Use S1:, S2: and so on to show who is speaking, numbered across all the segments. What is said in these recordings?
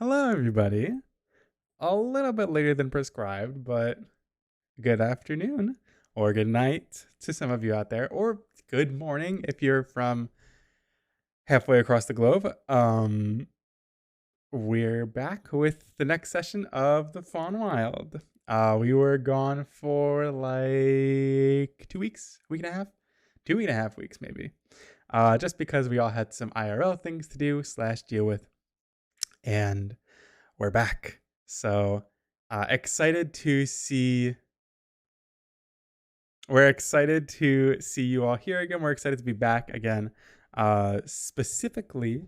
S1: Hello, everybody. A little bit later than prescribed, but good afternoon or good night to some of you out there, or good morning if you're from halfway across the globe. We're back with the next session of the Faunwild. We were gone for like 2 weeks, week and a half, 2.5 weeks maybe. Just because we all had some IRL things to do / deal with, and we're back. So excited to see. We're excited to see you all here again. We're excited to be back again. Specifically,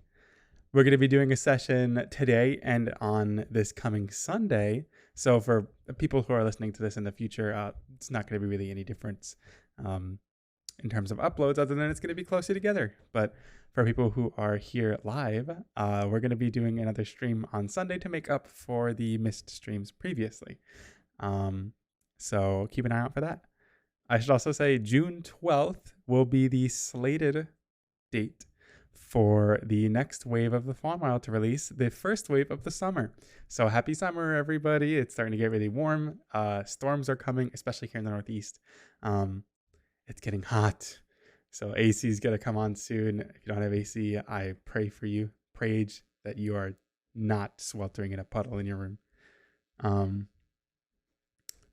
S1: we're going to be doing a session today and on this coming Sunday. So for people who are listening to this in the future, it's not going to be really any difference in terms of uploads, other than it's going to be closer together. But for people who are here live, we're going to be doing another stream on Sunday to make up for the missed streams previously. So keep an eye out for that. I should also say June 12th will be the slated date for the next wave of the Faunwild to release the first wave of the summer. So happy summer, everybody. It's starting to get really warm. Storms are coming, especially here in the Northeast. It's getting hot. So AC's going to come on soon. If you don't have AC, I pray for you. Pray that you are not sweltering in a puddle in your room.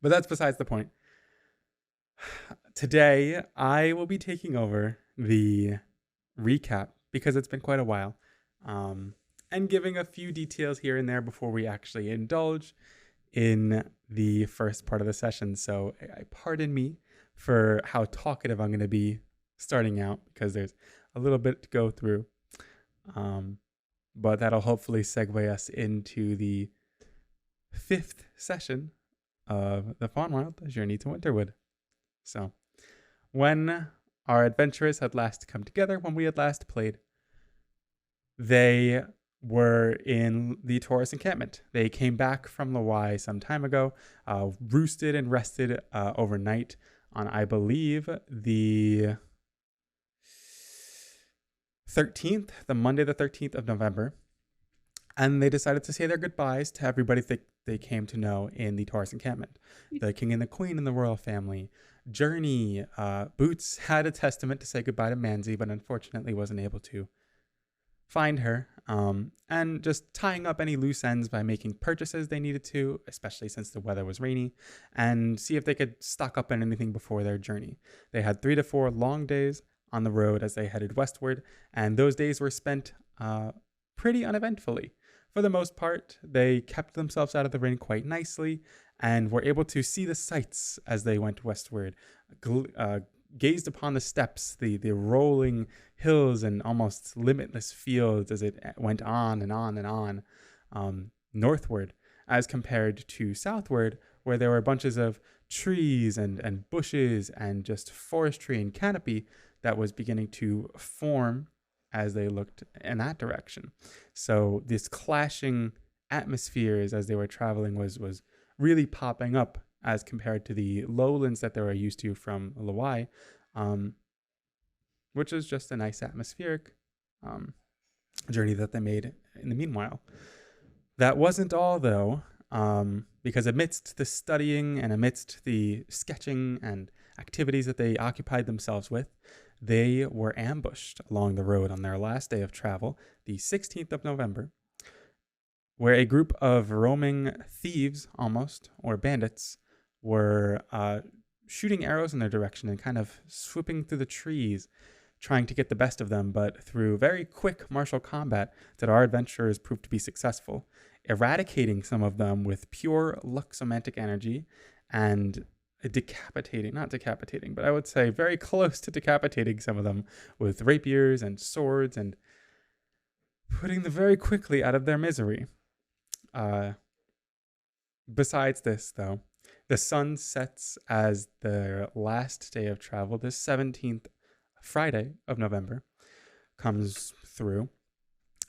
S1: But that's besides the point. Today, I will be taking over the recap because it's been quite a while, and giving a few details here and there before we actually indulge in the first part of the session. So pardon me for how talkative I'm going to be starting out, because there's a little bit to go through. But that'll hopefully segue us into the 5th session of the Faunwild Journey to Winterwood. So, when our adventurers had last come together, when we had last played, they were in the Taurus encampment. They came back from Lawai some time ago, roosted and rested overnight on, I believe, the 13th, the Monday the 13th of November. And they decided to say their goodbyes to everybody they came to know in the Taurus encampment. The king and the queen and the royal family. Journey, Boots had a testament to say goodbye to Manzi, but unfortunately wasn't able to find her. And just tying up any loose ends by making purchases they needed to, especially since the weather was rainy, and see if they could stock up on anything before their journey. They had 3 to 4 long days on the road as they headed westward, and those days were spent pretty uneventfully. For the most part, they kept themselves out of the rain quite nicely and were able to see the sights as they went westward, gazed upon the steppes, the rolling hills and almost limitless fields as it went on and on and on northward, as compared to southward, where there were bunches of trees and bushes and just forestry and canopy that was beginning to form as they looked in that direction. So this clashing atmospheres as they were traveling was really popping up as compared to the lowlands that they were used to from Lawai, which is just a nice atmospheric journey that they made in the meanwhile. That wasn't all, though, because amidst the studying and amidst the sketching and activities that they occupied themselves with, they were ambushed along the road on their last day of travel, the 16th of November, where a group of roaming thieves, almost, or bandits, were shooting arrows in their direction and kind of swooping through the trees, trying to get the best of them. But through very quick martial combat did our adventurers prove to be successful, eradicating some of them with pure luxomantic energy and not decapitating, but I would say very close to decapitating some of them with rapiers and swords and putting them very quickly out of their misery. Besides this, though, the sun sets as their last day of travel. This 17th Friday of November comes through,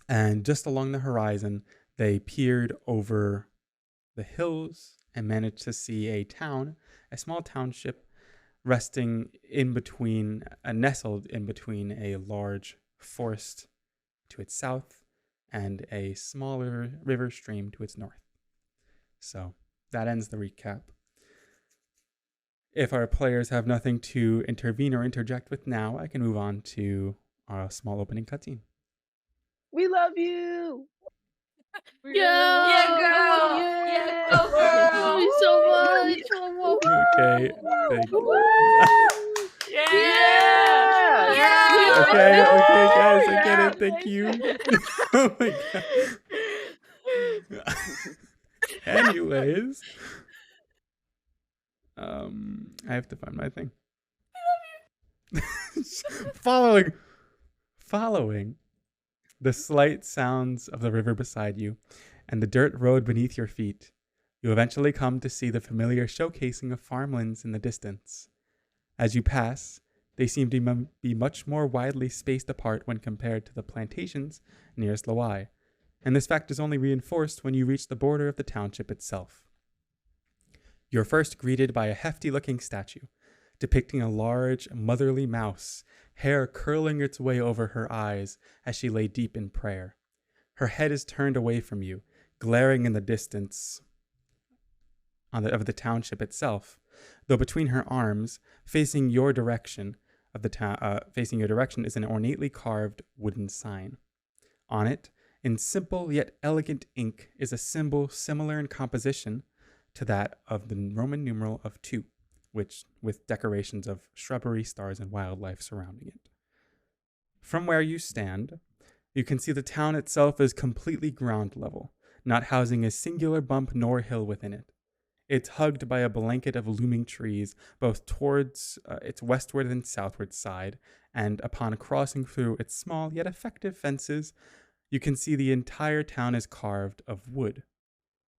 S1: and just along the horizon, they peered over the hills and managed to see a town, a small township, resting nestled in between a large forest to its south and a smaller river stream to its north. So that ends the recap. If our players have nothing to intervene or interject with now, I can move on to our small opening cutscene.
S2: We love you.
S3: Yeah, girl. Yeah, go, girl.
S4: Love you so much.
S1: Okay, thank you.
S3: Yeah.
S1: Okay, guys, I get it. Thank you. Oh my god. Anyways, I have to find my thing. Following the slight sounds of the river beside you and the dirt road beneath your feet, you eventually come to see the familiar showcasing of farmlands in the distance. As you pass, they seem to be much more widely spaced apart when compared to the plantations nearest Lawai, and this fact is only reinforced when you reach the border of the township itself. You're first greeted by a hefty-looking statue, depicting a large, motherly mouse, hair curling its way over her eyes as she lay deep in prayer. Her head is turned away from you, glaring in the distance of the township itself, though between her arms, facing your direction is an ornately carved wooden sign. On it, in simple yet elegant ink, is a symbol similar in composition to that of the Roman numeral of 2, which with decorations of shrubbery, stars, and wildlife surrounding it. From where you stand, you can see the town itself is completely ground level, not housing a singular bump nor hill within it. It's hugged by a blanket of looming trees, both towards its westward and southward side, and upon crossing through its small yet effective fences, you can see the entire town is carved of wood.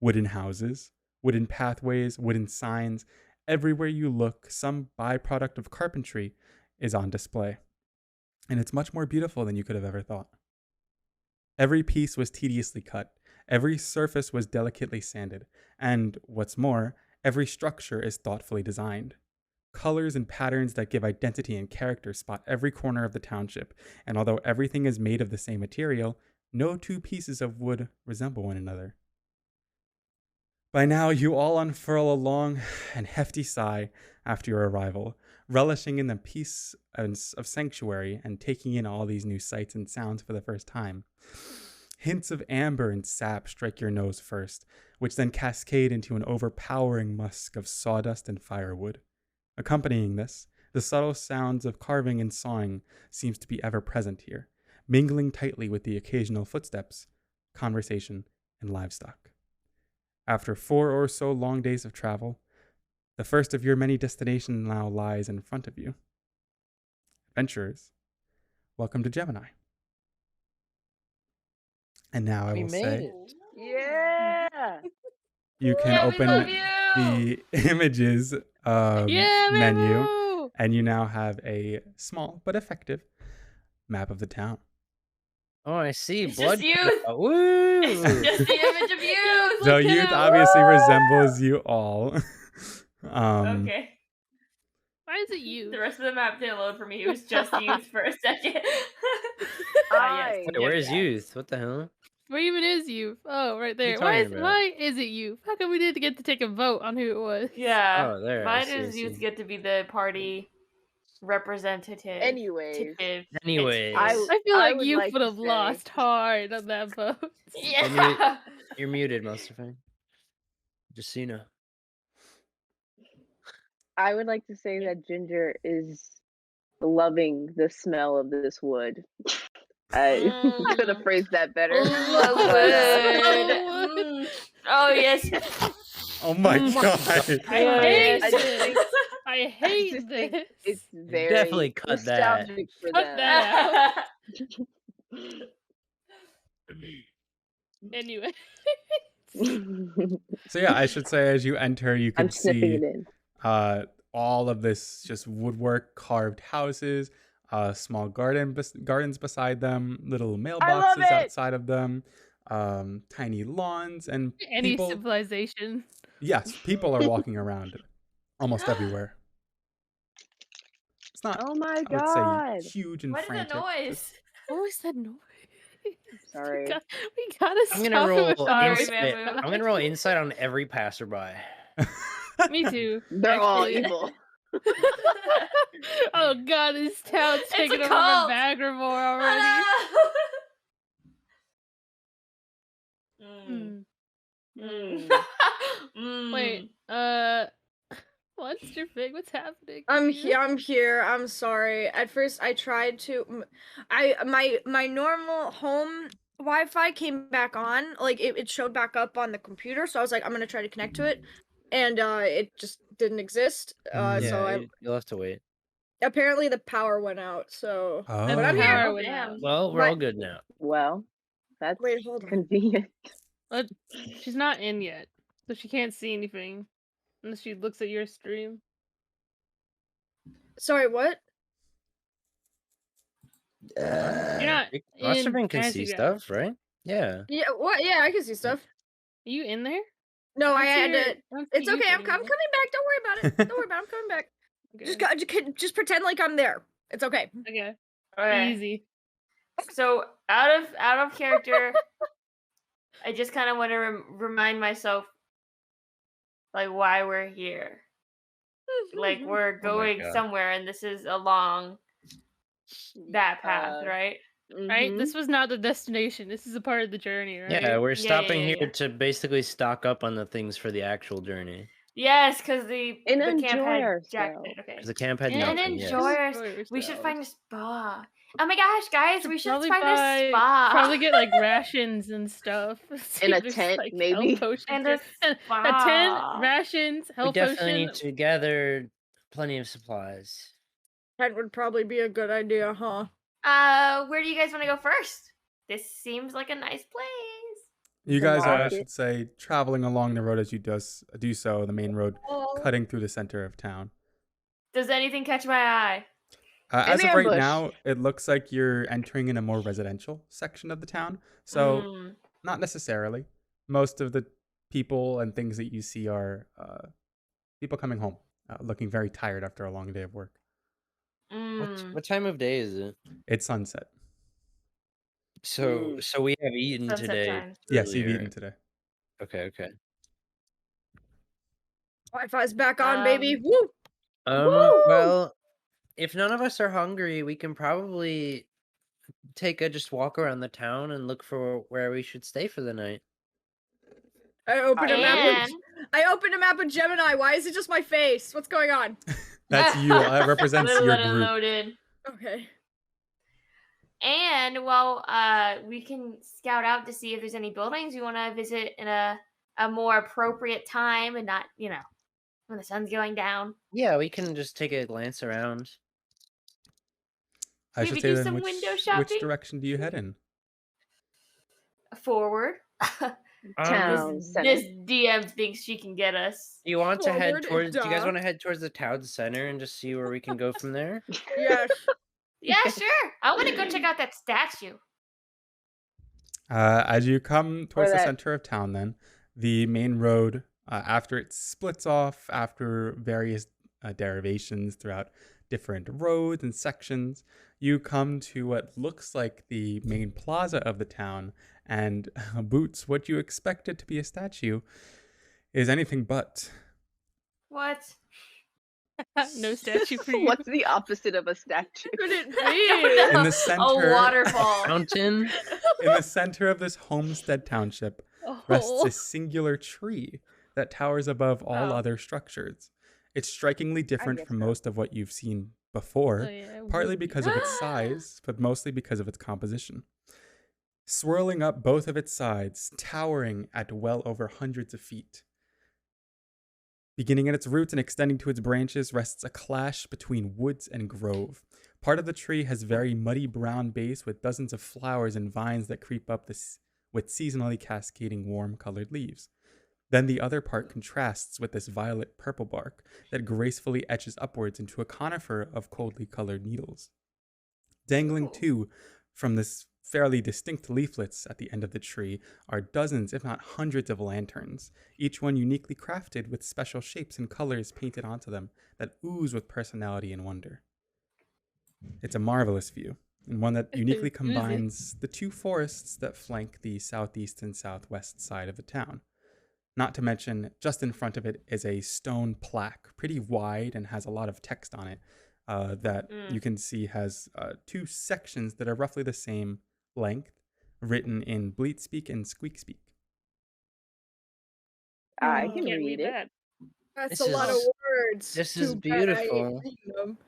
S1: Wooden houses, wooden pathways, wooden signs. Everywhere you look, some byproduct of carpentry is on display. And it's much more beautiful than you could have ever thought. Every piece was tediously cut. Every surface was delicately sanded. And what's more, every structure is thoughtfully designed. Colors and patterns that give identity and character spot every corner of the township. And although everything is made of the same material, no two pieces of wood resemble one another. By now, you all unfurl a long and hefty sigh after your arrival, relishing in the peace of sanctuary and taking in all these new sights and sounds for the first time. Hints of amber and sap strike your nose first, which then cascade into an overpowering musk of sawdust and firewood. Accompanying this, the subtle sounds of carving and sawing seems to be ever present here, mingling tightly with the occasional footsteps, conversation, and livestock. After 4 or so long days of travel, the first of your many destinations now lies in front of you. Adventurers, welcome to Gemini. And now I will say,
S2: Yeah.
S1: you can open the images menu, and you now have a small but effective map of the town.
S4: Oh, I see.
S3: It's
S4: Blood.
S3: just youth.
S4: Woo!
S3: It's just the image of youth.
S1: So youth obviously resembles you all.
S3: Okay.
S5: Why is it you?
S3: The rest of the map didn't load for me. It was just youth for a second.
S2: Yes.
S4: Wait, where's youth? What the hell?
S5: Where even is you? Oh, right there.
S4: What are you talking about?
S5: Why is it you? How come we didn't get to take a vote on who it was?
S3: Yeah.
S4: Oh, there.
S3: Mine is youth get to be the party representative.
S2: Anyways.
S5: I feel like
S2: would
S5: you
S2: like
S5: would
S2: to
S5: have
S2: say-
S5: lost hard on that vote.
S3: Yeah.
S4: You're muted, Mustafang. Just so you know.
S2: I would like to say that Ginger is loving the smell of this wood. I could have phrased that better.
S3: Oh yes.
S1: Oh my god.
S5: I hate this.
S2: It's very
S4: Definitely cut that.
S2: nostalgic for
S5: Cut
S2: them.
S5: that out. Anyway.
S1: So yeah, I should say as you enter, you can
S2: I'm snipping
S1: see
S2: it in.
S1: all of this just woodwork, carved houses, small gardens beside them, little mailboxes outside of them, tiny lawns, and
S5: Any
S1: people.
S5: civilization.
S1: Yes, people are walking around almost everywhere. It's not.
S2: Oh my
S1: I would
S2: god.
S1: say huge and
S3: What is
S1: frantic.
S3: that noise?
S5: What was that noise?
S2: Sorry.
S5: We gotta
S4: I'm
S5: stop
S4: gonna
S5: him
S4: roll
S5: with
S3: Sorry,
S4: insight.
S3: Bamboo.
S4: I'm gonna roll insight on every passerby.
S5: Me too.
S2: They're all
S5: actually.
S2: evil.
S5: Oh god, this town's
S3: It's a
S5: taking over
S3: cult.
S5: Bagramore already.
S3: Mm.
S5: Hmm.
S3: Mm.
S5: Wait, Monster Fig, what's happening?
S6: I'm here. I'm sorry. At first, I tried to. My normal home Wi-Fi came back on. Like it showed back up on the computer. So I was like, I'm gonna try to connect to it, and it just didn't exist.
S1: Mm.
S6: So
S4: Yeah, you'll have to wait.
S6: apparently the power went out. So
S1: Oh.
S6: but I'm
S5: Power
S6: here.
S3: Oh,
S5: went
S3: damn.
S5: out.
S4: Well, we're all good now.
S2: Well, that's
S6: Wait, hold on.
S2: convenient.
S5: But she's not in yet, so she can't see anything unless she looks at your stream.
S6: Sorry, what?
S5: You're not
S4: Monster
S5: in
S4: Fang can
S5: as
S4: see
S5: you guys.
S4: stuff, right? Yeah.
S6: Yeah, what? Yeah, I can see stuff.
S5: Are you in there?
S6: No, I
S5: don't see
S6: had
S5: your-
S6: to.
S5: I don't see
S6: It's
S5: you
S6: okay. I'm
S5: anymore.
S6: coming back. Don't worry about it. Don't worry about it. I'm coming back.
S5: Okay.
S6: Just pretend like I'm there. It's okay.
S5: Okay.
S3: Okay.
S5: Easy.
S3: So out of character, I just kind of want to remind myself, like, why we're here. Like we're going
S4: God.
S3: somewhere, and this is along that path, right?
S5: Right?
S2: Mhm.
S5: This was not the destination. This is a part of the journey, right?
S4: Yeah, we're stopping
S3: yeah.
S4: here to basically stock up on the things for the actual journey.
S3: Yes, because the
S2: And
S3: camp
S2: enjoy
S3: had jacked
S2: ourselves.
S3: it. Okay.
S4: Because the camp had
S5: Yeah,
S3: And
S4: nothing. Yes.
S3: enjoy us. We should find a spa. Oh my gosh, guys, we should find a spa.
S5: Probably get like rations and stuff. See
S2: In a
S5: if there's,
S2: tent,
S5: like,
S2: maybe?
S5: health potions
S3: And
S5: or-
S3: a
S5: a tent,
S3: spa.
S5: rations,
S4: We
S5: health
S4: definitely
S5: potion.
S4: need to gather plenty of supplies.
S6: That would probably be a good idea, huh?
S3: Where do you guys want to go first? This seems like a nice place.
S1: You
S2: The
S1: guys are, I
S2: market.
S1: should say, traveling along the road as you do so, the main road, cutting through the center of town.
S3: Does anything catch my eye?
S1: As
S2: An
S1: of right
S2: ambush.
S1: now, it looks like you're entering in a more residential section of the town. So,
S3: Mm.
S1: not necessarily. Most of the people and things that you see are people coming home, looking very tired after a long day of work.
S4: What time of day is it?
S1: It's sunset.
S4: So we have eaten
S3: Sunset
S4: today.
S3: time.
S1: Yes, you've
S4: earlier.
S1: eaten today.
S4: Okay.
S6: Wi-Fi's back on, baby. Woo!
S4: Well, if none of us are hungry, we can probably take a just walk around the town and look for where we should stay for the night.
S6: I opened a map.
S3: And
S6: I opened a map of Gemini. Why is it just my face? What's going on?
S1: That's you. It represents your
S3: let it
S1: group.
S3: loaded.
S6: Okay.
S3: And we can scout out to see if there's any buildings we want to visit in a more appropriate time and not, when the sun's going down.
S4: Yeah, we can just take a glance around.
S1: I
S3: Maybe
S1: should say
S3: do
S1: then,
S3: some
S1: which
S3: window shopping?
S1: direction do you head in?
S3: Forward.
S2: Town
S3: This
S2: center.
S3: DM thinks she can get us.
S4: Do you want to head
S6: Forward,
S4: towards? Do you guys
S6: duh.
S4: want to head towards the town center and just see where we can go from there?
S6: Yes.
S3: Yeah, sure. I want to go check out that statue.
S1: As you come towards the
S2: that-
S1: center of town, then the main road, after it splits off after various derivations throughout different roads and sections, you come to what looks like the main plaza of the town. And Boots, what you expected to be a statue is anything but.
S3: What?
S5: No statue for you.
S2: What's the opposite of a statue?
S6: Could it
S3: I
S6: be?
S3: don't know.
S1: In the center-
S3: A waterfall.
S4: Mountain.
S1: In the center of this homestead township rests
S5: Oh.
S1: a singular tree that towers above all
S5: Oh.
S1: other structures. It's strikingly different
S2: guess
S1: from
S2: so.
S1: most of what you've seen before,
S5: Oh, yeah,
S1: partly
S5: wood.
S1: because of its size, but mostly because of its composition. Swirling up both of its sides, towering at well over hundreds of feet. Beginning at its roots and extending to its branches rests a clash between woods and grove. Part of the tree has very muddy brown base with dozens of flowers and vines that creep up with seasonally cascading warm-colored leaves. Then the other part contrasts with this violet purple bark that gracefully etches upwards into a conifer of coldly colored needles. Dangling too from this fairly distinct leaflets at the end of the tree are dozens, if not hundreds, of lanterns, each one uniquely crafted with special shapes and colors painted onto them that ooze with personality and wonder. It's a marvelous view, and one that uniquely
S5: Oozy.
S1: combines the two forests that flank the southeast and southwest side of the town. Not to mention, just in front of it is a stone plaque, pretty wide and has a lot of text on it, that you can see has two sections that are roughly the same length, written in bleat speak and squeak speak.
S2: I
S5: You
S2: can
S5: can't
S2: read
S5: read
S2: it.
S5: that.
S6: That's
S4: This
S6: a lot of
S4: is-
S6: words.
S4: this
S6: Too
S4: is
S6: bad I ain't
S4: beautiful.
S6: reading them.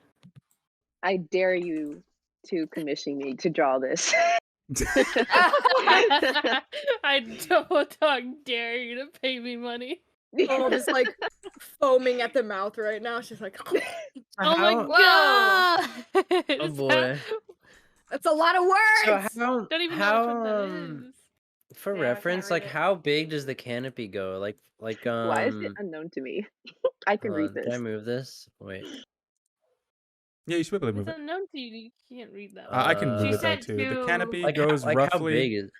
S2: I dare you to commission me to draw this.
S5: I don't dare you to pay me money.
S6: Mom is like foaming at the mouth right now. She's like,
S5: Oh
S4: How-
S5: my god!
S4: Oh boy.
S6: that's a lot of
S4: So
S6: words.
S4: how
S5: Don't even know
S4: how
S5: which one that is.
S4: for
S3: Yeah, I can't
S4: reference,
S3: read
S4: like
S3: it.
S4: how big does the canopy go? Like
S2: Why is it unknown to me? I can
S4: hold
S2: read
S4: on,
S2: this.
S4: Can I move this? Wait.
S1: Yeah, you should be able to
S5: It's
S1: move it.
S5: unknown to you. You can't read that.
S1: I can move
S3: She
S1: it though
S3: said
S1: too. The
S3: to-
S1: canopy
S4: Like
S1: goes
S4: how
S1: roughly
S4: big is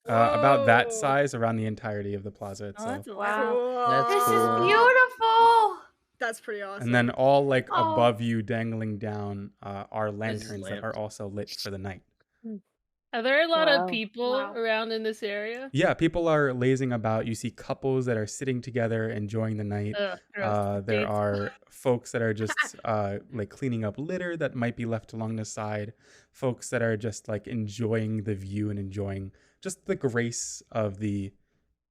S1: about that
S6: Whoa.
S1: size around the entirety of the plaza
S5: Oh,
S1: itself.
S5: that's a lot.
S3: Wow.
S4: That's
S3: This
S4: cool.
S3: is beautiful.
S6: That's pretty awesome.
S1: And then all like
S3: Oh.
S1: above you, dangling down, are lanterns that are
S4: lamps.
S1: also lit for the night.
S5: Are there a lot
S2: Wow.
S5: of people
S3: Wow.
S5: around in this area?
S1: Yeah, people are lazing about. You see couples that are sitting together, enjoying the night.
S5: Ugh, gross.
S1: There
S5: Dates.
S1: are folks that are just like cleaning up litter that might be left along the side. Folks that are just like enjoying the view and enjoying just the grace of the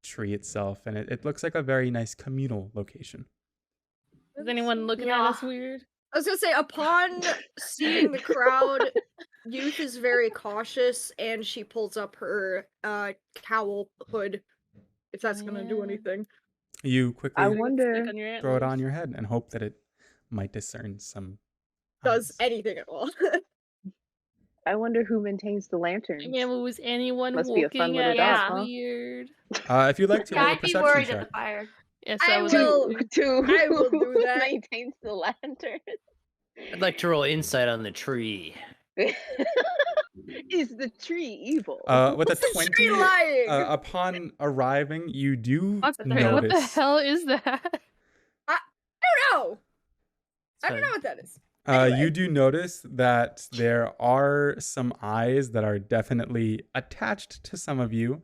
S1: tree itself. And it looks like a very nice communal location.
S5: Is anyone looking at us weird?
S6: I was gonna say, upon seeing the crowd, Youth is very cautious, and she pulls up her cowl hood, if that's gonna do
S5: Yeah.
S6: anything.
S1: You quickly
S2: I
S5: Stick
S2: wonder.
S5: on your
S1: throw it on
S5: antlers.
S1: your head and hope that it might discern some
S6: Does
S1: eyes.
S6: anything at all.
S2: I wonder who maintains the lanterns.
S5: Man, was anyone
S2: Must be a fun
S5: walking
S2: little
S5: at
S3: dog,
S5: us
S3: huh?
S5: weird?
S1: If you'd like to
S3: Yeah,
S1: roll a
S3: I'd be
S1: perception
S3: worried
S1: check.
S3: at the fire.
S5: Yes,
S6: I
S5: I would
S6: will-
S5: like to.
S6: I will do
S2: who
S6: that.
S2: maintains the lantern.
S4: I'd like to roll insight on the tree.
S2: Is the tree evil?
S1: With a
S6: Is she
S1: 20,
S6: lying?
S1: upon arriving, you do
S5: What the
S1: notice.
S5: hell is that?
S6: I don't know. I don't
S4: Fine.
S6: know what that is.
S1: You
S6: Anyway.
S1: do notice that there are some eyes that are definitely attached to some of you.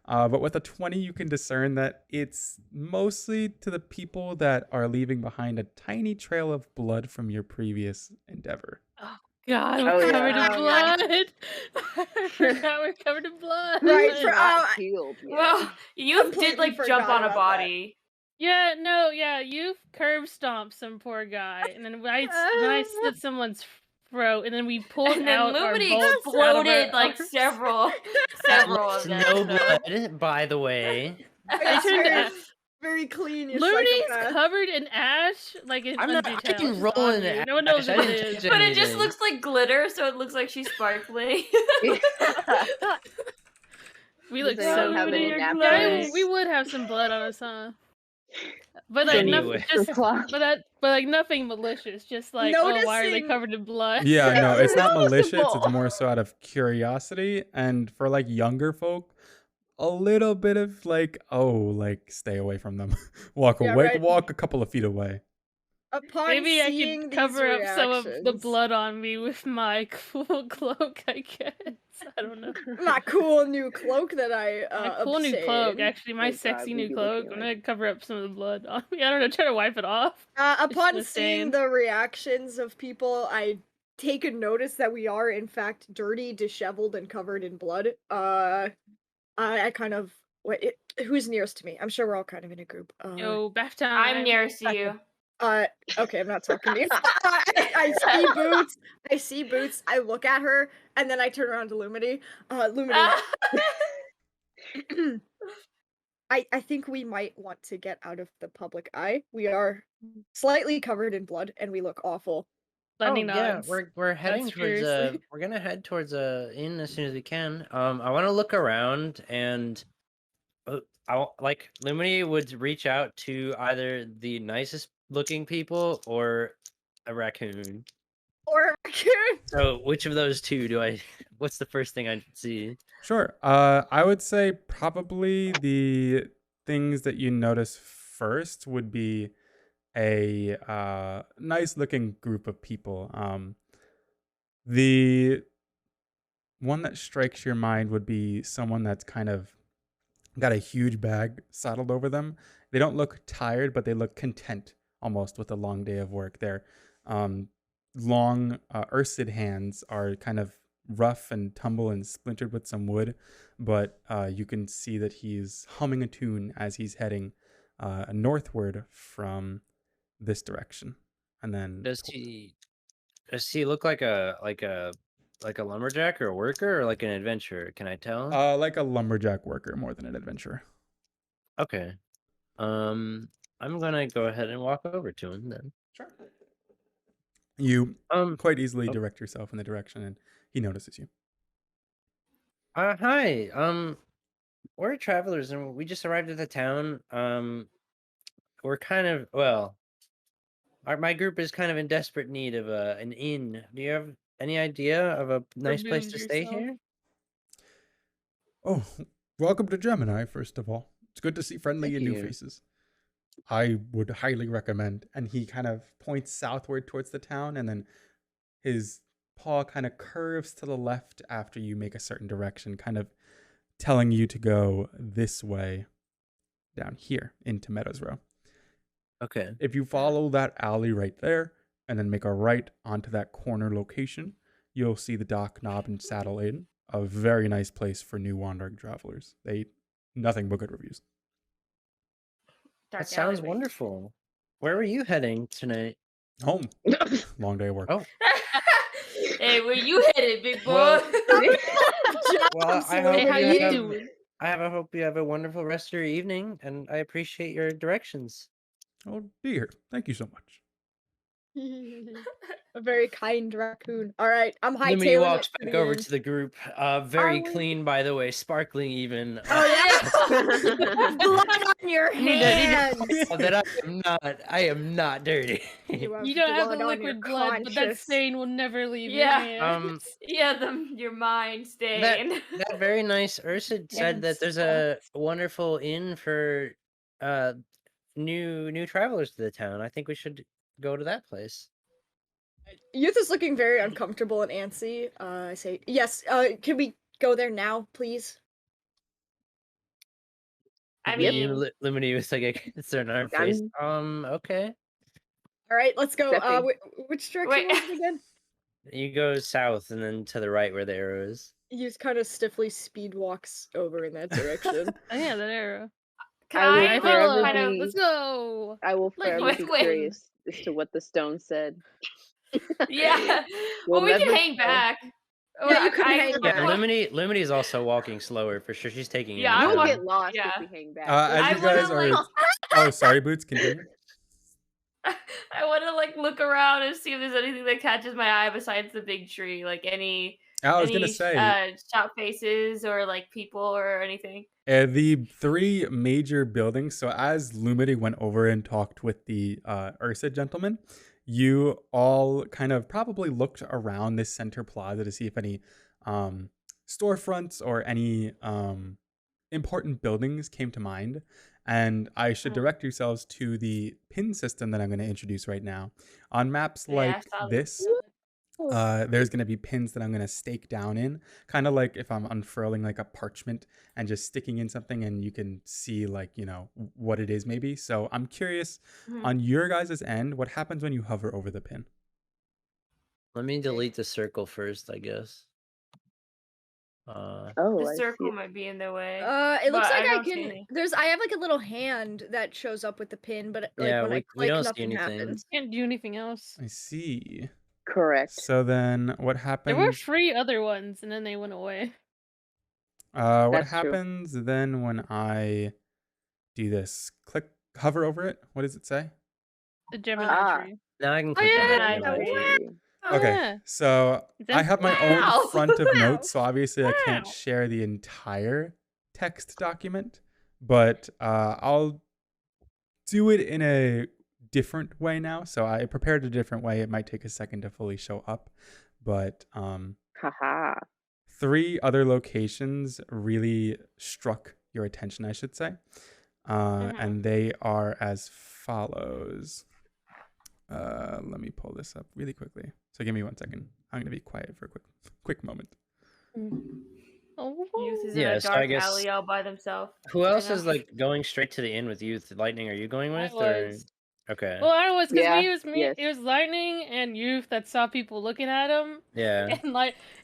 S1: But with a 20, you can discern that it's mostly to the people that are leaving behind a tiny trail of blood from your previous endeavor.
S5: God,
S2: Oh,
S5: we're
S2: yeah.
S5: covered in
S6: Oh, yeah.
S5: blood. I forgot we're covered in blood.
S6: Right,
S2: Who's
S6: for-
S2: not
S6: oh,
S2: healed yet?
S3: Well, you did
S6: Completely
S3: like jump
S6: forgot
S3: on a
S6: about
S3: body.
S5: Yeah, no, yeah, you curb stomped some poor guy, and then when I slit someone's throat, and then we pulled
S3: And then
S5: out our
S3: Lumity
S5: bolts out of
S3: exploded
S5: our
S3: like
S5: arms.
S3: several
S4: That
S3: of
S4: looks
S3: them.
S4: no
S3: so-
S4: blood, by the way.
S5: I turned
S6: very,
S5: out-
S6: very clean. You
S5: Lumity's
S6: psychopath.
S5: covered in ash, like in
S4: I'm not- I
S5: Undertale.
S4: can
S5: It's
S4: roll
S5: on
S4: in
S5: you.
S4: the
S5: No one knows
S4: ash. I
S5: what it
S4: didn't
S5: is.
S4: touch
S3: But it just
S4: anything.
S3: looks like glitter, so it looks like she's sparkling.
S5: We
S2: Does
S5: look
S2: anyone
S5: so
S2: have any
S5: good.
S2: napkins?
S5: Yeah, we would have some blood on us, huh? But like,
S4: Anyway.
S5: but like nothing malicious. Just like, oh, why are they
S6: Noticing-
S5: covered in blood?
S1: Yeah, no, it's not malicious. It's
S2: Noticeable.
S1: more so out of curiosity. And for like younger folk, a little bit of like, oh, like stay away from them. Walk
S6: Yeah,
S1: away,
S6: right.
S1: walk a couple of feet away.
S6: Upon
S5: Maybe I
S6: seeing
S5: could
S6: these
S5: cover up some of the
S6: reactions-
S5: blood on me with my cool cloak, I guess. I don't know.
S6: My cool new cloak that I
S5: My cool new cloak,
S6: obtained.
S5: actually, my
S2: Oh God,
S5: sexy
S2: we
S5: new
S2: be
S5: cloak.
S2: looking
S5: I'm
S2: like-
S5: gonna cover up some of the blood on me. I don't know, try to wipe it off.
S6: Upon
S5: just
S6: seeing
S5: saying.
S6: the reactions of people, I take a notice that we are in fact dirty, disheveled, and covered in blood. I kind of who's nearest to me? I'm sure we're all kind of in a group.
S5: Yo, bath time.
S3: I'm nearest to you.
S6: Okay, I'm not talking to you. I see Boots. I see Boots. I look at her, and then I turn around to Lumity. Lumity, I think we might want to get out of the public eye. We are slightly covered in blood, and we look awful.
S5: Lightning
S4: yeah,
S5: nods.
S4: we're heading towards
S5: seriously.
S4: we're gonna head towards a inn as soon as we can. I want to look around and like Lumini would reach out to either the nicest looking people or a raccoon.
S6: Or
S4: So which of those two do I? What's the first thing I see?
S1: Sure. I would say probably the things that you notice first would be a nice looking group of people. The one that strikes your mind would be someone that's kind of got a huge bag saddled over them. They don't look tired, but they look content almost with a long day of work. Their long Ursid hands are kind of rough and tumble and splintered with some wood, but you can see that he's humming a tune as he's heading northward from this direction. And then
S4: Does he look like a lumberjack or a worker or like an adventurer? Can I tell?
S1: like a lumberjack worker more than an adventurer.
S4: Okay. I'm gonna go ahead and walk over to him then.
S1: Sure. You quite easily
S4: oh.
S1: direct yourself in the direction, and he notices you.
S4: Hi. We're travelers, and we just arrived at the town. We're kind of my group is kind of in desperate need of an inn. Do you have any idea of a nice place to stay here?
S1: Oh, welcome to Gemini, first of all. It's good to see friendly
S4: Thank
S1: and new
S4: you.
S1: faces. I would highly recommend. And he kind of points southward towards the town, and then his paw kind of curves to the left after you make a certain direction, kind of telling you to go this way down here into Meadows Row.
S4: Okay.
S1: If you follow that alley right there and then make a right onto that corner location, you'll see the Dock, Knob, and Saddle Inn. A very nice place for new wandering travelers. They nothing but good reviews.
S4: That sounds
S3: alleyway.
S4: wonderful. Where were you heading tonight?
S1: Home. Long day of work.
S4: Oh.
S3: Hey, where you headed, big boy?
S4: Well, I
S5: Hey, how you
S4: hope
S5: doing?
S4: I hope you have a wonderful rest of your evening, and I appreciate your directions.
S1: Oh dear. Thank you so much.
S6: A very kind raccoon. All right, I'm
S4: Lemony
S6: hightailing
S4: walks
S6: it to
S4: back
S6: the
S4: over
S6: inn.
S4: to the group. Very
S6: we-
S4: clean, by the way, sparkling even.
S6: Oh yeah, blood on your hands.
S4: That I am not dirty.
S6: You
S5: You don't have the
S6: blood on
S5: liquid
S6: your
S5: blood, but that
S6: conscience.
S5: stain will never leave
S3: Yeah.
S5: your hands.
S3: Yeah, your mind stain.
S4: That very nice Ursid said that there's a wonderful inn for new travelers to the town. I think we should go to that place.
S6: Youth is looking very uncomfortable and antsy. I say, yes, can we go there now, please?
S3: I mean,
S4: Lemony was like a concern on her face. Okay.
S6: All right, let's go.
S2: Stepping.
S6: Which direction
S3: Wait.
S6: was it again?
S4: You go south and then to the right where the arrow is.
S6: Youth kind of stiffly speed walks over in that direction.
S5: Oh yeah, that arrow.
S3: I
S5: follow.
S3: kind of
S5: Let's go.
S2: I will
S5: Like,
S2: forever be
S3: wait.
S2: curious as to what the stone said.
S3: yeah.
S2: We'll
S3: Well, we can
S2: never
S3: hang
S2: know.
S3: back.
S6: Yeah, you can hang back.
S4: Yeah, Lemony is also walking slower for sure. She's taking
S3: Yeah,
S4: it.
S3: I
S2: You'll
S3: want-
S2: get lost
S3: yeah.
S2: if we hang back.
S1: As
S3: I
S1: you guys
S3: wanna,
S1: are
S3: like-
S1: Oh, sorry, Boots, continue.
S3: I want to look around and see if there's anything that catches my eye besides the big tree, like any
S1: I was gonna say
S3: shop faces or like people or anything.
S1: the three major buildings. So as Lumity went over and talked with the Ursa gentleman, you all kind of probably looked around this center plaza to see if any storefronts or any important buildings came to mind. And I should direct yourselves to the pin system that I'm going to introduce right now. On maps
S3: Yeah,
S1: like
S3: I saw
S1: this, there's going to be pins that I'm going to stake down in, kind of like if I'm unfurling like a parchment and just sticking in something and you can see like, you know, what it is maybe. So I'm curious on your guys' end, what happens when you hover over the pin?
S4: Let me delete the circle first, I guess.
S2: Oh,
S3: The
S2: I
S3: circle
S2: see.
S3: might be in the way.
S6: It looks
S3: But
S6: like
S3: I
S6: I
S3: don't see
S6: can.
S3: any.
S6: I have like a little hand that shows up with the pin, but like
S4: Yeah,
S6: when I
S4: we
S6: click,
S4: don't see
S6: nothing
S4: anything.
S6: happens.
S5: Can't do anything else.
S1: I see.
S2: Correct.
S1: So then what happens?
S5: There were free other ones, and then they went away.
S1: What
S2: That's true.
S1: happens then when I do this? Click, hover over it. What does it say?
S5: The Gemini
S2: Ah.
S5: tree.
S4: Now I can
S5: Oh,
S4: click on
S5: yeah,
S4: it.
S3: Gemini
S2: Okay.
S3: tree.
S5: Oh,
S1: Okay,
S5: yeah.
S1: so I have my
S3: Wow.
S1: own front of notes, so obviously I can't
S5: Wow.
S1: share the entire text document, but I'll do it in a different way now. So I prepared a different way. It might take a second to fully show up, but
S2: Haha.
S1: 3 other locations really struck your attention, I should say, and they are as follows. Let me pull this up really quickly. So give me 1 second. I'm gonna be quiet for a quick moment.
S5: Oh,
S3: Youth is in
S4: Yeah,
S3: a
S4: so I
S3: dark
S4: guess-
S3: alley all by themselves.
S4: Who else
S3: know.
S4: is like going straight to the inn with Youth? Lightning, are you going
S5: I
S4: with or?
S5: was.
S4: Okay.
S5: Well, I was because
S2: Yeah,
S5: it was me.
S2: yes.
S5: It was Lightning and Youth that saw people looking at him,
S4: Yeah.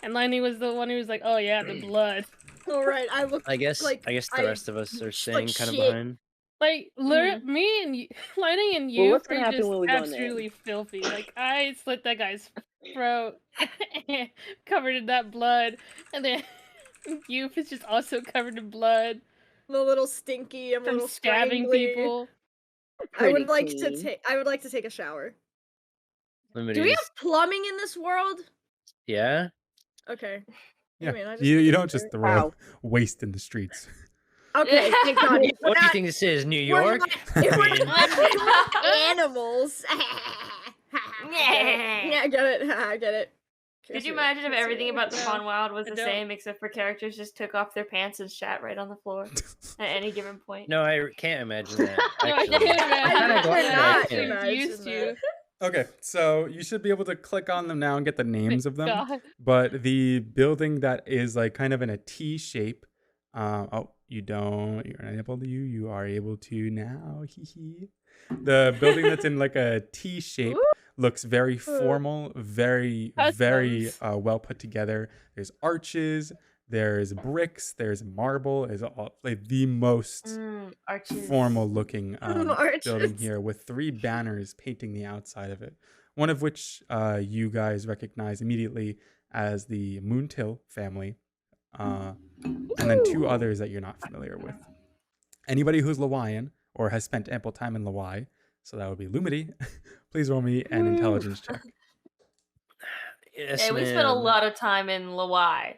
S5: and Lightning was the one who was like, "Oh yeah, the blood."
S6: All right, I looked
S4: I guess
S6: like
S4: the
S6: I
S4: rest of us are
S6: like
S4: staying kind of
S6: shit.
S4: behind.
S5: Like me and Lightning and
S2: Well,
S5: Youth
S2: what's gonna
S5: were
S2: happen
S5: just
S2: when we go in there?
S5: absolutely filthy. Like I slit that guy's throat, covered in that blood, and then Youth is just also covered in blood
S6: I'm a little stinky. I'm a
S5: from
S6: little
S5: stabbing
S6: scrangly.
S5: people.
S6: I would
S2: Pretty
S6: like to
S2: clean.
S6: take. I would like to take a shower. Do we
S4: Limited.
S6: have plumbing in this world?
S4: Yeah.
S6: Okay.
S1: Yeah.
S6: Man, I just
S1: You
S6: need
S1: don't
S6: to-
S1: just throw
S2: Wow.
S1: waste in the streets.
S6: Okay, thank God. We're
S4: What do you
S6: not-
S4: think this is? New
S6: we're
S4: York?
S6: not- we're
S4: I mean,
S6: not animals. Yeah, I get it. I get it.
S3: Could you imagine if everything about the
S5: No,
S3: Faunwild was
S5: I
S3: the
S5: don't.
S3: same except for characters just took off their pants and shat right on the floor at any given point?
S4: no, I can't imagine that.
S5: No, I
S4: Actually.
S5: can't
S4: I'm
S5: imagine
S4: kinda
S6: that.
S4: glad that I
S6: Not
S4: can't.
S6: imagine
S5: Used you.
S1: Okay, so you should be able to click on them now and get the names of them.
S5: God.
S1: But the building that is like kind of in a T shape. Oh, you don't. You're not able to. You are able to now. Hee hee. The building that's in like a T shape looks very formal, very well put together. There's arches. There's bricks. There's marble. There's all like the most
S3: Arches.
S1: formal looking building
S6: Arches.
S1: here with 3 banners painting the outside of it. One of which you guys recognize immediately as the Moontill family, and then 2 others that you're not familiar with. Anybody who's Lawaian or has spent ample time in Lawai, so that would be Lumity, please roll me an intelligence check.
S4: Yes,
S3: Hey, we spent a
S4: ma'am.
S3: lot of time in Lawai.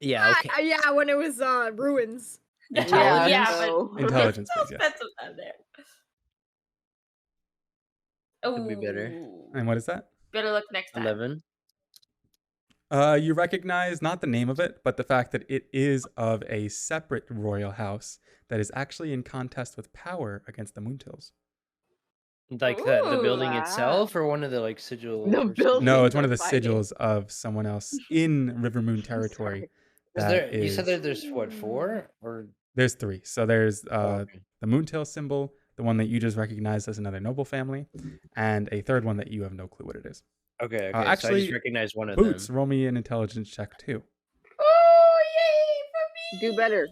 S4: Yeah. Okay.
S6: Yeah, when it was ruins.
S4: Intelligence?
S3: Yeah,
S2: so-
S3: but
S1: Intelligence,
S3: still
S1: please, yes.
S3: spent some time there.
S4: Could be better.
S3: Ooh.
S1: And what is that?
S3: Better look next time.
S4: 11.
S1: You recognize not the name of it, but the fact that it is of a separate royal house that is actually in contest with power against the Moontills.
S4: Like the
S3: Ooh,
S4: building
S2: wow.
S4: itself, or one of the like sigil.
S2: The
S4: or something?
S2: building.
S1: No, it's one of the
S2: They're fighting.
S1: sigils of someone else in Rivermoon territory.
S4: Is
S1: that
S4: there? You said
S1: is-
S4: that there's what 4 or?
S1: There's 3. So there's
S4: Okay.
S1: the Moontail symbol, the one that you just recognized as another noble family, and a third one that you have no clue what it is.
S4: Okay. So I
S1: actually,
S4: just recognized one of
S1: Boots,
S4: them.
S1: roll me an intelligence check too.
S3: Oh, yay for me!
S2: Do better.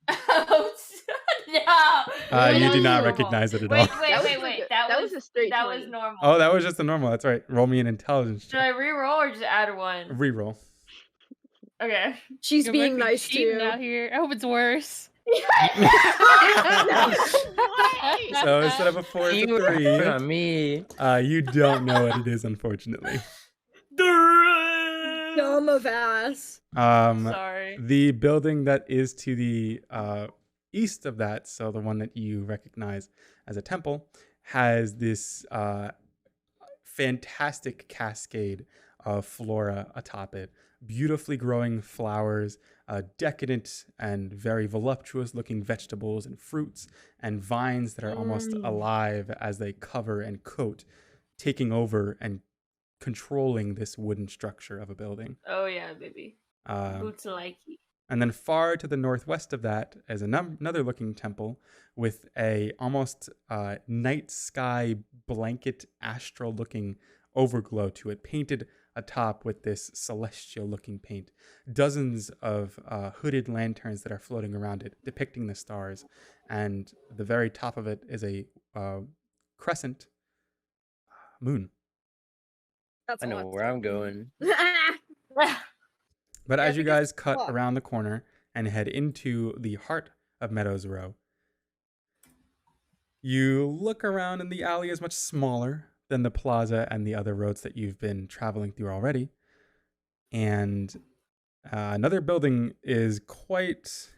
S3: Oh, no!
S1: You do not
S2: Ooh.
S1: recognize it at
S3: Wait,
S1: all.
S3: wait. That was
S2: a straight
S3: That
S2: 20.
S3: was normal.
S1: Oh, that was just a normal. That's right. Roll me an intelligence
S3: Should I
S1: check.
S3: re-roll or just add one?
S1: Reroll.
S3: Okay.
S6: She's
S5: You're
S6: being
S5: making
S6: nice to
S5: cheating
S6: you.
S5: out here. I hope it's worse.
S1: So instead of a 4, it's
S4: You
S1: a 3.
S4: on me.
S1: You don't know what it is, unfortunately.
S6: Dumb of ass.
S3: Sorry.
S1: The building that is to the east of that, so the one that you recognize as a temple, has this fantastic cascade of flora atop it. Beautifully growing flowers, decadent and very voluptuous looking vegetables and fruits, and vines that are almost alive as they cover and coat, taking over and controlling this wooden structure of a building.
S3: Oh yeah, baby. Boots like
S1: And then far to the northwest of that is another looking temple with a almost night sky blanket astral looking overglow to it, painted atop with this celestial looking paint. Dozens of hooded lanterns that are floating around it, depicting the stars. And the very top of it is a crescent moon.
S6: That's
S4: I know
S6: awesome.
S4: where I'm going.
S1: But
S6: Yeah,
S1: as you
S6: because-
S1: guys cut
S6: fuck.
S1: around the corner and head into the heart of Meadows Row, you look around and the alley is much smaller than the plaza and the other roads that you've been traveling through already. And another building is quite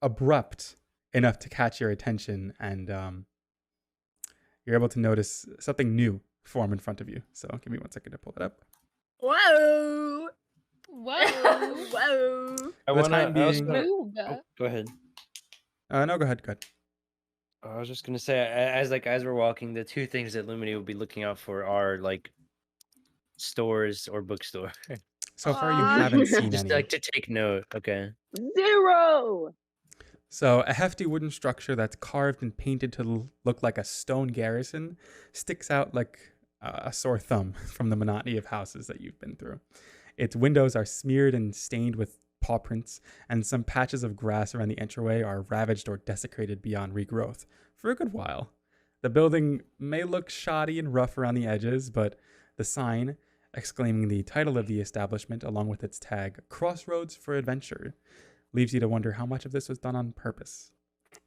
S1: abrupt enough to catch your attention, and you're able to notice something new form in front of you. So give me 1 second to pull it up.
S6: Whoa.
S5: Whoa.
S6: Whoa.
S4: I
S1: For the
S4: want
S1: time being-
S5: Ooga.
S4: Go ahead.
S1: No, go ahead.
S4: I was just gonna say, as we're walking, the 2 things that Lumini will be looking out for are like stores or bookstore.
S1: So far, you
S6: Aw.
S1: haven't seen
S4: Just
S1: any.
S4: like to take note. Okay.
S2: 0.
S1: So, a hefty wooden structure that's carved and painted to look like a stone garrison sticks out like a sore thumb from the monotony of houses that you've been through. Its windows are smeared and stained with paw prints, and some patches of grass around the entryway are ravaged or desecrated beyond regrowth for a good while. The building may look shoddy and rough around the edges, but the sign, exclaiming the title of the establishment along with its tag, Crossroads for Adventure, leaves you to wonder how much of this was done on purpose.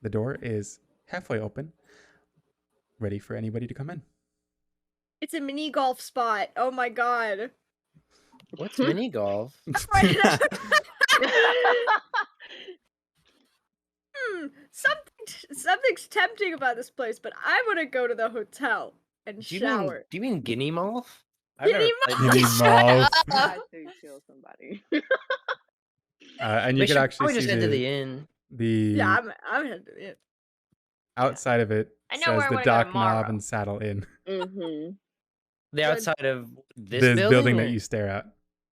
S1: The door is halfway open, ready for anybody to come in.
S6: It's a mini golf spot. Oh my god.
S4: What's mini golf?
S6: Something's tempting about this place, but I want to go to the hotel and
S4: Do
S6: shower.
S4: you mean guinea moth?
S6: Guinea moth?
S1: Guinea moth.
S2: I think kill somebody.
S1: And you
S4: We
S1: could
S4: should
S1: actually
S4: probably
S1: see
S4: just head to the inn.
S6: Yeah, I'm headed to it.
S1: outside of it
S3: I know
S1: says
S3: where I
S1: the
S3: wanna go
S1: Dock
S3: tomorrow.
S1: Knob and Saddle Inn.
S2: Mm-hmm.
S4: The outside of this
S1: The
S4: building,
S1: building
S4: or-
S1: that you stare at.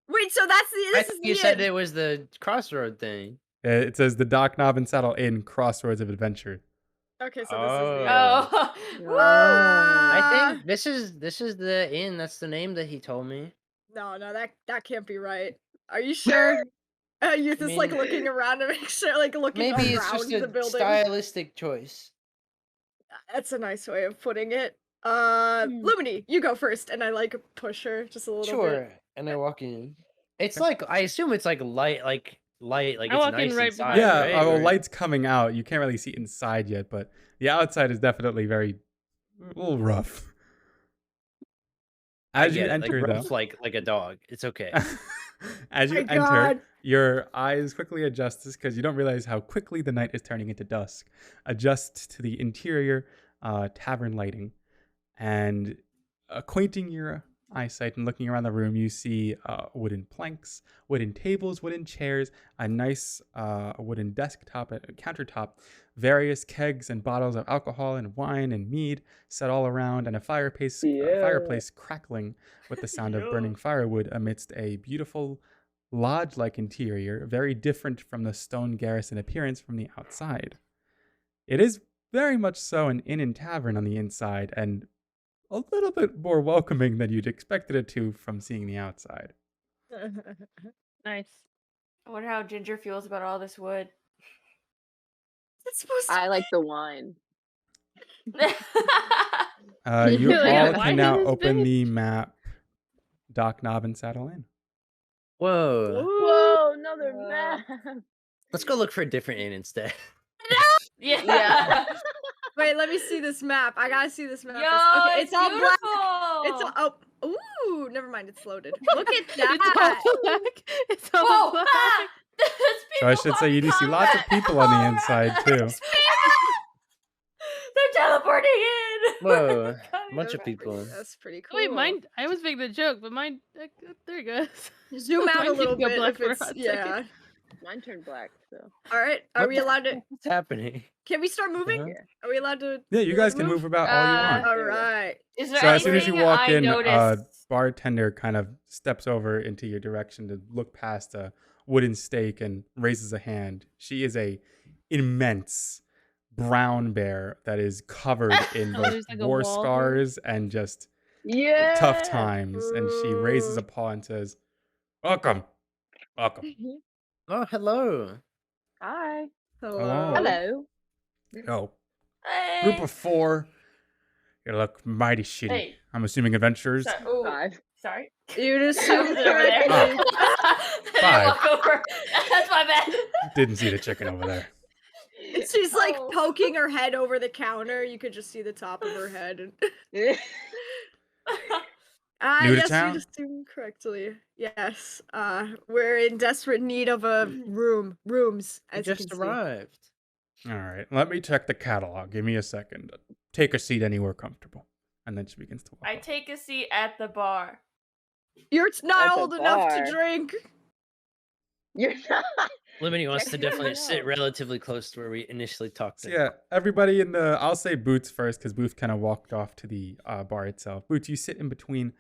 S6: Wait, so that's the
S4: I
S6: this is
S4: think
S6: the
S4: you said
S6: inn.
S4: it was the crossroad thing.
S1: It says the Dock Knob and Saddle Inn, Crossroads of Adventure.
S6: Okay, so
S3: Oh.
S6: Woo!
S4: I think this is the inn. That's the name that he told me.
S6: No, that can't be right. Are you sure? Youth is like
S4: mean,
S6: looking around to make sure, like looking
S4: Maybe it's
S6: around
S4: just
S6: the
S4: a
S6: building.
S4: stylistic choice.
S6: That's a nice way of putting it. Lumini, you go first, and I like push her just a little
S4: Sure.
S6: bit.
S4: And I walk in. It's like, I assume it's like light. Like
S5: I
S4: it's
S5: walk in
S4: nice
S5: right
S4: inside.
S5: behind
S1: Yeah,
S4: right?
S1: well,
S4: Or-
S1: light's coming out. You can't really see inside yet, but the outside is definitely a little rough.
S4: I
S1: As you
S4: get it,
S1: enter,
S4: like,
S1: though,
S4: rough like a dog. It's okay.
S1: as you
S6: My
S1: enter,
S6: God.
S1: your eyes quickly adjust because you don't realize how quickly the night is turning into dusk. Adjust to the interior tavern lighting, and acquainting your eyesight and looking around the room, you see wooden planks, wooden tables, wooden chairs, a nice wooden desktop, a countertop, various kegs and bottles of alcohol and wine and mead set all around, and a fireplace crackling with the sound of burning firewood amidst a beautiful lodge-like interior, very different from the stone garrison appearance from the outside. It is very much so an inn and tavern on the inside, and a little bit more welcoming than you'd expected it to from seeing the outside.
S5: Nice.
S3: I wonder how Ginger feels about all this wood.
S6: It's supposed to.
S2: I like the wine.
S1: You
S5: Really,
S1: all
S5: why
S1: can now
S5: did this
S1: open
S5: bitch?
S1: the map, Dock Knob and Saddle Inn.
S4: Whoa.
S2: Whoa, another
S6: Uh,
S2: map.
S4: Let's go look for a different inn instead.
S3: Yeah.
S2: Yeah.
S6: Wait, let me see this map. I gotta see this map.
S3: Yo,
S6: first. Okay, it's all
S3: beautiful.
S6: black. It's all, ooh, never mind. It's loaded. Look at
S5: It's
S6: that.
S5: all black. It's all
S3: Whoa!
S5: black.
S3: Ah! There's
S1: So I
S3: people
S1: should say you do see
S3: on
S1: lots of
S3: combat
S1: people on the
S3: all
S1: inside
S3: around.
S1: too.
S3: They're teleporting in.
S4: Whoa.
S3: Coming
S4: Bunch of
S3: around.
S4: people.
S6: That's pretty cool.
S5: Wait, mine. I was making the joke, but mine. There it goes.
S6: Zoom out a
S5: Mine did
S6: little
S5: go
S6: bit
S5: black
S6: if
S5: for a
S6: it's
S5: hot second.
S6: yeah.
S2: Mine turned black, so.
S6: All right, are
S4: What
S6: we
S4: the-
S6: allowed to?
S4: What's happening?
S6: Can we start moving?
S4: Uh-huh.
S6: Are we allowed to?
S1: Yeah, you guys can move about all you want.
S6: All right.
S3: Is there
S1: So as soon as you
S3: anything
S1: walk
S3: I
S1: in,
S3: noticed?
S1: bartender kind of steps over into your direction to look past a wooden stake and raises a hand. She is a immense brown bear that is covered in
S5: Oh,
S1: both
S5: there's like a
S1: war
S5: wall here?
S1: scars and just
S2: Yeah.
S1: tough times. And she raises a paw and says, "Welcome, welcome."
S4: Oh, hello.
S2: Hi.
S1: Hello.
S2: Hello.
S1: Oh,
S3: Hey.
S1: group of 4. You look mighty shitty.
S3: Hey.
S1: I'm assuming adventurers.
S3: Ooh,
S2: 5.
S3: sorry.
S6: You'd
S3: I
S6: assume
S3: was over there.
S6: correctly.
S3: I didn't
S1: 5.
S3: walk over. That's my bad.
S1: Didn't see the chicken over there.
S6: She's like
S3: Oh.
S6: poking her head over the counter. You could just see the top of her head. And...
S1: New to
S6: yes,
S1: town?
S6: you assumed correctly. Yes. We're in desperate need of a rooms.
S4: I
S6: As you
S4: just
S6: can see.
S4: arrived.
S1: All right, let me check the catalog. Give me a second. Take a seat anywhere comfortable. And then she begins to walk.
S3: I
S1: off.
S3: take a seat at the bar.
S6: You're not
S2: At the
S6: old enough
S2: bar.
S6: to drink.
S2: You're not.
S4: Lemony wants to
S2: Check
S4: definitely
S2: it
S4: sit
S2: out.
S4: relatively close to where we initially talked.
S1: So yeah, everybody in the, I'll say Boots first because Boots kind of walked off to the bar itself. Boots, you sit in between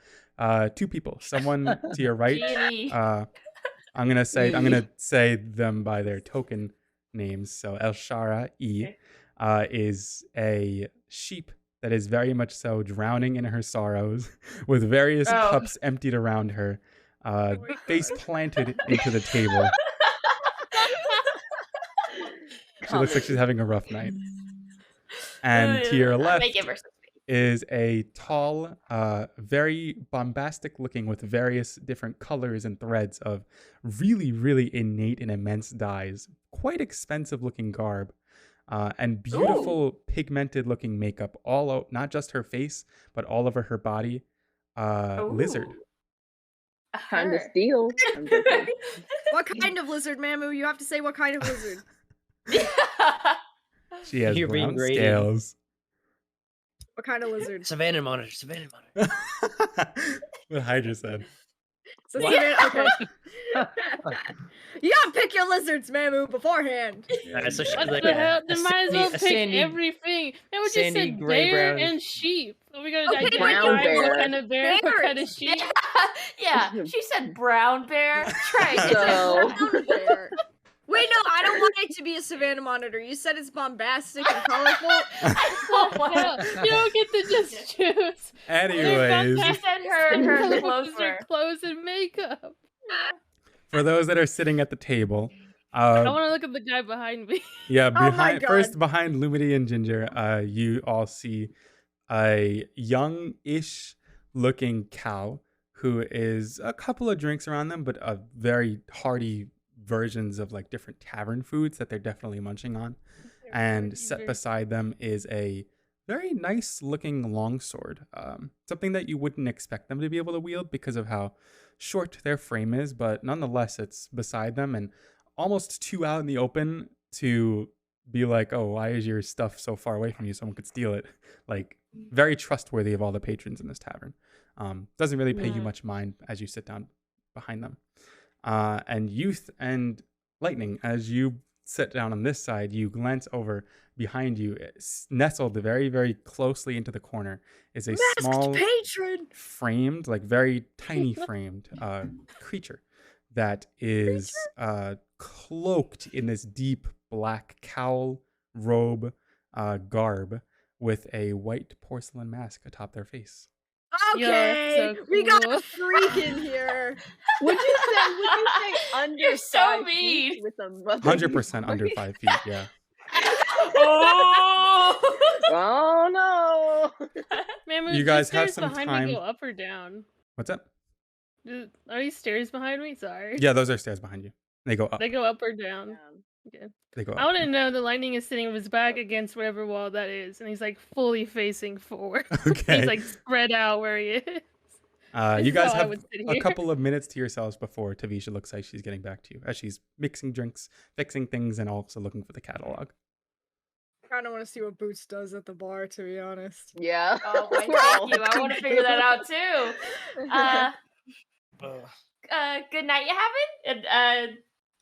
S1: two people. Someone to your right.
S3: Genie.
S1: I'm gonna say them by their token names. So El Shara E is a sheep that is very much so drowning in her sorrows, with various cups emptied around her, face planted into the table. She looks like she's having a rough night. And to your left is a tall, very bombastic looking with various different colors and threads of really, really innate and immense dyes. Quite expensive looking garb. And beautiful pigmented looking makeup all out, not just her face, but all over her body. Lizard.
S2: Time to steal. I'm joking.
S6: What kind of lizard, Mamu? You have to say what kind of lizard.
S1: She has
S4: You're being
S1: brown
S4: greedy.
S1: scales.
S6: What kind of lizard?
S4: Savannah monitor. Savannah monitor.
S1: What Hydra said.
S6: So okay. You gotta pick your lizards, Mamu, beforehand.
S4: So she's
S5: What
S4: like
S5: the hell? They might as well pick
S4: sandy,
S5: everything. They would just
S4: sandy,
S5: said
S4: gray,
S5: bear
S4: brown.
S5: and sheep. Are we gonna
S6: Okay,
S2: brown
S5: identify
S2: bear.
S5: what kind of bear, what kind of sheep?
S3: Yeah, she said brown bear. Try it.
S2: So-
S6: Brown bear. Wait, no, I don't want it to be a savannah monitor. You said it's bombastic and colorful.
S3: I don't want
S5: No, you don't get to just choose.
S1: Anyways,
S3: She said her
S5: Colorful
S3: clothes
S5: lizard
S3: were.
S5: clothes and makeup.
S1: for those that are sitting at the table,
S5: I want to look at the guy behind me.
S1: yeah,
S6: my
S1: behind
S6: God.
S1: first behind Lumity and Ginger, you all see a young-ish looking cow who is a couple of drinks around them, but a very hearty versions of like different tavern foods that they're definitely munching on. And set beside them is a very nice looking longsword, something that you wouldn't expect them to be able to wield because of how short their frame is, but nonetheless it's beside them and almost too out in the open to be like, oh, why is your stuff so far away from you? Someone could steal it. Like, very trustworthy of all the patrons in this tavern. Doesn't really pay you much mind as you sit down behind them. And Youth and Lightning, as you sit down on this side, you glance over behind you. Nestled very, very closely into the corner is a
S6: Masked
S1: small
S6: patron.
S1: framed, like very tiny framed creature that is cloaked in this deep black cowl robe garb with a white porcelain mask atop their face.
S6: Okay,
S5: so
S6: we got
S5: cool.
S6: a freak in here.
S2: Would you say under
S3: You're so
S2: 5
S3: mean.
S2: feet with a mother?
S1: 100% under 5 feet, yeah.
S3: Oh!
S2: Oh no!
S5: Man,
S1: You
S5: the
S1: guys have
S5: stairs
S1: some
S5: behind
S1: time.
S5: me go up or down?
S1: What's up?
S5: Are these stairs behind me? Sorry.
S1: Yeah, those are stairs behind you. They go up.
S5: They go up or down. Okay.
S1: They go
S5: I
S1: up.
S5: want to know the Lightning is sitting with his back against whatever wall that is, and he's like fully facing forward.
S1: Okay.
S5: He's like spread out where he is. This
S1: You
S5: is
S1: guys
S5: how I
S1: have
S5: would sit
S1: a
S5: here.
S1: couple of minutes to yourselves before Tavisha looks like she's getting back to you, as she's mixing drinks, fixing things, and also looking for the catalog.
S6: I kind of want to see what Boots does at the bar, to be honest.
S2: Yeah.
S3: Oh, my
S2: Well,
S3: thank you. I want to figure that out too. Good night, you haven't? And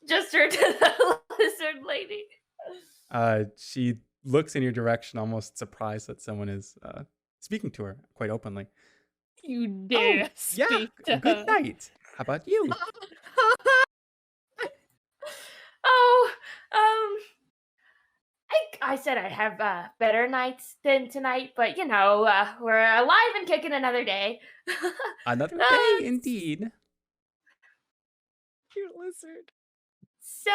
S3: just her to the lizard lady.
S1: She looks in your direction, almost surprised that someone is speaking to her quite openly.
S5: You dare
S1: Yeah,
S5: speak to
S1: good
S5: her.
S1: night. How about you?
S3: Oh, I said I'd have better nights than tonight, but you know, we're alive and kicking another day.
S1: Another day, indeed.
S6: Cute lizard.
S3: So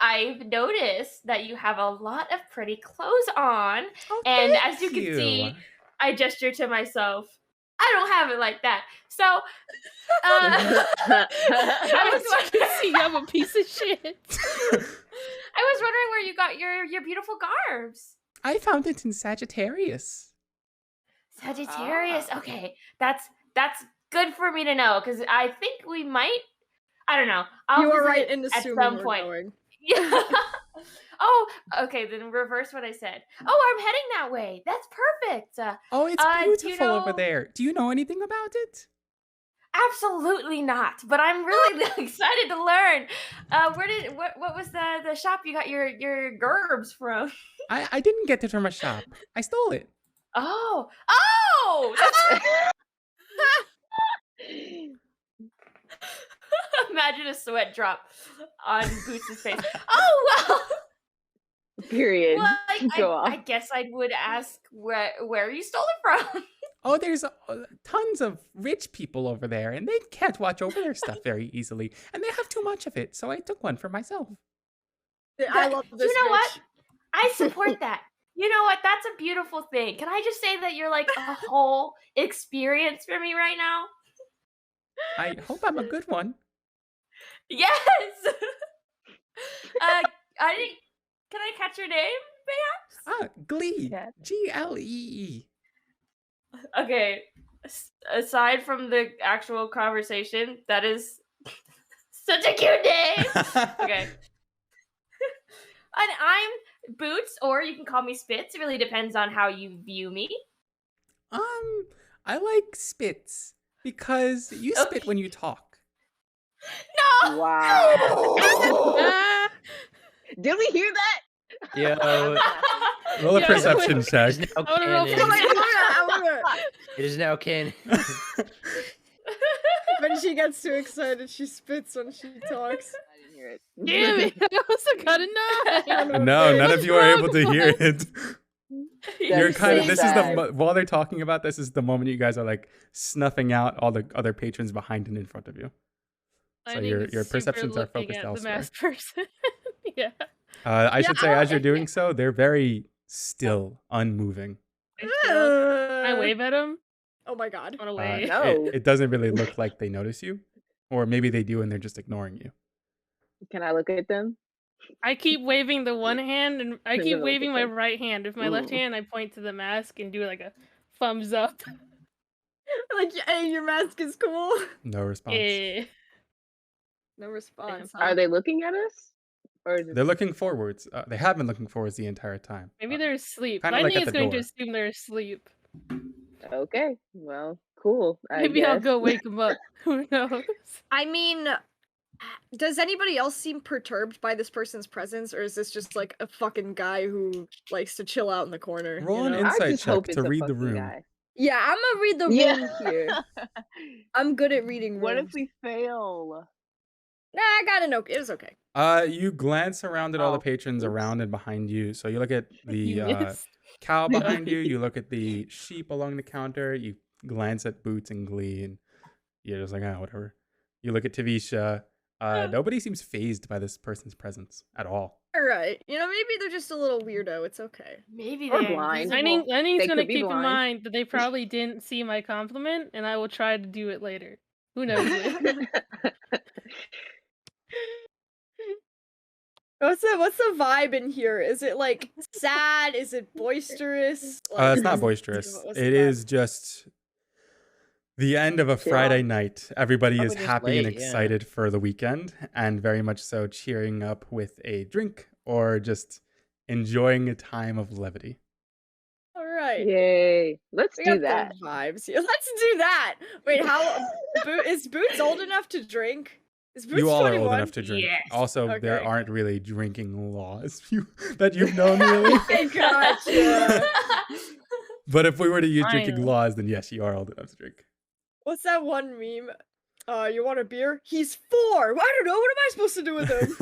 S3: I've noticed that you have a lot of pretty clothes on,
S1: Oh,
S3: and
S1: thank
S3: as you can see, I gesture to myself. I don't have it like that. So I was wondering,
S5: You have a piece of shit.
S3: I was wondering where you got your beautiful garbs.
S1: I found it in Sagittarius.
S3: Sagittarius. Okay, that's good for me to know because I think we might. I don't know. I'll
S6: You are
S3: visit
S6: right
S3: it
S6: in
S3: at
S6: assuming
S3: some
S6: we're
S3: point.
S6: going.
S3: Yeah. Oh, okay. Then reverse what I said. Oh, I'm heading that way. That's perfect.
S1: Oh, it's
S3: do you
S1: beautiful over
S3: know-
S1: there. Do you know anything about it?
S3: Absolutely not. But I'm really excited to learn. What was the shop you got your gerbs from?
S1: I didn't get it from a shop. I stole it.
S3: Oh, imagine a sweat drop on Boots' face. Oh well.
S2: Period.
S3: Well,
S2: Go
S3: I
S2: off.
S3: guess I would ask where you stole it from.
S1: Oh, there's tons of rich people over there, and they can't watch over their stuff very easily, and they have too much of it, so I took one for myself.
S6: I love this.
S3: You know what?
S6: bitch.
S3: I support that. You know what? That's a beautiful thing. Can I just say that you're like a whole experience for me right now?
S1: I hope I'm a good one.
S3: Yes. I didn't. Can I catch your name, perhaps?
S1: Glee.
S2: Cat.
S1: Glee.
S3: Okay. Aside from the actual conversation, that is such a cute name. Okay. And I'm Boots, or you can call me Spitz. It really depends on how you view me.
S1: I like Spitz because you spit when you talk.
S3: No.
S2: Wow.
S5: Ah,
S2: Did we hear that?
S4: Yo,
S1: Roll a
S5: Yeah,
S1: perception
S4: it
S1: check.
S4: is now
S5: I wanna roll
S4: canon.
S6: I wanna.
S4: It is now canon.
S6: When she gets too excited, she spits when she talks.
S2: I didn't hear it.
S5: damn it! I also got a 9.
S1: No, none of you are able to
S5: Wrong
S1: hear it. You're
S2: That's
S1: kind of.
S2: so
S1: This
S2: sad.
S1: is while they're talking about this is the moment you guys are like snuffing out all the other patrons behind and in front of you. So
S5: Lightning
S1: your
S5: is super
S1: perceptions are
S5: looking
S1: focused
S5: at
S1: elsewhere.
S5: The masked person. Yeah.
S1: I should say,
S6: Yeah.
S1: as you're doing so, they're very still, unmoving.
S5: I wave at him.
S6: Oh my god.
S5: On a wave.
S2: No.
S1: It doesn't really look like they notice you, or maybe they do and they're just ignoring you.
S2: Can I look at them?
S5: I keep waving the one hand, and I
S2: I'm
S5: keep
S2: gonna look
S5: waving
S2: at
S5: my
S2: them.
S5: right hand. With my left
S2: Mm.
S5: hand, I point to the mask and do like a thumbs up.
S6: Like, hey, your mask is cool.
S1: No response.
S5: Yeah.
S6: No response.
S2: Are they looking at us? Or is it...
S1: They're looking forwards. They have been looking forwards the entire time.
S5: Maybe they're asleep.
S1: kinda like
S5: Lightning
S1: at
S5: is
S1: the
S5: going to
S1: door.
S5: assume they're asleep.
S2: Okay. Well, cool. I
S5: Maybe I'll
S2: guess.
S5: go wake them up. Who knows?
S6: I mean, does anybody else seem perturbed by this person's presence, or is this just like a fucking guy who likes to chill out in the corner?
S1: Roll an
S6: you know?
S2: I
S1: insight
S2: just
S1: check
S2: hope
S1: to
S2: it's a
S1: read the
S2: fucking
S1: room.
S2: guy.
S6: Yeah, I'm gonna read the room here. I'm good at reading rooms.
S2: What if we fail?
S6: Nah, I got an okay. It was okay.
S1: You glance around at all the
S2: Oh,
S1: patrons
S2: oops.
S1: around and behind you. So you look at the
S5: You missed.
S1: cow behind you. You look at the sheep along the counter. You glance at Boots and Glee, and you're just like, whatever. You look at Tavisha. Nobody seems phased by this person's presence at all.
S6: All right. You know, maybe they're just a little weirdo. It's okay.
S3: Maybe
S2: Or
S3: they're
S2: blind.
S3: invisible.
S5: Lenning's
S2: They
S5: gonna
S2: could be
S5: keep in
S2: blind.
S5: mind that they probably didn't see my compliment, and I will try to do it later. Who knows?
S6: What's the vibe in here? Is it like sad? Is it boisterous? Like,
S1: It's not
S6: what's-
S1: boisterous.
S6: what's the
S1: It
S6: vibe?
S1: is just the end of a
S2: Chill.
S1: Friday night. Everybody is
S4: Probably just
S1: happy and
S4: late, yeah.
S1: excited for the weekend, and very much so cheering up with a drink or just enjoying a time of levity.
S6: All right.
S2: Yay. Let's
S6: We
S2: do
S6: got
S2: that.
S6: those vibes here. Let's do that. Wait, how is Boots old enough to drink? Is Boots
S1: You all
S6: 21?
S1: are old enough to drink.
S3: Yes.
S1: Also, there
S6: Okay.
S1: aren't really drinking laws that you've known, really.
S6: I gotcha.
S1: But if we were to use drinking
S5: Fine.
S1: laws, then yes, you are old enough to drink.
S6: What's that one meme? You want a beer? He's 4. I don't know. What am I supposed to do with him?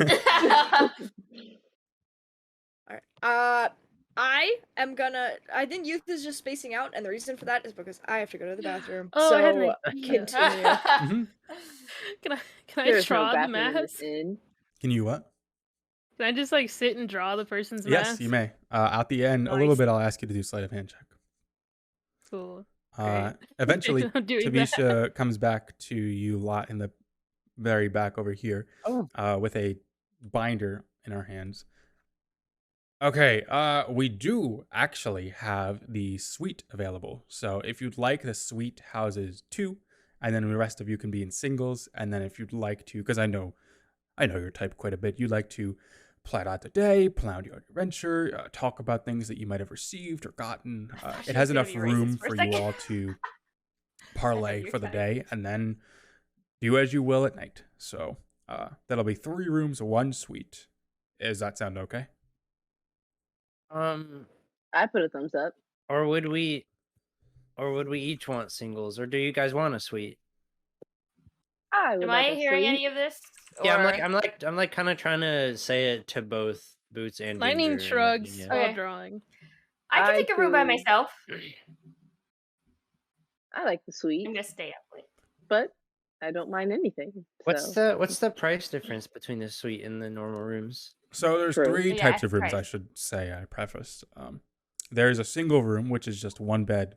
S6: All right. I think Youth is just spacing out, and the reason for that is because I have to go to the bathroom.
S5: Oh,
S6: so
S5: I had my-
S6: continue.
S1: Mhm.
S5: Can I
S2: There's no
S5: draw the
S2: bathroom in
S5: mask?
S2: this inn.
S1: Can you what?
S5: Can I just like sit and draw the person's
S1: Yes,
S5: mask?
S1: you may. At the end, a little
S5: Nice.
S1: bit, I'll ask you to do sleight of hand check.
S5: Cool.
S1: Eventually,
S5: I'm doing that.
S1: Tavisha comes back to you lot in the very back over here
S4: Oh.
S1: with a binder in our hands. Okay, we do actually have the suite available. So if you'd like, the suite houses 2, and then the rest of you can be in singles. And then if you'd like to, because I know your type quite a bit, you'd like to plan out the day, plan out your adventure, talk about things that you might have received or gotten.
S3: thought she
S1: It has
S3: was gonna
S1: enough
S3: be
S1: room
S3: racist for a
S1: for you
S3: second.
S1: all to parlay
S3: your
S1: for the
S3: type.
S1: day, and then do as you will at night. So that'll be 3 rooms, 1 suite. Does that sound okay?
S2: I put a thumbs up.
S4: Or would we each want singles, or do you guys want a suite?
S2: I would
S3: Am
S2: like
S3: I
S2: a
S3: hearing
S2: suite.
S3: any of this?
S4: Yeah,
S3: Or-
S4: I'm like kind of trying to say it to both Boots and
S5: Lightning
S4: Ginger and
S5: shrugs
S4: yeah.
S5: while
S3: Okay.
S5: drawing.
S3: I can
S2: I
S3: take a room by
S2: too.
S3: myself.
S2: I like the suite,
S3: I'm gonna stay up late.
S2: but I don't mind anything.
S4: What's
S2: so.
S4: the price difference between the suite and the normal rooms?
S1: So there's
S2: True.
S1: 3
S3: Yeah,
S1: types of rooms, I
S3: price.
S1: should say, I preface. There's a single room, which is just 1 bed,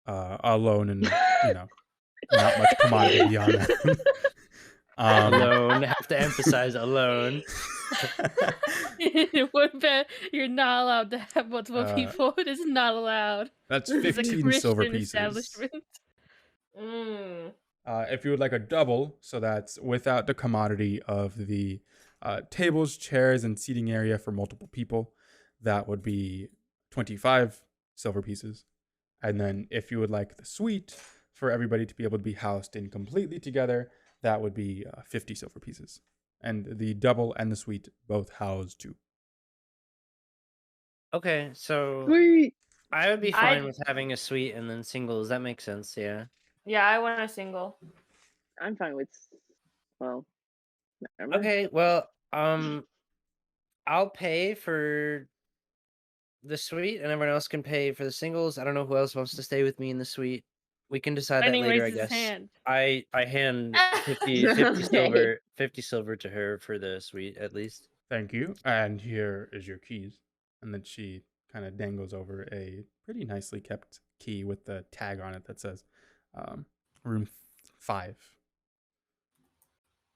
S1: alone, and, not much commodity beyond that.
S4: Alone, have to emphasize alone.
S5: One bed, you're not allowed to have multiple
S1: Uh,
S5: people. It is not allowed.
S1: That's
S5: It's a
S1: 15 silver
S5: Christian
S1: pieces.
S5: establishment.
S1: If you would like a double, so that's without the commodity of the tables, chairs, and seating area for multiple people, that would be 25 silver pieces. And then if you would like the suite for everybody to be able to be housed in completely together, that would be 50 silver pieces. And the double and the suite both house 2.
S4: Okay, so
S2: Sweet.
S4: I would be fine
S3: I-
S4: with having a suite and then singles. That makes sense, yeah.
S3: Yeah, I want a single.
S2: I'm fine with. Well. Never mind.
S4: Okay, well, I'll pay for the suite, and everyone else can pay for the singles. I don't know who else wants to stay with me in the suite. We can decide that
S5: Lightning
S4: later, I
S5: raises his
S4: guess.
S5: hand.
S4: I hand 50 silver to her for the suite, at least.
S1: Thank you. And here is your keys. And then she kind of dangles over a pretty nicely kept key with the tag on it that says room 5.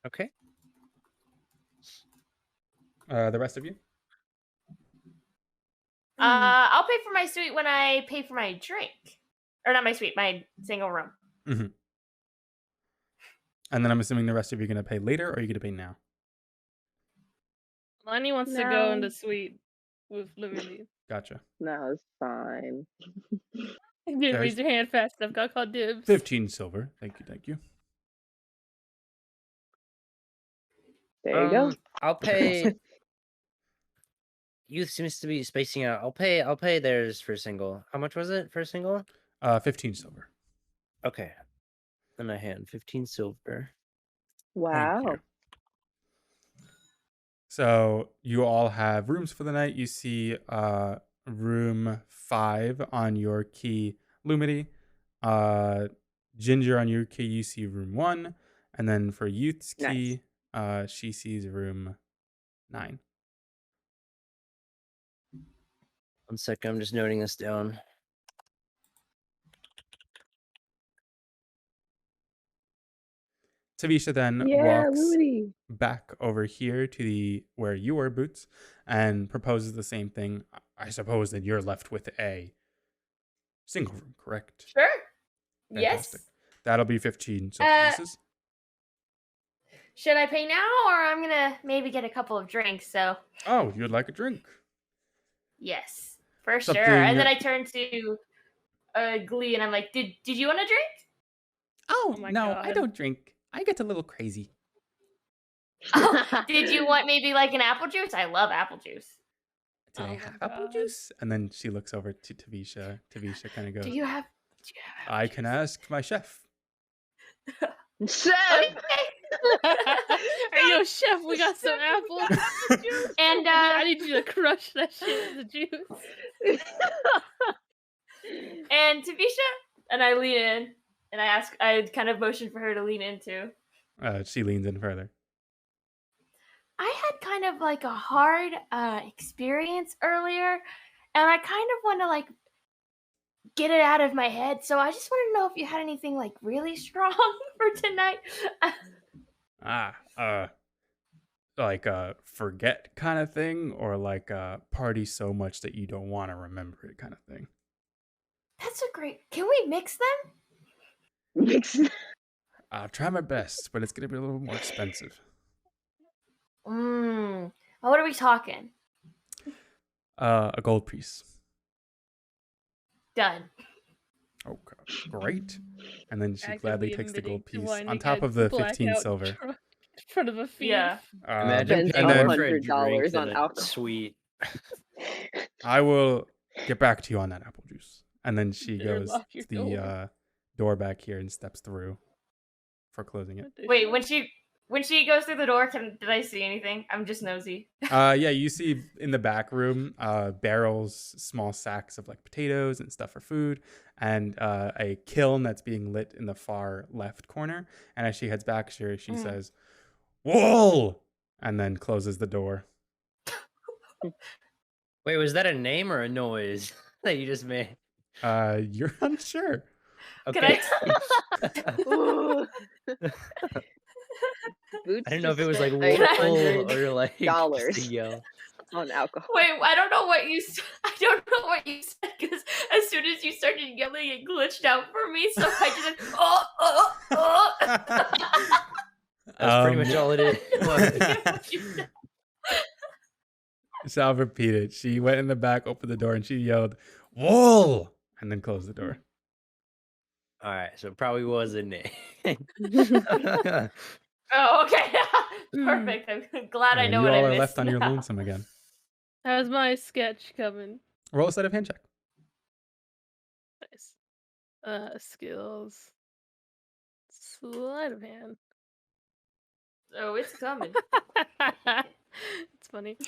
S4: Okay.
S1: The rest of you?
S3: I'll pay for my suite when I pay for my drink. Or not my suite, my single room.
S1: Mm-hmm. And then I'm assuming the rest of you are going to pay later, or are you going to pay now?
S5: Lonnie wants to go
S2: No.
S5: in the suite with Liberty.
S1: Gotcha.
S2: No, it's fine.
S5: You didn't raise your hand fast enough. Got called dibs.
S1: 15 silver. Thank you, thank you.
S2: There you go.
S4: I'll pay. Youth seems to be spacing out. I'll pay theirs for a single. How much was it for a single?
S1: 15 silver.
S4: Okay. And I hand 15 silver.
S2: Wow.
S1: Thank you. So you all have rooms for the night. You see room 5 on your key, Lumity. Ginger on your key, you see room 1. And then for Youth's key, she sees room 9.
S4: 1 second, I'm just noting this down.
S1: Tavisha then
S2: Yeah,
S1: walks
S2: Louie.
S1: back over here to the where you were, Boots, and proposes the same thing. I suppose that you're left with a single room, correct?
S3: Sure.
S1: Fantastic.
S3: Yes.
S1: That'll be 15 silver pieces.
S3: Should I pay now, or I'm gonna maybe get a couple of drinks? So
S1: Oh, you'd like a drink?
S3: yes, for
S1: Something-
S3: sure. And then I turn to Glee, and I'm like, "Did you want a drink?"
S1: Oh,
S5: my
S1: no,
S5: God.
S1: I don't drink. I get a little crazy.
S3: Oh, did you want maybe like an apple juice? I love apple juice.
S1: Did
S5: Oh
S1: I
S5: my
S1: have apple
S5: God.
S1: juice? And then she looks over to Tavisha. Tavisha kind of goes,
S3: Do you have?
S1: I can ask my chef.
S2: Chef.
S5: Hey, yo, chef, we got some apples.
S3: And
S5: I need you to crush that shit with the juice.
S3: and Tavisha, and I lean in, and I kind of motion for her to lean into.
S1: She leans in further.
S3: I had kind of like a hard experience earlier, and I kind of want to like get it out of my head. So I just want to know if you had anything like really strong for tonight.
S1: Like a forget kind of thing, or like a party so much that you don't want to remember it kind of thing.
S3: That's a great. Can we mix them?
S2: Mix.
S1: I'll try my best, but it's gonna be a little more expensive.
S3: What are we talking?
S1: A gold piece.
S3: Done.
S1: Okay, great. And then she
S5: Actively
S1: gladly takes the gold
S5: admitting to
S1: piece on
S5: winding
S1: top
S5: a
S1: of the 15
S5: blackout
S1: silver.
S5: drunk in front of a fiend.
S3: Yeah.
S4: Imagine
S2: Spends
S4: paying
S1: and then-
S4: more for a
S2: $100
S4: drink than
S2: on
S4: a
S2: alcohol.
S4: sweet.
S1: I will get back to you on that apple juice. And then she
S5: Better
S1: goes
S5: lock your
S1: to the door back here and steps through for closing it.
S5: What the
S3: Wait,
S5: shit?
S3: when she goes through the door, did I see anything? I'm just nosy.
S1: Yeah, you see in the back room barrels, small sacks of like potatoes and stuff for food, and a kiln that's being lit in the far left corner. And as she heads back, she says, "Wool!" and then closes the door.
S4: Wait, was that a name or a noise that you just made?
S1: You're unsure.
S4: Okay.
S2: Ooh. Boots
S4: I didn't know if it
S2: just
S4: was like
S2: spent
S4: wool or like just
S2: $100
S4: a yell.
S2: on alcohol.
S3: Wait, I don't know what you said because as soon as you started yelling, it glitched out for me. So I just oh.
S4: That's pretty much all it is.
S1: So I'll repeat it. She went in the back, opened the door, and she yelled, "Wool!" and then closed the door.
S4: All right, so it probably was a name.
S3: Oh, okay. Perfect. I'm glad I
S1: And
S3: know
S1: you
S3: what
S1: all
S3: I
S1: are
S3: missed
S1: left on your
S3: now.
S1: lonesome again.
S5: How's my sketch coming?
S1: Roll a sleight of hand check.
S5: Nice. Skills. Sleight of hand.
S3: Oh, it's coming.
S5: It's funny.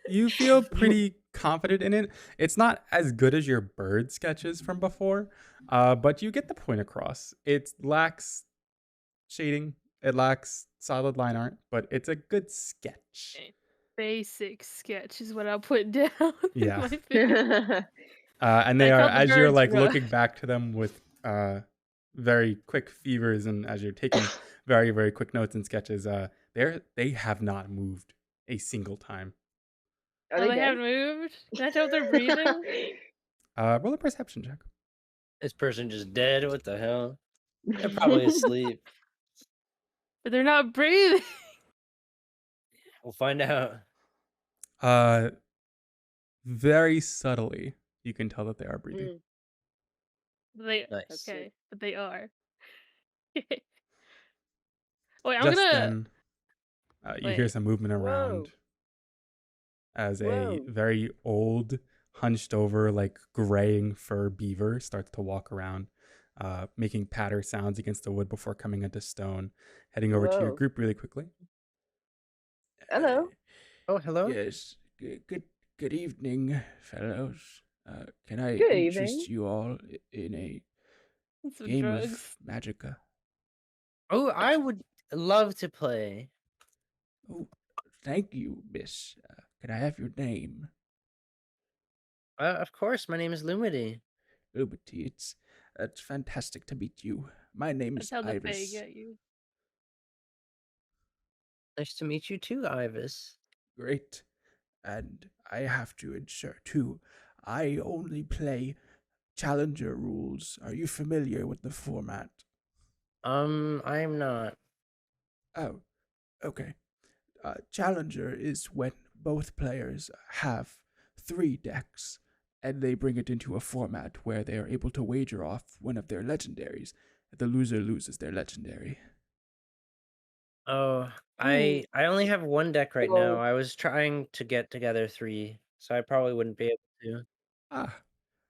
S1: You feel pretty confident in it. It's not as good as your bird sketches from before, but you get the point across. It lacks shading. It lacks solid line art, but it's a good sketch.
S5: Okay. Basic sketch is what I'll put down. in
S1: Yeah.
S5: my figure.
S1: And they
S5: I
S1: are,
S5: call the
S1: as you're
S5: birds
S1: like
S5: rough.
S1: looking back to them with very quick fevers, and as you're taking very, very quick notes and sketches, they have not moved a single time.
S2: Are
S5: Oh,
S2: they
S5: they
S2: dead?
S5: haven't moved? Can I tell if they're breathing?
S1: Roll a perception check.
S4: This person just dead. What the hell? They're probably asleep.
S5: But they're not breathing.
S4: We'll find out.
S1: Very subtly, you can tell that they are breathing.
S5: They
S4: Nice.
S5: okay, but they are. Wait, I'm
S1: Just
S5: gonna.
S1: then, you hear
S5: Wait.
S1: some movement around as a very old, hunched over, like graying fur beaver starts to walk around, making patter sounds against the wood before coming into stone, heading over to your
S2: Whoa.
S1: group really quickly.
S2: Hello.
S4: Oh, hello.
S1: Yes. Good evening, fellows. Can I
S2: Good
S1: interest
S2: evening.
S1: you all in a
S5: Some
S1: game
S5: drugs.
S1: of Magicka?
S4: Oh, I would love to play.
S1: Oh, thank you, miss. Can I have your name?
S4: Of course, my name is Lumity.
S1: Ubati, it's fantastic to meet you. My name
S5: That's
S1: is
S5: how the Fae
S1: Iris.
S5: get you.
S4: Nice to meet you too, Ivis.
S1: Great. And I have to insert too, I only play Challenger rules. Are you familiar with the format?
S4: I'm not.
S1: Oh, okay. Challenger is when both players have 3 decks, and they bring it into a format where they are able to wager off one of their legendaries. The loser loses their legendary.
S4: Oh, I only have 1 deck right now.
S2: Well-
S4: I was trying to get together 3, so I probably wouldn't be able to.
S1: Ah,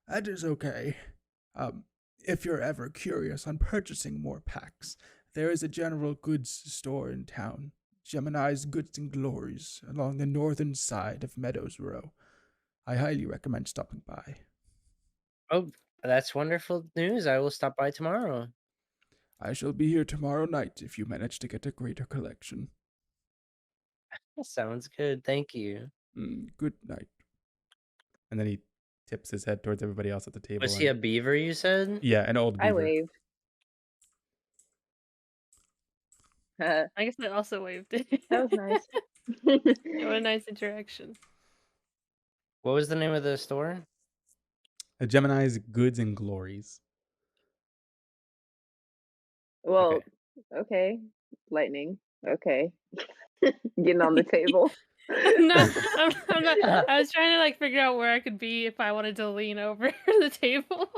S1: that is okay. If you're ever curious on purchasing more packs, there is a general goods store in town, Gemini's Goods and Glories, along the northern side of Meadows Row. I highly recommend stopping by.
S4: Oh, that's wonderful news. I will stop by tomorrow.
S1: I shall be here tomorrow night if you manage to get a greater collection.
S4: That sounds good. Thank you.
S1: Good night. And then he tips his head towards everybody else at the table.
S4: Was he a beaver, you said?
S1: Yeah, an old beaver.
S2: I waved. That
S5: I guess I also waved it.
S2: was nice.
S5: What a nice interaction.
S4: What was the name of the store?
S1: Gemini's Goods and Glories.
S2: Well, okay. Lightning. Okay. Getting on the table.
S5: No, I'm not. I was trying to like figure out where I could be if I wanted to lean over the table.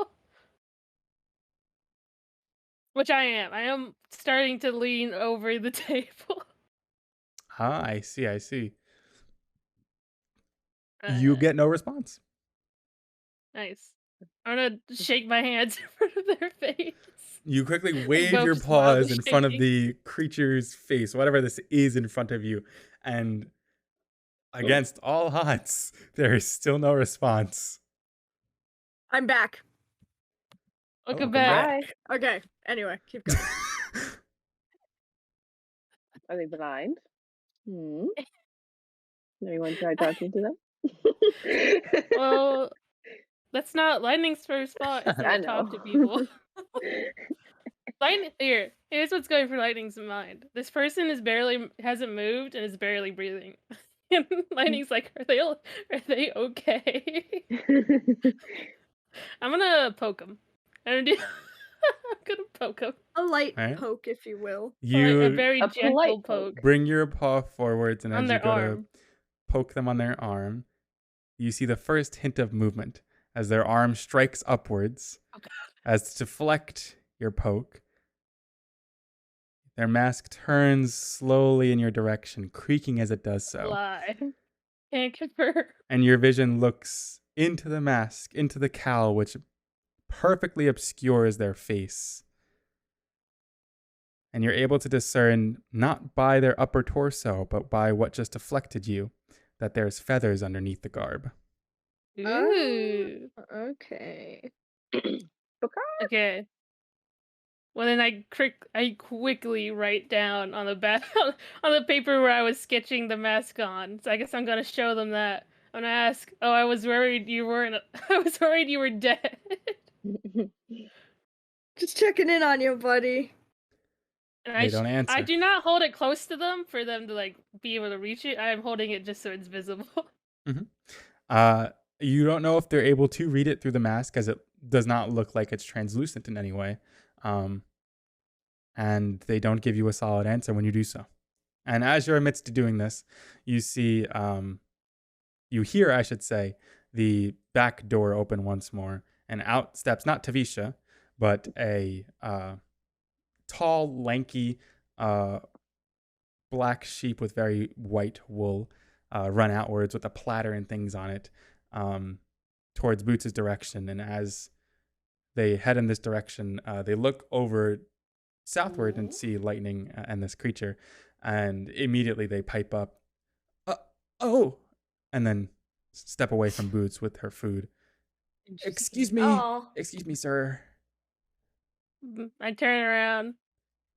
S5: Which I am. I am starting to lean over the table.
S1: Ah, I see. You get no response.
S5: Nice. I'm gonna shake my hands in front of their face.
S1: You quickly wave
S5: both
S1: your
S5: just wildly
S1: paws in front of
S5: shaking.
S1: the creature's face, whatever this is in front of you, and against all odds, there is still no response.
S6: I'm back.
S5: Welcome
S4: welcome
S5: back.
S2: Hi.
S6: Okay. Anyway, keep going.
S2: Are they blind? Anyone try talking to them?
S5: Well, that's not Lightning's first spot. Is
S2: I
S5: to talk to
S2: know.
S5: people. Here's what's going for Lightning's mind. This person hasn't moved and is barely breathing. And Lightning's like, are they okay? I'm gonna poke him. I'm gonna poke him.
S6: A light
S1: Alright.
S6: poke, if you will.
S5: A
S1: You
S5: very
S2: A
S5: gentle
S2: polite
S5: poke.
S1: bring your paw forwards, and
S5: On
S1: as you
S5: their
S1: go to
S5: arm.
S1: poke them on their arm, you see the first hint of movement as their arm strikes upwards as to deflect your poke. Their mask turns slowly in your direction, creaking as it does so.
S5: Lie. Can't confirm.
S1: And your vision looks into the mask, into the cowl, which perfectly obscures their face. And you're able to discern, not by their upper torso, but by what just deflected you, that there's feathers underneath the garb.
S5: Ooh.
S6: Okay.
S5: Okay. Well, then I quickly write down on the back on the paper where I was sketching the mask on. So I guess I'm gonna show them that. I'm gonna ask, "Oh, I was worried you weren't. I was worried you were dead."
S6: Just checking in on you, buddy.
S5: And
S1: They don't answer.
S5: I do not hold it close to them for them to like be able to reach it. I am holding it just so it's visible.
S1: You don't know if they're able to read it through the mask, as it does not look like it's translucent in any way. And they don't give you a solid answer when you do so. And as you're amidst doing this, you see, you hear, I should say, the back door open once more, and out steps not Tavisha, but a tall, lanky, black sheep with very white wool, run outwards with a platter and things on it, towards Boots' direction. And as they head in this direction, they look over southward and see Lightning and this creature, and immediately they pipe up, oh, and then step away from Boots with her food. Excuse me,
S6: Aw.
S1: excuse me, sir.
S5: I turn around.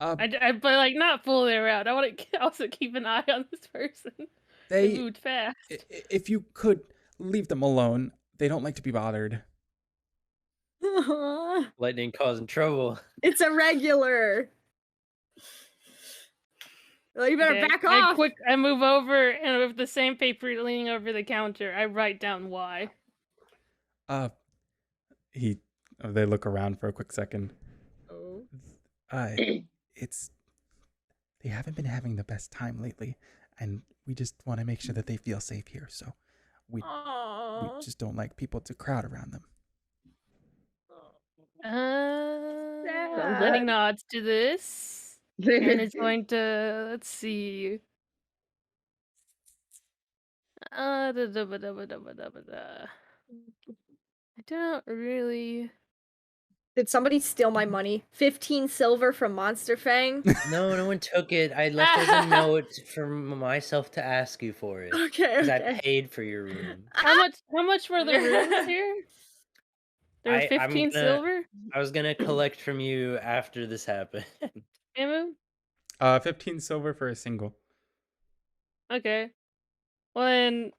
S1: They
S5: But like not fully around. I want to also keep an eye on this person. They moved fast.
S1: If you could leave them alone, they don't like to be bothered.
S4: Lightning causing trouble.
S6: It's a regular. Well, you better
S5: Okay,
S6: back off.
S5: I move over, and with the same paper leaning over the counter, I write down why.
S1: They look around for a quick second.
S6: Oh.
S1: They haven't been having the best time lately, and we just want to make sure that they feel safe here. So we just don't like people to crowd around them.
S5: Lightning nods to this, and it's going to, let's see. I don't really.
S6: Did somebody steal my money? 15 silver from Monster Fang?
S4: No one took it. I left as a note for myself to ask you for it.
S6: Okay,
S4: Because
S6: okay.
S4: I paid for your room.
S5: How much were the rooms here? There was 15 silver?
S4: I was gonna collect from you after this happened.
S5: Emu?
S1: 15 silver for a single.
S5: Okay. Well, then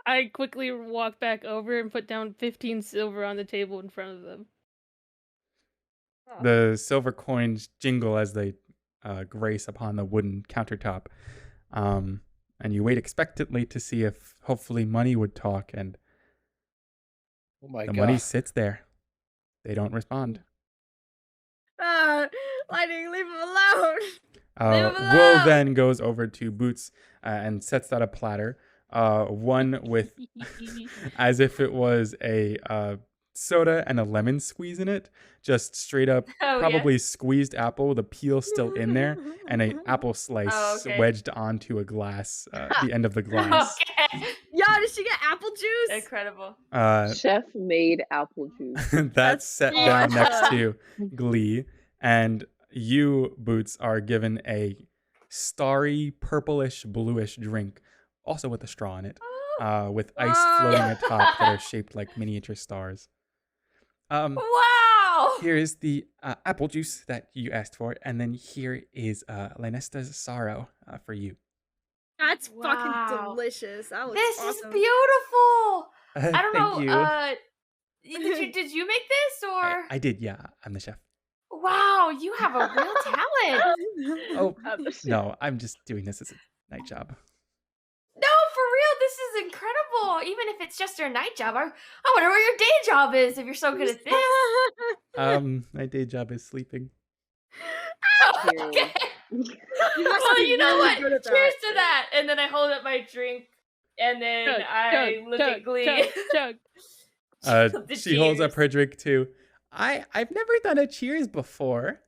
S5: I quickly walk back over and put down 15 silver on the table in front of them.
S1: The silver coins jingle as they grace upon the wooden countertop. And you wait expectantly to see if hopefully money would talk, and
S4: Oh my
S1: the
S4: god.
S1: money sits there. They don't respond.
S6: Lightning, leave him alone. Leave him
S1: Will
S6: alone.
S1: then goes over to Boots and sets out a platter. One with, as if it was a soda and a lemon squeeze in it. Just straight up,
S3: Oh,
S1: probably squeezed apple, the peel still in there, and a apple slice
S3: Oh, okay.
S1: wedged onto a glass, the end of the glass.
S3: Okay.
S6: Yeah, did she get apple juice?
S3: Incredible.
S2: Chef made apple juice.
S1: That's set
S6: so
S1: down next
S3: awesome.
S1: to Glee, and you, Boots, are given a starry, purplish, bluish drink, also with a straw in it, with ice floating atop that are shaped like miniature stars.
S3: Wow.
S1: Here is the apple juice that you asked for, and then here is Lanesta's sorrow for you.
S6: That's
S3: Wow.
S6: fucking delicious. That was
S3: This
S6: awesome.
S3: is beautiful. I don't
S1: Thank
S3: know.
S1: you.
S3: Did you make this or?
S1: I did, yeah. I'm the chef.
S3: Wow, you have a real talent.
S1: Oh, no, I'm just doing this as a night job.
S3: No, for real, this is incredible. Even if it's just your night job, I wonder what your day job is if you're so good at this.
S1: My day job is sleeping.
S3: Okay.
S6: You must
S3: Well,
S6: be
S3: you know
S6: really
S3: what?
S6: good at
S3: Cheers
S6: that.
S3: to that. And then I hold up my drink, and then I look at Glee.
S5: Chug.
S3: The
S1: She holds up
S3: cheers.
S1: her drink too. I've never done a cheers before.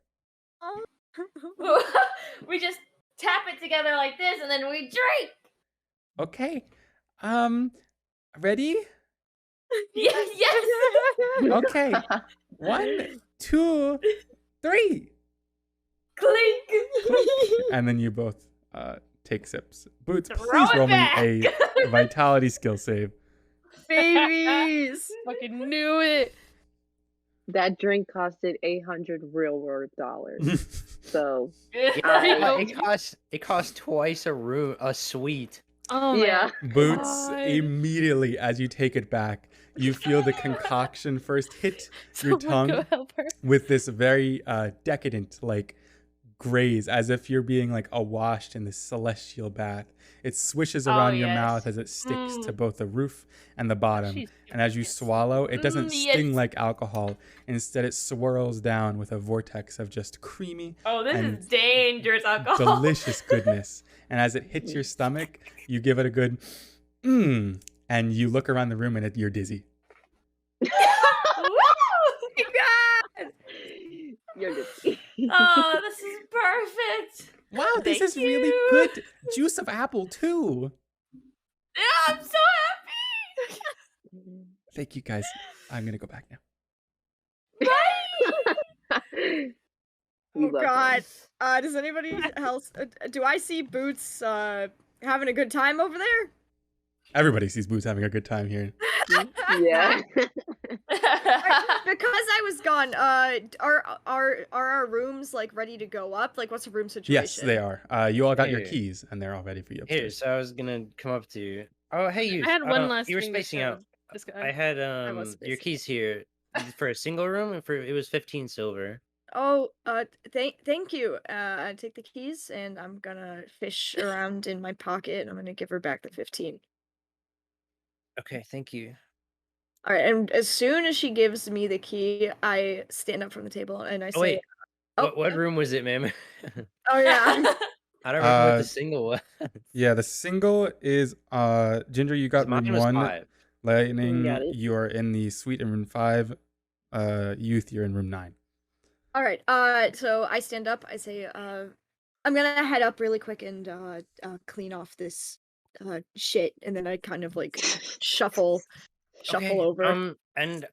S3: We just tap it together like this, and then we drink.
S1: Okay. Ready?
S3: Yes.
S1: Okay. 1, 2, 3.
S3: Clink.
S1: And then you both take sips. Boots,
S3: Throw
S1: please
S3: it
S1: roll me
S3: back.
S1: a vitality skill save.
S6: Babies.
S5: Fucking knew it.
S2: That drink costed $800 real world dollars. So
S4: It costs twice a suite.
S5: Oh my
S2: yeah.
S1: Boots,
S5: God.
S1: immediately as you take it back, you feel the concoction first hit your
S5: Someone go
S1: tongue
S5: help her.
S1: with this very decadent, like, graze, as if you're being, like, awashed in this celestial bath. It swishes around your
S3: yes.
S1: mouth as it sticks to both the roof and the bottom.
S5: She's
S1: And as you swallow, it doesn't
S3: yes.
S1: sting like alcohol. Instead, it swirls down with a vortex of just creamy,
S3: Oh, this
S1: And
S3: is dangerous alcohol.
S1: delicious goodness. And as it hits your stomach, you give it a good and you look around the room and you're dizzy.
S3: Woo!
S2: You're good.
S3: Oh, this is perfect.
S1: Wow, this
S3: Thank
S1: is really
S3: you.
S1: good juice of apple too.
S3: Yeah, I'm so happy.
S1: Thank you guys. I'm gonna go back now.
S2: We
S6: Oh
S2: love
S6: god.
S2: her.
S6: Does anybody else do I see Boots having a good time over there?
S1: Everybody sees Boots having a good time here.
S2: Yeah.
S6: Because I was gone, are our rooms like ready to go up? Like what's the room situation?
S1: Yes, they are. You all got your
S4: Hey.
S1: keys, and they're all ready for you
S4: Here,
S1: upstairs.
S4: so I was gonna come up to you. Oh, hey, you.
S5: I had one last
S4: You were
S5: thing to
S4: spacing
S5: show
S4: out.
S5: this guy.
S4: I had
S6: was
S4: your
S6: spacing
S4: keys here for a single room, and it was 15 silver.
S6: Oh, thank you. I take the keys and I'm gonna fish around in my pocket and I'm gonna give her back the 15.
S4: Okay, thank you.
S6: All right, and as soon as she gives me the key, I stand up from the table and I
S4: Oh
S6: say,
S4: wait,
S6: "Oh,
S4: what room was it, ma'am?
S6: oh yeah."
S4: I don't remember what
S1: Uh,
S4: the single was.
S1: Yeah, the single is Ginger. You got
S4: Mine
S1: room
S4: was
S1: 1.
S4: 5.
S1: Lightning,
S2: Got it.
S1: you are in the suite in room 5. Youth, you're in room 9.
S6: All right. So I stand up. I say, I'm gonna head up really quick and clean off this shit, and then I kind of like shuffle
S4: Okay,
S6: over.
S4: and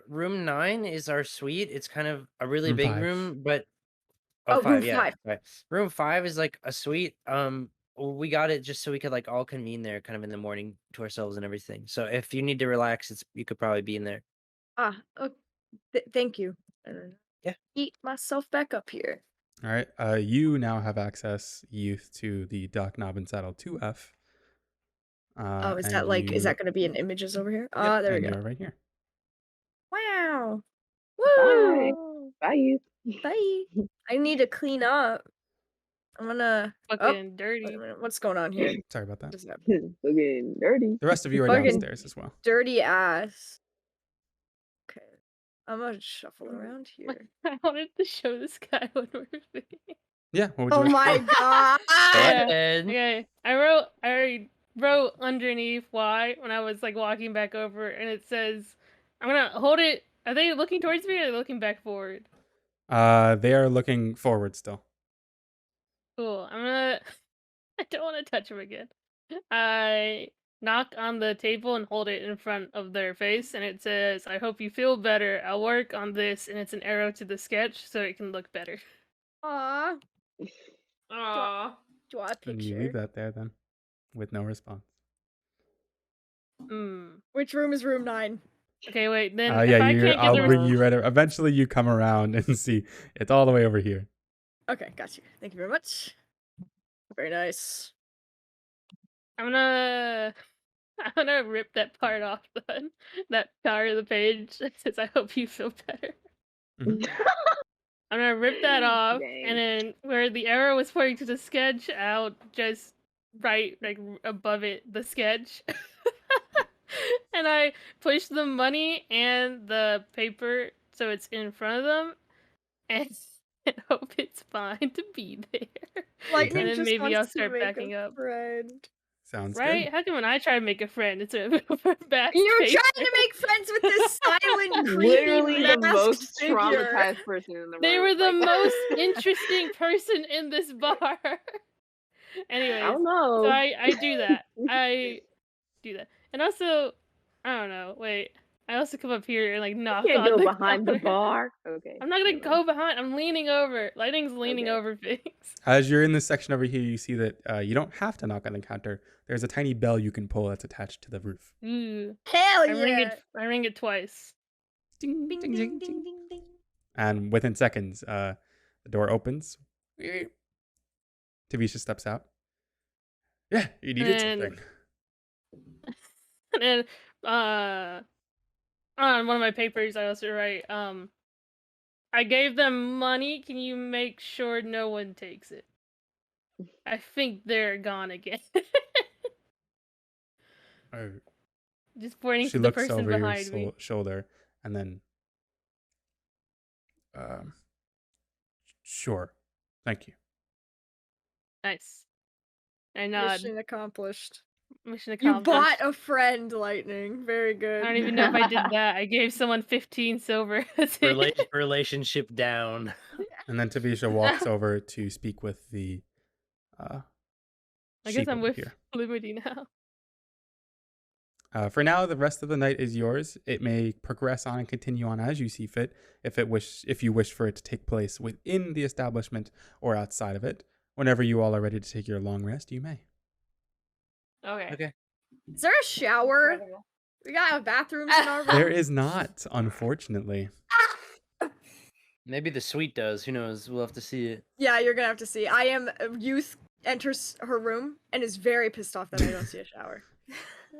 S4: room 9 is our suite. It's kind of a really
S1: Room
S4: big
S1: 5.
S4: room, but
S6: Oh, room
S4: 5, yeah.
S6: 5.
S4: Right. Room 5 is like a suite. We got it just so we could like all convene there, kind of in the morning to ourselves and everything. So if you need to relax, you could probably be in there.
S6: Oh, thank you.
S4: Yeah.
S6: Eat myself back up here.
S1: All right. You now have access, Youth, to the Dock Knob and Saddle 2F.
S6: Oh, is
S1: and
S6: that like, is
S1: you-
S6: that going to be in images over here?
S1: Yep,
S6: There we
S1: and
S6: go.
S1: you're right here.
S6: Wow.
S2: Bye.
S6: Woo.
S2: Bye, you.
S6: Bye. I need to clean up. I'm gonna. Oh,
S5: Fucking
S6: wait
S5: dirty.
S6: a minute. What's going on here?
S1: Sorry about
S6: What
S1: that.
S6: is that?
S2: Looking dirty.
S1: The rest of you are
S6: Fucking-
S1: downstairs as well.
S6: Dirty ass. Okay. I'm gonna shuffle around here.
S5: I wanted to show this guy when we're speaking.
S1: Yeah. What would you
S6: Oh
S1: like?
S6: my god.
S5: Yeah.
S4: And
S5: Okay, I wrote underneath why when I was like walking back over, and it says I'm gonna hold it. Are they looking towards me or are they looking back forward?
S1: They are looking forward still.
S5: Cool. I don't want to touch them again. I knock on the table and hold it in front of their face, and it says, "I hope you feel better. I'll work on this," and it's an arrow to the sketch so it can look better.
S6: Aww.
S3: Aww.
S6: Draw a
S1: And you
S6: picture.
S1: leave that there then, with no response.
S6: Which room is room 9?
S5: Okay, wait. Then
S1: Yeah,
S5: if I can't get
S1: I'll
S5: the
S1: bring you right. Eventually, you come around and see it's all the way over here.
S6: Okay, got you. Thank you very much. Very nice.
S5: I'm gonna rip that part off then. That part of the page that says, "I hope you feel better."
S1: Mhm.
S5: I'm gonna rip that off,
S2: Dang.
S5: and then where the arrow was pointing to the sketch, I'll just write like above it the sketch. And I push the money and the paper so it's in front of them, and hope it's fine to be there.
S6: Lightning
S5: And then
S6: just
S5: maybe
S6: wants
S5: I'll
S6: to
S5: start
S6: make
S5: backing
S6: a
S5: up.
S6: friend.
S1: Sounds
S5: Right?
S1: good.
S5: How come when I try to make a friend, it's a bad
S6: You're
S5: paper?
S6: trying to make friends with this silent, creepy,
S2: Literally the
S6: masked
S2: most
S6: figure.
S2: traumatized person in the room.
S5: They were the
S2: like-
S5: most interesting person in this bar. Anyways,
S2: I don't know.
S5: so I do that. I do that. And also, I don't know, wait. I also come up here and like knock
S2: can't
S5: on
S2: go
S5: the
S2: behind the
S5: counter.
S2: bar. Okay.
S5: I'm not gonna
S2: never
S5: go behind. I'm leaning over. Lightning's leaning
S2: Okay.
S5: over things.
S1: As you're in this section over here, you see that you don't have to knock on the counter. There's a tiny bell you can pull that's attached to the roof.
S5: Ooh.
S6: Hell
S5: I ring
S6: yeah!
S5: it. I ring it twice.
S1: Ding,
S6: Ding,
S1: ding,
S6: ding,
S1: ding,
S6: ding,
S1: ding.
S6: ding, ding.
S1: And within seconds, the door opens. Tavisha steps out. Yeah, you needed
S5: And-
S1: something.
S5: And then, on one of my papers, I also write, I gave them money. Can you make sure no one takes it? I think they're gone again.
S1: Oh,
S5: Just pointing
S1: she
S5: to the
S1: looks
S5: person
S1: over your
S5: behind me.
S1: shoulder and then, sure, thank you.
S5: Nice. I nod.
S6: Mission accomplished.
S5: Mission
S6: You
S5: accomplished.
S6: bought a friend, Lightning. Very good.
S5: I don't even know if I did that. I gave someone 15 silver. That's it.
S4: Relationship down.
S1: And then Tavisha walks over to speak with the
S5: I guess
S1: sheep
S5: I'm
S1: over
S5: with
S1: here.
S5: Lumity now.
S1: For now, the rest of the night is yours. It may progress on and continue on as you see fit. If you wish for it to take place within the establishment or outside of it, whenever you all are ready to take your long rest, you may.
S3: Okay.
S6: Is there a shower?
S3: Incredible.
S6: We gotta have bathrooms in our room.
S1: There is not, unfortunately.
S4: Maybe the suite does. Who knows? We'll have to see it.
S6: Yeah, you're gonna have to see. Youth enters her room and is very pissed off that I don't see a shower.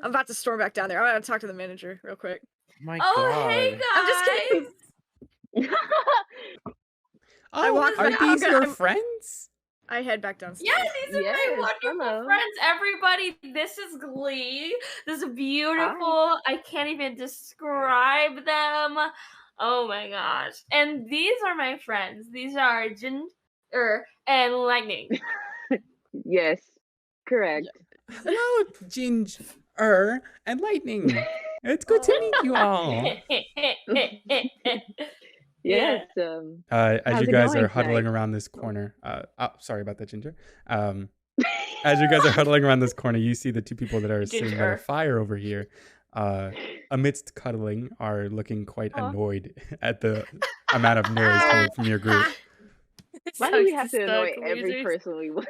S6: I'm about to storm back down there. I'm gonna talk to the manager real quick.
S4: My
S3: Oh,
S4: God.
S3: hey guys!
S6: I'm just kidding. I walk
S1: are
S6: back-
S1: these
S6: I'm
S1: your
S6: gonna-
S1: friends?
S6: I head back downstairs.
S3: Yeah, these are my
S2: Yes,
S3: wonderful
S2: hello.
S3: friends, everybody. This is Glee. This is beautiful. I can't even describe them. Oh my gosh. And these are my friends. These are Ginger and Lightning.
S2: Yes, correct.
S1: Hello, Ginger and Lightning. It's good to meet you all.
S2: Yes.
S1: As
S2: How's
S1: you
S2: it
S1: guys
S2: going
S1: are huddling
S2: tonight?
S1: around this corner, sorry about that, Ginger. As you guys are huddling around this corner, you see the two people that are sitting by the
S3: Ginger.
S1: fire over here, amidst cuddling, are looking quite annoyed at the amount of noise coming from your group.
S2: Why do we have
S5: Sucks
S2: to annoy
S5: suck,
S2: every
S5: losers.
S2: person we want?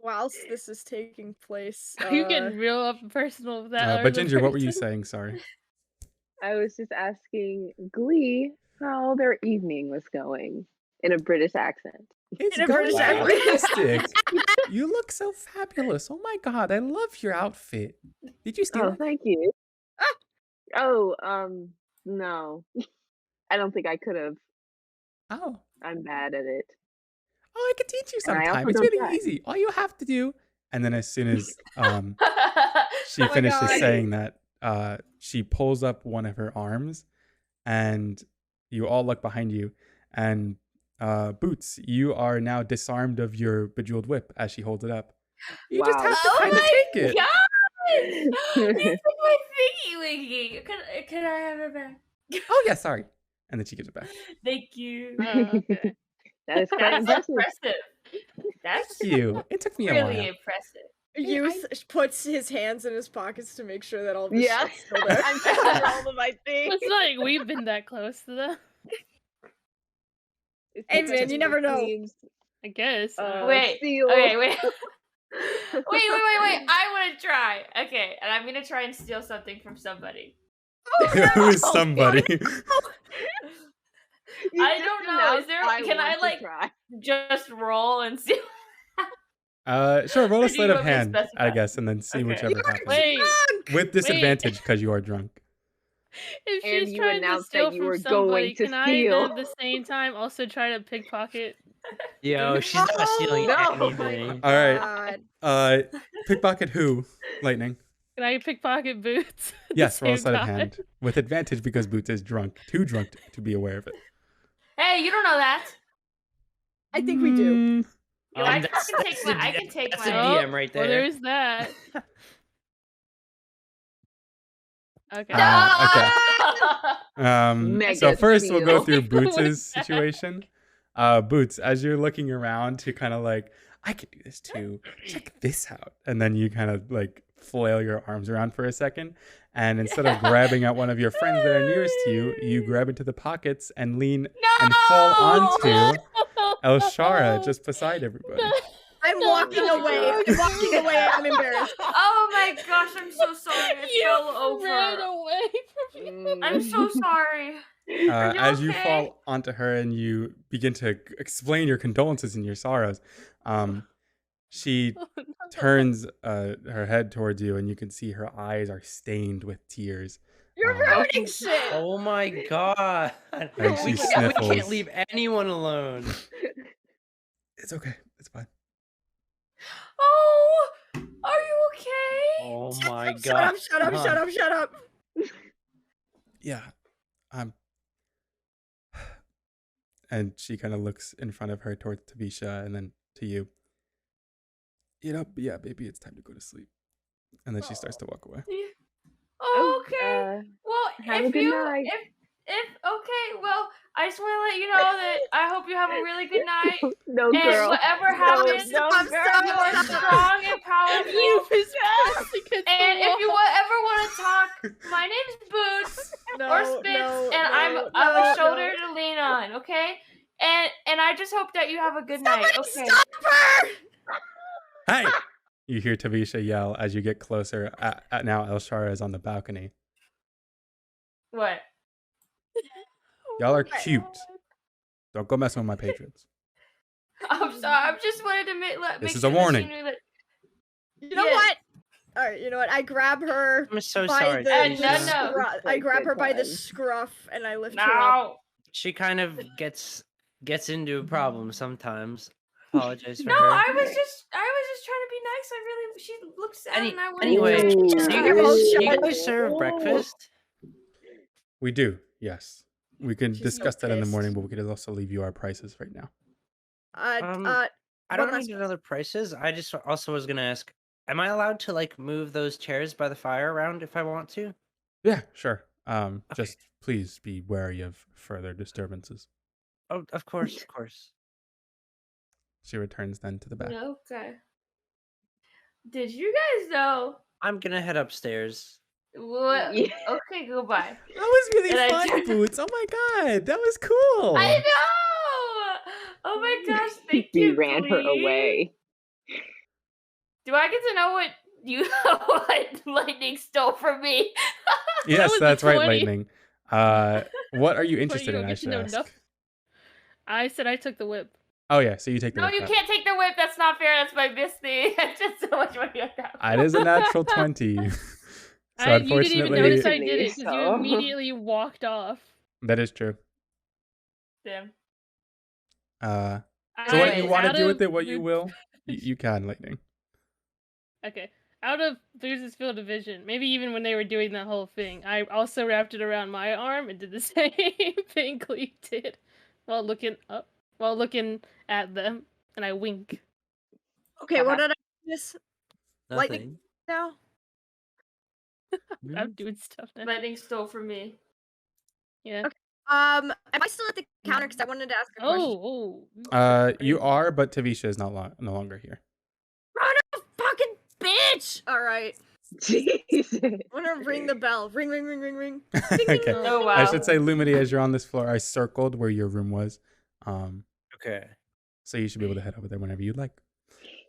S6: Whilst this is taking place,
S5: You getting real up and personal with that.
S1: But
S5: other
S1: Ginger, what were you
S5: person?
S1: saying? Sorry.
S2: I was just asking Glee how their evening was going in a British accent.
S1: It's
S6: In a
S1: going
S6: British accent.
S1: fantastic. You look so fabulous. Oh my god, I love your outfit. Did you steal
S2: Oh,
S1: it?
S2: thank you. Oh, no. I don't think I could have.
S1: Oh.
S2: I'm bad at it.
S1: Oh, I can teach you
S2: And I
S1: sometime.
S2: also
S1: It's
S2: don't
S1: really
S2: drive.
S1: easy. All you have to do. And then as soon as she
S6: Oh my
S1: finishes
S6: God.
S1: saying that, she pulls up one of her arms, and you all look behind you. And Boots, you are now disarmed of your bejeweled whip as she holds it up. You just
S2: Wow.
S1: have to
S3: Oh
S1: kind of
S3: my
S1: take it.
S3: gosh! These are my Tinky Winky. Can I have it back?
S1: Oh yeah, sorry. And then she gives it back.
S3: Thank you.
S5: Okay.
S2: That is quite
S3: That's
S2: impressive.
S3: impressive. That's
S1: Thank you. It took me a
S3: really
S1: while.
S3: impressive.
S6: Youth puts his hands in his pockets to make sure that all of his
S2: Yeah.
S6: stuff's still there.
S2: I'm checking all of my things.
S5: It's not like we've been that close to them.
S6: Hey, man, you never know.
S5: I guess.
S3: Wait.
S2: Seal.
S3: Okay, wait. wait. I want to try. Okay, and I'm gonna try and steal something from somebody.
S1: Who is somebody?
S3: I don't know. Is there? Can I like just roll and see?
S1: Sure. Roll
S3: Or
S1: a
S3: do you
S1: sleight of
S3: want me to
S1: hand, I
S3: specify?
S1: guess, and then see
S3: Okay.
S1: whichever happens.
S5: Wait.
S1: With disadvantage because you are drunk.
S5: If
S2: And
S5: she's
S2: you
S5: trying to
S2: announced
S5: steal
S2: that you
S5: from
S2: were
S5: somebody,
S2: going to
S5: can I
S2: steal.
S5: then at the same time also try to pickpocket?
S4: Yo, she's not stealing
S2: no.
S4: anything.
S1: All right. Pickpocket who? Lightning.
S5: Can I pickpocket Boots? at the
S1: Yes, roll a
S5: same
S1: sleight of
S5: time?
S1: hand with advantage because Boots is drunk, too drunk to be aware of it.
S3: Hey, you don't know that.
S6: I think we do.
S1: Mm,
S3: Yo, I
S4: That's
S3: can take my. I can take
S4: that's
S3: my.
S4: a DM right there.
S5: Well, there's that. Okay.
S1: Okay. So
S2: Mega
S1: first we'll go
S2: steal.
S1: through
S5: What
S1: Boots'
S5: was that?
S1: situation. Boots, as you're looking around to kind of like, I could do this too. Check this out. And then you kind of like flail your arms around for a second. And instead of grabbing at one of your friends that are nearest to you, you grab into the pockets and lean and fall onto Elshara just beside everybody.
S6: I'm walking away. I'm walking away. I'm embarrassed.
S3: Oh my gosh, I'm so sorry. I fell
S5: ran
S3: over.
S5: away from me.
S3: I'm so sorry. Are you
S1: As you
S3: okay?
S1: fall onto her and you begin to explain your condolences and your sorrows, she
S5: Oh, no.
S1: turns her head towards you, and you can see her eyes are stained with tears.
S6: You're ruining shit.
S4: Oh my god.
S1: And
S4: We
S1: she
S4: can't
S1: sniffles.
S4: leave anyone alone.
S1: It's okay. It's fine.
S3: Oh, are you okay?
S4: Oh my
S6: Shut up,
S4: god.
S6: shut up, shut up, shut up.
S1: Yeah. And she kind of looks in front of her towards Tavisha and then to you. Yeah, baby, it's time to go to sleep. And then she starts to walk away.
S3: Oh, okay. Well,
S2: have a
S3: if
S2: good
S3: you,
S2: night.
S3: if okay, well, I just want to let you know that I hope you have a really good night.
S2: No,
S3: And
S2: girl.
S3: whatever happens,
S2: no,
S6: I'm
S2: girl.
S6: sorry.
S3: you are strong and powerful.
S5: You was pressed against
S3: And
S5: the
S3: if you
S5: wall.
S3: ever want to talk, my name's Boots
S6: No,
S3: or Spitz, and I'm a shoulder to lean on. Okay. And I just hope that you have a good night. Okay.
S6: Stop her!
S1: Hey! You hear Tavisha yell as you get closer. Now Elshara is on the balcony.
S3: What?
S1: Y'all are cute. Don't go messing with my patrons.
S3: I'm sorry. I just wanted to make
S1: This is
S3: sure
S1: a
S3: that
S1: warning.
S3: she knew that.
S6: You know
S3: Yeah.
S6: what? All right, you know what? I grab her
S4: I'm so
S6: by
S4: sorry.
S6: the
S4: Tavisha.
S3: no.
S6: scruff. I grab her by the scruff and I lift her up.
S3: No.
S4: She kind of gets into a problem sometimes. Apologize for
S3: No,
S4: her.
S3: I was just trying to be nice. She looked sad, and I wanted
S4: Anyway,
S3: to.
S2: Ooh.
S4: do you guys serve breakfast?
S1: We do, yes. We can
S6: She's so
S1: discuss that in the morning,
S6: pissed.
S1: but we could also leave you our prices right now.
S4: I
S6: One
S4: don't
S6: last
S4: need another prices. I just also was gonna ask, am I allowed to like move those chairs by the fire around if I want to?
S1: Yeah, sure. Just please be wary of further disturbances.
S4: Oh, of course, of course.
S1: She returns then to the back.
S3: Okay. Did you guys know?
S4: I'm gonna head upstairs.
S3: What?
S2: Yeah.
S3: Okay, goodbye.
S1: That was really
S3: And I
S1: fun,
S3: turned-
S1: Boots. Oh my god, that was cool.
S3: I know. Oh my gosh! Thank
S2: We
S3: you.
S2: ran her
S3: Queen.
S2: away.
S3: Do I get to know what what Lightning stole from me?
S1: Yes,
S5: was
S1: that's
S5: the
S1: right,
S5: 20.
S1: Lightning. What are you
S5: Well,
S1: interested
S5: you don't
S1: in? I
S5: get to
S1: should
S5: know
S1: ask.
S5: enough. I said I took the whip.
S1: Oh yeah, so you take the
S3: No,
S1: whip
S3: you
S1: back.
S3: can't take the whip. That's not fair. That's my best thing. I just so much money on that.
S1: It is a natural 20. So
S5: You didn't even
S1: unfortunately,
S5: notice I did it because you
S2: So-
S5: immediately walked off.
S1: that is true.
S3: Damn.
S1: So what you
S3: Anyways,
S1: want to
S5: out
S1: do
S5: of
S1: with it, what you
S5: the-
S1: will, you can, Lightning.
S5: Okay. Out of Booze's field of vision, maybe even when they were doing that whole thing, I also wrapped it around my arm and did the same thing Cleve did while looking at them, and I wink.
S6: Okay, what did I miss?
S4: Nothing.
S6: Now?
S5: I'm doing stuff now.
S3: Lightning stole from me.
S5: Yeah.
S6: Okay. Am I still at the counter? Because I wanted to ask a question.
S1: You are, but Tavisha is no longer here.
S6: Run a fucking bitch! Alright.
S2: Jesus.
S6: I'm gonna ring the bell. Ring, ring, ring, ring, ring.
S1: Okay.
S3: Oh wow.
S1: I should say, Lumity, as you're on this floor, I circled where your room was.
S4: Okay.
S1: So you should be able to head over there whenever you'd like.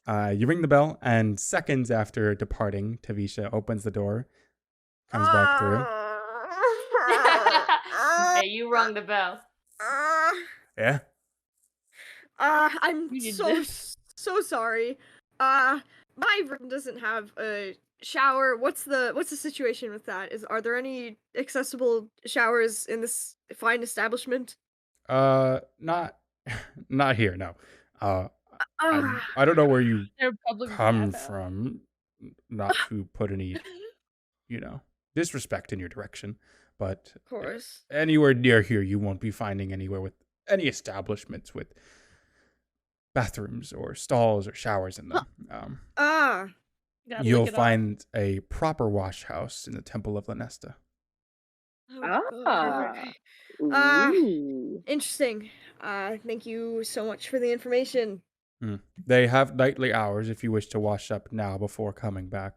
S1: You ring the bell, and seconds after departing, Tavisha opens the door, comes back through.
S3: Hey, you rung the bell.
S1: Yeah.
S6: I'm
S5: You did
S6: so sorry. My room doesn't have a shower. What's the situation with that? Are there any accessible showers in this fine establishment?
S1: Not here. No. I don't know where you
S5: They're public
S1: come
S5: bathhouse.
S1: from. Not to put any, disrespect in your direction, but
S6: Of course.
S1: anywhere near here, you won't be finding anywhere with any establishments with bathrooms or stalls or showers in them.
S6: Ah.
S5: Gotta
S1: You'll
S5: look it up.
S1: find a proper wash house in the Temple of Lanesta.
S6: Okay.
S2: Ooh.
S6: Interesting. Thank you so much for the information.
S1: They have nightly hours if you wish to wash up now before coming back.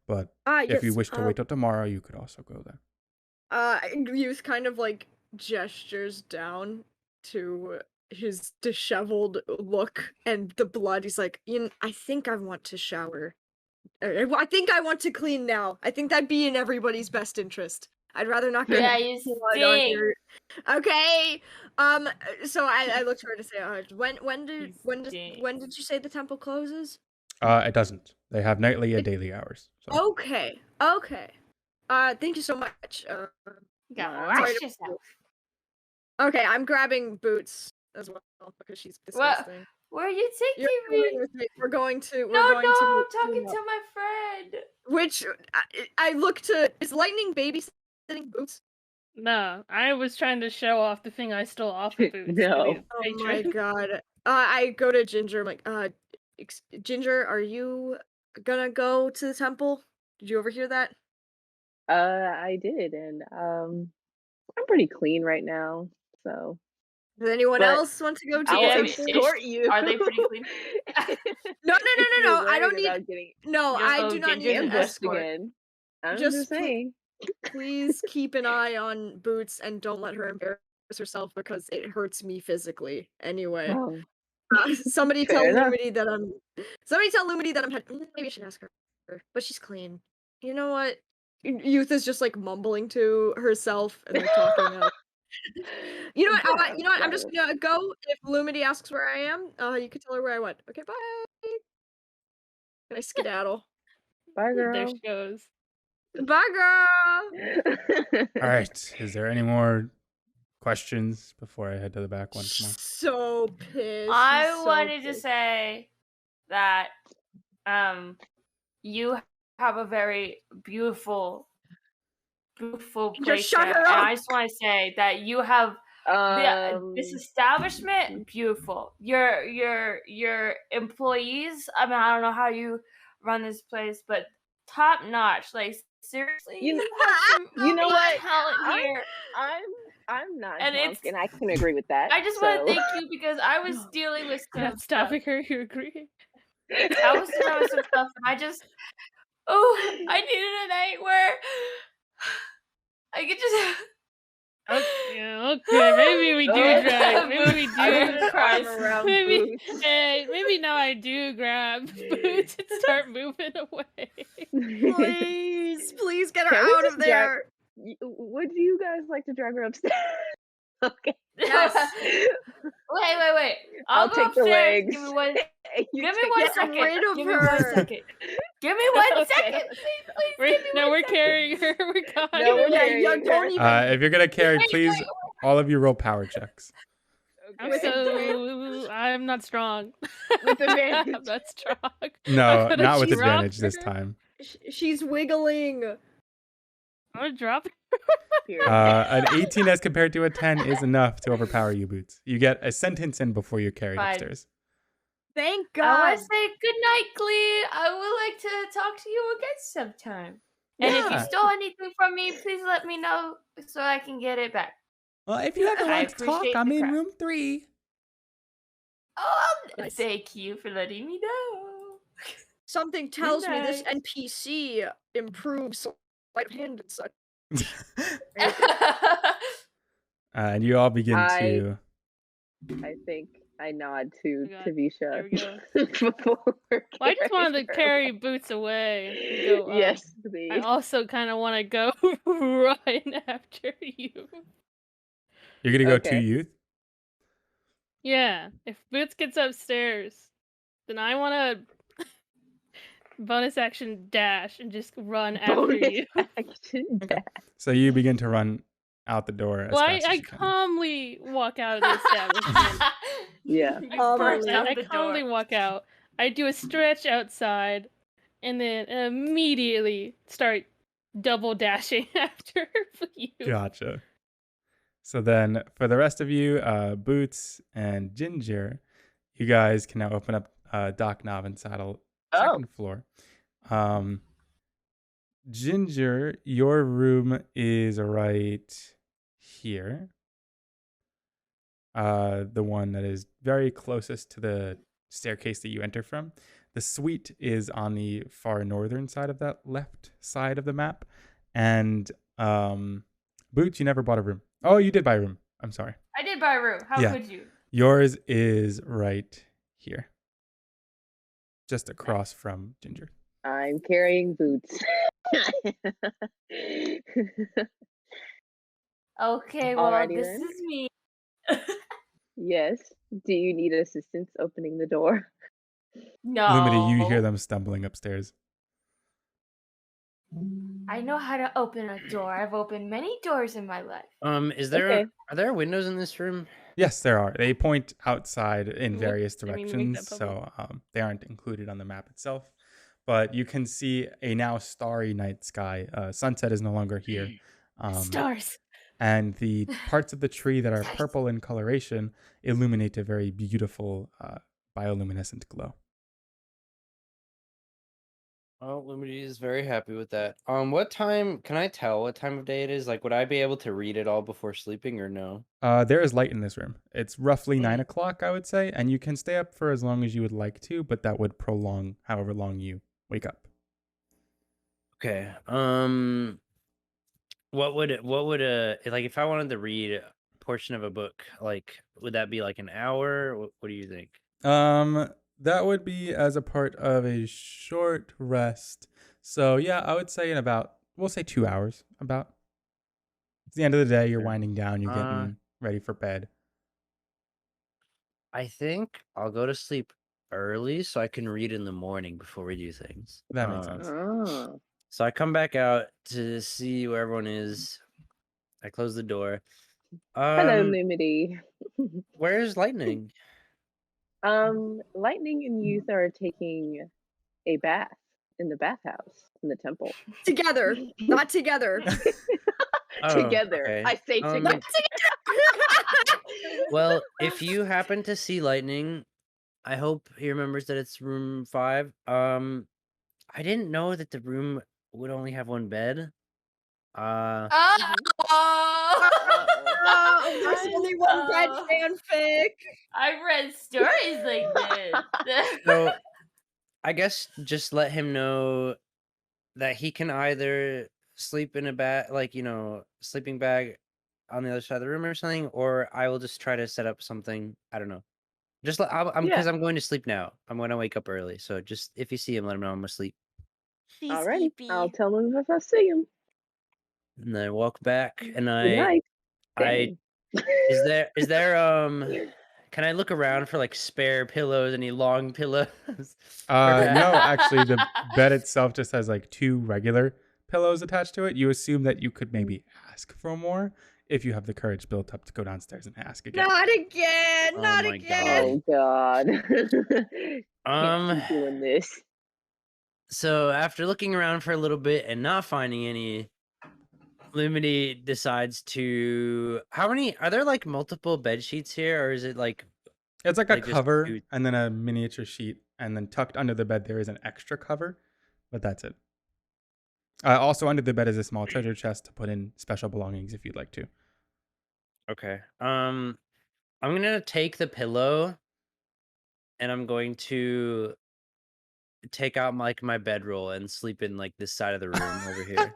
S1: But if you
S6: Yes,
S1: wish to wait till tomorrow, you could also go there.
S6: Youth kind of like gestures down to his disheveled look and the blood. He's like, I think I want to shower. I think I want to clean now. I think that'd be in everybody's best interest. I'd rather not get
S3: Yeah, you
S6: blood on
S3: stink.
S6: here. Okay. So I looked for her to say, when did you say the temple closes?
S1: It doesn't. They have nightly and daily hours. So.
S6: Okay. Thank you so much.
S3: You gotta
S6: Sorry
S3: wash
S6: to-
S3: yourself.
S6: Okay, I'm grabbing Boots as well because she's disgusting.
S3: Where are you
S6: You're
S3: taking
S6: going
S3: me?
S6: with me. We're going to.
S3: No,
S6: we're going to
S3: I'm talking to my friend.
S6: Which I look to. Is Lightning babysitting Boots?
S5: No, I was trying to show off the thing I stole off of Boots.
S2: No.
S6: Oh my god. I go to Ginger. I'm like, Ginger, are you gonna go to the temple? Did you overhear that?
S2: I did, and I'm pretty clean right now, so
S6: Does anyone
S2: But
S6: else want to go to
S2: I'll
S3: Yeah,
S6: the
S3: but
S6: temple?
S2: escort you.
S3: Are they pretty clean?
S6: No.
S2: If you're
S6: I don't
S2: worried
S6: need.
S2: about getting
S6: No,
S3: You'll
S6: I
S3: go
S6: do not need
S3: Ginger's
S6: an
S2: ambushed
S6: escort.
S2: again. I'm
S6: Just
S2: just saying.
S6: Please keep an eye on Boots and don't let her embarrass herself because it hurts me physically. Anyway,
S2: Oh,
S6: somebody tell
S2: fair enough.
S6: Lumity that I'm. Somebody tell Lumity that I'm. Maybe I should ask her, but she's clean. You know what? Youth is just like mumbling to herself and like talking out. You know what? You know what? I'm just gonna go. If Lumity asks where I am, you can tell her where I went. Okay, bye. Can I skedaddle?
S2: Bye,
S5: There
S2: girl.
S5: she goes.
S6: Bye, girl.
S1: All right. Is there any more questions before I head to the back once more?
S6: So pissed.
S3: I
S6: She's so
S3: wanted to
S6: pissed.
S3: say that you have a very beautiful place
S6: shut
S3: here,
S6: her
S3: and
S6: up.
S3: I just want to say that you have this establishment beautiful. Your employees. I mean, I don't know how you run this place, but top notch. Like seriously,
S2: You know-
S3: have some
S2: you know what?
S3: talent here.
S2: I'm not
S3: And
S2: drunk,
S3: it's-
S2: and I can agree with that.
S3: I just want
S2: so-
S3: to thank you because I was dealing with
S5: You're
S3: some
S5: not
S3: stuff.
S5: stopping her. You agree?
S3: I was dealing with some stuff, and I needed a night where I could just.
S5: Okay, maybe we do drive. Maybe we
S3: I'm
S5: do.
S3: gonna cry.
S5: Maybe, maybe now I do grab Boots and start moving away.
S6: Please get her
S2: Can we
S6: out
S2: just
S6: of there.
S2: Would you guys like to drag her upstairs? Okay.
S6: Yes.
S3: Wait.
S2: I'll
S3: go
S2: take the
S3: upstairs.
S2: legs.
S3: Give me one.
S2: You
S3: Give me
S2: take
S3: one
S2: the-
S3: second.
S6: rid of
S3: Give me
S6: her.
S3: 1 second. Give me 1
S2: Okay.
S3: second. Please. Give me
S5: No,
S3: 1
S5: we're
S3: second.
S5: carrying her. We're gone.
S2: No, we're
S6: Yeah,
S2: carrying her.
S6: don't even.
S1: If you're gonna carry, please, all of you roll power checks.
S2: Okay.
S5: I'm not strong.
S2: With advantage.
S5: I'm not strong.
S1: No,
S5: But
S1: not with
S5: she's
S1: advantage this
S5: rocked her.
S1: time.
S6: She's wiggling.
S5: I'm gonna drop
S2: Here.
S1: An 18 as compared to a 10 is enough to overpower you, Boots. You get a sentence in before you're carried
S3: Fine.
S1: upstairs.
S6: Thank
S3: I
S6: God.
S3: want to say good night, Glee. I would like to talk to you again sometime. And if you
S1: Yeah.
S3: stole anything from me, please let me know so I can get it back.
S1: Well, if you ever
S3: I
S1: want to talk,
S3: appreciate
S1: I'm
S3: the
S1: in
S3: crap.
S1: room 3.
S3: Oh,
S6: Nice.
S3: thank you for letting me know.
S6: Something tells me this
S3: night.
S6: NPC improves sleight of hand and such.
S1: And you all begin
S2: I
S1: to.
S2: think I nod to
S5: Oh God,
S2: Tavisha
S5: there we go.
S2: before
S5: Well, I just wanted to
S2: carrying
S5: carry Boots away and go
S2: her.
S5: up.
S2: Yes,
S5: I
S2: please.
S5: also kind of want to go run after you.
S1: You're going to go to
S2: Okay.
S1: youth?
S5: Yeah, if Boots gets upstairs, then I want to bonus action dash and just run after
S2: Bonus
S5: you.
S2: action
S1: Okay.
S2: dash.
S1: So you begin to run out the door as
S5: Well,
S1: fast as
S5: I
S1: you can.
S5: calmly walk out of the establishment.
S2: Yeah.
S3: You burst out
S5: I
S3: the
S5: calmly
S3: door.
S5: walk out. I do a stretch outside, and then immediately start double dashing after you.
S1: Gotcha. So then for the rest of you, Boots and Ginger, you guys can now open up Dock Knob and Saddle second floor. Ginger, your room is right here. The one that is very closest to the staircase that you enter from. The suite is on the far northern side of that left side of the map. And Boots, you never bought a room. Oh, you did buy a room. I'm sorry.
S3: I did buy a room. How
S1: Yeah.
S3: could you?
S1: Yours is right here. Just across from Ginger.
S2: I'm carrying Boots.
S3: Okay, well,
S2: Alrighty
S3: this
S2: then.
S3: is me.
S2: Yes. Do you need assistance opening the door?
S3: No.
S1: Lumity, you hear them stumbling upstairs.
S3: I know how to open a door. I've opened many doors in my life.
S4: Is there
S2: Okay.
S4: are there windows in this room?
S1: Yes, there are. They point outside in
S5: What-
S1: various
S5: I mean, make that
S1: directions, so they aren't included on the map itself. But you can see a now starry night sky. Sunset is no longer here.
S5: Stars.
S1: And the parts of the tree that are purple in coloration illuminate a very beautiful bioluminescent glow.
S4: Oh, Lumity is very happy with that. What time can I tell what time of day it is? Like, would I be able to read it all before sleeping or no?
S1: There is light in this room. It's roughly 9 o'clock, I would say, and you can stay up for as long as you would like to, but that would prolong however long you wake up.
S4: Okay. What would like if I wanted to read a portion of a book, like would that be like an hour? What do you think?
S1: That would be as a part of a short rest. So yeah, I would say we'll say 2 hours about. It's the end of the day, you're
S4: Sure.
S1: winding down, you're getting ready for bed.
S4: I think I'll go to sleep early so I can read in the morning before we do things.
S1: That makes sense.
S2: Oh.
S4: So I come back out to see where everyone is. I close the door.
S2: Hello, Lumity.
S4: Where's Lightning?
S2: Lightning and Youth are taking a bath in the bathhouse in the temple.
S6: Together, not together.
S2: Together.
S4: Okay.
S2: I say together.
S4: Well, if you happen to see Lightning, I hope he remembers that it's room 5. I didn't know that the room would only have one bed.
S6: Oh, there's only one bed fanfic.
S3: I've read stories like this.
S4: So I guess just let him know that he can either sleep in a bag, like, sleeping bag on the other side of the room or something, or I will just try to set up something. I don't know. Just because I'm going to sleep now. I'm going to wake up early. So just if you see him, let him know I'm asleep.
S2: Alrighty. I'll tell him if I see him.
S4: And I walk back and
S2: Good night.
S4: is there can I look around for like spare pillows, any long pillows?
S1: No, actually the bed itself just has like 2 regular pillows attached to it. You assume that you could maybe ask for more if you have the courage built up to go downstairs and ask again.
S6: Not again. Not
S4: my
S6: again.
S2: Oh God. Can't keep doing this.
S4: So after looking around for a little bit and not finding any, Lumity decides to. How many are there? Like multiple bed sheets here, or is it like?
S1: It's like a
S4: just
S1: cover
S4: 2?
S1: and then a miniature sheet, and then tucked under the bed there is an extra cover, but that's it. Also, under the bed is a small treasure chest to put in special belongings if you'd like to.
S4: Okay. I'm gonna take the pillow, and I'm going to take out my bedroll and sleep in like this side of the room over here.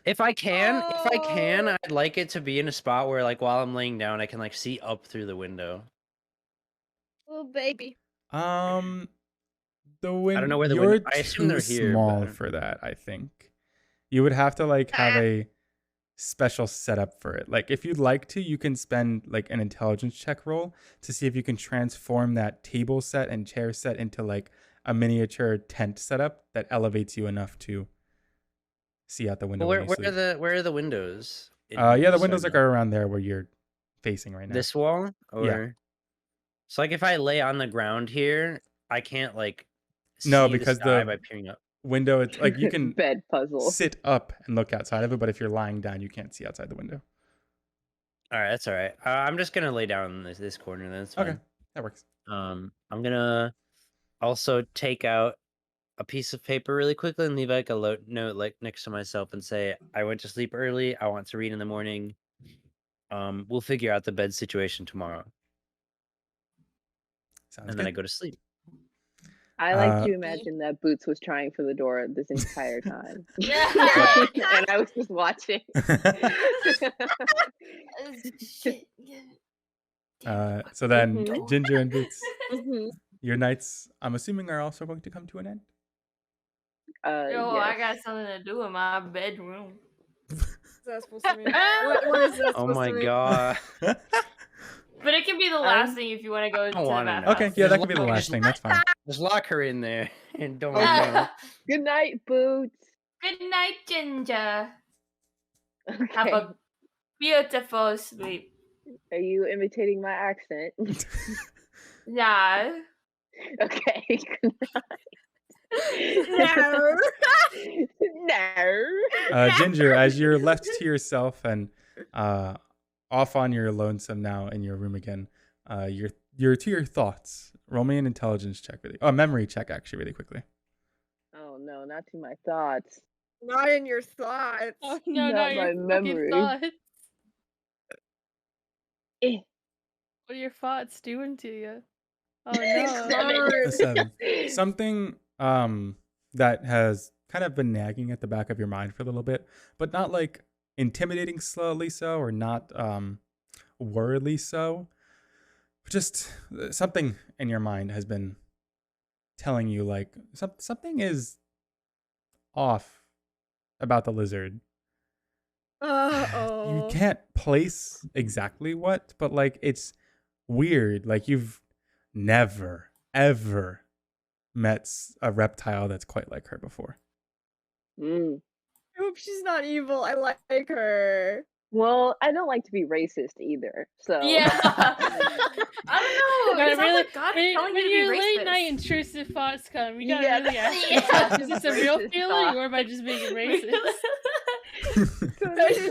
S4: If I can, I'd like it to be in a spot where like while I'm laying down, I can like see up through the window.
S6: Oh baby.
S1: The
S4: I don't know where the
S1: you're
S4: window. I assume
S1: too
S4: they're here.
S1: small
S4: But...
S1: for that. I think you would have to like have a special setup for it. Like if you'd like to, you can spend like an intelligence check roll to see if you can transform that table set and chair set into like a miniature tent setup that elevates you enough to see out the window.
S4: Where are the windows?
S1: Yeah, the windows like are around there where you're facing right now.
S4: This wall? Or...
S1: Yeah.
S4: So like if I lay on the ground here, I can't like
S1: no,
S4: see
S1: because
S4: the sky
S1: the
S4: by peering up.
S1: Window, it's like you can
S2: bed puzzle.
S1: sit up and look outside of it, but if you're lying down, you can't see outside the window.
S4: All right, that's all right. I'm just gonna lay down in this corner. That's fine.
S1: Okay, that works.
S4: I'm gonna also take out a piece of paper really quickly and leave like a note like next to myself and say, I went to sleep early. I want to read in the morning. We'll figure out the bed situation tomorrow.
S1: Sounds
S4: and
S1: good.
S4: then I go to sleep.
S2: I like to imagine that Boots was trying for the door this entire time. And I was just watching.
S1: So then, Ginger and Boots, your nights, I'm assuming, are also going to come to an end?
S3: Yo,
S2: yes.
S3: I got something to do in my bedroom.
S6: What's that supposed to mean? What is that
S4: Oh
S6: supposed
S4: my
S6: to mean?
S4: god.
S3: But it can be the last thing if you want to go to the bathroom.
S1: Okay, yeah, that could be the last thing. That's fine.
S4: Just lock her in there and don't know.
S2: Good night, Boots.
S3: Good night, Ginger.
S2: Okay.
S3: Have a beautiful sleep.
S2: Are you imitating my accent?
S3: Yeah.
S2: Okay. Good
S6: No.
S2: No.
S1: Ginger, as you're left to yourself and off on your lonesome now in your room again, you're to your thoughts. Roll me an intelligence check, memory check actually, really quickly.
S2: Oh no, not to my thoughts.
S6: Not in your thoughts.
S5: Oh, no,
S2: Not
S5: your
S2: my memory.
S5: thoughts.
S2: Eh.
S5: What are your thoughts doing to you? Oh no.
S1: A 7. Something that has kind of been nagging at the back of your mind for a little bit, but not like intimidating slowly so, or not worriedly so. Just something in your mind has been telling you like something is off about the lizard. You can't place exactly what, but like it's weird. Like you've never ever met a reptile that's quite like her before.
S6: I hope she's not evil. I like her.
S2: Well, I don't like to be racist either. So
S3: Yeah. I don't know. It sounds like God is telling you to be
S5: your
S3: racist.
S5: late night intrusive thoughts come, you gotta
S2: Yeah.
S5: really ask
S3: Yeah.
S5: yourself, is this a real feeling or am I just being racist?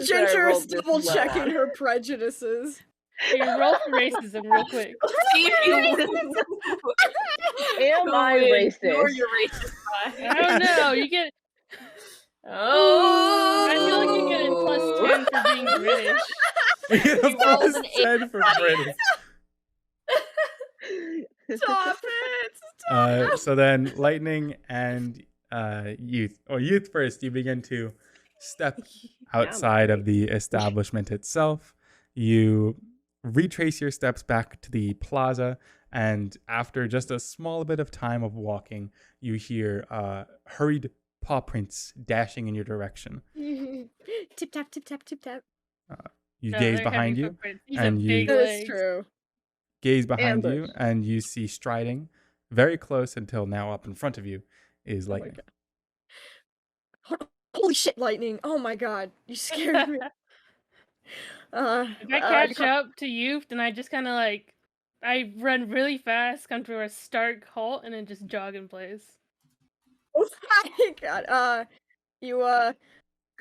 S6: Ginger is double checking her prejudices.
S5: Hey, roll for racism real quick.
S3: See if you
S2: Am I racist?
S3: You're racist.
S5: I don't know. You get.
S3: Oh.
S5: I feel like you get a +10 for being British.
S1: You get a
S3: You rolled an
S1: +10 for British.
S6: Stop it!
S1: So then Lightning and Youth first, you begin to step outside of the establishment itself. You retrace your steps back to the plaza, and after just a small bit of time of walking, you hear hurried paw prints dashing in your direction.
S6: Tip tap, tip tap, tip tap.
S1: You
S5: No,
S1: gaze
S5: they're
S1: behind
S5: heavy
S1: you,
S5: footprints. These
S1: and
S5: are
S1: you
S5: big
S6: That is
S5: legs.
S6: true.
S1: gaze behind you,
S2: Ambush.
S1: and you see striding very close until now up in front of you is
S6: Oh my
S1: Lightning.
S6: Holy shit, Lightning! Oh my god, you scared me.
S5: If I catch up to you, then I just kind of like, I run really fast, come to a stark halt, and then just jog in place.
S6: Oh my god. You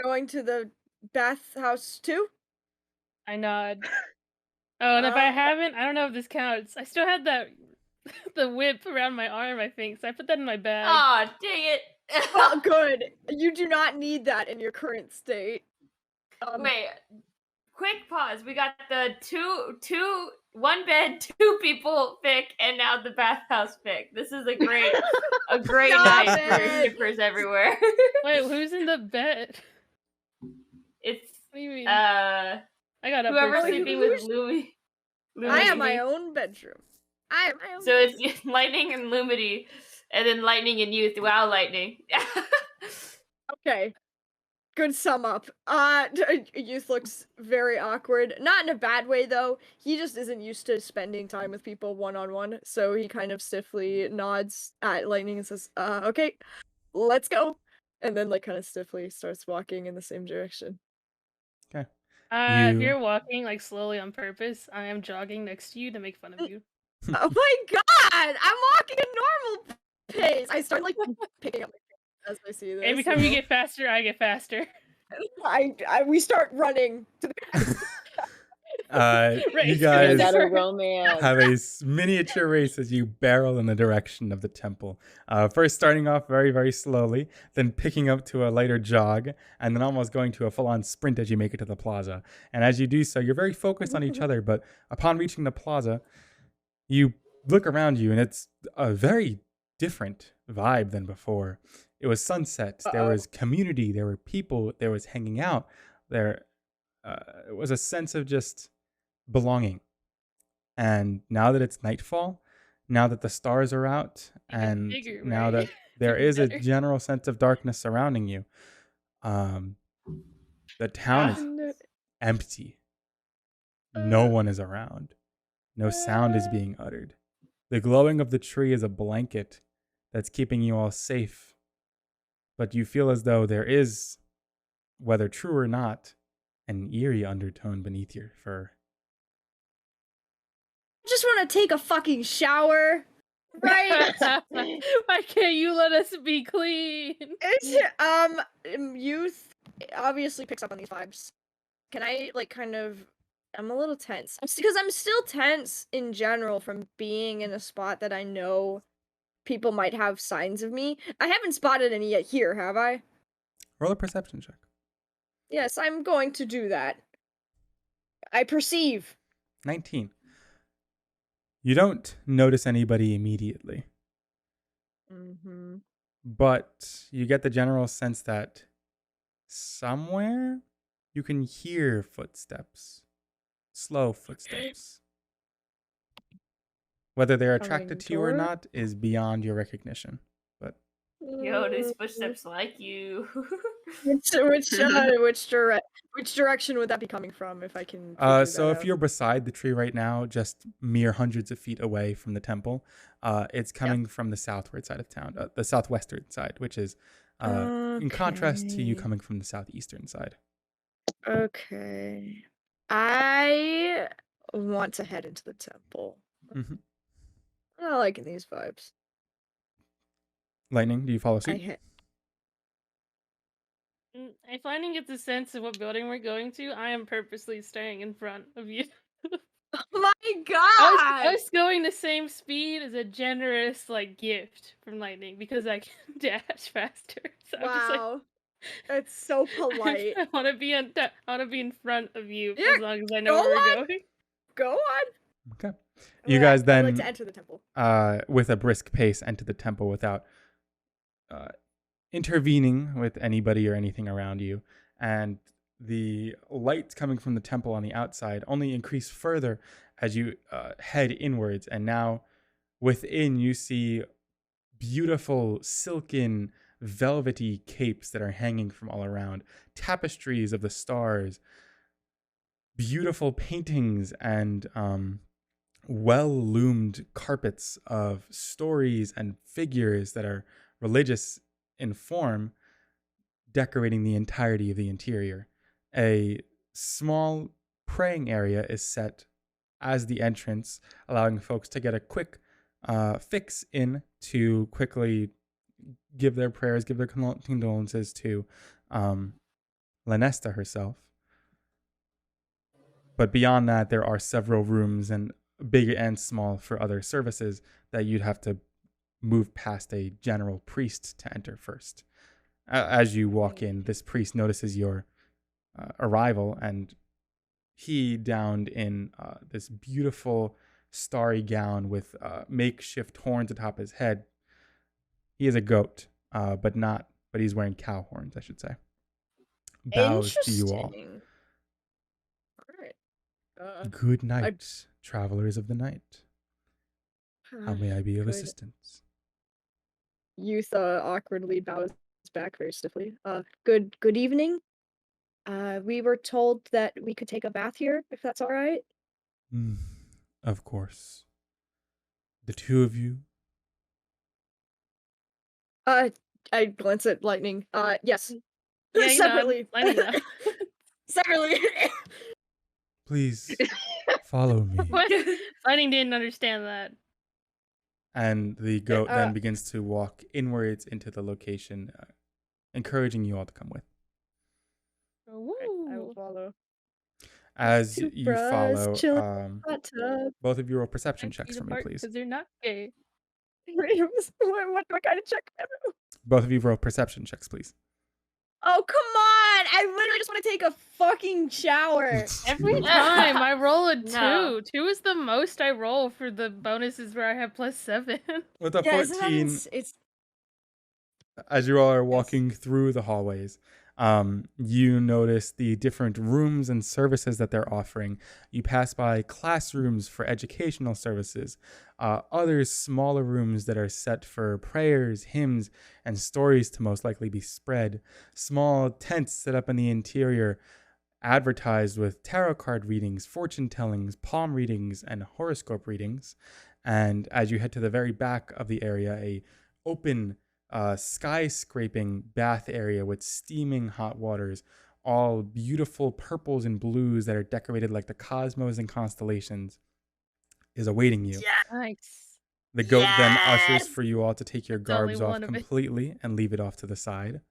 S6: going to the bathhouse too?
S5: I nod. Oh, and if I haven't, I don't know if this counts. I still had that the whip around my arm, I think, so I put that in my bag.
S3: Aw, dang it.
S6: Well, good. You do not need that in your current state.
S3: Wait, quick pause. We got the one bed, 2 people pick, and now the bathhouse pick. This is a great night for shippers everywhere.
S5: Wait, who's in the bed?
S3: It's
S5: What do you mean?
S3: I
S5: got a
S3: whoever's
S5: person.
S3: sleeping with Lumi.
S6: I have my own bedroom. I have my own.
S3: So it's Lightning and Lumity, and then Lightning and Youth. Wow, Lightning.
S6: Okay. Good sum up. Youth looks very awkward. Not in a bad way, though. He just isn't used to spending time with people one-on-one, so he kind of stiffly nods at Lightning and says, okay, let's go. And then, like, kind of stiffly starts walking in the same direction.
S1: Okay.
S5: If you're walking, like, slowly on purpose, I am jogging next to you to make fun of you.
S6: Oh my god! I'm walking a normal pace! I start, like, picking up my pace as I see this.
S5: Every time you get faster, I get faster.
S6: We start running to
S1: the you guys
S2: got a romance.
S1: have a miniature race as you barrel in the direction of the temple. First starting off very, very slowly, then picking up to a lighter jog, and then almost going to a full-on sprint as you make it to the plaza. And as you do so, you're very focused on each other, but upon reaching the plaza, you look around you, and it's a very different vibe than before. It was sunset. There was community. There were people. There was hanging out. There was a sense of just belonging. And now that it's nightfall, now that the stars are out, and now that there is a general sense of darkness surrounding you, the town is empty. No one is around. No sound is being uttered. The glowing of the tree is a blanket that's keeping you all safe. But you feel as though there is, whether true or not, an eerie undertone beneath your fur.
S6: I just want to take a fucking shower. Right?
S5: Why can't you let us be clean?
S6: Youth obviously picks up on these vibes. Can I, like, kind of... I'm a little tense. Because I'm still tense in general from being in a spot that I know people might have signs of me. I haven't spotted any yet here, have I?
S1: Roll a perception check.
S6: Yes, I'm going to do that. I perceive.
S1: 19. You don't notice anybody immediately.
S6: Mm-hmm.
S1: But you get the general sense that somewhere you can hear footsteps. Slow footsteps. Whether they're attracted to you or not is beyond your recognition. But
S3: yo, these footsteps like you.
S6: Which direction would that be coming from? If I can.
S1: So if you're beside the tree right now, just mere hundreds of feet away from the temple, it's coming from the southward side of town, the southwestern side, which is in contrast to you coming from the southeastern side.
S6: Okay. I want to head into the temple.
S1: Mm-hmm.
S6: I'm not liking these vibes.
S1: Lightning, do you follow suit?
S5: If Lightning gets a sense of what building we're going to, I am purposely staying in front of you.
S6: Oh my god!
S5: I was going the same speed as a generous, like, gift from Lightning because I can dash faster. So
S6: wow.
S5: I'm just like,
S6: that's so polite.
S5: I want to be in front of you as long as I know
S6: go
S5: where we're
S6: on.
S5: going.
S6: Go on.
S1: Okay. You guys then,
S6: I'd like to enter the temple.
S1: With a brisk pace, enter the temple without intervening with anybody or anything around you. And the lights coming from the temple on the outside only increase further as you head inwards. And now within you see beautiful silken velvety capes that are hanging from all around, tapestries of the stars, beautiful paintings, and well-loomed carpets of stories and figures that are religious in form, decorating the entirety of the interior. A small praying area is set as the entrance, allowing folks to get a quick fix in to quickly give their prayers, give their condolences to Lanesta herself. But beyond that, there are several rooms, and big and small, for other services that you'd have to move past a general priest to enter first. As you walk in, this priest notices your arrival, and he donned in this beautiful starry gown with makeshift horns atop his head. He is a goat, but he's wearing cow horns, I should say. Bows to you all.
S6: Alright.
S1: Good night, travelers of the night. How may I be of assistance?
S6: Youth awkwardly bows back very stiffly. Good evening. We were told that we could take a bath here, if that's all right.
S1: Of course. The two of you.
S6: I glance at Lightning. Yes.
S5: Yeah, you
S6: Separately.
S5: nod. Lightning nod.
S6: Separately.
S1: Please follow me.
S5: What? Lightning didn't understand that.
S1: And the goat then begins to walk inwards into the location, encouraging you all to come with.
S6: I will follow.
S1: As you follow,
S6: Hot tub.
S1: both of you roll perception checks for me, please.
S5: Because they're not gay.
S6: What kind of check?
S1: Both of you roll perception checks, please.
S6: Oh, come on! I literally just want to take a fucking shower.
S5: Every time I roll a 2.
S3: No.
S5: 2 is the most I roll for the bonuses where I have +7.
S1: With a
S6: Yeah, isn't that
S1: 14,
S6: it's
S1: as you all are walking through the hallways, you notice the different rooms and services that they're offering. You pass by classrooms for educational services, other smaller rooms that are set for prayers, hymns, and stories to most likely be spread. Small tents set up in the interior, advertised with tarot card readings, fortune tellings, palm readings, and horoscope readings. And as you head to the very back of the area, a open skyscraping bath area with steaming hot waters, all beautiful purples and blues that are decorated like the cosmos and constellations, is awaiting you.
S5: Nice.
S1: The goat then ushers for you all to take your
S5: It's only
S1: garbs off
S5: one of it.
S1: completely and leave it off to the side.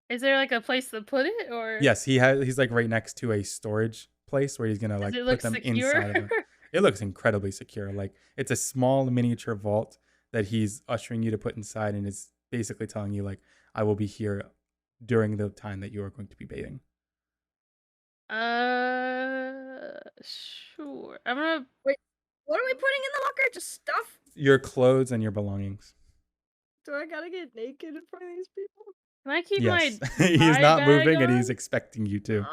S5: Is there like a place to put it, or
S1: Yes, he's like right next to a storage place where he's gonna like
S5: does it
S1: put
S5: look
S1: them
S5: secure?
S1: inside of it. It looks incredibly secure. Like it's a small miniature vault that he's ushering you to put inside, and is basically telling you like, I will be here during the time that you are going to be bathing.
S5: Sure. I'm gonna.
S6: Wait, what are we putting in the locker? Just stuff?
S1: Your clothes and your belongings.
S6: Do I gotta get naked in front of these people?
S5: Can I keep
S1: Yes.
S5: my?
S1: He's
S5: dye
S1: not
S5: bag
S1: moving and he's
S5: on?
S1: expecting you to.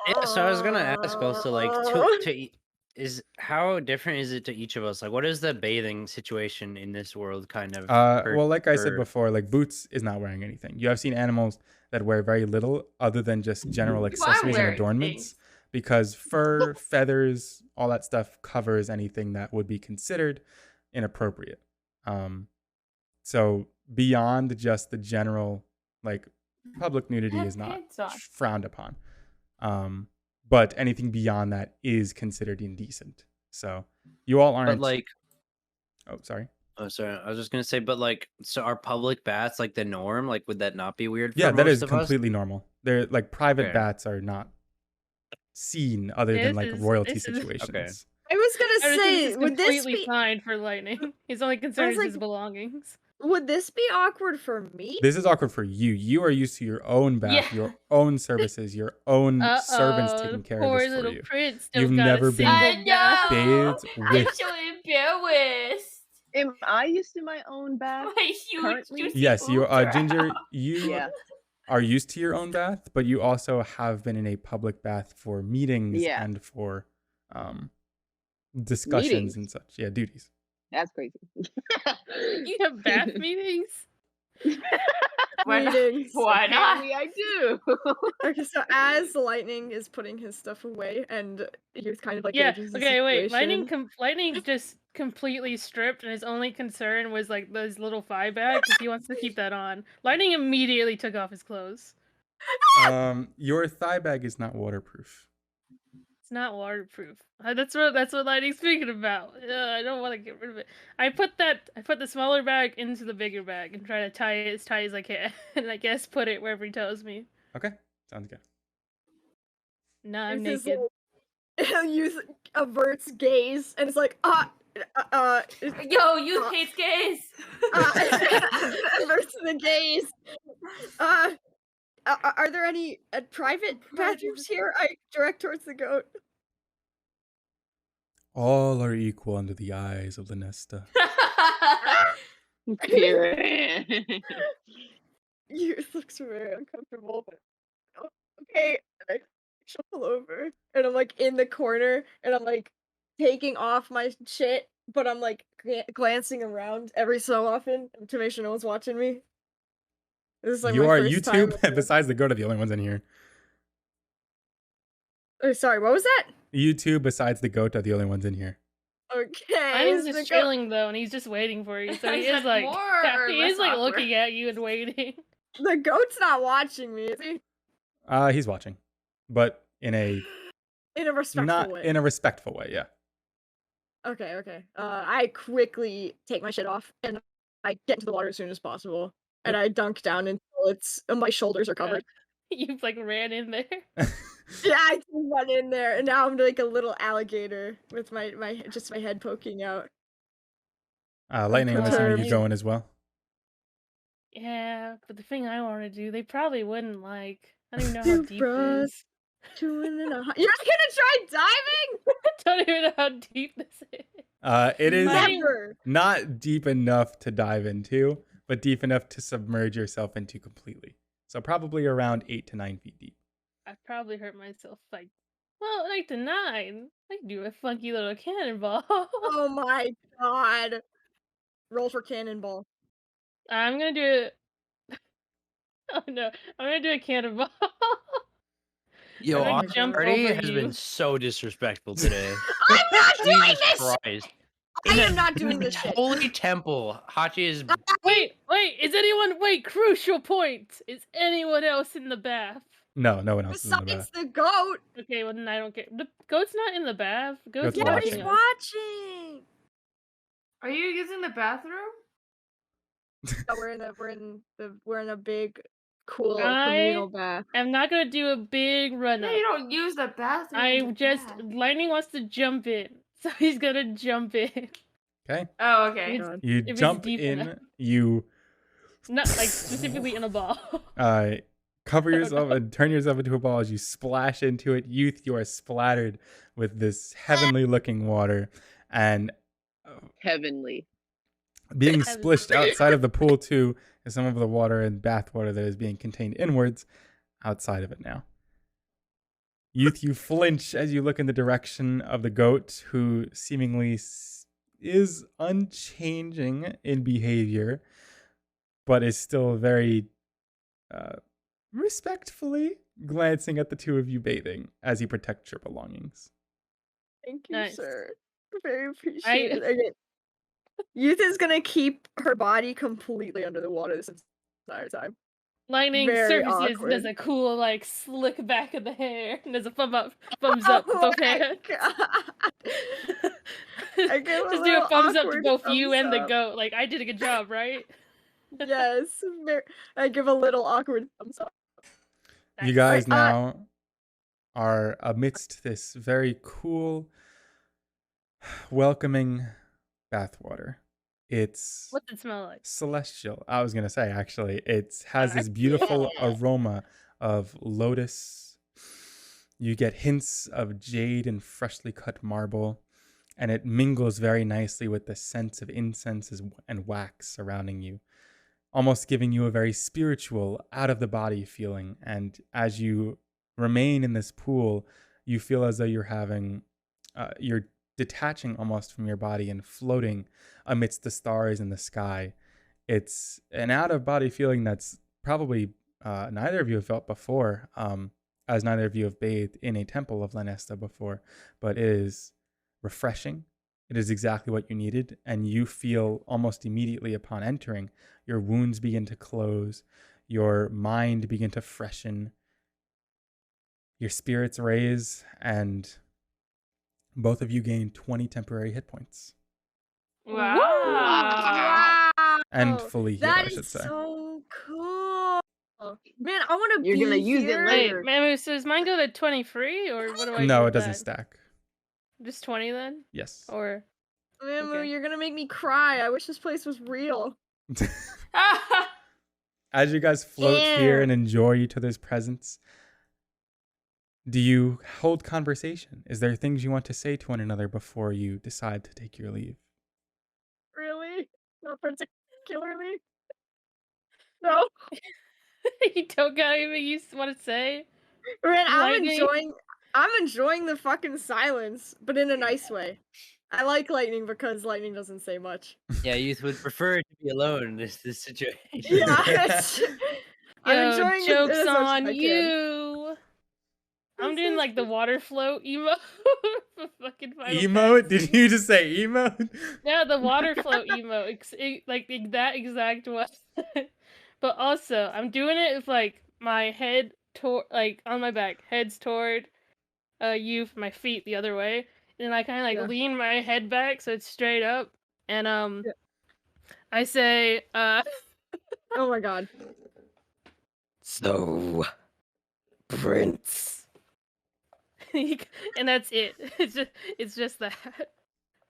S4: Yeah, so I was gonna ask also, like, how different is it to each of us? Like, what is the bathing situation in this world kind of?
S1: Well, like I said before, like Boots is not wearing anything. You have seen animals that wear very little other than just general accessories and
S3: wearing
S1: adornments,
S3: things.
S1: because fur, feathers, all that stuff covers anything that would be considered inappropriate. So beyond just the general, like, public nudity
S3: Have
S1: is not
S3: pants on.
S1: frowned upon. But anything beyond that is considered indecent. So you all aren't.
S4: But like,
S1: oh, sorry.
S4: oh, sorry, I was just gonna say, but like, so are public baths like the norm? Like, would that not be weird? For
S1: Yeah, that
S4: most
S1: is
S4: of us?
S1: completely normal. They're like private
S4: Okay.
S1: baths are not seen other
S5: Yeah,
S1: than like
S5: this is-
S1: royalty
S5: this is-
S1: situations.
S4: Okay.
S6: I was gonna
S5: Everything
S6: say,
S5: is
S6: would this
S5: completely
S6: be
S5: fine for Lightning. His only concern is
S6: like-
S5: his belongings.
S6: would this be awkward for me?
S1: This is awkward for you. You are used to your own bath,
S5: Yeah.
S1: your own services, your own servants
S5: Uh-oh,
S1: taking
S5: the
S1: care
S5: poor
S1: of this for
S5: little
S1: you.
S5: prince still
S1: You've
S5: got
S1: never
S5: a
S1: been
S5: single bath.
S1: bathed
S3: I'm
S1: with.
S3: so embarrassed.
S2: Am I used to my own bath?
S3: My huge
S2: Currently?
S3: juicy
S1: Yes, you
S3: boobs
S1: are
S3: are
S1: Ginger.
S3: out.
S1: You
S2: Yeah.
S1: are used to your own bath, but you also have been in a public bath for meetings
S2: Yeah.
S1: and for discussions
S2: Meetings?
S1: and such. Yeah, duties.
S2: That's crazy.
S5: You have bath meetings?
S3: Why not?
S6: Meetings.
S3: Why not?
S2: Apparently I do.
S6: Okay, so as Lightning is putting his stuff away, and he's kind of like
S5: Yeah.
S6: gauging the
S5: Okay. Wait.
S6: situation.
S5: Lightning just completely stripped, and his only concern was like those little thigh bags. Because he wants to keep that on. Lightning immediately took off his clothes.
S1: Your thigh bag is not waterproof.
S5: It's not waterproof. That's what Lightning's speaking about. I don't want to get rid of it. I put the smaller bag into the bigger bag and try to tie it as tight as I can, and I guess put it wherever he tells me.
S1: Okay, sounds good.
S5: Nah, I'm
S6: Youth is
S5: naked.
S6: like- Youth averts gaze and it's like,
S3: Yo, you hates gays.
S6: Versus the gays. Are there any private bathrooms here? I direct towards the goat.
S1: All are equal under the eyes of Lanesta.
S6: You looks very uncomfortable, but okay. And I shuffle over, and I'm like in the corner, and I'm like taking off my shit, but I'm like glancing around every so often to make sure no one's watching me. This is like
S1: You
S6: my
S1: are
S6: first time.
S1: YouTube. Besides the goat are the only ones in here.
S6: Oh, sorry, what was that?
S1: You two, besides the goat, are the only ones in here.
S6: Okay.
S5: He's just chilling though, and he's just waiting for you. So he is like, he is like looking at you and waiting.
S6: The goat's not watching me, is he?
S1: He's watching, but in a
S6: respectful way.
S1: In a respectful way, yeah.
S6: Okay. I quickly take my shit off and I get into the water as soon as possible, and I dunk down until my shoulders are covered.
S5: You've like ran in there.
S6: Yeah, I just run in there, and now I'm like a little alligator with my head poking out.
S1: Lightning, I'm assuming you're going as well.
S5: Yeah, but the thing I want to do, they probably wouldn't like. I don't even know how deep it is.
S6: You're gonna try diving?
S5: I don't even know how deep this is.
S1: It is
S6: Never.
S1: not deep enough to dive into, but deep enough to submerge yourself into completely. So probably around 8 to 9 feet deep.
S5: I probably hurt myself like, well, 8 to 9. I can do a funky little cannonball.
S6: Oh my god. Roll for cannonball.
S5: I'm gonna do it. Oh no, I'm gonna do a cannonball.
S4: Yo,
S5: I'm
S4: our
S5: gonna jump
S4: party
S5: over
S4: has
S5: you.
S4: been so disrespectful today.
S6: I'm not doing
S4: Jesus
S6: this!
S4: Christ.
S6: I am not doing this shit.
S4: Holy temple. Hachi is.
S5: Wait, crucial point. Is anyone else in the bath?
S1: No one else is in the
S6: Besides
S1: bath.
S6: the goat.
S5: Okay, well then I don't care. The goat's not in the bath. Goat's
S1: Goat's
S6: Yeah, but he's
S5: watching us.
S6: watching.
S3: Are you using the bathroom?
S6: Oh, we're in a big, cool communal bath.
S5: I'm not gonna do a big run
S3: No,
S5: up.
S3: you don't use the bathroom.
S5: Lightning wants to jump in, so he's gonna jump in.
S1: Okay.
S3: Oh, okay.
S1: You
S5: if it's
S1: jump
S5: deep
S1: in,
S5: enough.
S1: you
S5: Not like specifically in a ball.
S1: cover yourself and turn yourself into a ball as you splash into it. Youth, you are splattered with this heavenly looking water and
S2: Heavenly.
S1: being splished outside of the pool too is some of the water and bath water that is being contained inwards outside of it now. Youth, you flinch as you look in the direction of the goat, who seemingly is unchanging in behavior, but is still very respectfully glancing at the two of you bathing as he protects your belongings.
S6: Thank you,
S5: Nice.
S6: sir. Very appreciated. Okay. Youth is gonna keep her body completely under the water this entire time.
S5: Lightning
S6: Very
S5: surfaces and
S6: awkward.
S5: does a cool like slick back of the hair and there's a thumbs up with both hands.
S6: I give a
S5: Just do a
S6: little
S5: thumbs up to
S6: awkward
S5: both you
S6: thumbs
S5: and the
S6: up.
S5: goat. Like I did a good job, right?
S6: Yes, I give a little awkward thumbs up.
S1: You guys now are amidst this very cool, welcoming bathwater. It's
S5: What's it smell like?
S1: celestial. I was gonna say, actually, it has this beautiful aroma of lotus. You get hints of jade and freshly cut marble, and it mingles very nicely with the scents of incense and wax surrounding you, almost giving you a very spiritual, out-of-the-body feeling. And as you remain in this pool, you feel as though you're detaching almost from your body and floating amidst the stars in the sky. It's an out-of-body feeling that's probably neither of you have felt before, as neither of you have bathed in a temple of Lanesta before, but it is refreshing. It is exactly what you needed, and you feel almost immediately upon entering, your wounds begin to close, your mind begin to freshen, your spirits raise, and both of you gain 20 temporary hit points.
S3: Wow.
S1: And fully heal, I should say.
S6: That is so cool. Man, I want to be
S2: You're gonna use it
S6: here.
S2: later.
S5: Wait, man, so does mine go to 23 or what do I do
S1: No,
S5: with
S1: it doesn't
S5: that?
S1: stack.
S5: Just 20 then?
S1: Yes.
S5: Or
S6: Man,
S5: Okay.
S6: you're gonna make me cry. I wish this place was real.
S1: As you guys float here and enjoy each other's presence, do you hold conversation? Is there things you want to say to one another before you decide to take your leave?
S6: Really? Not particularly. No.
S5: You don't got anything you want to say?
S6: Man,
S5: Lightning?
S6: I'm enjoying the fucking silence, but in a nice way. I like lightning because lightning doesn't say much.
S4: Yeah, youth would prefer to be alone in this situation.
S6: Yeah, I'm enjoying it
S5: Joke's
S6: as much as
S5: on
S6: I can.
S5: you. I'm doing like the water float emo for fucking Final
S1: Emote?
S5: Fantasy.
S1: Did you just say emote?
S5: Yeah, the water float emo, like that exact one. But also, I'm doing it with like my head like on my back, heads toward you, my feet the other way, and I kind of like lean my head back so it's straight up, and I say,
S6: oh my god.
S4: So, Prince.
S5: And that's it. It's just that.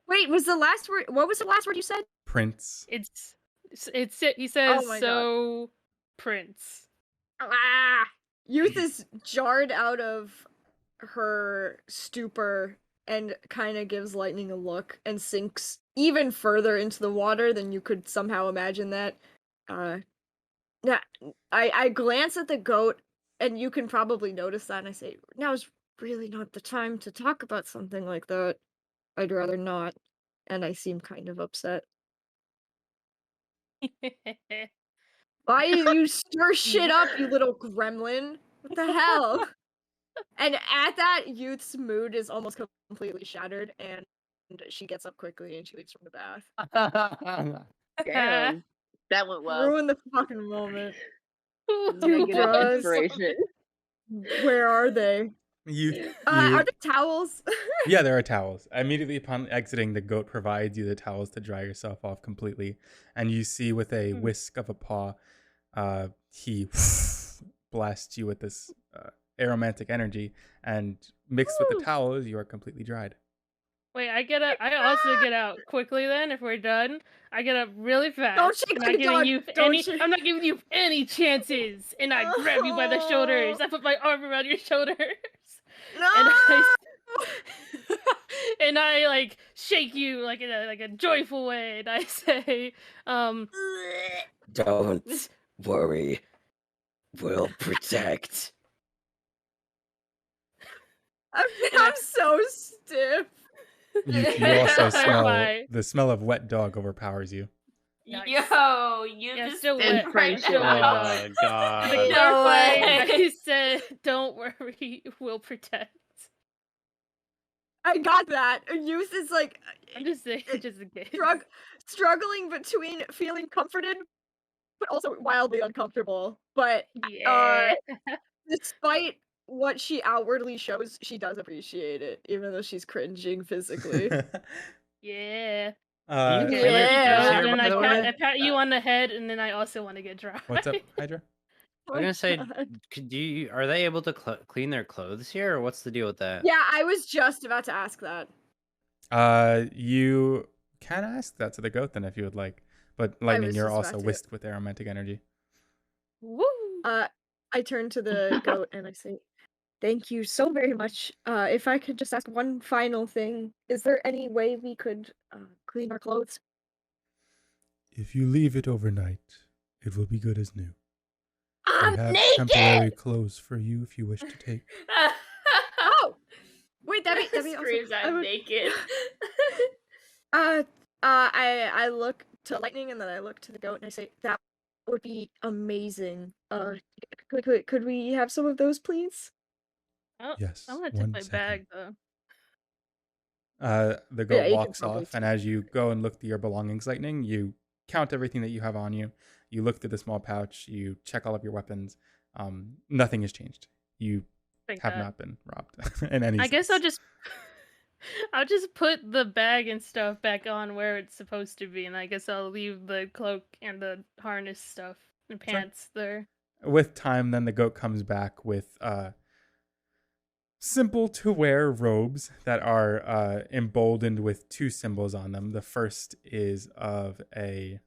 S6: Wait, was the last word? What was the last word you said?
S1: Prince.
S5: It's he says
S6: Oh my
S5: so, Prince.
S6: Ah! Youth is jarred out of her stupor and kind of gives Lightning a look and sinks even further into the water than you could somehow imagine that. Yeah, I glance at the goat, and you can probably notice that, and I say, now's really not the time to talk about something like that. I'd rather not. And I seem kind of upset. Why you stir shit up, you little gremlin? What the hell? And at that, Youth's mood is almost completely shattered, and she gets up quickly and she leaves from the bath.
S2: Damn. That went well.
S6: Ruin the fucking moment.
S2: Negative
S6: bros.
S2: inspiration.
S6: Where are they? Are there towels?
S1: Yeah, there are towels. Immediately upon exiting, the goat provides you the towels to dry yourself off completely. And you see with a whisk of a paw, he blasts you with this aromantic energy, and mixed with the towels, you are completely dried.
S5: Wait, I also get out quickly then if we're done. I get up really fast.
S6: Don't shake
S5: I'm not
S6: the dog.
S5: I'm not giving you any chances. And I grab you by the shoulders. I put my arm around your shoulders.
S6: No.
S5: And I like shake you like in a joyful way, and I say,
S4: Don't worry. We'll protect.
S6: I'm so stiff.
S1: You also smell the smell of wet dog overpowers you.
S3: Nice. Yo, you
S5: yeah,
S3: just
S5: still
S3: did
S5: wet.
S3: right
S5: Still wet,
S3: now.
S4: Oh, God.
S3: No way.
S5: I said, "Don't worry, we'll protect."
S6: I got that. Youth is like
S5: I'm just saying, just in case.
S6: struggling between feeling comforted, but also wildly uncomfortable. But
S5: Yeah.
S6: despite what she outwardly shows, she does appreciate it, even though she's cringing physically.
S5: Yeah.
S6: Yeah.
S5: Then I pat you on the head, and then I also want to get dry.
S1: What's up, Hydra?
S4: I'm gonna say, are they able to clean their clothes here, or what's the deal with that?
S6: Yeah, I was just about to ask that.
S1: You can ask that to the goat then if you would like. But Lightning, you're also whisked with aromantic energy.
S5: Woo!
S6: I turn to the goat and I say, thank you so very much. If I could just ask one final thing, is there any way we could clean our clothes?
S1: If you leave it overnight, it will be good as new.
S6: I'm
S1: We have
S6: naked!
S1: temporary clothes for you if you wish to take.
S6: Oh! Wait, Debbie
S3: Screams, I'm naked.
S6: I look to Lightning and then I look to the goat and I say, that would be amazing. Could we have some of those, please?
S5: Oh,
S1: Yes.
S5: I'm gonna take my bag though.
S1: The goat walks off, and as you go and look through your belongings, Lightning, you count everything that you have on you. You look through the small pouch. You check all of your weapons. Nothing has changed. You have not been robbed in any sense.
S5: I guess I'll just put the bag and stuff back on where it's supposed to be, and I guess I'll leave the cloak and the harness stuff and pants there.
S1: With time, then the goat comes back with simple to wear robes that are emboldened with two symbols on them. The first is of a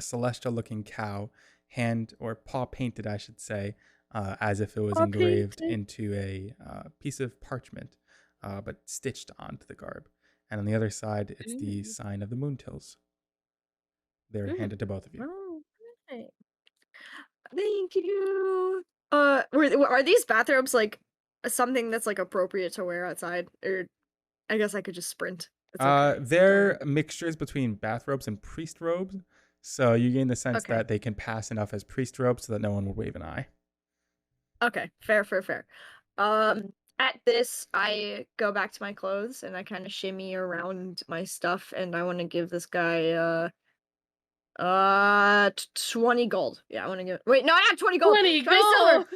S1: celestial looking cow, hand or paw painted, I should say, as if it was
S6: Paw
S1: engraved
S6: painted.
S1: into a piece of parchment, but stitched onto the garb. And on the other side, it's the sign of the Moontills. They're handed to both of you.
S6: Oh, okay. Thank you. Are these bathrobes like something that's like appropriate to wear outside, or I guess I could just sprint. It's okay.
S1: They're mixtures between bathrobes and priest robes, so you gain the sense
S6: Okay.
S1: that they can pass enough as priest robes so that no one will wave an eye.
S6: Okay, fair. At this, I go back to my clothes and I kind of shimmy around my stuff, and I want to give this guy 20 gold. Yeah, I want to give. Wait, no, I have 20 gold.
S5: 20
S6: silver.
S5: gold.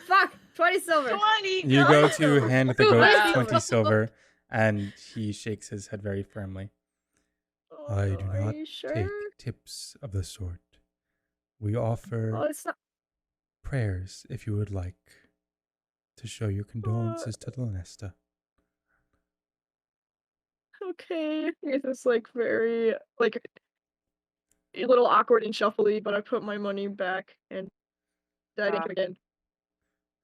S6: Fuck. 20 silver.
S3: 20
S1: You go to
S3: silver.
S1: hand the goat
S3: Wow.
S1: 20 silver, and he shakes his head very firmly. I do
S6: Are
S1: not
S6: you sure?
S1: take tips of the sort. We offer
S6: Oh, it's not.
S1: prayers if you would like to show your condolences to the Lanesta.
S6: Okay. It's just like very like a little awkward and shuffly, but I put my money back and I did it again.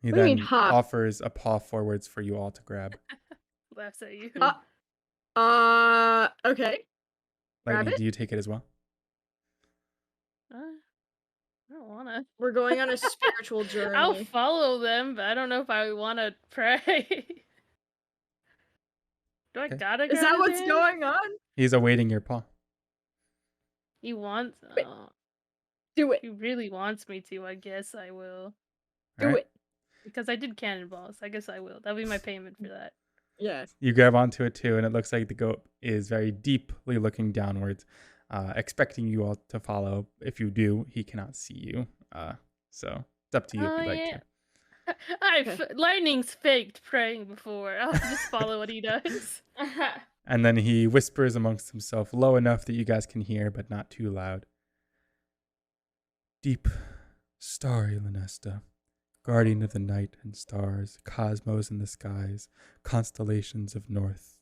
S1: He
S6: What do you mean,
S1: then
S6: hop?
S1: offers a paw forwards for you all to grab.
S5: Laughs at you.
S6: Okay. Grab
S1: Lightning,
S6: it?
S1: do you take it as well?
S5: I don't wanna.
S6: We're going on a spiritual journey.
S5: I'll follow them, but I don't know if I wanna pray. Do I
S1: Okay.
S5: gotta
S6: Is
S5: grab
S6: that
S5: his
S6: what's
S5: hand?
S6: going on?
S1: He's awaiting your paw.
S5: He wants.
S6: Wait.
S5: Oh,
S6: Do it.
S5: he really wants me to. I guess I will.
S6: Do
S1: Alright.
S6: it.
S5: Because I did cannonballs. I guess I will. That'll be my payment for that.
S6: Yeah.
S1: You grab onto it too, and it looks like the goat is very deeply looking downwards, expecting you all to follow. If you do, he cannot see you. So it's up to you if
S5: Oh,
S1: you'd like
S5: yeah.
S1: to.
S6: Okay.
S5: Lightning's faked praying before. I'll just follow what he does.
S1: And then he whispers amongst himself, low enough that you guys can hear, but not too loud. Deep, starry Lanesta, guardian of the night and stars, cosmos in the skies, constellations of north.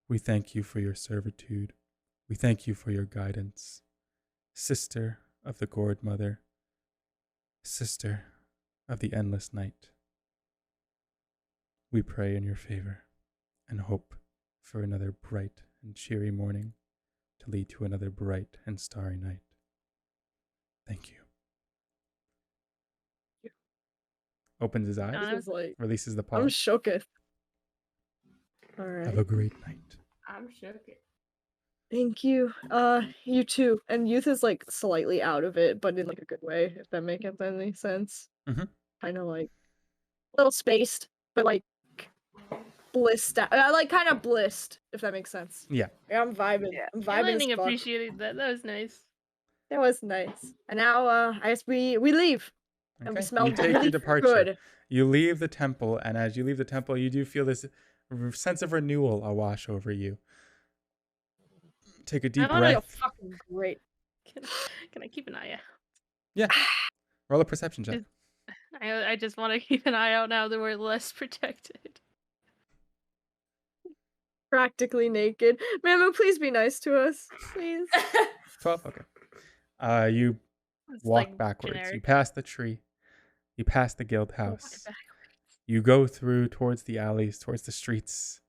S1: We thank you for your servitude. We thank you for your guidance. Sister of the gourd mother, sister of the endless night. We pray in your favor and hope for another bright and cheery morning to lead to another bright and starry night. Thank you. Opens his eyes,
S6: This is like
S1: releases the paw.
S6: I'm shooketh. All
S1: Have
S6: right.
S1: a great night.
S3: I'm shook.
S6: Thank you. You too. And Youth is like slightly out of it, but in like a good way, if that makes any sense.
S1: Mhm.
S6: Kind of like a little spaced, but like blissed out. I like kind of blissed, if that makes sense.
S1: Yeah.
S6: I'm vibing.
S2: Yeah.
S6: I'm
S5: Yeah,
S6: vibing
S5: Lightning
S6: as fuck.
S5: appreciated that. That was nice.
S6: It was nice. And now I guess we leave. And we
S1: Okay.
S6: smell
S1: You take your
S6: really
S1: departure.
S6: good.
S1: You leave the temple, and as you leave the temple, you do feel this sense of renewal awash over you. Take a deep
S5: I wanna-
S6: Feel
S1: breath.
S6: fucking great.
S5: Can I keep an eye out?
S1: Yeah. Roll a perception check.
S5: I just want to keep an eye out now that we're less protected.
S6: Practically naked. Mamu, please be nice to us. Please.
S1: 12? Okay. You
S5: It's
S1: walk
S5: like
S1: backwards. You
S5: generic.
S1: pass the tree. You pass the guild
S5: Oh, my
S1: house.
S5: back.
S1: You go through towards the alleys, towards the streets.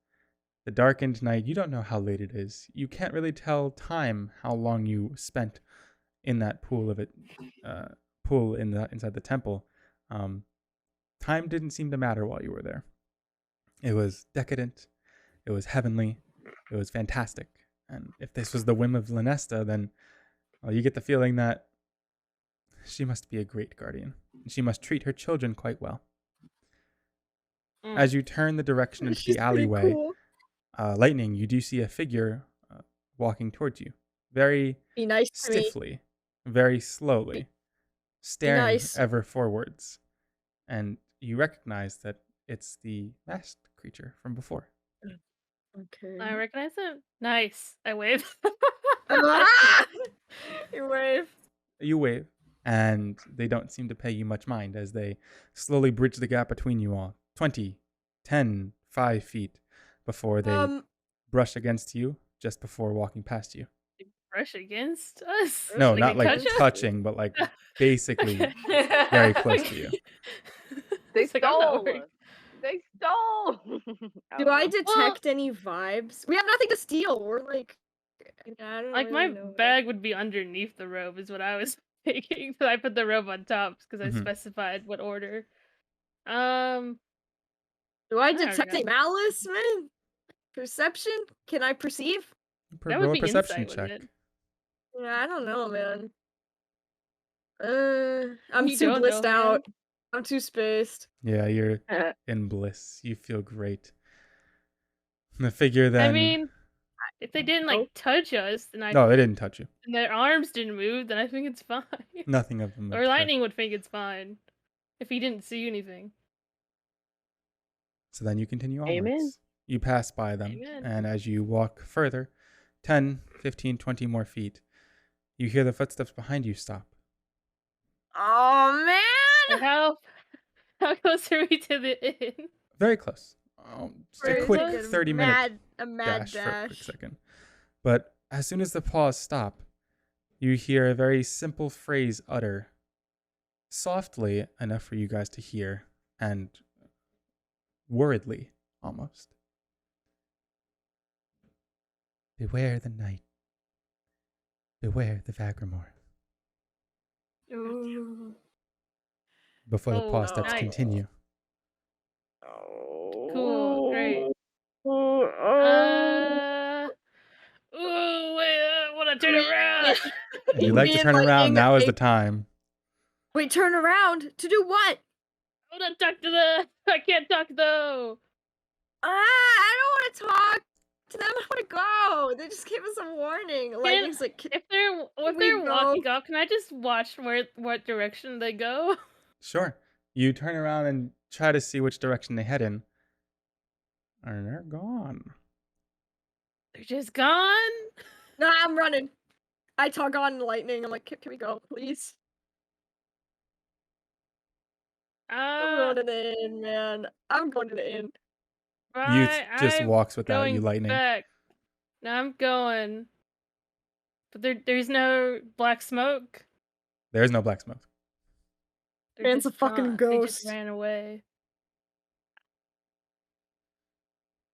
S1: The darkened night, you don't know how late it is. You can't really tell time, how long you spent in that pool of it, inside the temple. Time didn't seem to matter while you were there. It was decadent. It was heavenly. It was fantastic. And if this was the whim of Lanesta, then you get the feeling that she must be a great guardian. And she must treat her children quite well. As you turn the direction into
S6: She's
S1: the
S6: pretty
S1: alleyway,
S6: cool.
S1: Lightning, you do see a figure walking towards you. Very
S6: Be nice to me.
S1: stiffly, very slowly, staring
S6: nice.
S1: ever forwards. And you recognize that it's the masked creature from before.
S6: Okay.
S5: I recognize it. Nice. I wave.
S6: Ah! You wave.
S1: You wave, and they don't seem to pay you much mind as they slowly bridge the gap between you all. 20, 10, 5 feet before they brush against you just before walking past you.
S5: Brush against us?
S1: No,
S5: Like
S1: not
S5: they
S1: like
S5: touch us?
S1: touching, but like basically very close to you.
S2: They
S5: It's like, I'm not
S2: stole.
S5: worried.
S2: They stole.
S6: Do I
S2: know.
S6: detect any vibes? We have nothing to steal. We're like, I don't
S5: Like
S6: really
S5: my
S6: know.
S5: bag would be underneath the robe is what I was thinking. So I put the robe on top because I
S1: Mhm.
S5: specified what order.
S6: Do I
S5: don't
S6: detect
S5: know.
S6: any malice, man? Perception? Can I perceive?
S5: That
S1: Roll
S5: would
S1: a
S5: be
S1: perception
S5: insight,
S1: check.
S5: wouldn't it?
S6: Yeah, I don't know, man. I'm
S5: You
S6: too
S5: don't know,
S6: blissed
S5: man.
S6: out. I'm too spaced.
S1: Yeah, you're in bliss. You feel great. The figure then.
S5: I mean, if they didn't like touch us, then
S1: No, they didn't touch you.
S5: and their arms didn't move, then I think it's fine.
S1: Nothing of them.
S5: Or Lightning would think it's fine if he didn't see anything.
S1: So then you continue onwards.
S2: Amen.
S1: You pass by them,
S5: Amen.
S1: and as you walk further, 10, 15, 20 more feet, you hear the footsteps behind you stop.
S6: Oh man!
S5: How close are we to the inn?
S1: Very close. Just a
S5: Very
S1: quick
S5: close?
S1: 30-minute
S6: a mad
S1: dash for a quick
S6: dash.
S1: second. But as soon as the paws stop, you hear a very simple phrase utter, softly enough for you guys to hear, and worriedly almost. Beware the night. Beware the Vagramore.
S3: Ooh.
S1: Before the
S5: Oh,
S1: paw steps
S5: nice.
S1: continue.
S5: Cool, great. Ooh, wait, I want to turn around.
S1: If you'd like to turn around, now is the time.
S6: Wait, turn around to do what?
S5: I want to talk to the. I can't talk though.
S6: I don't want to talk to them. I want to go. They just gave us a warning. Like, he's like,
S5: If they're walking up, can I just watch what direction they go?
S1: Sure. You turn around and try to see which direction they head in. And they're gone.
S5: They're just gone.
S6: no, I'm running. I tug on Lightning. I'm like, can we go, please? I'm going to the inn, man. I'm going to the inn.
S1: Youth just
S5: I'm
S1: walks without
S5: going
S1: you, Lightning.
S5: back. No, I'm going. But there's no black smoke.
S1: There's no black smoke.
S5: They're
S6: Man's a
S5: just
S6: fucking
S5: gone. They just
S6: ghost.
S5: ran away.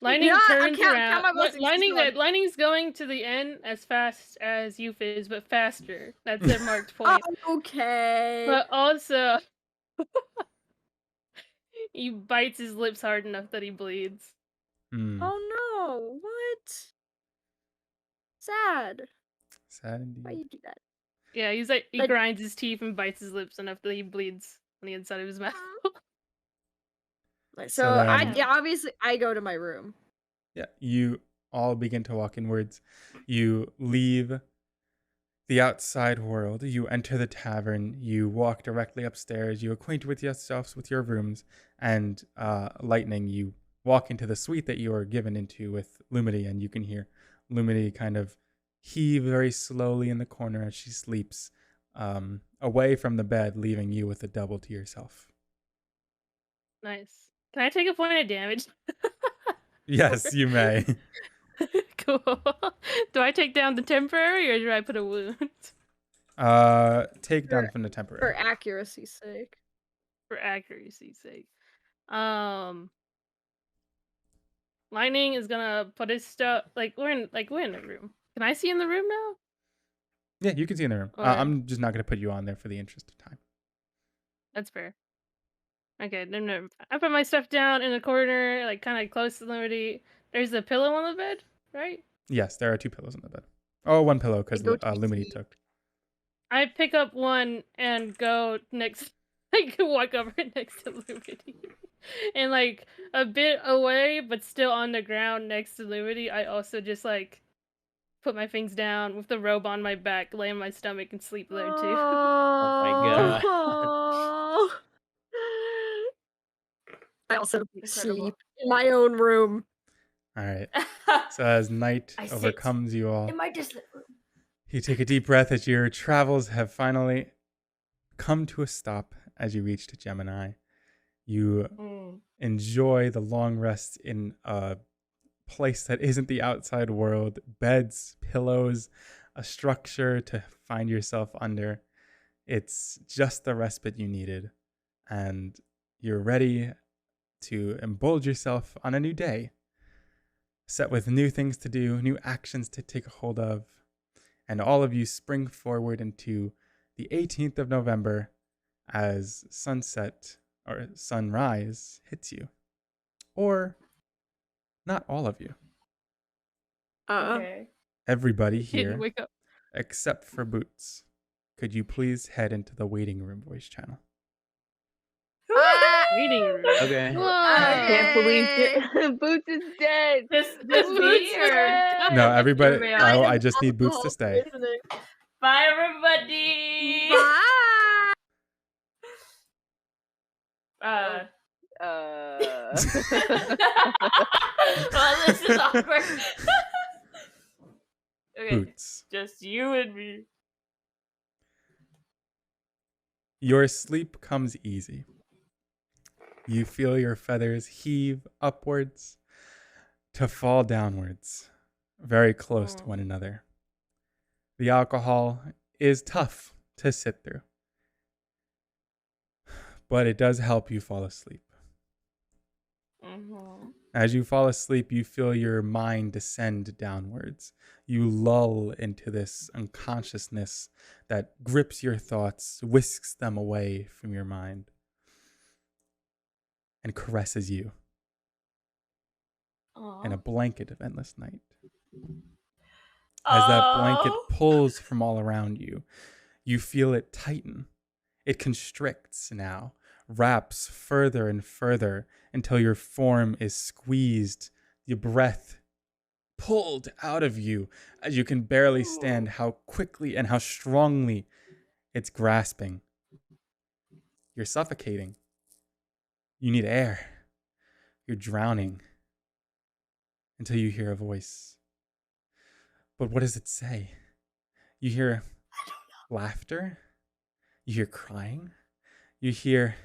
S5: Lightning
S6: Yeah, I
S5: turns
S6: count
S5: around.
S6: my blessings, he's gone.
S5: Lightning's going to the end as fast as Youth is, but faster. That's their marked point.
S6: Okay.
S5: But also, he bites his lips hard enough that he bleeds.
S6: Oh no, what? Sad.
S1: Sad
S6: Why
S1: indeed.
S6: you do that?
S5: Yeah, he's like, he
S6: But-
S5: grinds his teeth and bites his lips enough that he bleeds on the inside of his mouth.
S6: So
S1: then-
S6: obviously I go to my room.
S1: Yeah, you all begin to walk inwards. You leave the outside world. You enter the tavern. You walk directly upstairs. You acquaint with yourselves with your rooms. And Lightning, you walk into the suite that you are given into with Lumity, and you can hear Lumity kind of heave very slowly in the corner as she sleeps, away from the bed, leaving you with a double to yourself.
S5: Nice. Can I take a point of damage?
S1: Yes, you may.
S5: Cool. Do I take down the temporary or do I put a wound?
S1: Take down from the temporary.
S6: For accuracy's sake.
S5: For accuracy's sake. Lightning is gonna put his stuff we're in the room. Can I see in the room now?
S1: Yeah, you can see in the room.
S5: Or-
S1: I'm just not going to put you on there for the interest of time.
S5: That's fair. Okay, no. I put my stuff down in the corner, like kind of close to Liberty. There's a pillow on the bed, right?
S1: Yes, there are 2 pillows on the bed. Oh, 1 pillow because
S6: go to
S1: Lumity
S6: sleep.
S1: took.
S5: I pick up one and go next. I can walk over next to Lumity, and like a bit away, but still on the ground next to Lumity. I also just like put my things down with the robe on my back, lay on my stomach, and sleep there too.
S4: my
S6: God. I also
S3: Incredible.
S6: sleep in my own room.
S1: All right. So as night
S3: I sit
S1: overcomes you all,
S3: in my distant room.
S1: you take a deep breath as your travels have finally come to a stop as you reach Gemini. You enjoy the long rest in a place that isn't the outside world. Beds, pillows, a structure to find yourself under. It's just the respite you needed. And you're ready to indulge yourself on a new day, set with new things to do, new actions to take hold of. And all of you spring forward into the 18th of November as sunset or sunrise hits you. Or not all of you.
S3: Okay.
S1: Everybody
S5: Didn't
S1: here,
S5: wake up.
S1: except for Boots. Could you please head into the waiting room voice channel?
S5: Reading room.
S4: Okay.
S2: I can't believe Boots is dead.
S3: Just
S2: Boots
S3: me
S2: is
S3: or
S2: dead.
S1: No, everybody.
S3: Everybody
S1: I just need Boots to stay.
S3: bye everybody.
S6: Bye.
S3: Well, this is awkward. Okay,
S1: Boots.
S3: just you and me.
S1: Your sleep comes easy. You feel your feathers heave upwards to fall downwards, very close to one another. The alcohol is tough to sit through, but it does help you fall asleep. As you fall asleep, you feel your mind descend downwards. You lull into this unconsciousness that grips your thoughts, whisks them away from your mind, and caresses you in a blanket of endless night. As that blanket pulls from all around you, you feel it tighten. It constricts now, wraps further and further until your form is squeezed, your breath pulled out of you as you can barely stand how quickly and how strongly it's grasping. You're suffocating. You need air. You're drowning until you hear a voice. But what does it say? You hear laughter. You hear crying. You hear...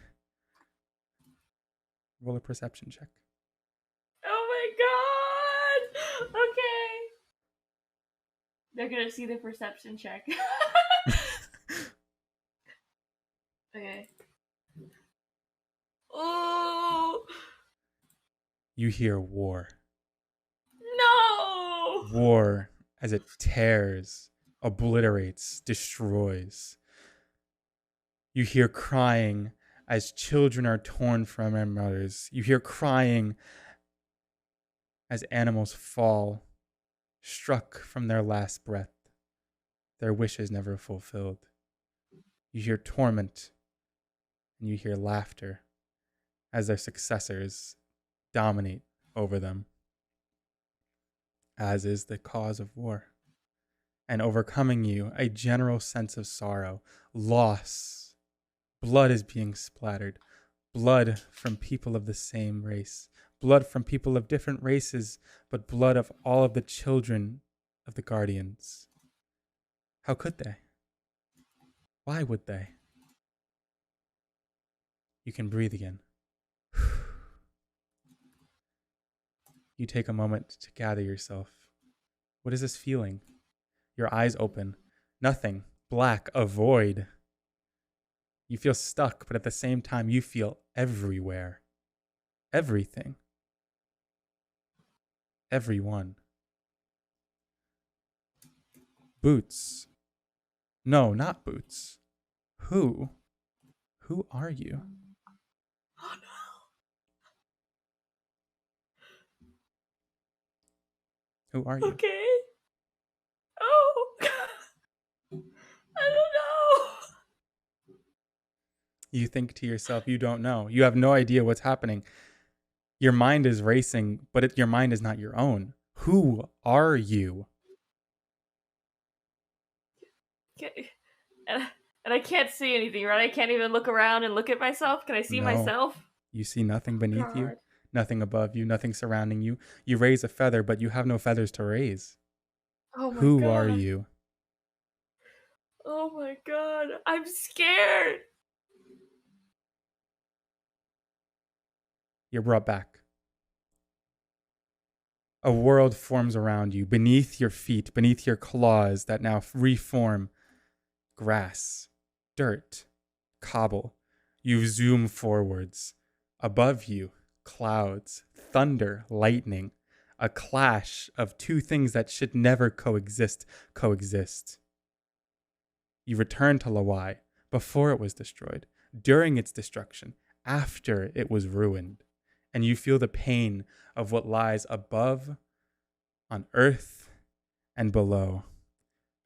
S1: Roll a perception check.
S3: Oh my god! Okay. They're gonna see the perception check. Okay. Oh
S1: You hear war.
S3: no!
S1: War as it tears, obliterates, destroys. You hear crying as children are torn from their mothers. You hear crying as animals fall, struck from their last breath, their wishes never fulfilled. You hear torment, and you hear laughter as their successors dominate over them, as is the cause of war. And overcoming you, a general sense of sorrow, loss. Blood is being splattered. Blood from people of the same race. Blood from people of different races, but blood of all of the children of the Guardians. How could they? Why would they? You can breathe again. You take a moment to gather yourself. What is this feeling? Your eyes open. Nothing. Black. A void. You feel stuck, but at the same time, you feel everywhere. Everything. Everyone. Boots. No, not Boots. Who? Who are you?
S3: Oh
S1: Who are
S3: no.
S1: you?
S3: Okay. Oh. I don't know.
S1: You think to yourself, you don't know. You have no idea what's happening. Your mind is racing, but your mind is not your own. Who are you?
S3: Okay. And I can't see anything, right? I can't even look around and look at myself. Can I see
S1: No.
S3: myself?
S1: You see nothing beneath you,
S3: God.
S1: nothing above you, nothing surrounding you. You raise a feather, but you have no feathers to raise.
S3: Oh my
S1: Who
S3: god.
S1: are you?
S3: Oh my god. I'm scared.
S1: You're brought back. A world forms around you, beneath your feet, beneath your claws that now reform grass, dirt, cobble. You zoom forwards. Above you, clouds, thunder, lightning. A clash of two things that should never coexist. You return to Lawai before it was destroyed, during its destruction, after it was ruined. And you feel the pain of what lies above, on earth, and below.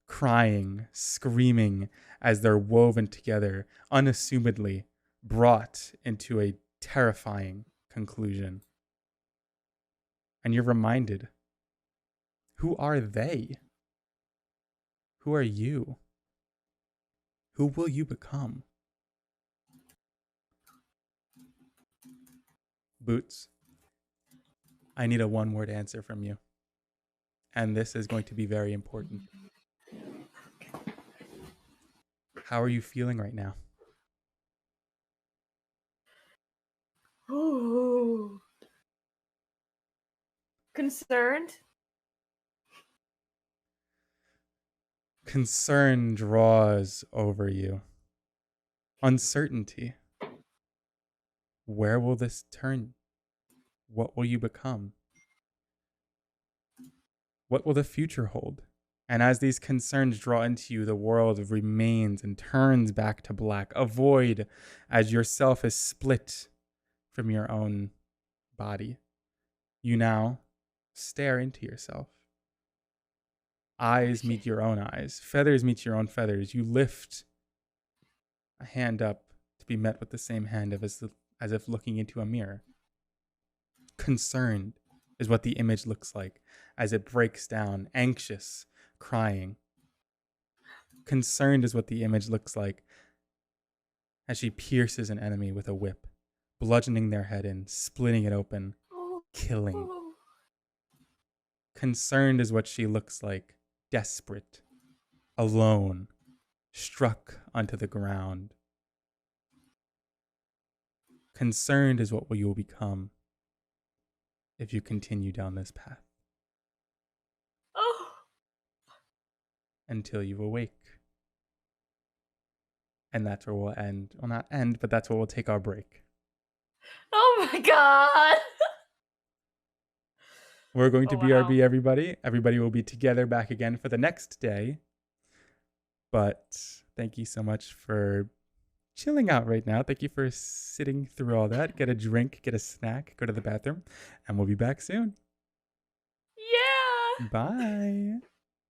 S1: Crying, screaming as they're woven together, unassumedly brought into a terrifying conclusion. And you're reminded, who are they? Who are you? Who will you become? Boots, I need a one-word answer from you. And this is going to be very important. How are you feeling right now?
S3: Ooh. Concerned?
S1: Concern draws over you. Uncertainty. Where will this turn? What will you become? What will the future hold? And as these concerns draw into you, the world remains and turns back to black. A void as yourself is split from your own body. You now stare into yourself. Eyes meet your own eyes. Feathers meet your own feathers. You lift a hand up to be met with the same hand as if looking into a mirror. Concerned is what the image looks like as it breaks down, anxious, crying. Concerned is what the image looks like as she pierces an enemy with a whip, bludgeoning their head in, splitting it open, killing. Concerned is what she looks like, desperate, alone, struck onto the ground. Concerned is what you will become if you continue down this path. Until you awake. And that's where we'll end. Well, not end, but that's where we'll take our break.
S3: Oh my god!
S1: We're going to
S3: wow.
S1: BRB, everybody. Everybody will be together back again for the next day. But thank you so much for chilling out right now. Thank you for sitting through all that. Get a drink, get a snack, go to the bathroom, and we'll be back soon.
S3: Yeah!
S1: Bye.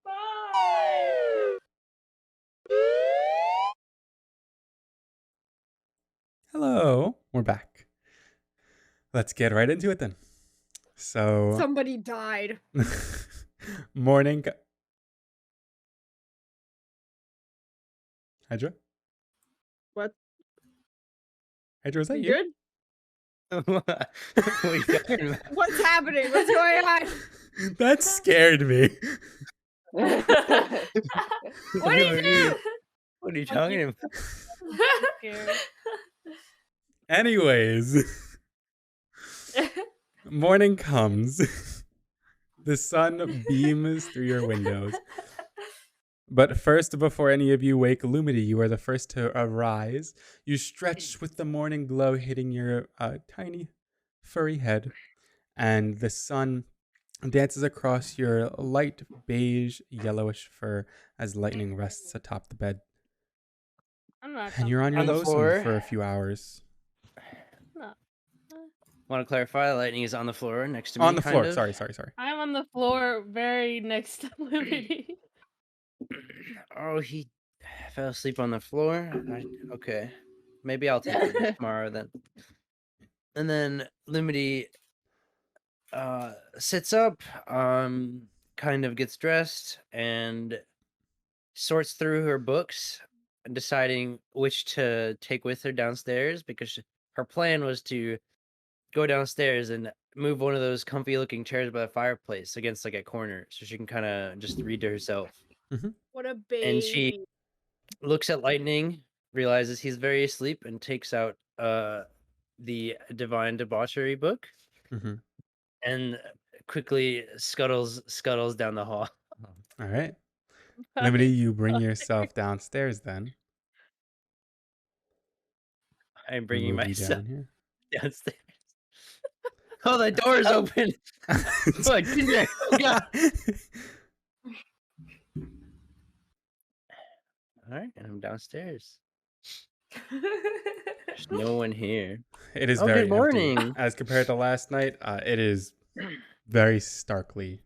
S3: Bye!
S1: Hello. We're back. Let's get right into it then. So
S6: Somebody died.
S1: morning. Hydra?
S6: What?
S1: Hydra, was that
S6: You
S1: you?
S6: good?
S4: What are you talking about?
S6: What's happening? What's going on?
S1: That scared me.
S3: What do you do?
S4: What are you talking about?
S1: Anyways, morning comes. The sun beams through your windows. But first, before any of you wake, Lumity, you are the first to arise. You stretch with the morning glow hitting your tiny, furry head, and the sun dances across your light beige, yellowish fur as lightning rests atop the bed. And you're on your lonesome for a few hours.
S4: Want to clarify? Lightning is on the floor next to me.
S1: On the floor.
S4: of.
S1: Sorry.
S5: I'm on the floor very next to Liberty.
S4: Oh, he fell asleep on the floor. Okay, maybe I'll take it tomorrow then. And then Lumity sits up, kind of gets dressed and sorts through her books, deciding which to take with her downstairs because her plan was to go downstairs and move one of those comfy looking chairs by the fireplace against like a corner so she can kind of just read to herself.
S6: What a baby.
S4: And she looks at Lightning, realizes he's very asleep, and takes out the Divine Debauchery book
S1: Mm-hmm.
S4: and quickly scuttles down the hall.
S1: All right. Limity, you bring yourself downstairs then.
S4: I'm
S1: We'll
S4: bringing
S1: move you
S4: myself
S1: down here.
S4: downstairs. Oh, the door is open. Look, Ginger. Oh, God. All right, and I'm downstairs. There's no one here.
S1: It is
S4: Oh,
S1: very
S4: good morning.
S1: empty. As compared to last night, it is very starkly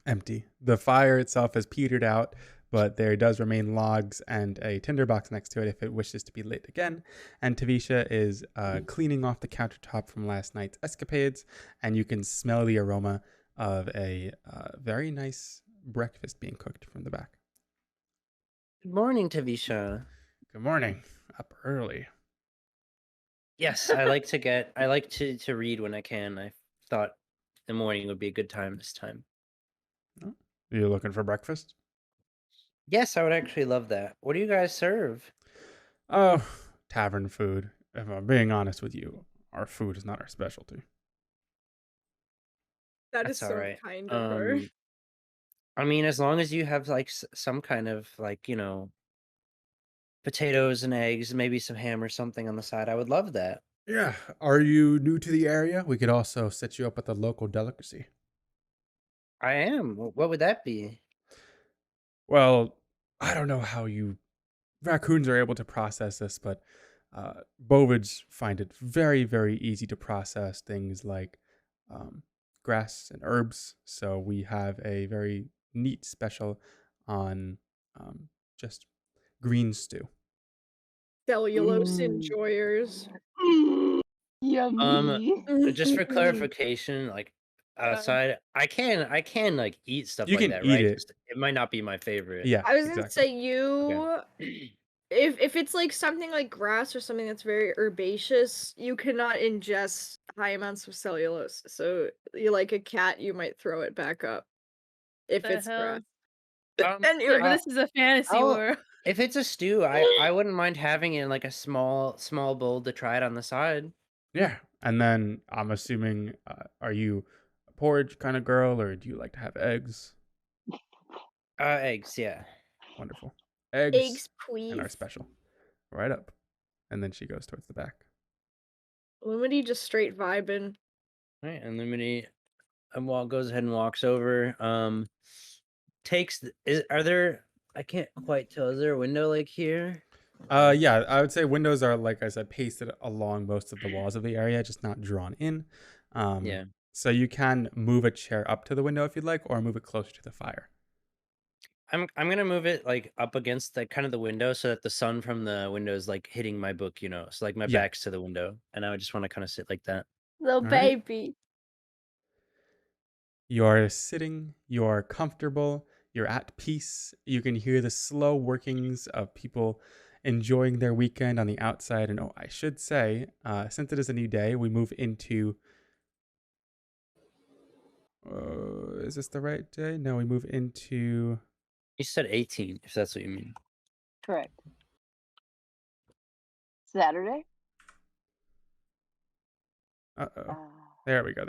S1: empty. The fire itself has petered out, but there does remain logs and a tinderbox next to it if it wishes to be lit again. And Tavisha is cleaning off the countertop from last night's escapades, and you can smell the aroma of a very nice breakfast being cooked from the back.
S4: Good morning, Tavisha.
S1: Good morning. Up early.
S4: Yes, I like to read when I can. I thought the morning would be a good time this time.
S1: Oh, are you looking for breakfast?
S4: Yes, I would actually love that. What do you guys serve?
S1: Oh, tavern food. If I'm being honest with you, our food is not our specialty.
S6: That is
S4: That's all
S6: so
S4: right.
S6: kind of her.
S4: I mean, as long as you have like some kind of like, potatoes and eggs, maybe some ham or something on the side, I would love that.
S1: Yeah. Are you new to the area? We could also set you up with a local delicacy.
S4: I am. What would that be?
S1: Well, I don't know how you raccoons are able to process this, but bovids find it very, very easy to process things like grass and herbs. So we have a very neat special on just green stew.
S6: Cellulose enjoyers.
S2: Yummy.
S4: Just for clarification, like outside, I can like eat stuff
S1: You
S4: like
S1: can
S4: that,
S1: eat
S4: right?
S1: it.
S4: Just, it might not be my favorite.
S1: Yeah,
S6: I was gonna
S1: exactly.
S6: say you if it's like something like grass or something that's very herbaceous, you cannot ingest high amounts of cellulose. So you like a cat, you might throw it back up if
S5: The
S6: it's grass.
S5: hell?
S6: Anyway,
S5: But this is a fantasy world.
S4: If it's a stew, I wouldn't mind having it in like a small bowl to try it on the side.
S1: Yeah, and then I'm assuming, are you a porridge kind of girl, or do you like to have eggs?
S4: Eggs, yeah.
S1: Wonderful.
S6: eggs,
S1: Eggs
S6: please.
S1: and our special. Right up. And then she goes towards the back.
S6: Lumity just straight vibing.
S4: Right, and Lumini goes ahead and walks over. Are there? I can't quite tell. Is there a window like here?
S1: Yeah, I would say windows are, like I said, pasted along most of the walls of the area, just not drawn in.
S4: Yeah.
S1: So you can move a chair up to the window if you'd like, or move it closer to the fire.
S4: I'm gonna move it like up against the kind of the window so that the sun from the window is like hitting my book, so like my
S1: Yeah.
S4: back's to the window, and I would just want to kind of sit like that.
S6: Little
S1: right.
S6: baby.
S1: You're sitting, you're comfortable, you're at peace. You can hear the slow workings of people enjoying their weekend on the outside. And I should say, since it is a new day, we move into. Is this the right day? No, we move into.
S4: You said 18, if that's what you mean.
S2: Correct. Saturday?
S1: Uh-oh. There we go.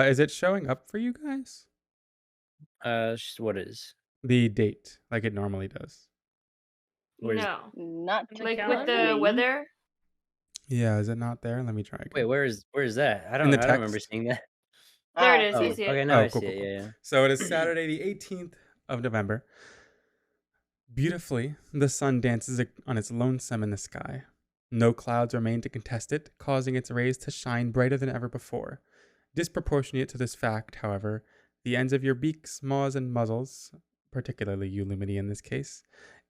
S1: Is it showing up for you guys?
S4: What is?
S1: The date, like it normally does.
S3: No.
S2: Not
S3: Like
S2: to
S3: with the
S2: me.
S3: weather?
S1: Yeah, is it not there? Let me try again.
S4: Wait, where is that? I don't remember
S1: text?
S4: seeing that.
S3: There it is.
S4: Oh,
S3: You see it.
S4: okay, now I
S1: cool,
S4: see
S1: cool,
S4: it.
S1: cool.
S4: Yeah.
S1: So it is Saturday, the 18th of November. Beautifully, the sun dances on its lonesome in the sky. No clouds remain to contest it, causing its rays to shine brighter than ever before. Disproportionate to this fact, however, the ends of your beaks, maws, and muzzles, particularly you, Lumini in this case,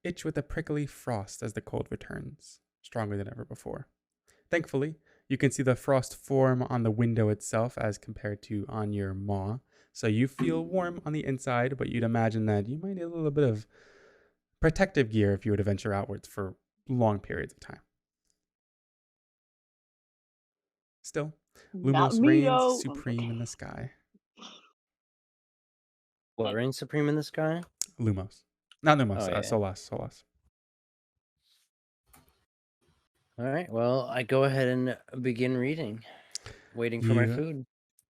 S1: itch with a prickly frost as the cold returns, stronger than ever before. Thankfully, you can see the frost form on the window itself as compared to on your maw, so you feel warm on the inside, but you'd imagine that you might need a little bit of protective gear if you were to venture outwards for long periods of time. Still, Lumos reigns supreme in the sky.
S4: What reigns supreme in the sky?
S1: Lumos, Not Lumos.
S4: Oh, yeah.
S1: Solas.
S4: All right. Well, I go ahead and begin reading, waiting for my
S1: You
S4: food.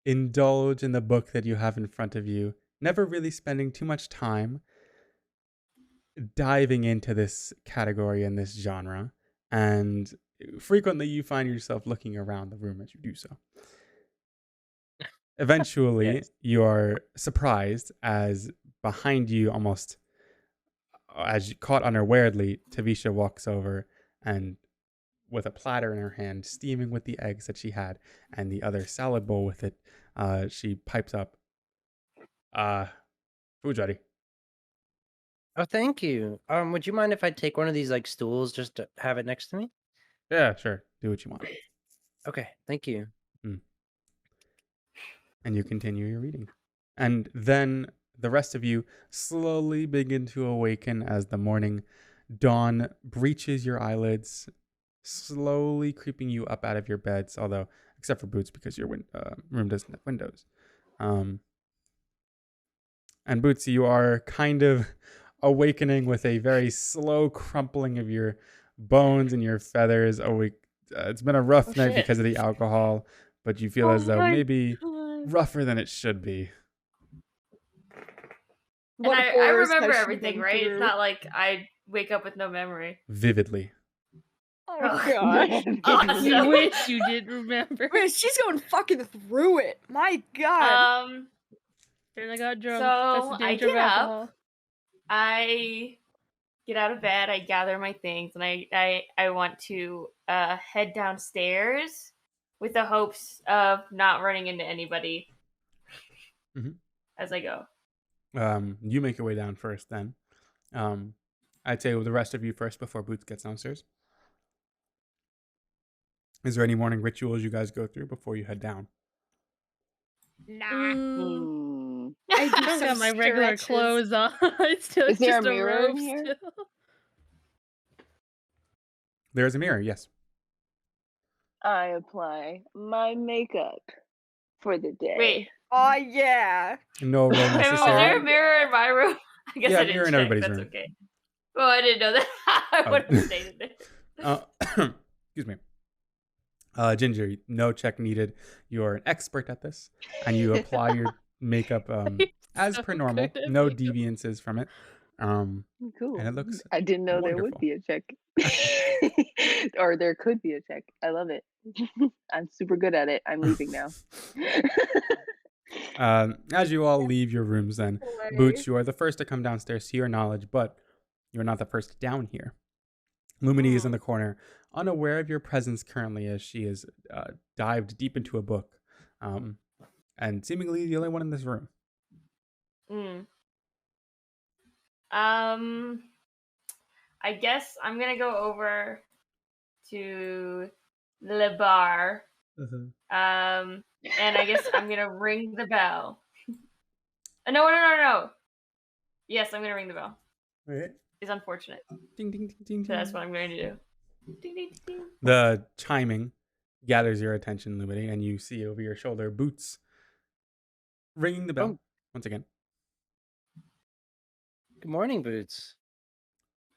S1: indulge in the book that you have in front of you, never really spending too much time diving into this category and this genre, and frequently you find yourself looking around the room as you do so. Eventually,
S4: Yes.
S1: you are surprised as behind you, almost as you caught unawarely, Tavisha walks over and with a platter in her hand, steaming with the eggs that she had, and the other salad bowl with it, she pipes up, food's ready.
S4: Oh, thank you. Would you mind if I take one of these like stools just to have it next to me?
S1: Yeah, sure. Do what you want.
S4: Okay, thank you.
S1: And you continue your reading. And then the rest of you slowly begin to awaken as the morning dawn breaches your eyelids, slowly creeping you up out of your beds, although, except for Boots, because your room doesn't have windows. And Boots, you are kind of awakening with a very slow crumpling of your bones and your feathers. It's been a rough night because of the alcohol, but you feel as though maybe rougher than it should be.
S3: And I remember everything, right? It's not like I wake up with no memory.
S1: Vividly.
S6: Oh gosh.
S3: Awesome.
S5: You wish you did remember.
S6: Man, she's going fucking through it. My god.
S5: And I got drunk.
S3: So
S5: That's the
S3: I
S5: danger of
S3: get up.
S5: alcohol.
S3: I get out of bed. I gather my things, and I want to head downstairs with the hopes of not running into anybody as I go.
S1: You make your way down first, then. I'd say the rest of you first before Boots gets downstairs. Is there any morning rituals you guys go through before you head down?
S5: Nah.
S6: I
S5: I got my regular clothes on. It's still
S2: Is there
S5: just
S2: a mirror in
S5: robe
S2: here?
S5: still.
S1: There is a mirror, yes.
S2: I apply my makeup for the day.
S3: Wait.
S6: Oh yeah.
S1: No roll
S3: Wait, was there
S1: necessary.
S3: a mirror in my room? I guess
S1: Yeah,
S3: I didn't
S1: mirror in
S3: check.
S1: everybody's
S3: That's
S1: room.
S3: okay. Well, I didn't know that. I would have stayed in there.
S1: Excuse me. Ginger, no check needed. You are an expert at this, and you apply your makeup as
S5: so
S1: per normal.
S5: good at
S1: No
S5: makeup.
S1: deviances from it.
S2: Cool.
S1: And it looks
S2: I didn't know there
S1: wonderful.
S2: would be a check. Or there could be a check. I love it. I'm super good at it. I'm leaving now.
S1: As you all leave your rooms, then, Boots, you are the first to come downstairs to your knowledge, but you're not the first down here. Lumini is in the corner, unaware of your presence currently, as she is dived deep into a book, and seemingly the only one in this room.
S3: I guess I'm gonna go over to the bar. And I guess I'm gonna ring the bell. No. Yes, I'm gonna ring the bell.
S1: Right.
S3: It's unfortunate.
S1: Ding, ding, ding, ding,
S3: So that's
S1: ding.
S3: what I'm going to do. Ding, ding, ding.
S1: The chiming gathers your attention, Lumini, and you see over your shoulder Boots ringing the bell once again.
S4: Good morning, Boots.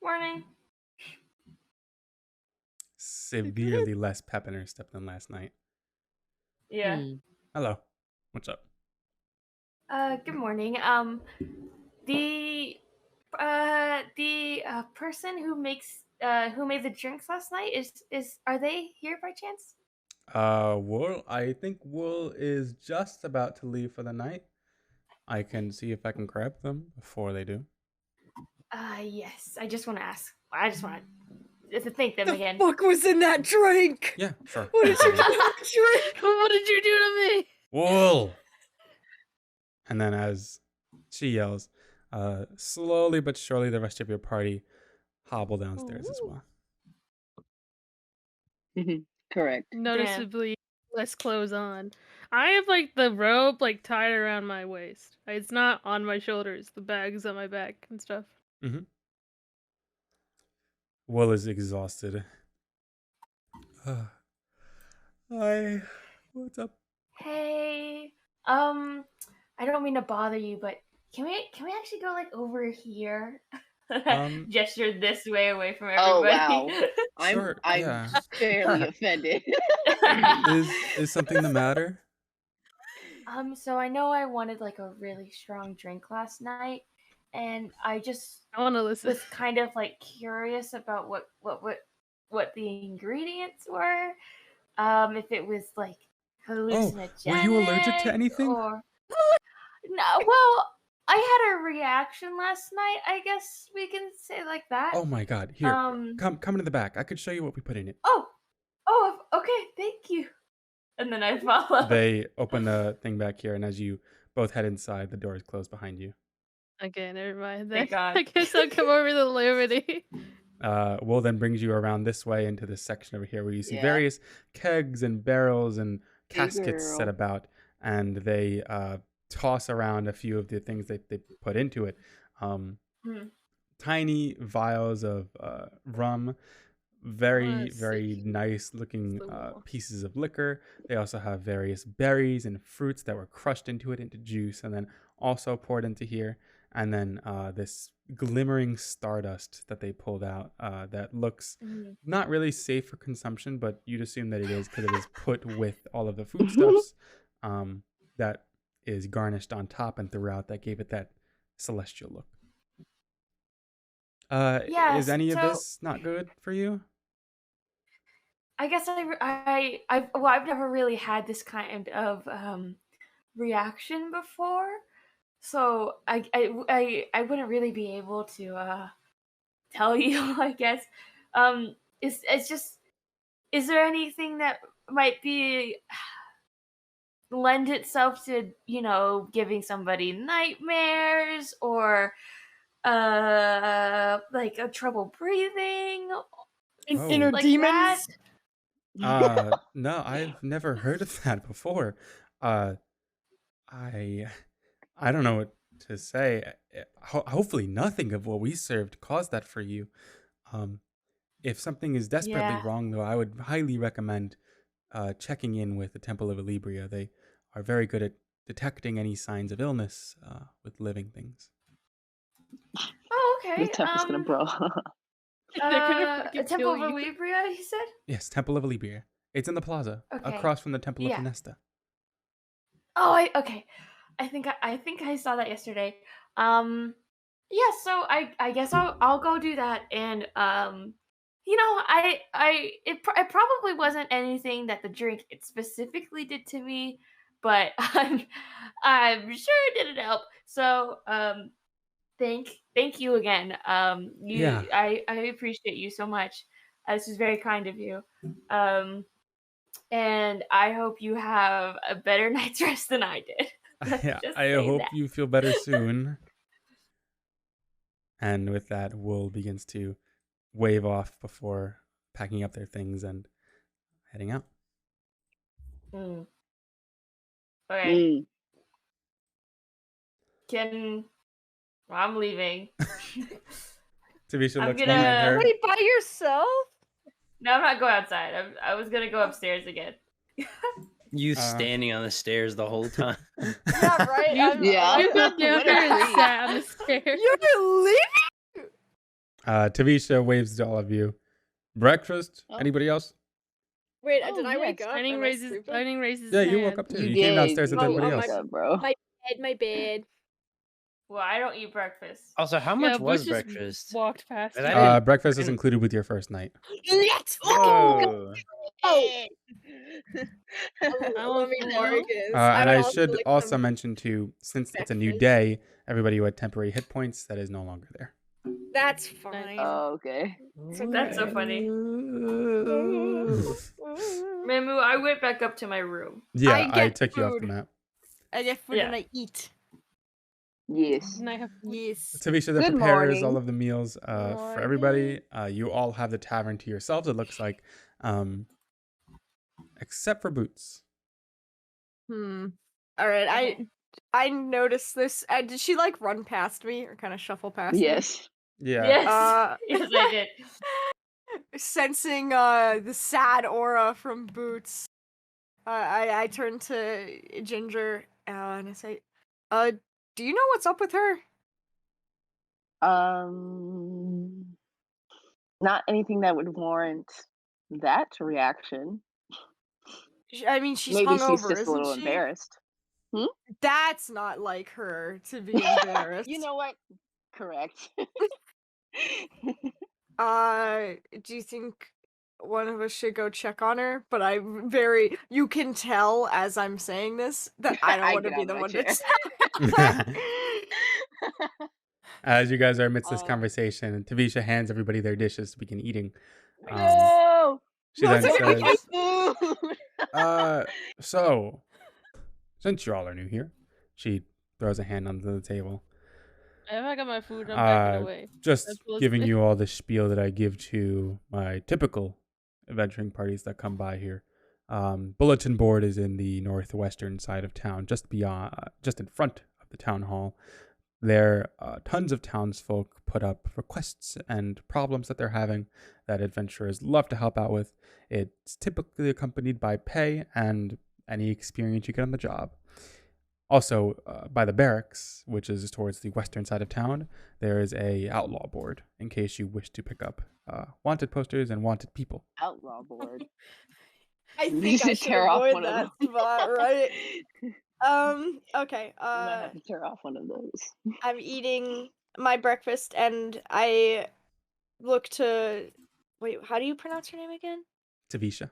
S3: Morning.
S1: Severely less pep in her step than last night.
S3: Yeah.
S1: Hello. What's up?
S3: Good morning. The person who made the drinks last night are they here by chance?
S1: Wool. I think Wool is just about to leave for the night. I can see if I can grab them before they do.
S3: Yes. I just want to ask. I just want to thank them again.
S6: What was in that drink?
S1: Yeah, sure.
S6: What did you do to that drink?
S5: What did you do to me?
S1: Wool! And then as she yells, slowly but surely the rest of your party hobble downstairs as well.
S2: Correct.
S5: Noticeably less clothes on. I have like the robe like tied around my waist. It's not on my shoulders. The bag's on my back and stuff.
S1: Mm-hmm. Will is exhausted. Hi. What's up?
S3: Hey. I don't mean to bother you, but can we actually go like over here? Gestured this way away from
S2: Oh
S3: everybody.
S2: wow.
S1: Sure,
S2: I'm
S1: yeah.
S2: fairly offended.
S1: Is something the matter?
S3: So I know I wanted like a really strong drink last night, and I just
S5: I want to listen.
S3: was kind of like curious about what the ingredients were. If it was like hallucinogenic.
S1: Were you allergic to anything?
S3: Or no, well, I had a reaction last night. I guess we can say like that.
S1: Oh my god, here. Come into the back. I could show you what we put in it.
S3: Oh, okay, thank you. And then I follow.
S1: They open the thing back here, and as you both head inside, the door is closed behind you.
S5: Okay, never mind.
S3: Thank God.
S5: I guess I'll come over to Liberty.
S1: Will then brings you around this way into this section over here where you see
S2: Yeah.
S1: various kegs and barrels and caskets
S2: girl.
S1: set about, and they toss around a few of the things that they put into it. Tiny vials of rum, very,
S5: so
S1: very
S5: cute.
S1: nice looking
S5: So cool.
S1: pieces of liquor. They also have various berries and fruits that were crushed into it into juice and then also poured into here. And then this glimmering stardust that they pulled out that looks not really safe for consumption, but you'd assume that it is because it is put with all of the foodstuffs that is garnished on top and throughout that gave it that celestial look. Is any of this not good for you?
S3: I guess I've never really had this kind of reaction before, so I wouldn't really be able to tell you. I guess is there anything that might be lend itself to giving somebody nightmares or like a trouble breathing?
S6: Inner
S3: like
S6: demons.
S3: that?
S1: No, I've never heard of that before. I don't know what to say. Hopefully nothing of what we served caused that for you. If something is desperately
S3: Yeah.
S1: wrong, though, I would highly recommend checking in with the Temple of Alibria. They are very good at detecting any signs of illness with living things.
S3: Oh, okay.
S2: The temple's gonna bro.
S5: They're gonna fucking
S3: Temple
S5: kill
S3: of
S5: you.
S3: Alibria, you said?
S1: Yes, Temple of Alibria. It's in the plaza,
S3: Okay.
S1: across from the Temple
S3: Yeah.
S1: of Nesta.
S3: Oh, okay. I think I saw that yesterday. Yeah. So I guess I'll go do that. And it probably wasn't anything that the drink it specifically did to me, but I'm sure it didn't help. So thank you again.
S1: Yeah.
S3: I appreciate you so much. This is very kind of you. And I hope you have a better night's rest than I did.
S1: Yeah,
S3: Just
S1: I
S3: saying
S1: hope
S3: that.
S1: you feel better soon. And with that, Wool begins to wave off before packing up their things and heading out.
S3: Okay. I'm leaving.
S1: Tavisha
S3: I'm
S1: looks
S3: gonna-
S1: behind her.
S6: Wait, by yourself?
S3: No, I'm not going outside. I was gonna go upstairs again.
S4: You standing on the stairs the whole time.
S6: Yeah, right.
S2: Yeah.
S5: You got down
S2: What a
S5: there and
S2: creep.
S5: sat on the stairs.
S6: You're leaving?
S1: Tavisha waves to all of you. Breakfast?
S2: Oh.
S1: Anybody else?
S6: Wait,
S2: Oh,
S6: did I wake
S2: yes.
S6: up?
S5: Lightning
S6: Am I
S5: raises.
S6: sleeping?
S5: Lightning raises.
S1: Yeah,
S5: his
S1: you woke
S5: hand.
S1: up too.
S2: You
S1: You came
S2: did.
S1: downstairs with
S6: Oh,
S1: everybody
S6: oh
S1: else.
S6: my
S2: God, bro.
S6: My bed.
S3: Well, I don't eat breakfast.
S4: Also, how
S5: Yeah,
S4: much was
S5: Bush just
S4: breakfast?
S5: Walked past.
S4: But
S5: you.
S4: I didn't-
S1: Breakfast is
S4: didn't-
S1: included with your first night.
S6: Let's
S4: Whoa.
S6: Let me bargain.
S1: And I should also mention too, since it's a new
S6: breakfast.
S1: day, everybody who had temporary hit points, that is no longer there.
S6: That's fine.
S2: Oh, okay.
S3: That's so funny. Mamu, I went back up to my room.
S1: Yeah,
S6: I
S1: I
S6: get
S1: took you off the
S6: food.
S1: map.
S6: I get food
S3: Yeah.
S6: and I eat.
S2: Yes.
S5: And I have
S6: Yes.
S1: Tavisha then
S2: Good
S1: prepares
S2: morning.
S1: all of the meals for everybody. You all have the tavern to yourselves, it looks like. Except for Boots.
S6: All right. I noticed this. Did she like run past me or kind of shuffle past me?
S2: Yes.
S1: Yeah.
S3: Yes. Yes, I did.
S6: Sensing the sad aura from Boots, I turn to Ginger and I say, "Do you know what's up with her?"
S2: Not anything that would warrant that reaction.
S6: I mean, she's
S2: Maybe she's
S6: hungover,
S2: just a
S6: isn't
S2: little
S6: she?
S2: embarrassed.
S6: That's not like her to be embarrassed.
S2: You know what? Correct.
S6: Do you think one of us should go check on her? But you can tell as I'm saying this that I don't
S2: I
S6: want to
S2: get
S6: be
S2: out
S6: the
S2: my
S6: one
S2: chair.
S6: to.
S1: As you guys are amidst this
S2: Um,
S1: conversation, Tavisha hands everybody their dishes to begin eating.
S2: No!
S1: She then
S6: it's okay.
S2: My
S1: says,
S2: food!
S1: so, since you all are new here, she throws a hand onto the table.
S5: If I got my food, I'm backing away.
S1: Just
S5: That's
S1: giving
S5: listening.
S1: you all the spiel that I give to my typical adventuring parties that come by here. Bulletin board is in the northwestern side of town, just in front of the town hall. There tons of townsfolk put up requests and problems that they're having that adventurers love to help out with. It's typically accompanied by pay and any experience you get on the job. Also, by the barracks, which is towards the western side of town, there is a outlaw board in case you wish to pick up wanted posters and wanted people.
S2: Outlaw board.
S6: I
S2: You
S6: think I
S2: should
S6: should
S2: tear off
S6: avoid
S2: one of
S6: that
S2: those.
S6: spot, right? Okay.
S2: You might have to tear off one of those.
S6: I'm eating my breakfast and I look to wait, how do you pronounce your name again?
S1: Tavisha.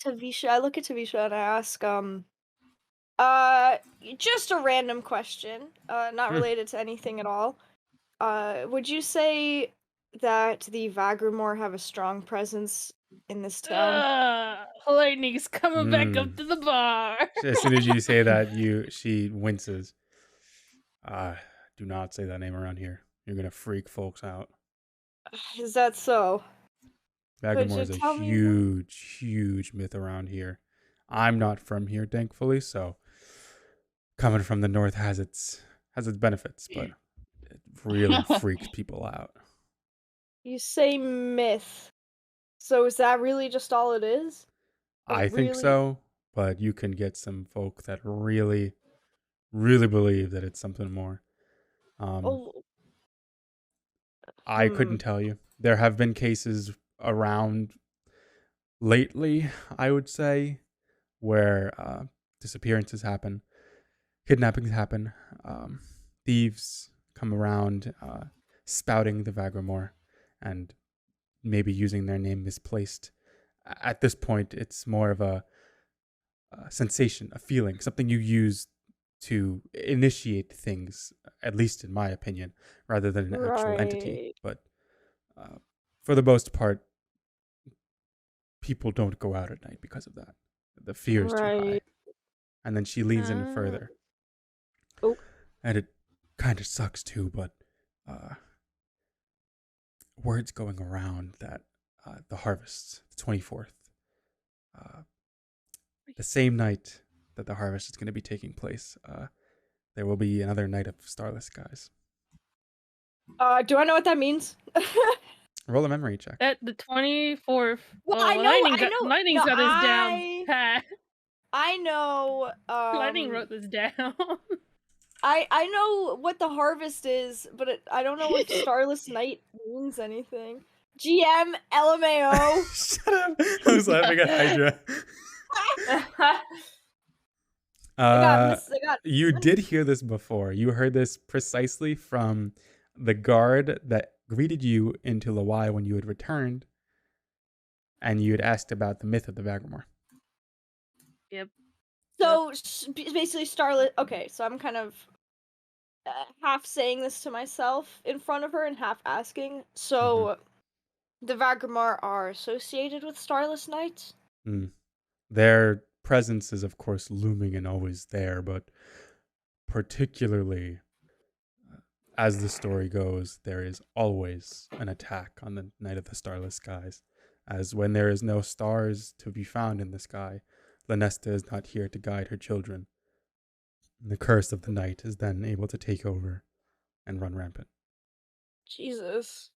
S6: Tavisha. I look at Tavisha and I ask, just a random question, not related to anything at all. Would you say that the Vagramore have a strong presence in this town?
S5: Lightning's coming back up to the bar.
S1: As soon as you say that, she winces. Do not say that name around here. You're gonna freak folks out.
S6: Is that so?
S1: Vagramore is a huge myth around here. I'm not from here, thankfully, so coming from the north has its benefits, but it really freaks people out.
S6: You say myth. So is that really just all it is?
S1: I think so, but you can get some folk that really believe that it's something more. I couldn't tell you. There have been cases around lately, I would say, where disappearances happen, kidnappings happen, thieves come around spouting the Vagramore and maybe using their name misplaced. At this point, it's more of a sensation, a feeling, something you use to initiate things, at least in my opinion, rather than an actual entity. But for the most part, people don't go out at night because of that. The fear is too high. And then she leans in further. And it kind of sucks too, but word's going around that the harvest, the 24th, the same night that the harvest is going to be taking place, there will be another night of starless skies.
S6: Do I know what that means?
S1: Roll a memory check.
S5: At the 24th.
S6: Well, I know.
S5: Lightning's got this down pat.
S6: I know.
S5: Lightning wrote this down.
S6: I know what the harvest is, but I don't know what starless night means anything. GM LMAO.
S1: Shut up! I was laughing at Hydra. You did hear this before. You heard this precisely from the guard that greeted you into Lawai when you had returned, and you had asked about the myth of the Vagramore.
S5: Yep.
S6: So basically, starless. Okay, so I'm kind of half saying this to myself in front of her and half asking. So, the Vagramore are associated with starless nights?
S1: Their presence is, of course, looming and always there, but particularly, as the story goes, there is always an attack on the night of the starless skies, as when there is no stars to be found in the sky, Lanesta is not here to guide her children. The curse of the night is then able to take over and run rampant.
S6: Jesus.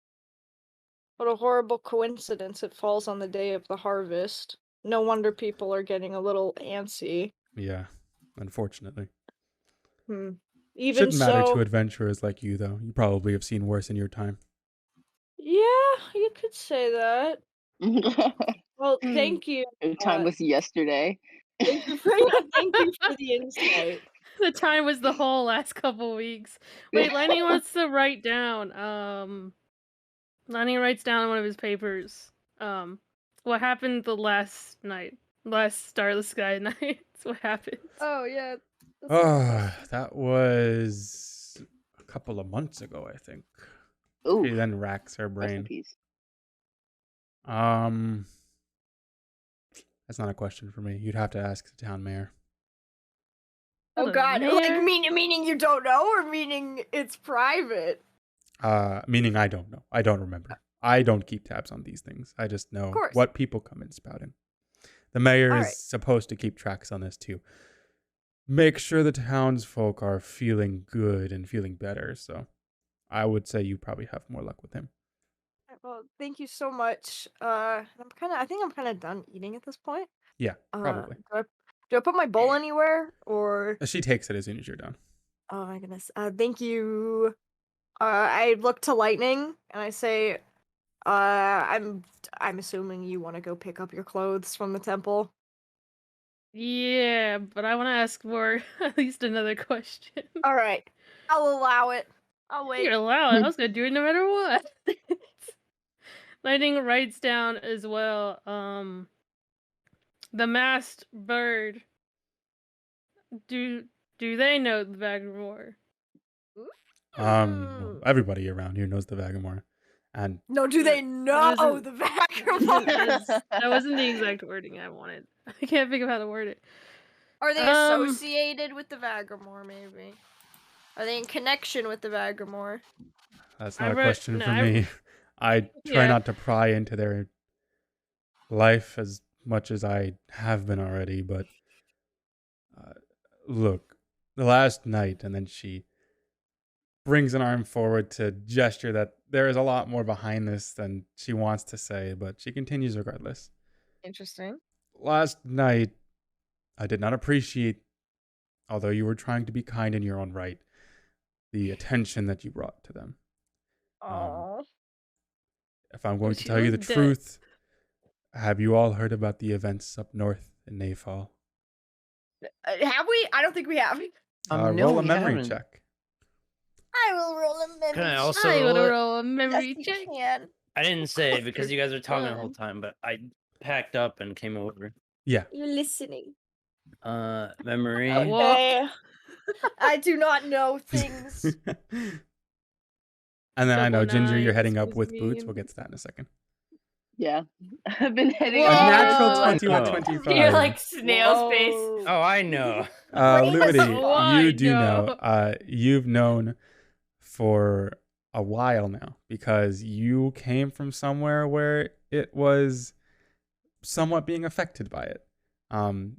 S6: What a horrible coincidence it falls on the day of the harvest. No wonder people are getting a little antsy.
S1: Yeah, unfortunately.
S6: Even
S1: Shouldn't matter to adventurers like you, though. You probably have seen worse in your time.
S6: Yeah, you could say that. Well,
S5: Hmm.
S6: thank you.
S2: Time was yesterday.
S6: Thank you for the insight.
S5: The time was the whole last couple weeks. Wait, Lenny wants to write down. Lenny writes down on one of his papers. What happened the last night? Last Starless Sky night. What happened?
S6: Oh yeah.
S1: That was a couple of months ago, I think.
S2: Ooh,
S1: She then racks her
S2: rest in
S1: brain.
S2: peace.
S1: That's not a question for me. You'd have to ask the town mayor.
S6: Oh
S5: The
S6: god,
S5: mayor?
S6: like meaning you don't know, or meaning it's private?
S1: Meaning I don't know. I don't remember. I don't keep tabs on these things. I just know
S6: course.
S1: what people come in spouting. The mayor
S6: All
S1: is
S6: right.
S1: supposed to keep tracks on this too. Make sure the townsfolk are feeling good and feeling better. So I would say you probably have more luck with him.
S6: Well, thank you so much. I think I'm kind of done eating at this point.
S1: Yeah, probably.
S6: Do I put my bowl anywhere, or?
S1: She takes it as soon as you're done.
S6: Oh my goodness. Thank you. I look to Lightning and I say, I'm assuming you want to go pick up your clothes from the temple.
S5: Yeah, but I want to ask for at least another question.
S6: All right, I'll allow it. I'll wait.
S5: You're allowed. I was gonna do it no matter what. Lightning writes down as well. The masked bird. Do they know the Vagramore?
S1: Everybody around here knows the Vagamore, and
S6: No, do they know the Vagramore?
S5: That wasn't the exact wording I wanted. I can't think of how to word it.
S6: Are they associated with the Vagramore? Maybe. Are they in connection with the Vagramore?
S1: that's not a question for me. I try not to pry into their life as much as I have been already, but look, the last night, and then she brings an arm forward to gesture that there is a lot more behind this than she wants to say, but she continues regardless.
S6: Interesting.
S1: Last night, I did not appreciate, although you were trying to be kind in your own right, the attention that you brought to them. If I'm going to tell you the truth, have you all heard about the events up north in Nayfall?
S6: Have we? I don't think we have.
S4: No,
S1: roll a
S4: we
S1: memory
S4: haven't.
S1: check.
S6: I will roll a memory
S4: Can I
S6: check.
S4: also
S5: I
S4: roll
S5: will
S4: it?
S5: roll a memory
S6: Yes,
S5: check.
S6: you can.
S4: I didn't say it because you guys were talking the
S5: fun.
S4: whole time, but I packed up and came over.
S1: Yeah.
S6: You're listening.
S4: Memory.
S6: Okay. I do not know things.
S1: And then I know,
S5: Double
S1: Ginger, you're
S5: nines
S1: heading up
S5: was
S1: with boots.
S5: mean.
S1: We'll get to that in a second.
S2: Yeah, I've been heading.
S1: A
S6: Whoa.
S1: natural 20
S4: Whoa.
S1: with 25.
S3: You're like snail space.
S6: Whoa.
S4: Oh, I know.
S1: Lumity,
S5: Why
S1: you do
S5: no?
S1: know. You've known for a while now because you came from somewhere where it was somewhat being affected by it.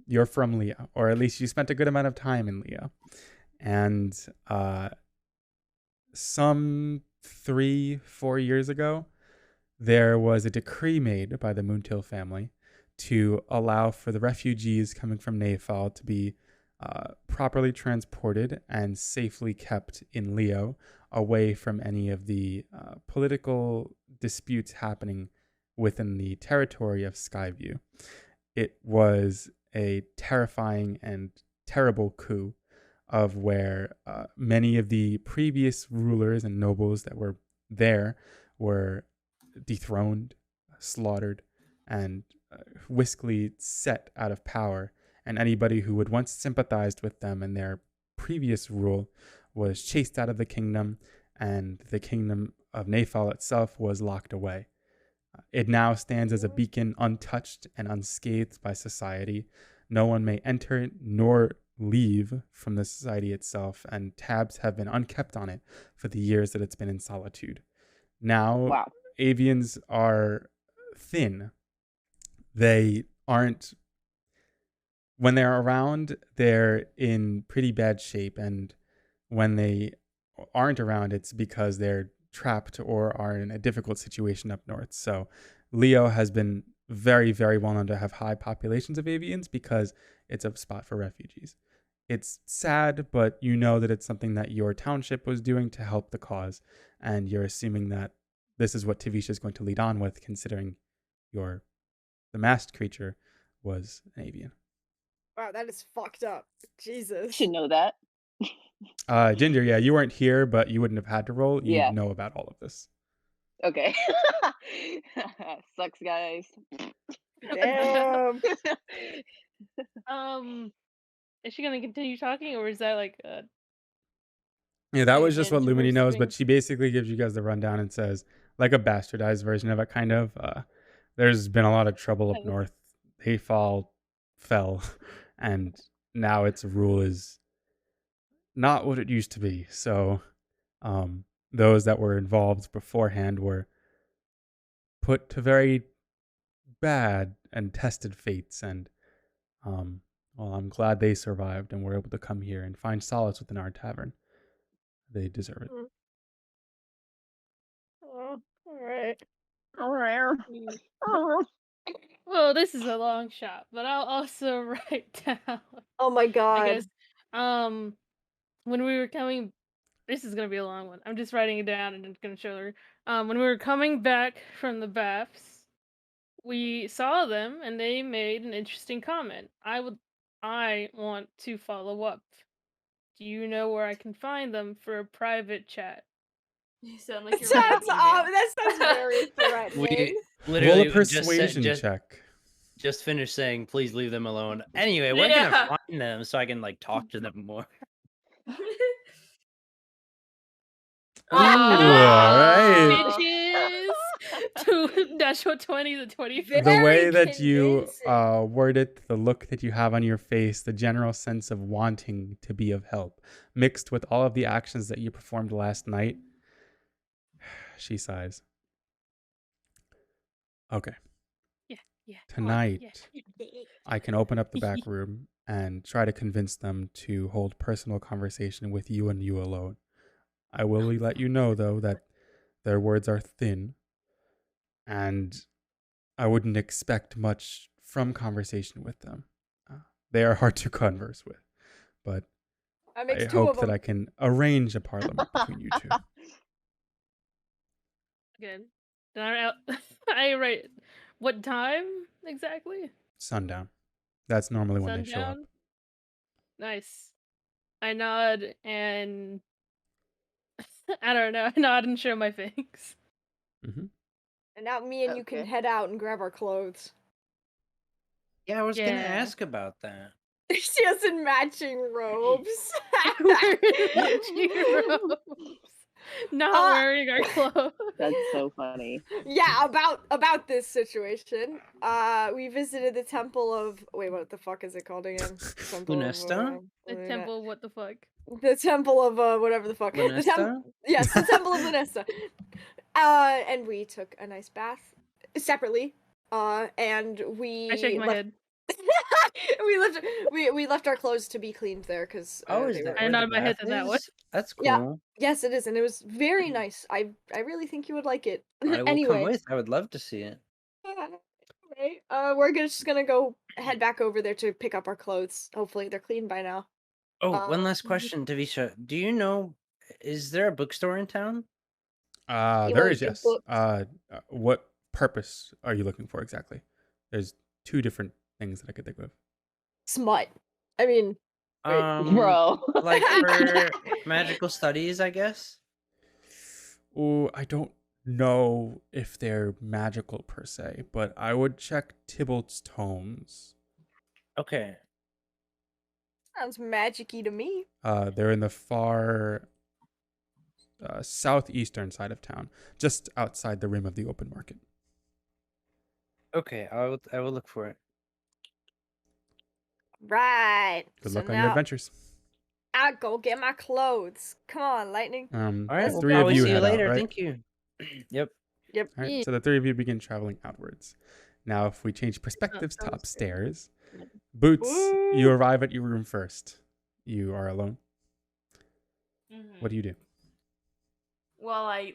S1: You're from Leo, or at least you spent a good amount of time in Leo. And some 3-4 years ago, there was a decree made by the Moontill family to allow for the refugees coming from Nayfall to be properly transported and safely kept in Leo, away from any of the political disputes happening within the territory of Skyview. It was a terrifying and terrible coup of where many of the previous rulers and nobles that were there were dethroned, slaughtered, and whiskily set out of power. And anybody who had once sympathized with them and their previous rule was chased out of the kingdom, and the kingdom of Nayfall itself was locked away. It now stands as a beacon untouched and unscathed by society. No one may enter nor leave from the society itself, and tabs have been unkept on it for the years that it's been in solitude. Now,
S2: Wow.
S1: avians are thin. They aren't, when they're around, they're in pretty bad shape. And when they aren't around, it's because they're trapped or are in a difficult situation up north. So Leo has been very, very well known to have high populations of avians because it's a spot for refugees. It's sad, but you know that it's something that your township was doing to help the cause. And you're assuming that this is what Tavisha is going to lead on with, considering the masked creature was an avian.
S6: Wow, that is fucked up. Jesus.
S2: Should know that.
S1: Ginger, yeah, you weren't here, but you wouldn't have had to roll. You
S2: Yeah.
S1: know about all of this.
S2: Okay. Sucks, guys.
S6: Damn.
S5: Is she gonna continue talking, or is that like
S1: Yeah, that
S5: Like
S1: was just what
S5: into her
S1: Lumini knows, but
S5: strings?
S1: she basically gives you guys the rundown and says, like a bastardized version of it, kind of. There's been a lot of trouble up
S5: Nice.
S1: north. Hayfall fell, and now its rule is not what it used to be. So, those that were involved beforehand were put to very bad and tested fates, and well, I'm glad they survived and were able to come here and find solace within our tavern. They deserve it.
S6: Oh, all right.
S5: Well, this is a long shot, but I'll also write down.
S6: Oh my
S5: I
S6: god.
S5: guess when we were coming, this is gonna be a long one. I'm just writing it down and I'm gonna show her. When we were coming back from the baths, we saw them and they made an interesting comment. I want to follow up. Do you know where I can find them for a private chat?
S3: You sound like
S6: That
S3: you're writing
S6: sounds,
S3: an email.
S6: that sounds very threatening.
S4: We
S1: Roll
S4: literally
S1: a persuasion check.
S4: just finished saying, please leave them alone. Anyway, where can
S3: Yeah.
S4: I find them so I can like talk to them more?
S1: Ooh, all right.
S5: Bitches! To natural 20 to 25.
S1: The way
S6: Very
S1: that you
S6: convincing.
S1: word it, the look that you have on your face, the general sense of wanting to be of help, mixed with all of the actions that you performed last night, she sighs. Okay.
S5: Yeah.
S1: Tonight,
S5: Yeah.
S1: I can open up the back room and try to convince them to hold personal conversation with you and you alone. I will let you know, though, that their words are thin, and I wouldn't expect much from conversation with them. They are hard to converse with, but
S6: That makes
S1: I
S6: two
S1: hope
S6: of
S1: that
S6: them.
S1: I can arrange a parliament between you two.
S5: Good. Then I write what time exactly?
S1: Sundown. That's normally when they show up.
S5: Sundown? Nice. I nod and I don't know. I nod and show my fangs.
S1: Mm-hmm.
S6: And now me and you can
S2: Okay.
S6: head out and grab our clothes.
S4: Yeah, I was gonna
S5: Yeah.
S4: ask about that.
S6: She has in matching robes.
S5: We're in matching robes. Not wearing our clothes.
S2: That's so funny.
S6: Yeah, about this situation. We visited the temple of what the fuck is it called again? Temple
S4: Lunesta?
S5: The temple, what the fuck?
S6: The temple of whatever the fuck.
S4: Lunesta?
S6: Yes, the temple of Lunesta. And we took a nice bath separately. And we
S5: I shake my head.
S6: we left our clothes to be cleaned there because
S4: Oh, is
S6: they
S4: that
S6: were.
S5: I
S4: where
S5: nod
S4: the
S5: my head
S4: bath
S5: to that one.
S4: is? That's cool.
S6: Yeah. Yes, it is, and it was very nice. I really think you would like it.
S4: I will
S6: Anyway,
S4: come with. I would love to see it.
S6: right. We're just gonna go head back over there to pick up our clothes. Hopefully, they're clean by now.
S4: Oh, one last question, Tavisha. Do you know, is there a bookstore in town?
S1: There is,
S6: get
S1: yes.
S6: books.
S1: What purpose are you looking for exactly? There's two different things that I could think of.
S6: Smut. I mean,
S2: Bro.
S4: Like for magical studies, I guess.
S1: Oh, I don't know if they're magical per se, but I would check Tybalt's tomes.
S4: Okay.
S6: sounds magic-y to me.
S1: They're in the far southeastern side of town, just outside the rim of the open market.
S4: Okay, I will look for it.
S6: Right.
S1: Good
S6: so
S1: luck on your
S6: now
S1: adventures.
S6: I'll go get my clothes. Come on, Lightning.
S4: All right,
S1: The
S4: we'll
S1: three of
S4: probably
S1: you
S4: see you
S1: head out,
S4: later.
S1: right?
S4: Thank you. Yep.
S1: All right, so the three of you begin traveling outwards. Now, if we change perspectives to
S5: sounds good.
S1: upstairs, Boots, you arrive at your room first. You are alone. What do you do?
S3: Well, I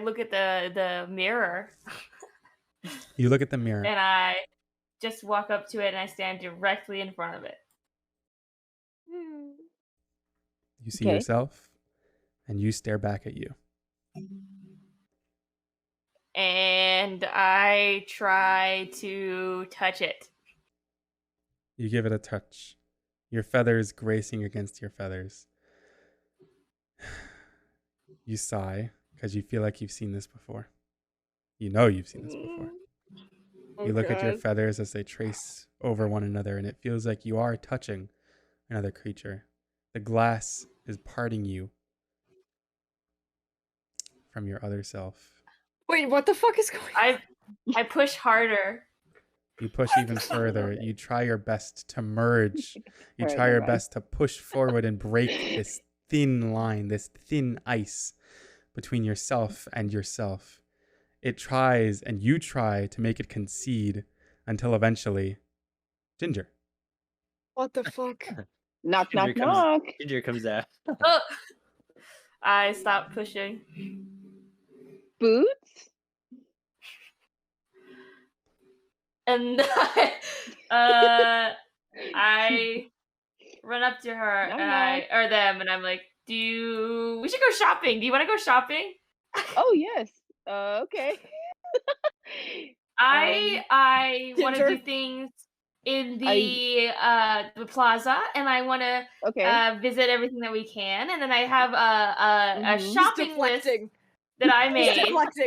S3: look at the mirror
S1: You look at the mirror.
S3: and I just walk up to it and I stand directly in front of it.
S1: You see
S2: Okay.
S1: yourself, and you stare back at you.
S3: and I try to touch it.
S1: You give it a touch. Your feathers gracing against your feathers. You sigh because you feel like you've seen this before. You know you've seen this before.
S6: Oh,
S1: You look at your
S6: God.
S1: feathers as they trace over one another, and it feels like you are touching another creature. The glass is parting you from your other self.
S6: Wait, what the fuck is going on?
S3: I push harder.
S1: You push even further. You try your best to merge. You try your best to push forward and break this thin line, this thin ice between yourself and yourself. It tries, and you try to make it concede until eventually, Ginger.
S6: What the fuck?
S2: Knock, knock, knock.
S4: Ginger comes out.
S3: Oh, I stop pushing.
S2: Boots?
S3: And I run up to her or them, and I'm like, we should go shopping. Do you want to go shopping?
S2: Oh, yes. Okay.
S3: I want to
S6: Ginger?
S3: do things in the plaza, and I want to visit everything that we can, and then I have a shopping list that I made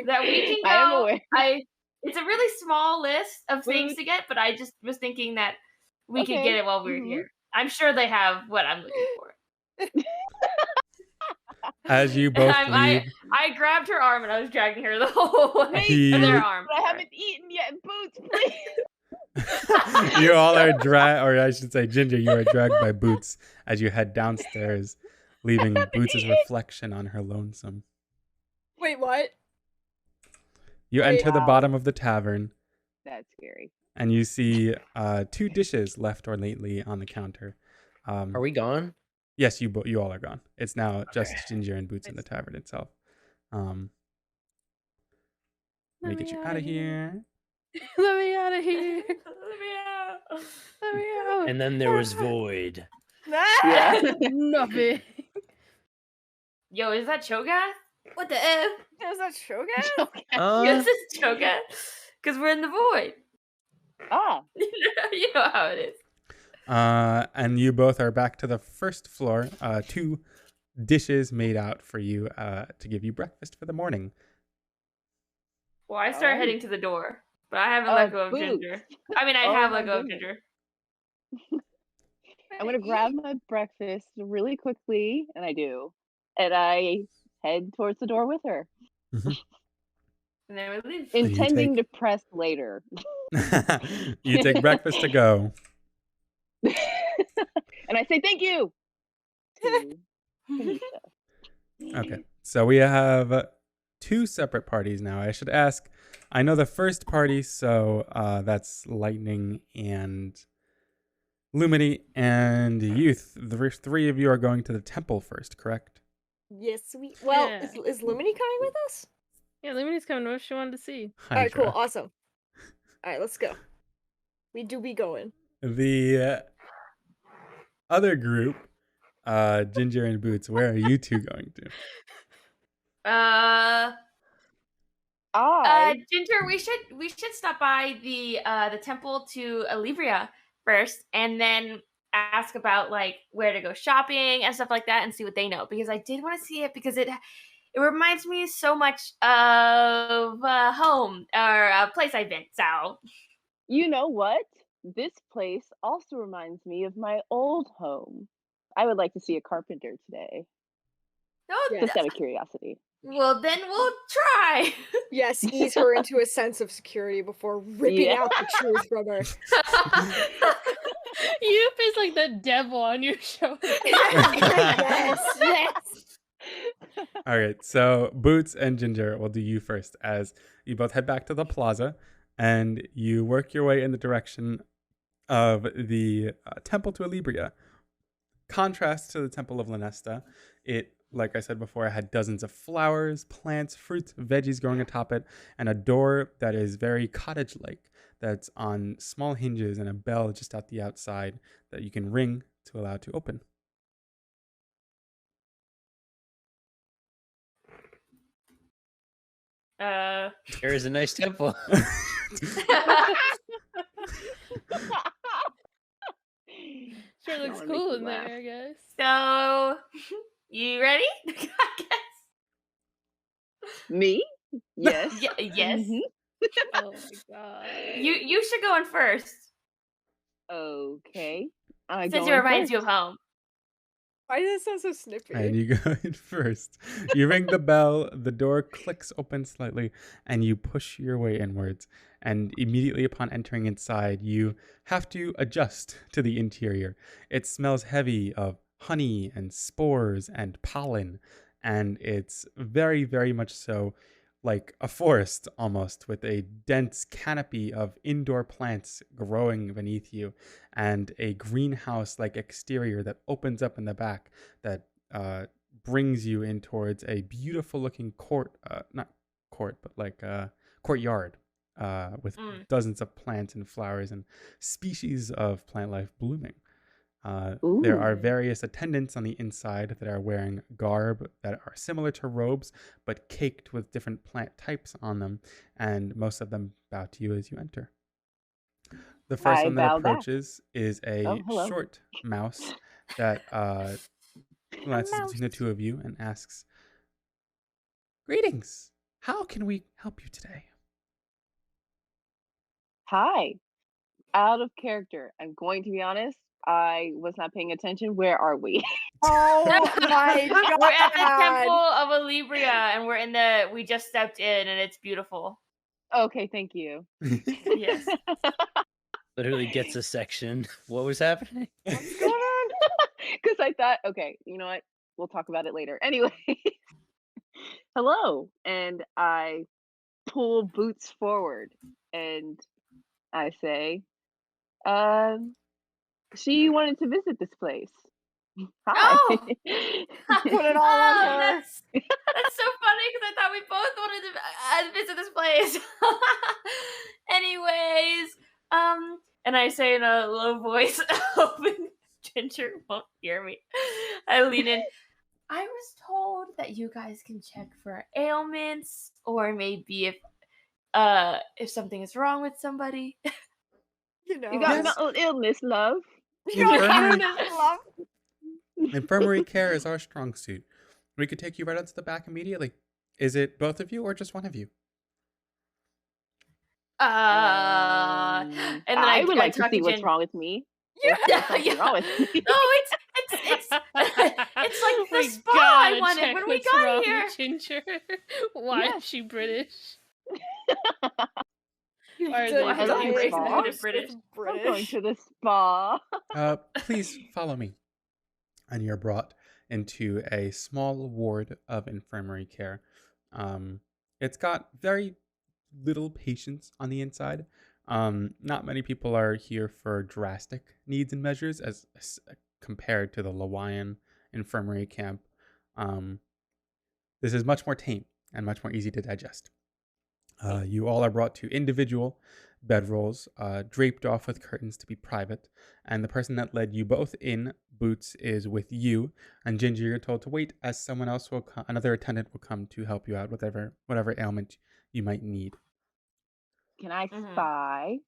S3: that we can go.
S2: I am aware.
S3: It's a really small list of things to get, but I just was thinking that we could get it while we were here. I'm sure they have what I'm looking for.
S1: As you both leave,
S3: I grabbed her arm and I was dragging her the whole way. Their arm.
S2: But I haven't eaten yet. Boots, please.
S1: You all are dragged, or I should say, Ginger, you are dragged by Boots as you head downstairs, leaving Boots' reflection on her lonesome.
S6: Wait, what?
S1: You enter the bottom of the tavern.
S2: That's scary.
S1: And you see 2 dishes left ornately on the counter.
S4: Are we gone?
S1: Yes, you all are gone. It's now just Ginger and Boots in the tavern itself. Let me get you out of here.
S5: Let me out of here.
S3: Let me out.
S5: Let me out.
S4: And then there was Void.
S2: Yeah.
S5: Nothing.
S3: Yo, is that Cho'Gath? What the F?
S6: Is that Shogun?
S3: Yes, it's Cho'Gath. Because we're in the void.
S2: Ah.
S3: You know how it is.
S1: And you both are back to the first floor. 2 dishes made out for you to give you breakfast for the morning.
S3: Well, I start heading to the door, but I haven't let go of Ginger. I mean, I have let go of Ginger.
S2: I'm going to grab my breakfast really quickly, and I do. And I head towards the door with her.
S1: Mm-hmm.
S3: And then we leave.
S2: Intending to press later.
S1: You take breakfast to go.
S2: And I say thank you.
S1: Okay, so we have 2 separate parties now. I should ask, I know the first party, so that's Lightning and Lumity and Youth. The 3 of you are going to the temple first, correct?
S6: Yes, Well, is Lumini coming with us?
S5: Yeah, Lumini's coming over. She wanted to see.
S6: Alright, cool, awesome. Alright, let's go. We do be going.
S1: The other group, Ginger and Boots, where are you 2 going to?
S3: Ginger, we should stop by the temple to Alibria first, and then ask about like where to go shopping and stuff like that, and see what they know, because I did want to see it because it reminds me so much of home or a place I've been. So
S2: you know what? This place also reminds me of my old home. I would like to see a carpenter today. Just out of curiosity.
S3: Well, then we'll try.
S6: Yes, ease her into a sense of security before ripping out the truth from her.
S5: You face like the devil on your shoulder.
S6: Yes.
S1: All right, so Boots and Ginger, will do you first as you both head back to the plaza and you work your way in the direction of the temple to Alibria. Contrast to the temple of Lanesta, it, like I said before, had dozens of flowers, plants, fruits, veggies growing atop it, and a door that is very cottage-like, that's on small hinges and a bell just out the outside that you can ring to allow it to open.
S4: Here is a nice temple.
S5: Sure looks cool in there, I guess.
S3: So, you ready? I guess.
S2: Me? Yes.
S3: Yes.
S5: Oh my god.
S3: You should go in first.
S2: Okay.
S3: Since it reminds you of home.
S6: Why does it sound so snippy?
S1: And you go in first. You ring the bell, the door clicks open slightly, and you push your way inwards. And immediately upon entering inside, you have to adjust to the interior. It smells heavy of honey and spores and pollen, and it's very, very much so like a forest almost, with a dense canopy of indoor plants growing beneath you and a greenhouse like exterior that opens up in the back that brings you in towards a beautiful looking not court, but like courtyard with dozens of plants and flowers and species of plant life blooming. There are various attendants on the inside that are wearing garb that are similar to robes, but caked with different plant types on them, and most of them bow to you as you enter. The first one that approaches is a short mouse that glances between the two of you and asks, "Greetings. How can we help you today?"
S2: Hi. Out of character. I'm going to be honest. I was not paying attention. Where are we?
S6: Oh my god.
S3: We're at the Temple of Alibria, and we just stepped in, and it's beautiful.
S2: Okay, thank you.
S3: Yes.
S4: Literally gets a section. What was happening?
S2: What's going on? Because I thought, okay, you know what? We'll talk about it later. Anyway, hello. And I pull Boots forward and I say, she wanted to visit this place. Hi.
S3: Oh!
S6: Put it all on her.
S3: That's so funny because I thought we both wanted to visit this place. Anyways, and I say in a low voice, hoping Ginger won't hear me. I lean in. I was told that you guys can check for ailments, or maybe if something is wrong with somebody.
S6: You know.
S2: You got mental illness, love.
S1: Infirmary care is our strong suit. We could take you right out to the back immediately. Is it both of you or just one of you?
S3: And then I
S2: would like to see what's wrong with me.
S3: Wrong with me. No, it's like the spa I wanted when we got here.
S5: Ginger. Why is she British?
S2: I'm going to the spa.
S1: Please follow me. And you're brought into a small ward of infirmary care. It's got very little patients on the inside. Not many people are here for drastic needs and measures as compared to the Lawayan infirmary camp. This is much more tame and much more easy to digest. You all are brought to individual bedrolls, draped off with curtains to be private, and the person that led you both in, Boots, is with you, and Ginger, you're told to wait as someone else will come, another attendant will come to help you out with whatever ailment you might need.
S2: Can I spy?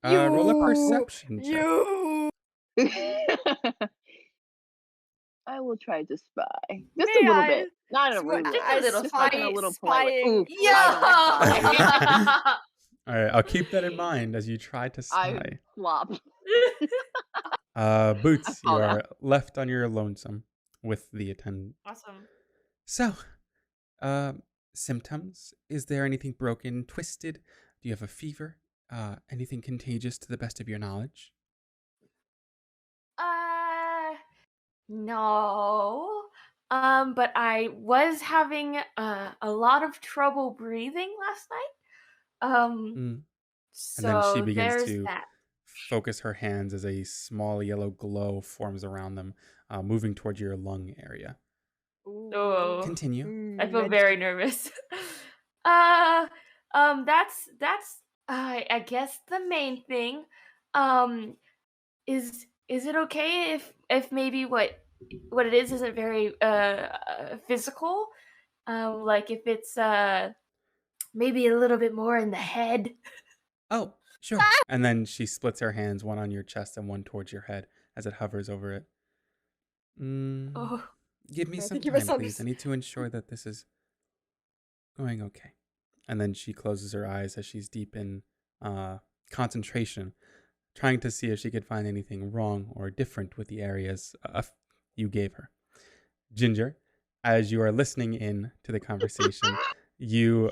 S1: Roll a perception check.
S2: I will try to spy. Just a little bit. Not a really
S3: just a little.
S2: Just like in a little polite. Ooh,
S1: all right, I'll keep that in mind as you try to spy.
S2: I flop.
S1: Boots, you are left on your lonesome with the attendant.
S3: Awesome.
S1: So, symptoms? Is there anything broken, twisted? Do you have a fever? Anything contagious to the best of your knowledge?
S3: No. But I was having a lot of trouble breathing last night. So
S1: and then she begins to
S3: that.
S1: focus her hands as a small yellow glow forms around them, moving towards your lung area.
S3: Oh,
S1: continue.
S3: I feel very nervous. That's I guess the main thing. Is it okay if maybe what it is isn't very physical? Like if it's maybe a little bit more in the head.
S1: Oh, sure. And then she splits her hands, one on your chest and one towards your head as it hovers over it.
S3: Oh,
S1: Give me
S6: I
S1: some
S6: think you
S1: time, please. I
S6: misunderstood.
S1: need to ensure that this is going okay. And then she closes her eyes as she's deep in concentration, trying to see if she could find anything wrong or different with the areas you gave her. Ginger, as you are listening in to the conversation, you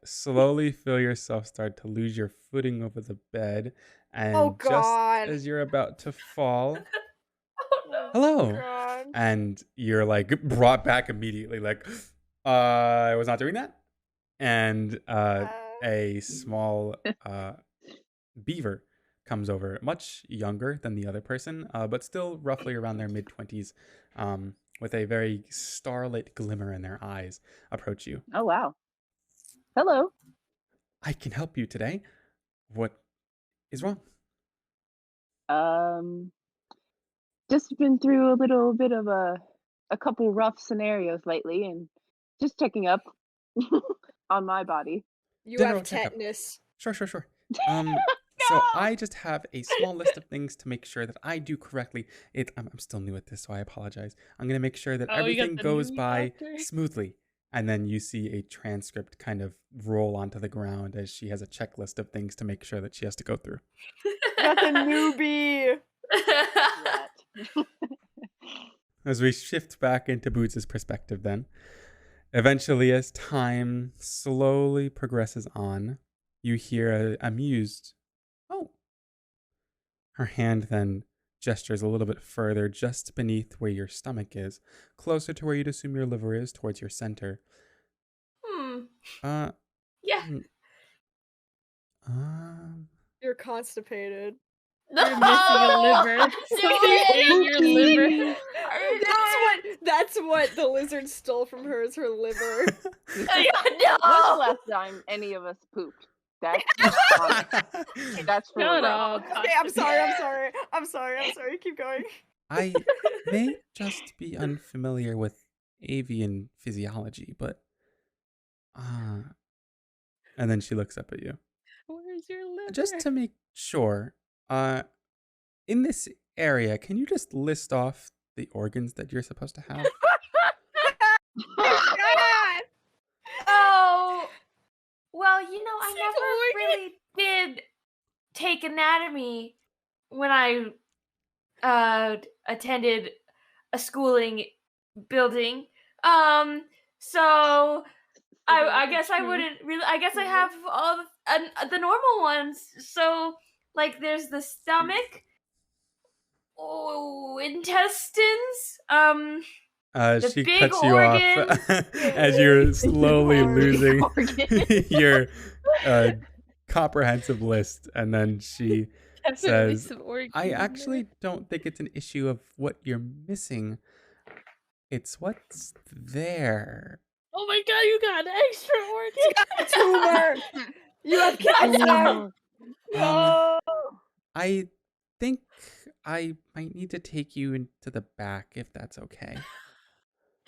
S1: slowly feel yourself start to lose your footing over the bed. And
S6: Oh,
S1: just
S6: God.
S1: as you're about to fall,
S6: Oh,
S1: hello.
S6: God.
S1: And you're like brought back immediately, like, I was not doing that. And a small beaver comes over, much younger than the other person, but still roughly around their mid-20s, with a very starlit glimmer in their eyes, approach you.
S2: Oh, wow. Hello.
S1: I can help you today. What is wrong?
S2: Just been through a little bit of a couple rough scenarios lately, and just checking up on my body.
S6: You
S1: General
S6: have
S1: checkup.
S6: tetanus.
S1: Sure. So I just have a small list of things to make sure that I do correctly. I'm still new at this, so I apologize. I'm going to make sure that everything goes by smoothly. And then you see a transcript kind of roll onto the ground as she has a checklist of things to make sure that she has to go through.
S6: That's a newbie.
S1: As we shift back into Boots' perspective then, eventually as time slowly progresses on, you hear an amused, "Oh." Her hand then gestures a little bit further, just beneath where your stomach is, closer to where you'd assume your liver is, towards your center.
S3: Yeah.
S6: You're constipated.
S5: You're missing a liver. Something ate your liver.
S6: That's what the lizard stole from her, is her liver.
S3: No.
S2: When's the last time any of us pooped? That's for
S5: Shut
S2: real.
S5: up.
S6: Okay, I'm sorry. Keep going.
S1: I may just be unfamiliar with avian physiology, but and then she looks up at you.
S5: Where's your liver?
S1: Just to make sure, in this area, can you just list off the organs that you're supposed to have?
S3: Oh, well, I never really did take anatomy when I attended a schooling building. So I guess I wouldn't really. I guess I have all the normal ones. So like, there's the stomach, intestines.
S1: She
S3: big
S1: cuts you off as you're slowly losing your comprehensive list, and then she says, "I actually don't think it's an issue of what you're missing. It's what's there."
S5: Oh my god, you got extra organs!
S6: You got a tumor! You have cancer!
S2: No!
S1: I think I might need to take you into the back if that's okay.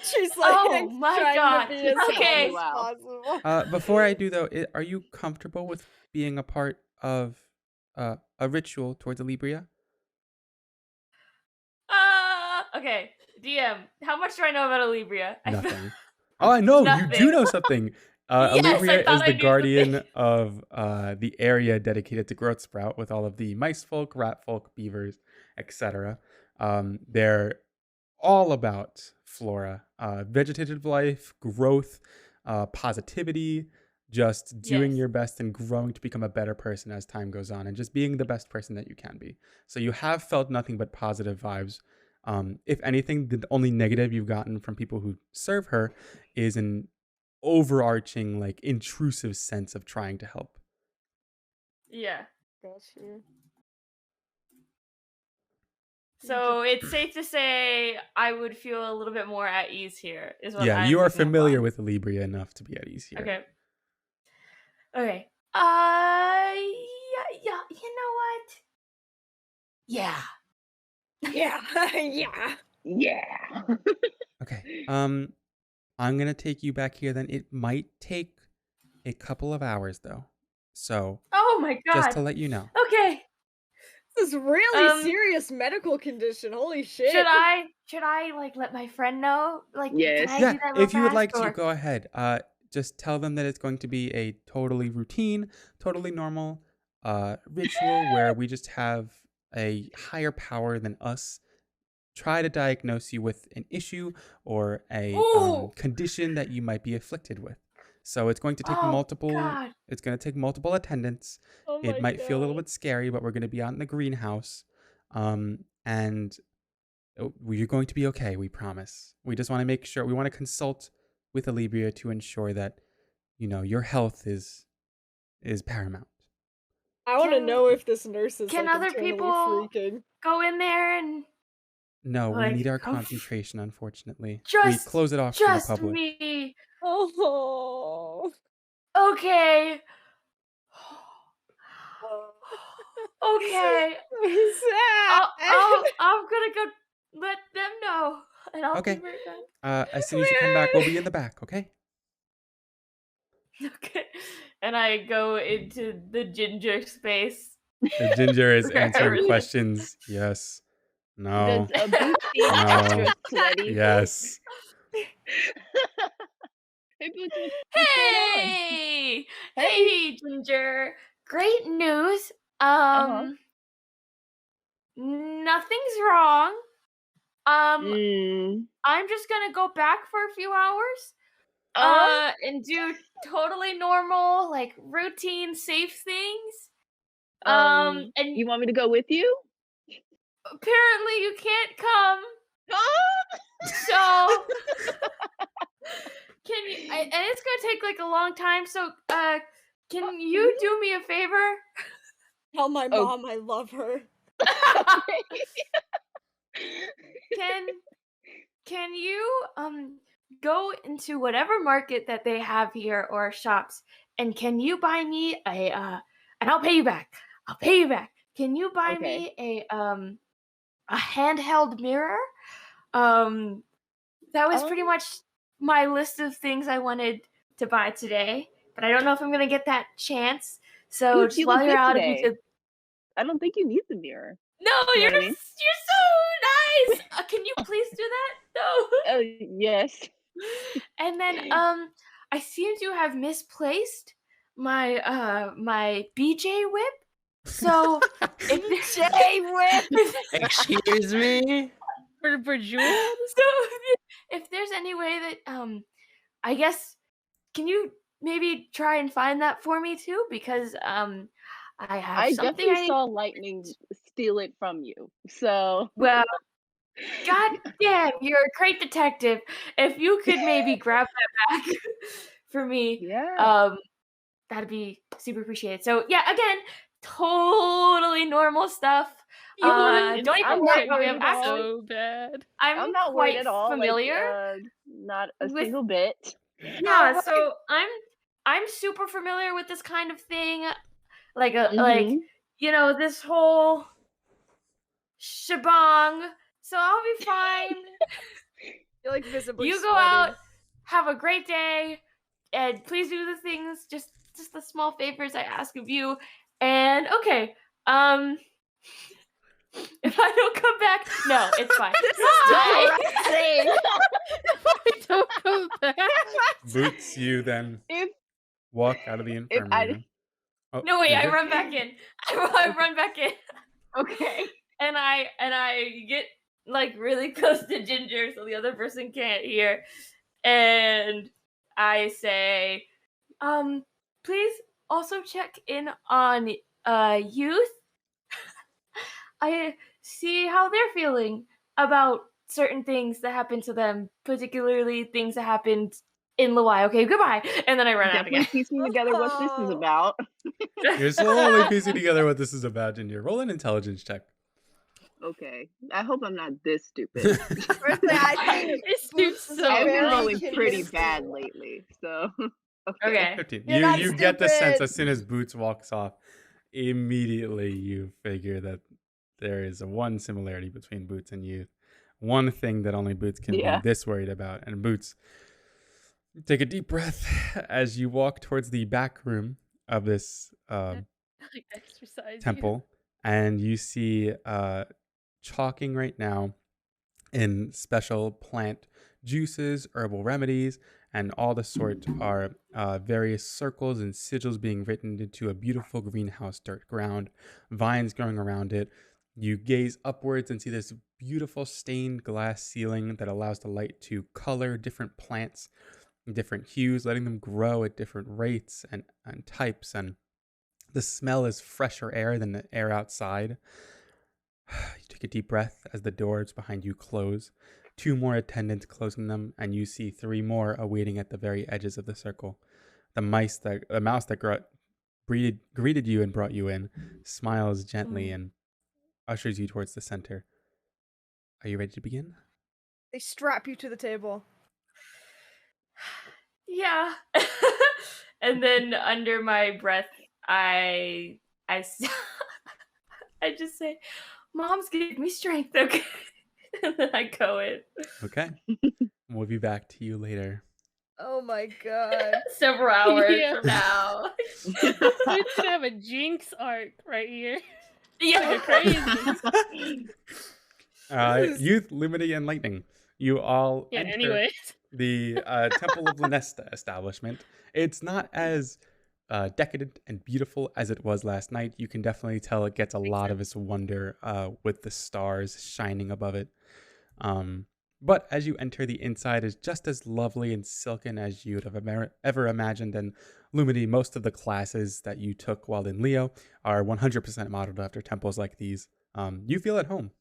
S6: She's like,
S3: oh my god!
S6: To be as
S3: Okay.
S6: calm as possible.
S1: Before I do though, are you comfortable with being a part of a ritual towards Alibria?
S3: Okay. DM, how much do I know about Alibria?
S1: Nothing. Oh, I know.
S3: Nothing.
S1: You do know something.
S3: Yes,
S1: Alibria is the guardian
S3: something.
S1: of the area dedicated to Growth Sprout, with all of the mice folk, rat folk, beavers, etc. They're all about flora, vegetative life, growth, positivity, just doing your best and growing to become a better person as time goes on, and just being the best person that you can be. So you have felt nothing but positive vibes. If anything, the only negative you've gotten from people who serve her is an overarching, like, intrusive sense of trying to help.
S3: Yeah.
S6: Gotcha.
S3: So it's safe to say I would feel a little bit more at ease here. Is what
S1: Yeah,
S3: I'm
S1: you are
S3: picking up
S1: familiar
S3: on.
S1: with Alibria enough to be at ease here.
S3: Okay. Yeah. You know what? Yeah.
S6: Yeah.
S1: Okay. I'm gonna take you back here then. It might take a couple of hours, though. So,
S3: Oh my
S1: just
S3: god.
S1: to let you know.
S3: Okay.
S6: This is really serious medical condition. Holy shit.
S3: Should I like let my friend know? Like,
S2: Yes.
S3: can I
S1: Yeah,
S3: do that real
S1: if you would
S3: fast,
S1: like to,
S3: or-
S1: go ahead. Just tell them that it's going to be a totally routine, totally normal ritual where we just have a higher power than us try to diagnose you with an issue or a
S3: Ooh.
S1: condition that you might be afflicted with. So it's going to take
S3: Oh,
S1: multiple.
S3: God.
S1: It's going to take multiple attendants.
S6: Oh
S1: It
S6: my
S1: might feel a little
S6: God.
S1: bit scary, but we're going to be out in the greenhouse, and you're going to be okay. We promise. We just want to make sure. We want to consult with Alibria to ensure that your health is paramount.
S6: I want to
S3: Can-
S6: know if this nurse is
S3: can
S6: like
S3: other
S6: internally
S3: people-
S6: freaking.
S3: Go in there and
S1: No, we
S3: Like,
S1: need our
S3: oh,
S1: concentration. Unfortunately, we
S3: just
S1: close it off to the
S3: just
S1: public.
S3: me.
S6: Oh.
S3: Okay. Okay.
S6: Sad.
S3: I'm gonna go let them know, and I'll
S1: Okay.
S3: be right back.
S1: As soon as you come back, we'll be in the back. Okay.
S3: Okay. And I go into the ginger space.
S1: The ginger is
S3: Where
S1: answering
S3: everything-
S1: questions. Yes. No.
S2: Does a boot seem
S1: No.
S2: extra sweaty?
S1: Yes.
S2: Hey, Boots, what's going on?
S3: Hey! Hey, Ginger. Great news. Nothing's wrong. I'm just gonna go back for a few hours. And do totally normal, like routine, safe things. And
S2: you want me to go with you?
S3: apparently you can't come. So can you? And it's gonna take like a long time. So can you do me a favor?
S6: Tell my mom I love her.
S3: Can you go into whatever market that they have here or shops, and can you buy me a and I'll pay you back. I'll pay you back. Can you buy me a handheld mirror? That was pretty much my list of things I wanted to buy today, but I don't know if I'm gonna get that chance. So
S2: Boots,
S3: just
S2: you
S3: while
S2: look
S3: you're
S2: good
S3: out,
S2: today.
S3: if you could.
S2: I don't think you need the mirror.
S3: No,
S2: You know
S3: you're
S2: what I mean?
S3: you're so nice. Can you please do that? No.
S2: Yes.
S3: And then I seem to have misplaced my my BJ whip. So
S6: BJ whip.
S4: Excuse me?
S5: For Jewel?
S3: So if there's any way that I guess, can you maybe try and find that for me too? Because I have
S2: I
S3: something
S2: definitely
S3: I need.
S2: saw lightning steal it from you. So
S3: Well, god damn, you're a great detective. If you could maybe grab that back for me,
S2: yeah.
S3: that'd be super appreciated. So yeah, again, totally normal stuff.
S5: You wanna
S3: Don't even
S2: I'm
S3: worry
S2: not
S3: about
S2: worried
S3: it.
S2: at all.
S3: Actually,
S5: so bad.
S3: I'm
S2: not worried
S3: quite
S2: at all.
S3: familiar.
S2: Like, not a
S3: with-
S2: single bit.
S3: Yeah, so I'm super familiar with this kind of thing. Like like this whole shebang. So I'll be fine.
S6: You're like visibly
S3: You go
S6: sweating.
S3: out, have a great day, and please do the things, just the small favors I ask of you. And okay, if I don't come back, no, it's fine. Bye.
S5: Don't come back.
S1: Boots, you then
S2: If
S1: walk out of the infirmary. Oh,
S3: No, wait, I
S1: Ginger?
S3: run back in. I run back in.
S2: okay.
S3: And I get like really close to Ginger so the other person can't hear. And I say, please also check in on youth. I see how they're feeling about certain things that happened to them, particularly things that happened in Lawai. Okay, goodbye. And then I run out
S2: Definitely
S3: again.
S2: piecing together what this is about.
S1: You're slowly piecing together what this is about, Ginger. Roll an intelligence check.
S2: Okay. I hope I'm not this stupid.
S6: Personally, I think
S5: It's
S6: Boots is
S5: so
S2: I've been
S6: very
S2: rolling pretty
S6: convincing.
S2: bad lately. So
S3: Okay.
S1: 15.
S6: You're not
S1: You get the sense
S6: stupid.
S1: as soon as Boots walks off, immediately you figure that there is one similarity between Boots and you. One thing that only Boots can be
S2: Yeah.
S1: this worried about. And Boots, Take a deep breath as you walk towards the back room of this
S5: Like exercise you.
S1: temple, and you see chalking right now in special plant juices, herbal remedies, and all the sort are various circles and sigils being written into a beautiful greenhouse dirt ground, vines growing around it. You gaze upwards and see this beautiful stained glass ceiling that allows the light to color different plants in different hues, letting them grow at different rates and types. And the smell is fresher air than the air outside. You take a deep breath as the doors behind you close. 2 more attendants closing them, and you see 3 more awaiting at the very edges of the circle. The mouse that greeted you and brought you in smiles gently and ushers you towards the center. Are you ready to begin?
S6: They strap you to the table.
S3: Yeah. And then under my breath, I just say, "Mom's giving me strength, okay?" And then I go in.
S1: Okay. We'll be back to you later.
S6: Oh my god.
S3: Several hours
S5: Yeah.
S3: from now.
S5: It's gonna have a Jinx arc right here.
S3: Yeah.
S5: Like crazy.
S1: Youth, Lumity, and Lightning. You all
S5: Yeah,
S1: enter
S5: anyways.
S1: the Temple of Lunesta establishment. It's not as decadent and beautiful as it was last night. You can definitely tell it gets a lot of its wonder with the stars shining above it. But as you enter, the inside is just as lovely and silken as you would have ever imagined. And Lumity, most of the classes that you took while in Leo are 100% modeled after temples like these. You feel at home.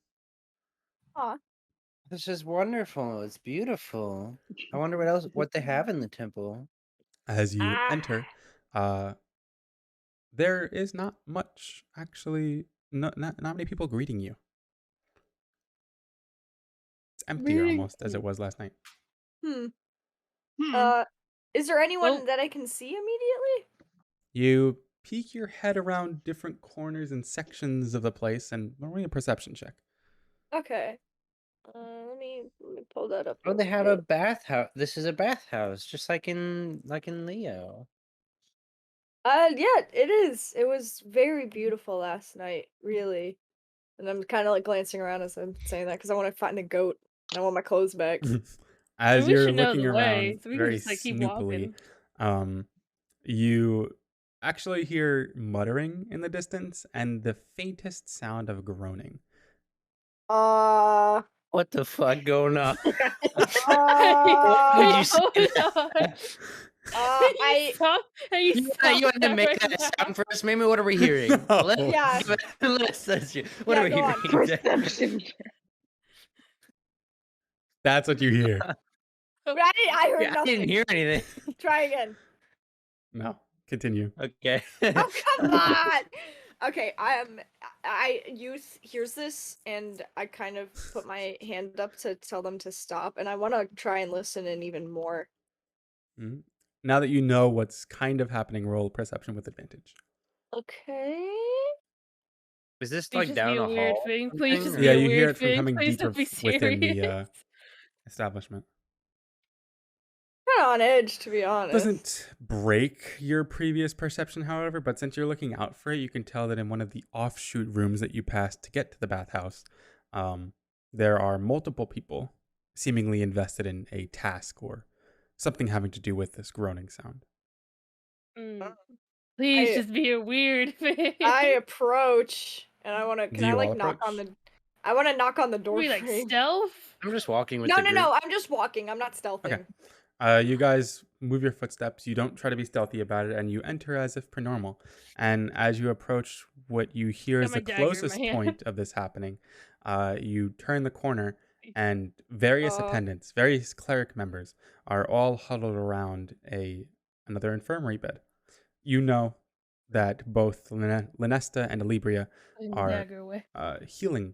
S6: Aw.
S4: This is wonderful. It's beautiful. I wonder what they have in the temple.
S1: As you enter, there is not much, actually, not many people greeting you. It's emptier almost as it was last night.
S6: Is there anyone that I can see immediately?
S1: You peek your head around different corners and sections of the place and roll me a perception check.
S6: Okay. Let me pull that up.
S4: Oh, they have a bathhouse. This is a bathhouse, just like in Leo.
S6: Yeah, it is. It was very beautiful last night, really. And I'm kind of like glancing around as I'm saying that because I want to find a goat and I want my clothes back.
S1: As
S5: We
S1: you're
S5: should know
S1: looking
S5: the way,
S1: around
S5: so we can
S1: very
S5: just, like, keep
S1: snoopily, you actually hear muttering in the distance and the faintest sound of groaning.
S4: What the fuck going on?
S5: Would
S4: you say that?
S5: you
S4: had to make that sound first. Maybe what are we hearing?
S6: Yeah.
S4: What are we hearing?
S2: Perception.
S1: That's what you hear.
S6: I heard
S4: Yeah, I
S6: nothing.
S4: didn't hear anything.
S6: Try again.
S1: No, continue.
S4: Okay.
S6: Oh, come on. Okay, here's this, and I kind of put my hand up to tell them to stop, and I want to try and listen in even more.
S1: Mhm. Now that you know what's kind of happening, roll perception with advantage.
S6: Okay.
S4: Is this
S5: Please
S4: like
S5: just
S4: down
S5: be
S4: a
S5: a weird
S4: hall?
S5: thing. Please just
S4: or-
S5: be
S1: Yeah,
S5: a
S1: you hear
S5: weird
S1: it from
S5: thing.
S1: coming
S5: Please
S1: deeper
S5: don't be
S1: within the
S5: serious.
S1: establishment.
S6: Kind of on edge, to be honest.
S1: Doesn't break your previous perception, however, but since you're looking out for it, you can tell that in one of the offshoot rooms that you passed to get to the bathhouse, there are multiple people seemingly invested in a task or something having to do with this groaning sound.
S5: Please just be a weird thing.
S6: I approach, and I want to. Can I like knock on the? I want to knock on the door.
S5: We like
S6: frame.
S5: stealth?
S4: I'm just walking with
S6: No,
S4: the
S6: no,
S4: group.
S6: no. I'm just walking. I'm not stealthing.
S1: Okay. You guys move your footsteps. You don't try to be stealthy about it, and you enter as if per normal. And as you approach, what you hear is
S5: my
S1: the
S5: dagger in my
S1: closest
S5: hand.
S1: point of this happening. You turn the corner, and various attendants, various cleric members, are all huddled around another infirmary bed. You know that both Lunesta and Alibria are healing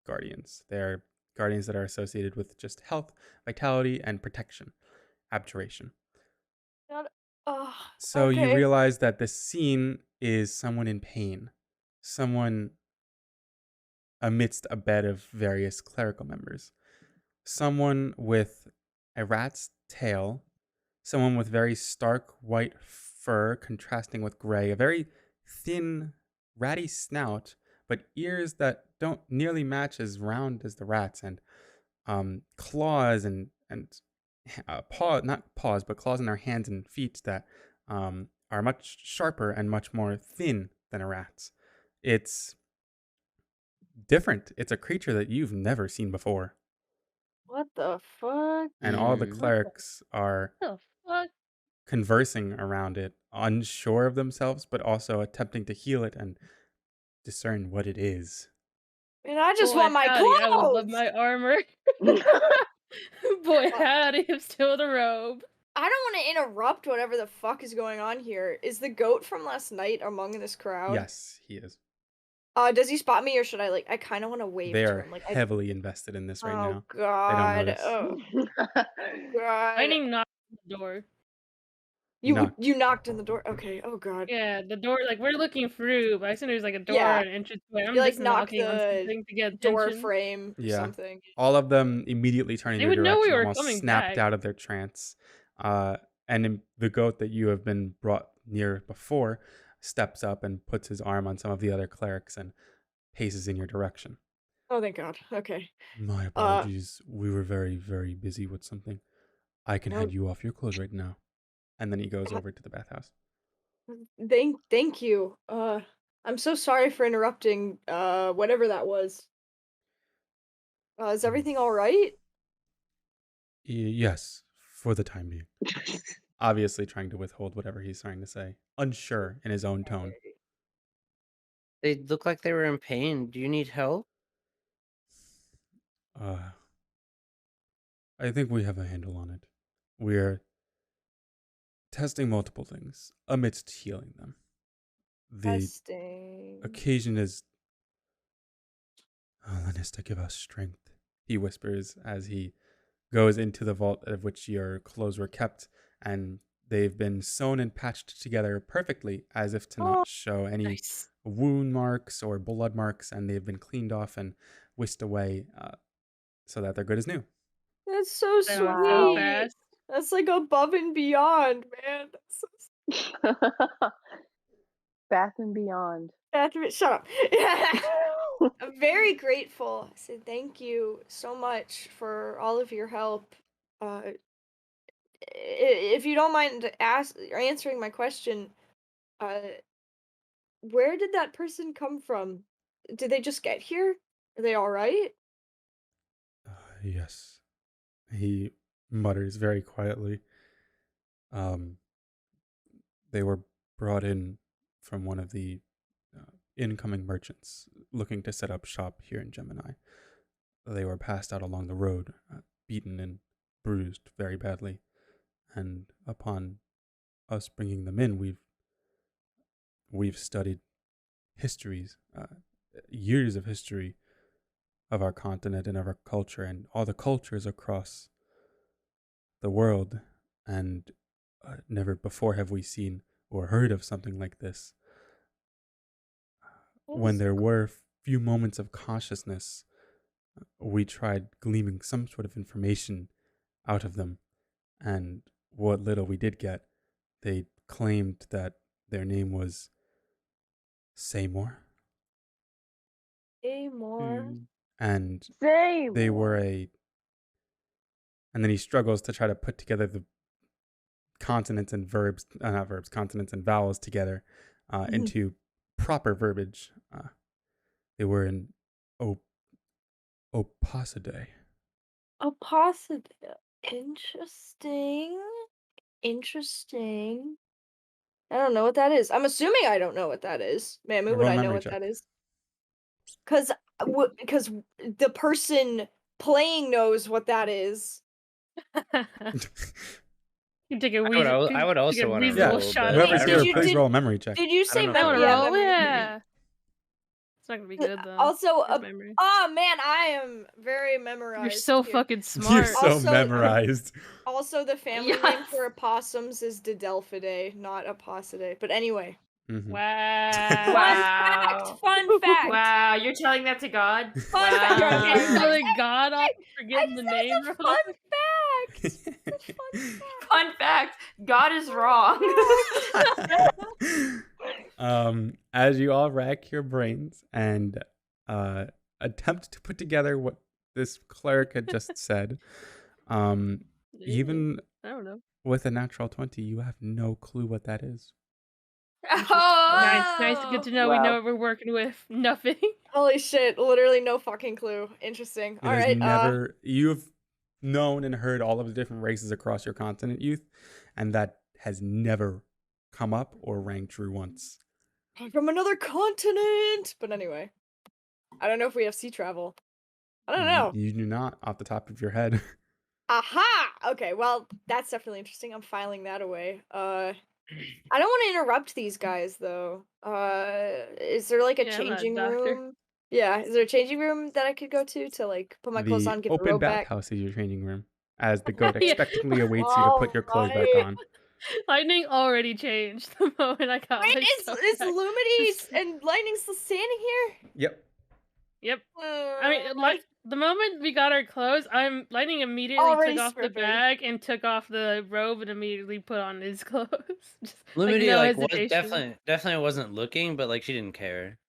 S1: guardians. They're guardians that are associated with just health, vitality, and protection, abjuration. So you realize that this scene is someone in pain, someone amidst a bed of various clerical members, someone with a rat's tail someone with very stark white fur contrasting with gray, a very thin, ratty snout, but ears that don't nearly match as round as the rats, and claws and not paws, but claws in their hands and feet that are much sharper and much more thin than a rat's. It's different. It's a creature that you've never seen before.
S2: What the fuck?
S1: And all the
S4: Mm.
S1: clerics are
S5: What the fuck?
S1: conversing around it, unsure of themselves, but also attempting to heal it and discern what it is.
S6: And I just
S5: Boy,
S6: want my
S5: howdy, I would love
S6: clothes.
S5: my armor. Boy, howdy, I'm still the robe.
S6: I don't want to interrupt whatever the fuck is going on here. Is the goat from last night among this crowd?
S1: Yes, he is.
S6: Does he spot me, or should I like? I kind of want to wave
S1: They
S6: to
S1: are
S6: him. Like,
S1: heavily invested in this right now.
S6: God.
S1: notice.
S6: Oh God.
S5: Lightning knocked on the door.
S6: You knocked on the door. Okay. Oh God.
S5: Yeah, the door. Like we're looking through, but I assume there's like a door
S6: Yeah.
S5: or an entrance way. I'm
S6: You, like,
S5: just
S6: knock
S5: knocking on
S6: the
S5: something to get
S6: Door
S5: attention.
S6: frame. Or
S1: Yeah.
S6: something.
S1: All of them immediately turn in
S5: They
S1: your
S5: would know we
S1: direction,
S5: were
S1: almost
S5: coming
S1: snapped
S5: back.
S1: out of their trance. And the goat that you have been brought near before steps up and puts his arm on some of the other clerics and paces in your direction.
S6: Oh, thank God. Okay.
S1: My apologies. We were very, very busy with something. I can
S6: No.
S1: hand you off your clothes right now. And then he goes over to the bathhouse.
S6: Thank you. I'm so sorry for interrupting. Whatever that was. Is everything all right?
S1: Yes, for the time being. Obviously trying to withhold whatever he's trying to say. Unsure in his own tone.
S4: They look like they were in pain. Do you need help?
S1: I think we have a handle on it. We're testing multiple things amidst healing them. The
S6: Testing.
S1: occasion is lend to give us strength, he whispers as he goes into the vault of which your clothes were kept, and they've been sewn and patched together perfectly as if to not show any
S5: Nice.
S1: wound marks or blood marks, and they've been cleaned off and whisked away so that they're good as new.
S6: That's so sweet.
S5: So fast.
S6: That's like above and beyond, man. That's so
S2: Bath and Beyond.
S6: Shut up. I'm very grateful. I said thank you so much for all of your help. If you don't mind answering my question, where did that person come from? Did they just get here? Are they all right?
S1: Yes. He mutters very quietly. They were brought in from one of the incoming merchants looking to set up shop here in Gemini. They were passed out along the road, beaten and bruised very badly. And upon us bringing them in, we've studied histories, years of history of our continent and of our culture and all the cultures across the world, and never before have we seen or heard of something like this. When there were few moments of consciousness, we tried gleaming some sort of information out of them, and what little we did get, they claimed that their name was Seymour.
S6: Seymour.
S1: And
S2: Same.
S1: they were and then he struggles to try to put together the consonants and consonants and vowels together into proper verbiage. They were in Opposidae.
S6: Opposidae. Interesting. I don't know what that is. I'm assuming I don't know what that is. Mamu, would I know what that is? Because the person playing knows what that is.
S5: You take a
S4: I would also want to
S5: know.
S1: Whoever's here, please roll a memory check.
S6: Did you say
S5: memory?
S6: memory?
S5: Yeah. It's not gonna be good though.
S6: Also,
S5: memory.
S6: Oh man, I am very memorized.
S5: You're so
S6: here.
S5: fucking smart.
S1: You're so memorized.
S6: Also, the family name for opossums is Didelphidae, not Opposidae. But anyway.
S1: Mm-hmm.
S5: Wow.
S6: Fun fact.
S3: Wow, you're telling that to God?
S6: Fun fact.
S5: You're telling God off for getting the name wrong?
S6: Fun fact.
S3: Fun fact: God is wrong.
S1: As you all rack your brains and attempt to put together what this cleric had just said, even
S5: I don't know.
S1: with a natural 20, you have no clue what that is.
S5: Nice to get to know. We know what we're working with. Nothing.
S6: Holy shit! Literally no fucking clue. Interesting.
S1: It
S6: All
S1: has
S6: right.
S1: never. You've known and heard all of the different races across your continent, youth, and that has never come up or rang true once.
S6: I'm from another continent. But anyway, I don't know if we have sea travel. I don't know.
S1: You do not, off the top of your head.
S6: Aha! Okay, well, that's definitely interesting. I'm filing that away. I don't want to interrupt these guys though. Is there like a
S5: Yeah, I'm not a
S6: changing
S5: doctor.
S6: room? Yeah, is there a changing room that I could go to like put my clothes
S1: The
S6: on, get the
S1: open
S6: robe back?
S1: bathhouse is your changing room, as the goat
S5: Yeah.
S1: expectantly awaits you to put your clothes back
S6: Alright.
S1: on.
S5: Lightning already changed the moment I got
S6: Wait,
S5: my
S6: is
S5: stuff back.
S6: Lumity and Lightning still standing here?
S1: Yep.
S5: Yep. I mean, like the moment we got our clothes, Lightning immediately
S6: Already
S5: took off the
S6: stripping.
S5: bag and took off the robe and immediately put on his clothes. Just,
S4: Lumity
S5: no
S4: was
S5: hesitation.
S4: definitely wasn't looking, but like she didn't care.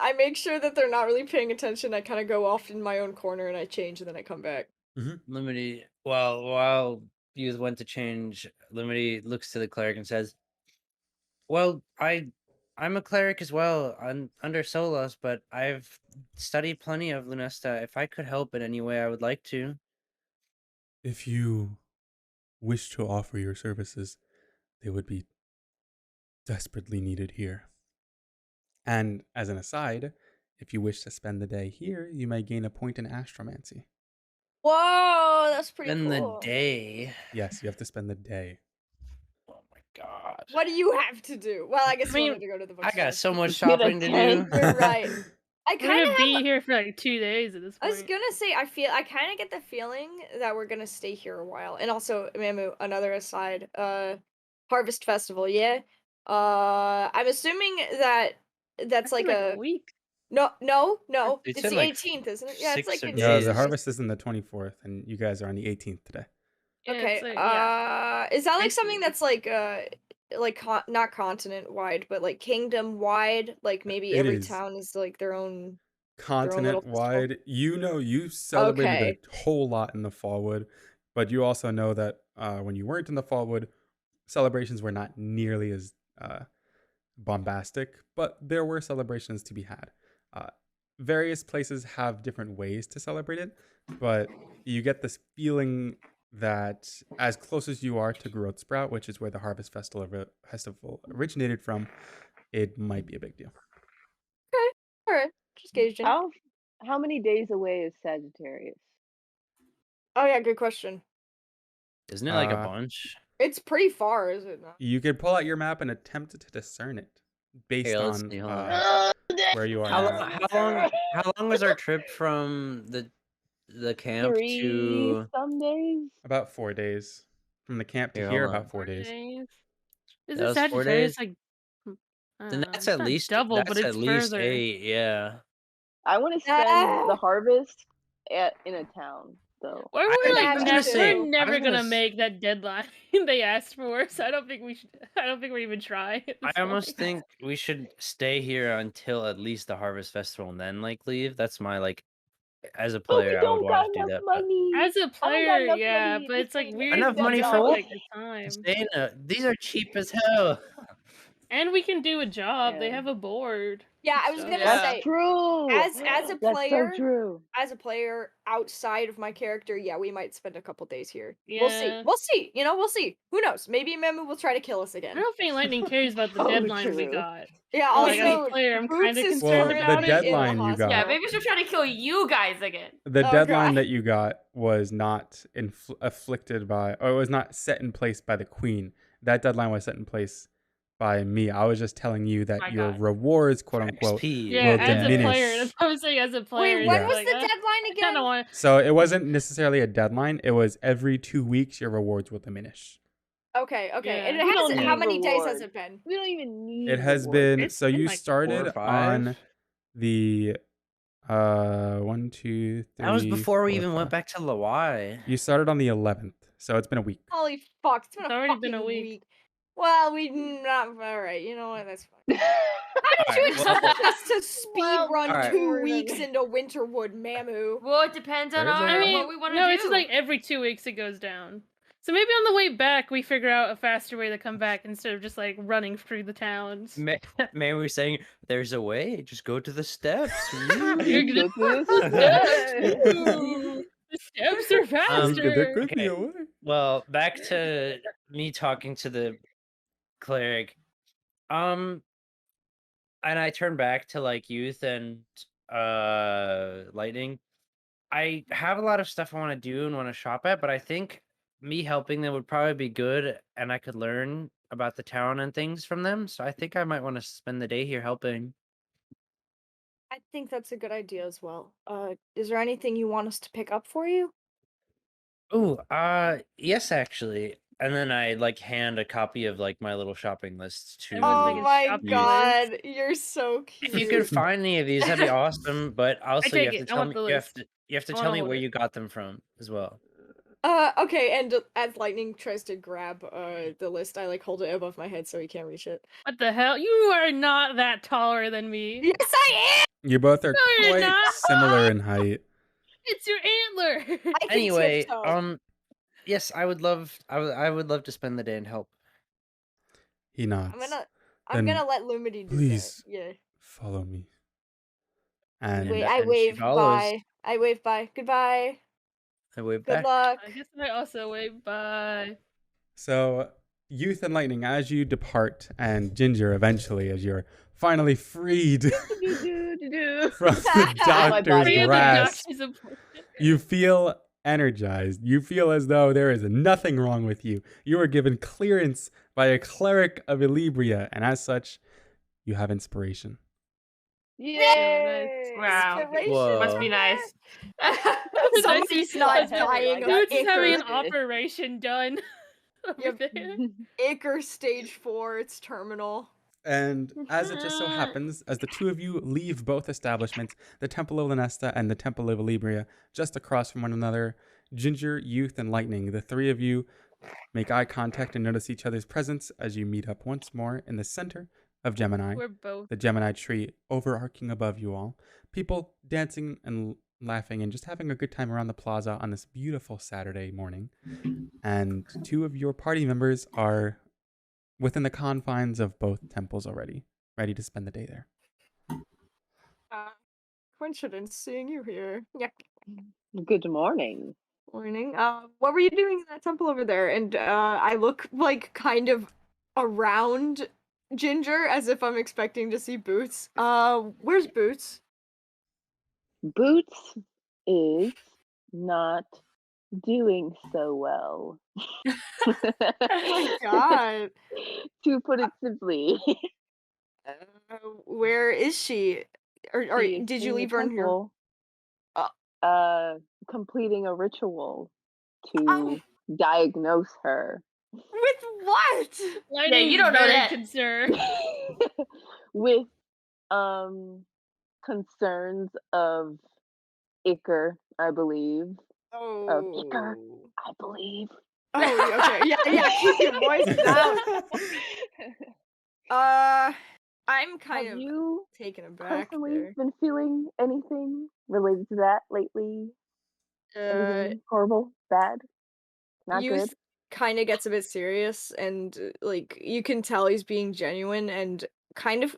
S6: I make sure that they're not really paying attention. I kind of go off in my own corner and I change and then I come back.
S4: Lumity, while Youth went to change, Lumity looks to the cleric and says, "Well, I'm a cleric as well, under Solas, but I've studied plenty of Lunesta. If I could help in any way, I would like to."
S1: If you wish to offer your services, they would be desperately needed here. And as an aside, if you wish to spend the day here, you may gain a point in astromancy.
S6: Whoa, that's pretty
S4: Then
S6: cool.
S4: the day.
S1: Yes, you have to spend the day.
S4: Oh my god.
S6: What do you have to do? Well, I guess you
S5: mean,
S6: wanted to go to the
S4: I
S6: bookstore.
S4: got so much
S2: Get a
S4: shopping to do.
S2: tent.
S6: You're right. I
S5: we're
S6: kind
S5: gonna
S6: of
S5: be here for like 2 days at this
S6: I
S5: point.
S6: was gonna say I kind of get the feeling that we're gonna stay here a while. And also, Mamu, another aside, Harvest Festival, yeah. I'm assuming that that's like
S5: a week.
S6: no.
S4: It's
S6: It's
S4: in,
S6: the
S4: like,
S6: 18th, isn't it? Yeah, it's
S4: 6
S6: like
S4: or
S6: it's,
S1: No,
S4: days.
S1: the
S6: it's
S1: harvest is on the 24th, and you guys are on the 18th today.
S5: Yeah,
S6: okay.
S5: it's like, yeah.
S6: Is that like
S5: Thank
S6: something
S5: you.
S6: that's like not continent wide, but like kingdom wide? Like maybe
S1: It
S6: every
S1: is.
S6: town is like their own.
S1: Continent wide, you celebrated
S6: Okay.
S1: a whole lot in the Fallwood, but you also know that when you weren't in the Fallwood, celebrations were not nearly as bombastic, but there were celebrations to be had. Various places have different ways to celebrate it, but you get this feeling that as close as you are to Growth Sprout, which is where the Harvest Festival originated from, it might be a big deal.
S6: Okay, all right, just gauging.
S2: How many days away is Sagittarius?
S6: Oh yeah, good question.
S4: Isn't it like a bunch?
S6: It's pretty far, is it not?
S1: You could pull out your map and attempt to discern it based
S4: Here, let's
S1: on
S4: see, hold on.
S1: where you are.
S4: How long was our trip from the camp
S2: 3
S4: to
S2: some days?
S1: About 4 days. From the camp to
S4: Here,
S1: here,
S4: hold on.
S1: about 4 days.
S5: Is
S4: That
S5: it
S4: was 4
S5: Sagittarius
S4: days?
S5: like?
S4: Then that's
S5: It's
S4: at
S5: not
S4: least
S5: double, but it's further.
S4: 8, yeah.
S2: I want to spend the harvest in a town, though.
S5: We're never gonna make that deadline they asked for, so I don't think we should. I don't think we're even trying.
S4: I almost think we should stay here until at least the Harvest Festival and then like leave. That's my like, as a player, I would want to do that.
S2: Money.
S5: As a player, yeah, but it's like weird.
S4: Enough money
S5: don't
S4: for
S5: have,
S4: what?
S5: like, the time.
S4: These are cheap as hell.
S5: And we can do a job. They have a board.
S6: Yeah, I was gonna say
S2: true.
S6: As a player,
S2: That's so true.
S6: As a player outside of my character, yeah, we might spend a couple days here.
S5: Yeah.
S6: We'll see. You know, we'll see. Who knows? Maybe Memu will try to kill us again.
S5: I don't think Lightning cares about the deadline we got.
S6: Yeah,
S5: Like, as
S6: also,
S5: a player, I'm
S6: Boots
S5: kind of
S6: is
S5: concerned
S6: currently
S5: about
S1: the
S5: it.
S1: deadline you got.
S3: Yeah, maybe we should try to kill you guys again.
S1: The deadline that you got was not afflicted by, or it was not set in place by the queen. That deadline was set in place by me. I was just telling you that your rewards, quote unquote,
S5: yeah,
S1: will
S5: as
S1: diminish.
S5: a player. That's what I'm saying. As a player.
S6: Wait, when was the deadline again?
S5: I don't want.
S1: So it wasn't necessarily a deadline. It was every 2 weeks your rewards will diminish.
S6: Okay.
S5: Yeah.
S6: And it has, how many days has it been?
S2: We don't even need
S1: It has
S2: rewards.
S1: been,
S5: It's
S1: so
S5: been
S1: you
S5: like 4
S1: started
S5: or 5.
S1: on the 1, 2, 3.
S4: That was before we
S1: 4,
S4: even went
S1: 5.
S4: back to Lawai.
S1: You started on the 11th, so it's been a week.
S6: Holy fuck! It's been
S5: It's
S6: a
S5: already
S6: fucking
S5: been a week.
S6: week. Well, we not all right. You know what? That's fine. How did
S4: Alright,
S6: you
S4: well-
S6: expect us to speed run
S4: Alright.
S6: 2 weeks into Winterwood, Mamu?
S3: Well, it depends on
S1: There's a-
S5: I mean,
S3: what we want to
S5: no,
S3: do.
S5: it's just like every 2 weeks it goes down. So maybe on the way back we figure out a faster way to come back instead of just like running through the towns.
S4: Man, we were saying there's a way. Just go to the steps.
S5: You're
S2: Go
S5: gonna-
S2: to the
S5: Ooh, the steps are faster.
S1: There could be
S4: okay.
S1: a way.
S4: Well, back to me talking to the cleric. And I turn back to like Youth and Lightning. I have a lot of stuff I want to do and want to shop at, but I think me helping them would probably be good, and I could learn about the town and things from them. So I think I might want to spend the day here helping.
S6: I think that's a good idea as well. Is there anything you want us to pick up for you?
S4: Oh, yes, actually. And then I like hand a copy of like my little shopping list to.
S5: Oh
S6: Oh my
S5: shopping
S6: god, you're so cute.
S4: If you could find any of these, that'd be awesome. But also, you
S5: take
S4: have to
S5: it. I
S4: tell
S5: want
S4: me.
S5: the
S4: You have
S5: list.
S4: to. You have to
S5: I
S4: tell
S5: wanna
S4: me
S5: hold
S4: where
S5: it.
S4: you got them from as well.
S6: Okay, and as Lightning tries to grab the list, I like hold it above my head so he can't reach it.
S5: What the hell? You are not that taller than me.
S6: Yes, I am.
S1: You both are
S5: No, you're
S1: quite
S5: not.
S1: similar in height.
S5: It's your antler.
S6: I can
S4: Anyway,
S6: tiptoe.
S4: yes, I would love. I would love to spend the day and help.
S1: He nods.
S6: I'm
S1: Then
S6: gonna let Lumity do
S1: please
S6: that. Yeah.
S1: follow me. And
S6: Wait,
S4: And
S6: I
S4: she
S6: wave
S4: follows.
S6: bye. I wave bye. Goodbye.
S4: I wave
S6: Good
S4: back.
S6: luck.
S5: I guess I also wave bye.
S1: so, Youth and Lightning, as you depart, and Ginger, eventually, as you're finally freed from the doctor's
S2: body.
S1: grasp,
S5: Doctor's appointment.
S1: you feel energized. You feel as though there is nothing wrong with you. You are given clearance by a cleric of Elibria, and as such, you have inspiration.
S6: Yay!
S3: Wow.
S6: Inspiration.
S4: Whoa.
S3: Must be nice.
S6: Somebody's not dying of
S5: Dude's having an
S6: Icar.
S5: operation done. over
S6: Yep.
S5: there.
S6: Icar stage 4. It's terminal.
S1: And as it just so happens, as the two of you leave both establishments, the Temple of Lanesta and the Temple of Elibria, just across from one another, Ginger, Youth, and Lightning, the three of you make eye contact and notice each other's presence as you meet up once more in the center of Gemini,
S5: We're both.
S1: the Gemini tree overarching above you all. People dancing and laughing and just having a good time around the plaza on this beautiful Saturday morning. And two of your party members are within the confines of both temples already, ready to spend the day there.
S6: Coincidence seeing you here. Yeah.
S2: Good morning.
S6: Morning. What were you doing in that temple over there? And I look like kind of around Ginger as if I'm expecting to see Boots. Where's Boots?
S2: Boots is not doing so well.
S6: Oh my god.
S2: To put it simply.
S6: Where is she? Or
S2: She is
S6: did you
S2: in the
S6: leave her in here?
S2: temple, completing a ritual to
S6: Oh.
S2: diagnose her
S6: With what?
S5: Lightning's
S3: you don't know
S5: very
S3: that.
S5: concerned.
S2: with concerns of Icar, I believe.
S6: Oh.
S2: Icar, I believe.
S6: Oh, okay. Yeah, keep your voice down. I'm kind
S2: Have
S6: of
S2: you
S6: taken aback
S2: personally
S6: there.
S2: been feeling anything related to that lately? Anything horrible, bad, not good?
S6: Youth kind of gets a bit serious, and like you can tell he's being genuine and kind of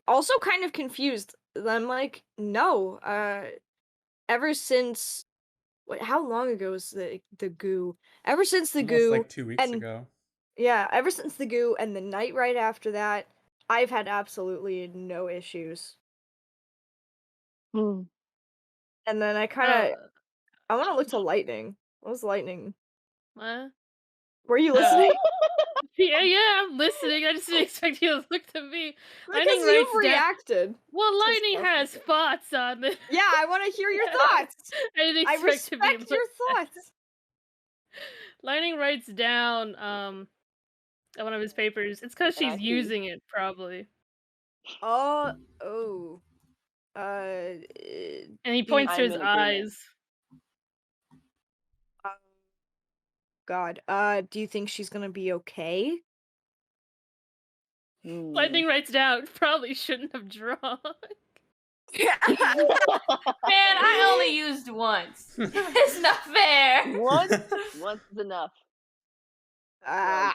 S6: confused. I'm like, no. Ever since how long ago was the goo? Ever since the
S1: Almost
S6: goo,
S1: like 2 weeks
S6: and
S1: ago.
S6: yeah, ever since the goo and the night right after that, I've had absolutely no issues.
S2: Hmm.
S6: And then I kind of I want to look to Lightning. What was Lightning?
S5: What?
S6: Were you listening?
S5: Yeah, I'm listening. I just didn't expect you to look to me.
S6: Because
S5: Lightning
S6: you've
S5: writes down.
S6: reacted.
S5: Well,
S6: to
S5: Lightning
S6: stuff.
S5: has thoughts on this.
S6: Yeah, I want to hear your thoughts.
S5: I didn't
S6: I
S5: expect to be
S6: respect your thoughts.
S5: Lightning writes down on one of his papers. It's because
S2: And I
S5: she's
S2: see.
S5: using it, probably.
S6: Oh. And
S5: he points to his eyes.
S6: God. Do you think she's gonna be okay?
S5: Lightning writes down, probably shouldn't have drawn.
S3: Man, I only used once. It's not fair.
S2: Once is enough.
S6: I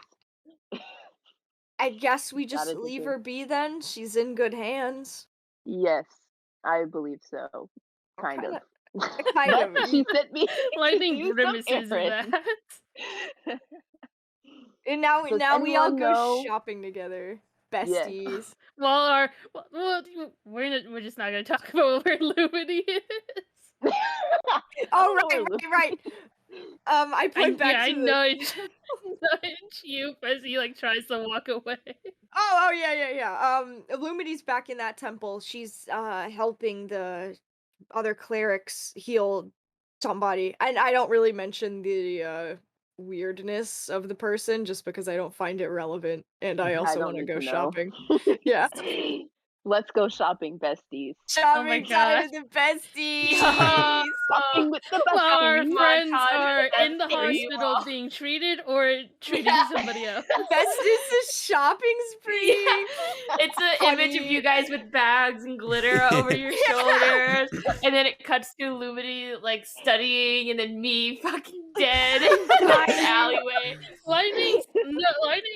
S6: guess we just leave her be then. She's in good hands.
S2: Yes, I believe so. Kind of.
S6: Kind of.
S2: She sent me.
S5: Lightning grimaces at that.
S6: And now we all go shopping together, besties.
S2: Yes.
S5: Well, we're just not gonna talk about where Lumity is.
S6: Oh right. I point back to
S5: I nudge you as he like tries to walk away.
S6: Oh yeah. Lumity's back in that temple. She's helping the other clerics heal somebody. And I don't really mention the weirdness of the person just because I don't find it relevant, and I also want to go shopping. Yeah.
S2: Let's go shopping, besties.
S6: Shopping time with the besties.
S2: Shopping with the besties.
S5: While our friends are in the hospital being treated or treating somebody else.
S6: Bestest is shopping spree.
S3: Yeah. It's an image of you guys with bags and glitter over your shoulders, and then it cuts to Lumity like studying, and then me fucking dead in the alleyway.
S5: Lightning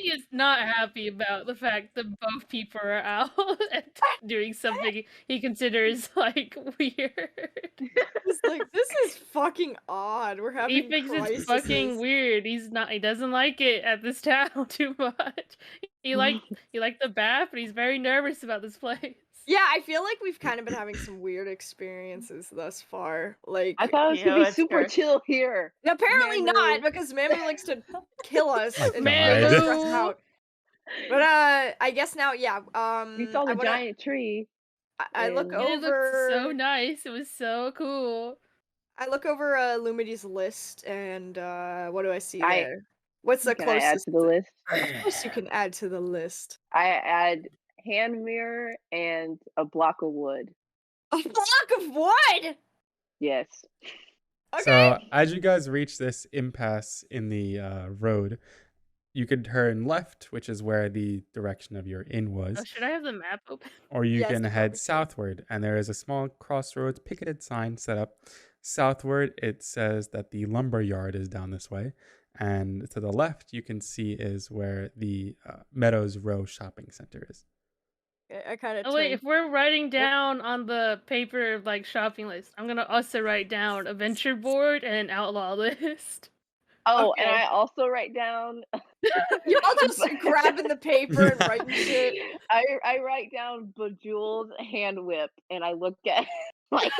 S5: is not happy about the fact that both people are out and doing something he considers like weird.
S6: He's like, this is fucking odd. We're having
S5: He thinks it's fucking weird. He doesn't like it at this town too much. He liked the bath, but he's very nervous about this place.
S6: Yeah, I feel like we've kind of been having some weird experiences thus far. Like,
S2: I thought it was gonna be super chill here.
S6: Apparently not, because Mamu likes to kill us and
S5: Mamu.
S6: stress us out. But I guess now, yeah.
S2: We saw the giant tree.
S6: I look over.
S5: It looked so nice. It was so cool.
S6: I look over Lumity's list, and what do I see there? What's the closest?
S2: Add to the list?
S6: What you can add to the list?
S2: I add hand mirror and a block of wood.
S6: A block of wood?
S2: Yes.
S6: Okay.
S1: So as you guys reach this impasse in the road, you could turn left, which is where the direction of your inn was.
S5: Oh, should I have the map open?
S1: Or you can head southward, and there is a small crossroads picketed sign set up. Southward, it says that the lumber yard is down this way. And to the left, you can see is where the Meadows Row shopping center is.
S6: I kind of.
S5: Oh wait, if we're writing down on the paper like shopping list, I'm gonna also write down adventure board and an outlaw list.
S2: Oh, okay. And I also write down.
S6: You're all just grabbing the paper and writing shit.
S2: I write down Bejeweled hand whip, and I look at like.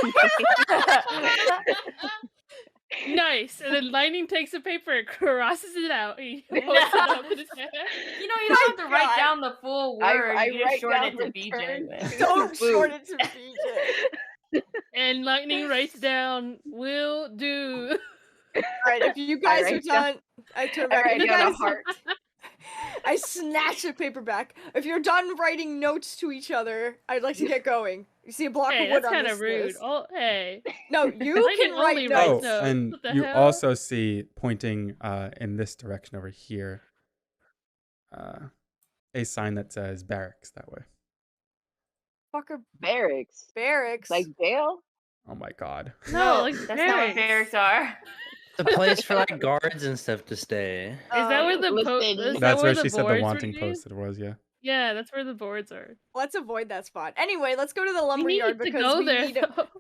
S5: Nice, and then Lightning takes the paper and crosses it out. He holds it up in his hand.
S3: You don't have to write down the full word. You just shorten it to BJ.
S6: Don't shorten it to BJ.
S5: And Lightning writes down, "Will do."
S6: Alright, if you guys are done, I turn back.
S2: If you guys,
S6: I snatch the paper back. If you're done writing notes to each other, I'd like to get going. You see a block of wood
S5: that's
S6: on this
S5: kind of rude.
S6: list.
S5: Oh, hey.
S6: No, you can write notes.
S1: Oh, and you also see pointing in this direction over here a sign that says barracks that way.
S6: Fucker.
S2: Barracks.
S6: Barracks.
S2: Like jail?
S1: Oh my god.
S5: No, like
S3: that's not what barracks are.
S4: The place for like guards and stuff to stay.
S5: Is that where the
S1: That's where she said the wanting posted was, yeah.
S5: Yeah, that's where the boards are.
S6: Let's avoid that spot. Anyway, let's go to the lumber yard because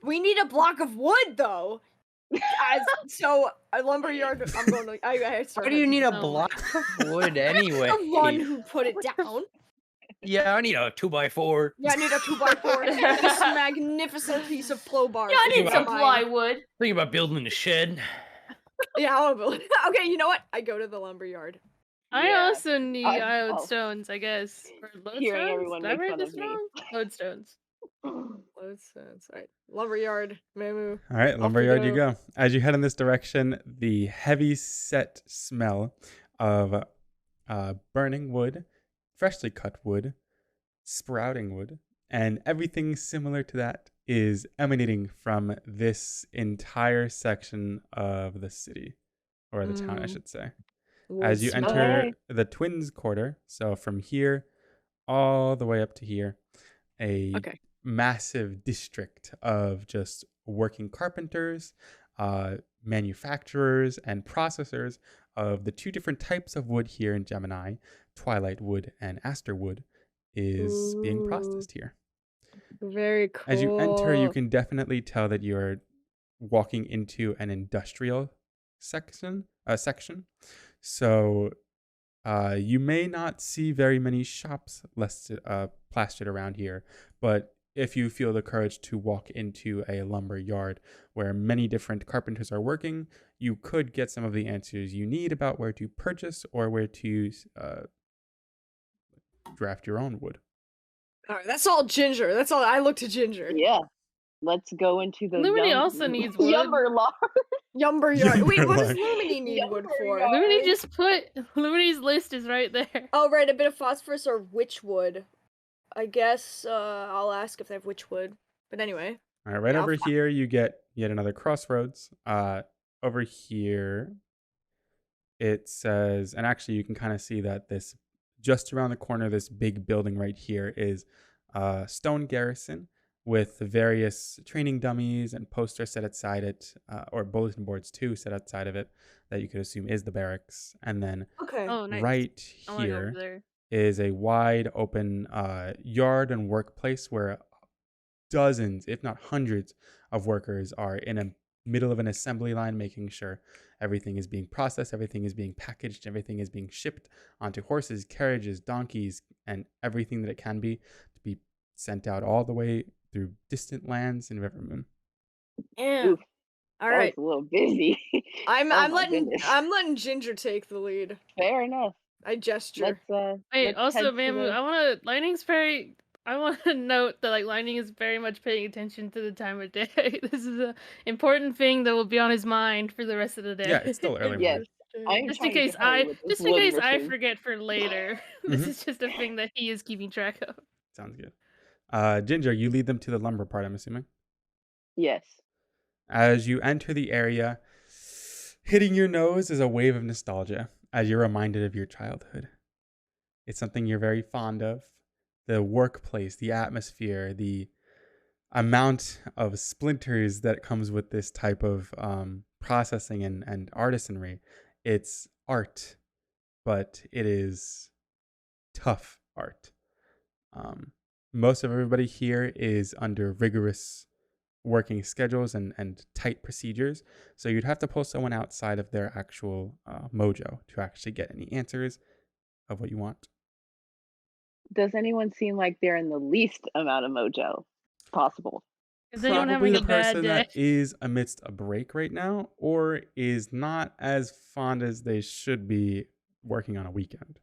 S6: we need a block of wood though. So a lumber yard. I'm going to. I
S4: Why do you need a block of wood anyway?
S6: The one who put it down.
S4: Yeah, I need a 2x4.
S6: Yeah, I need a 2x4. This magnificent piece of plow bar.
S3: Yeah, I need some plywood.
S4: Thinking about building a shed.
S6: Yeah, I'll build. Okay, you know what? I go to the lumber yard.
S5: I also need lodestones, I guess. Or
S2: Hearing everyone
S5: Did I
S2: make
S5: write
S2: fun
S5: this
S2: of me.
S5: wrong? Lodestones.
S6: Lodestones. Alright. Lumber yard, Mamu.
S1: Alright, lumber yard you go. As you head in this direction, the heavy set smell of burning wood, freshly cut wood, sprouting wood, and everything similar to that is emanating from this entire section of the city, or the town, I should say. As you enter the Twins Quarter, so from here all the way up to here, a massive district of just working carpenters, manufacturers, and processors of the two different types of wood here in Gemini, Twilight wood and Aster wood, is being processed here.
S6: Very cool.
S1: As you enter, you can definitely tell that you're walking into an industrial section. So you may not see very many shops plastered around here, but if you feel the courage to walk into a lumber yard where many different carpenters are working, you could get some of the answers you need about where to purchase or where to draft your own wood.
S6: All right, that's all Ginger. That's all. I look to Ginger.
S2: Yeah. Let's go into the
S5: Lumini also needs wood.
S6: Yumber yard. Wait, what does Lumini need wood for?
S5: Lumini just put Lumini's list is right there.
S6: Oh, right, a bit of phosphorus or witch wood. I guess I'll ask if they have witch wood. But anyway.
S1: All right, over here you get yet another crossroads. Over here it says, and actually you can kind of see that this just around the corner, this big building right here is Stone Garrison, with various training dummies and posters set outside it, or bulletin boards too set outside of it, that you could assume is the barracks. And then
S5: nice.
S1: Right here is a wide open yard and workplace where dozens, if not hundreds, of workers are in a middle of an assembly line, making sure everything is being processed, everything is being packaged, everything is being shipped onto horses, carriages, donkeys, and everything that it can be to be sent out all the way through distant lands in Rivermoon.
S6: Yeah. All right.
S2: A little busy.
S6: I'm letting Ginger take the lead.
S2: Fair enough.
S6: I gesture.
S5: Wait, also, Mamu, I want to note that Lightning is very much paying attention to the time of day. This is an important thing that will be on his mind for the rest of the day.
S1: Yeah, it's still early.
S2: Yes.
S5: Just in case I forget for later. This is just a thing that he is keeping track of.
S1: Sounds good. Ginger, you lead them to the lumber part, I'm assuming?
S2: Yes.
S1: As you enter the area, hitting your nose is a wave of nostalgia as you're reminded of your childhood. It's something you're very fond of. The workplace, the atmosphere, the amount of splinters that comes with this type of processing and artisanry. It's art, but it is tough art. Most of everybody here is under rigorous working schedules and tight procedures. So you'd have to pull someone outside of their actual mojo to actually get any answers of what you want.
S2: Does anyone seem like they're in the least amount of mojo possible?
S5: Is anyone having a bad day?
S1: That is amidst a break right now, or is not as fond as they should be working on a weekend.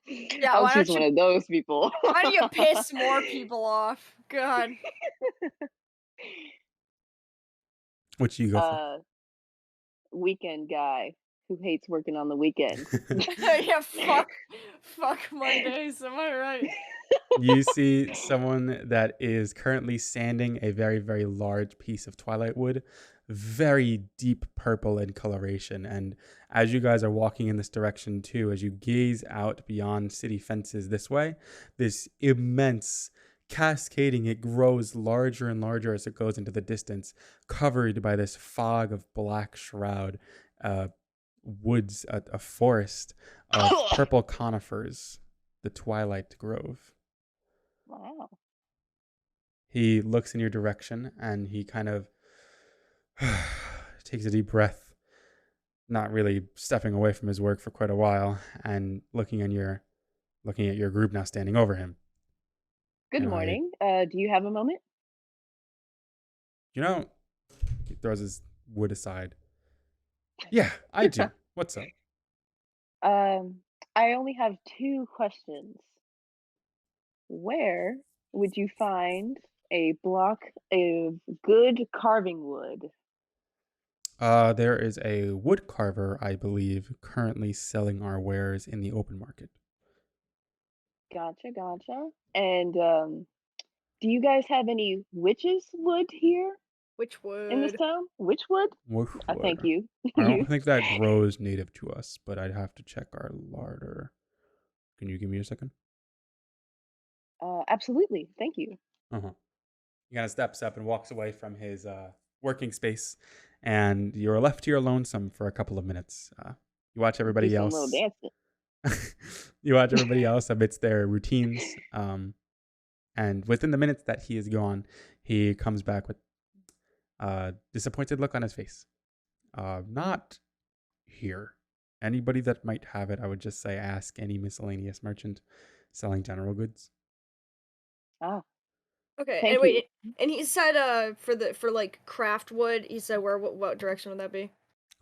S2: Yeah, I'll choose one of those people.
S6: Why do you piss more people off? God.
S1: What you go for?
S2: Weekend guy who hates working on the weekend.
S6: Yeah, fuck Mondays. Am I right?
S1: You see someone that is currently sanding a very, very large piece of twilight wood, very deep purple in coloration. And as you guys are walking in this direction too, as you gaze out beyond city fences this way, this immense cascading, it grows larger and larger as it goes into the distance, covered by this fog of black shroud, woods, a forest of purple conifers, the Twilight Grove.
S2: Wow.
S1: He looks in your direction and he kind of takes a deep breath, not really stepping away from his work for quite a while, and looking at your group now standing over him.
S2: Good morning. Do you have a moment?
S1: He throws his wood aside. Yeah, I do. What's up?
S2: I only have 2 questions. Where would you find a block of good carving wood?
S1: There is a wood carver, I believe, currently selling our wares in the open market.
S2: Gotcha. And Do you guys have any witches wood here
S6: Which
S2: in this
S6: wood?
S2: town? Witch wood? Thank you.
S1: I don't think that grows native to us, but I'd have to check our larder. Can you give me a second?
S2: Absolutely. Thank you.
S1: He kind of steps up and walks away from his working space, and you're left to your lonesome for a couple of minutes. You watch everybody else.
S2: Little dancing.
S1: You watch everybody else amidst their routines. And within the minutes that he is gone, he comes back with a disappointed look on his face. Not here. Anybody that might have it, I would just say ask any miscellaneous merchant selling general goods.
S2: Ah.
S6: Okay,
S2: Thank
S6: and wait,
S2: you.
S6: and he said for like craft wood, he said what direction would that be?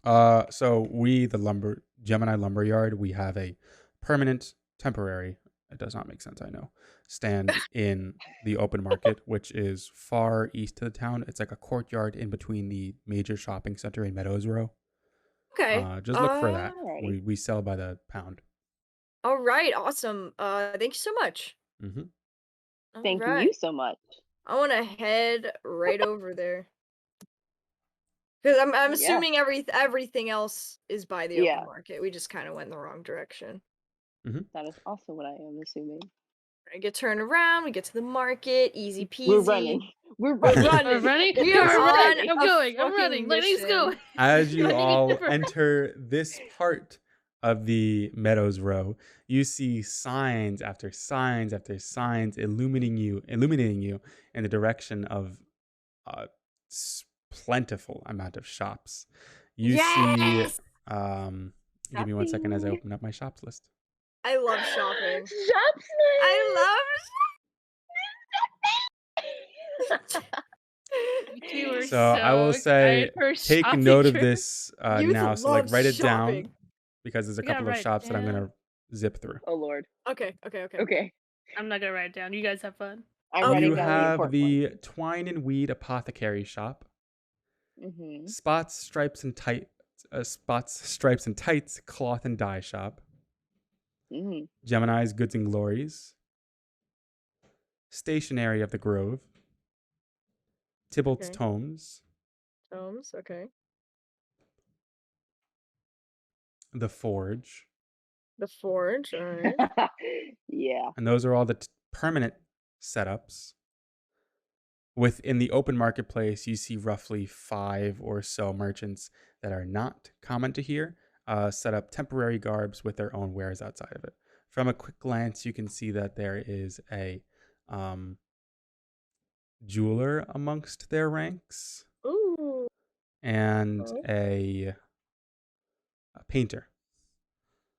S1: So we, the Gemini Lumberyard, we have a permanent, temporary, it does not make sense, I know, stand in the open market, which is far east of the town. It's like a courtyard in between the major shopping center in Meadows Row.
S6: Okay.
S1: Just look for that.
S2: Alright.
S1: We sell by the pound.
S6: All right, awesome. Thank you so much.
S2: Thank
S6: Alright.
S2: you so much.
S6: I want to head right over there. Because I'm assuming everything else is by the open market. We just kind of went in the wrong direction.
S2: That is also what I am assuming.
S6: I get turned around. We get to the market. Easy peasy.
S2: We're running.
S5: We're running.
S6: We are on
S5: I'm going. I'm
S6: fucking
S5: running. Let's go.
S6: mission.
S1: As you all enter this part of the Meadows Row, you see signs after signs after signs illuminating you in the direction of a plentiful amount of shops. You see, give me 1 second as I open up my shops list.
S6: I love shopping.
S2: Shops.
S6: I
S5: love.
S1: So I will say, take note of this now. So like write it down because there's a couple of shops that I'm gonna zip through.
S2: Oh Lord.
S6: Okay.
S5: I'm not gonna write it down. You guys have fun.
S1: You have the Twine and Weed Apothecary Shop. Spots, Stripes, and Tights Cloth and Dye Shop. Gemini's Goods and Glories. Stationery of the Grove. Tybalt's Tomes.
S6: Okay.
S1: The Forge.
S6: All right.
S2: Yeah.
S1: And those are all the permanent setups. Within the open marketplace, you see roughly 5 or so merchants that are not common to here, set up temporary garbs with their own wares outside of it. From a quick glance, you can see that there is a jeweler amongst their ranks.
S6: Ooh.
S1: And a painter.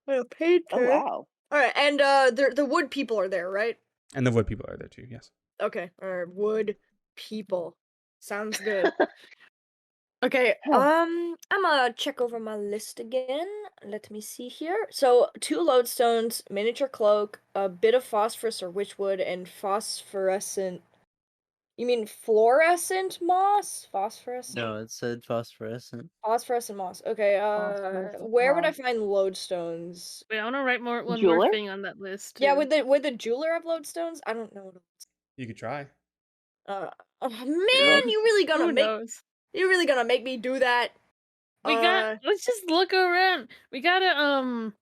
S6: A painter.
S2: Oh wow.
S6: All right, and the wood people are there, right?
S1: And the wood people are there too. Yes.
S6: Okay. All right, wood people. Sounds good. Okay. I'm gonna check over my list again. Let me see here. So 2 lodestones, miniature cloak, a bit of phosphorus or witchwood, and phosphorescent. You mean fluorescent moss? Phosphorescent?
S4: No, it said phosphorescent.
S6: Phosphorescent moss. Okay. Where would I find lodestones?
S5: Wait, I want to write one
S2: Jeweler?
S5: more thing on that list.
S6: Yeah,
S5: too.
S6: would the jeweler have lodestones? I don't know.
S1: You could try.
S6: Oh man, you really gonna make me do that?
S5: Let's just look around. We gotta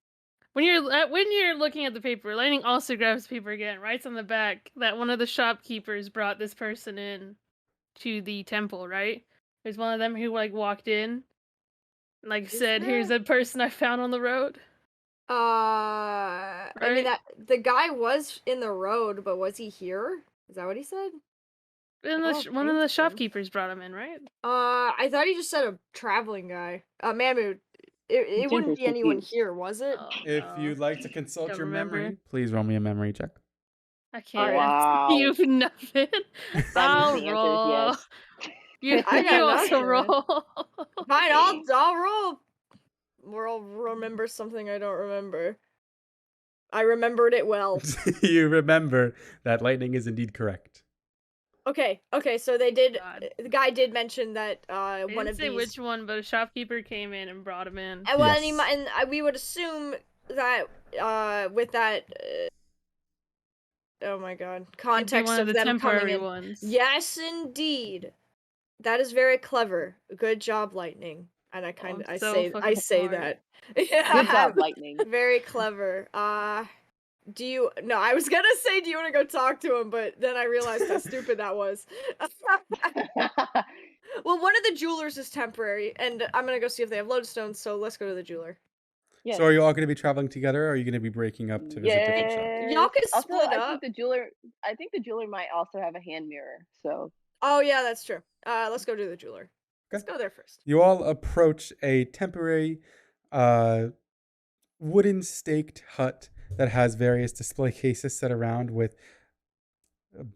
S5: when you're looking at the paper, Lightning also grabs paper again, writes on the back that one of the shopkeepers brought this person in to the temple, right? There's one of them who like walked in, like said, "Here's a person I found on the road."
S6: I mean that the guy was in the road, but was he here? Is that what he said?
S5: And one of the shopkeepers brought him in, right?
S6: I thought he just said a traveling guy. Mamu, it wouldn't be anyone here, was it?
S1: If you'd like to consult your memory, please roll me a memory check.
S5: I can't.
S2: Wow.
S5: You've nothing. I'll
S2: the
S5: roll.
S2: answer is
S5: You also roll.
S6: Fine, I'll roll. Or I'll remember something I don't remember. I remembered it well.
S1: You remember that lightning is indeed correct.
S6: Okay, so they did. The guy did mention that
S5: They
S6: one
S5: didn't
S6: of
S5: say
S6: these.
S5: which one, but a shopkeeper came in and brought him in.
S6: And well, and we would assume that with that Oh my god.
S5: It'd be
S6: Context
S5: one
S6: of
S5: of the
S6: them coming
S5: temporary
S6: in.
S5: ones.
S6: Yes, indeed. That is very clever. Good job, Lightning. And I kind of
S5: I'm so
S6: I
S5: fucking
S6: say
S5: smart.
S6: that.
S2: Good job, Lightning.
S6: Very clever. Do you? No, I was gonna say, do you want to go talk to him? But then I realized how stupid that was. Well, one of the jewelers is temporary, and I'm gonna go see if they have lodestones. So let's go to the jeweler.
S2: Yes.
S1: So are you all going to be traveling together, or are you going to be breaking up to visit different shops?
S6: Y'all can
S2: Also,
S6: split
S2: I
S6: up.
S2: think the jeweler might also have a hand mirror. So
S6: Oh yeah, that's true. Let's go to the jeweler. Let's go there first.
S1: You all approach a temporary wooden staked hut that has various display cases set around with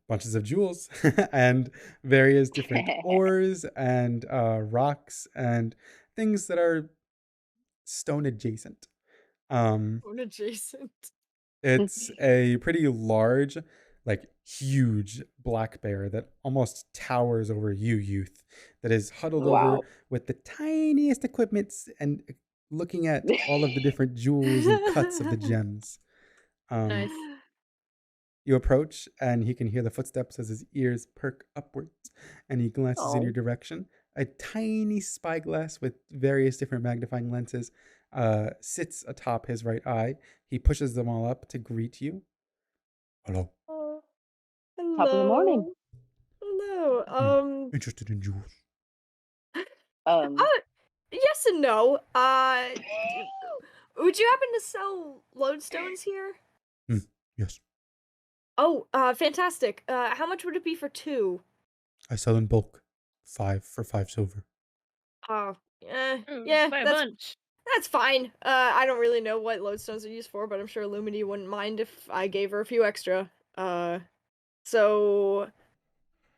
S1: bunches of jewels and various different ores and rocks and things that are stone adjacent.
S6: Stone adjacent.
S1: It's a pretty large, like huge black bear that almost towers over you, youth, that is huddled over with the tiniest equipments and looking at all of the different jewels and cuts of the gems.
S5: Nice.
S1: You approach, and he can hear the footsteps as his ears perk upwards, and he glances in your direction. A tiny spyglass with various different magnifying lenses sits atop his right eye. He pushes them all up to greet you. Hello.
S6: Hello.
S2: Top of the morning.
S6: Hello.
S1: Interested in jewels?
S6: Yes and no. Would you happen to sell lodestones here?
S1: Yes.
S6: Oh, fantastic. How much would it be for 2?
S1: I sell in bulk. 5 for 5 silver.
S6: Yeah,
S5: Buy a bunch.
S6: that's fine. I don't really know what lodestones are used for, but I'm sure Lumini wouldn't mind if I gave her a few extra. So,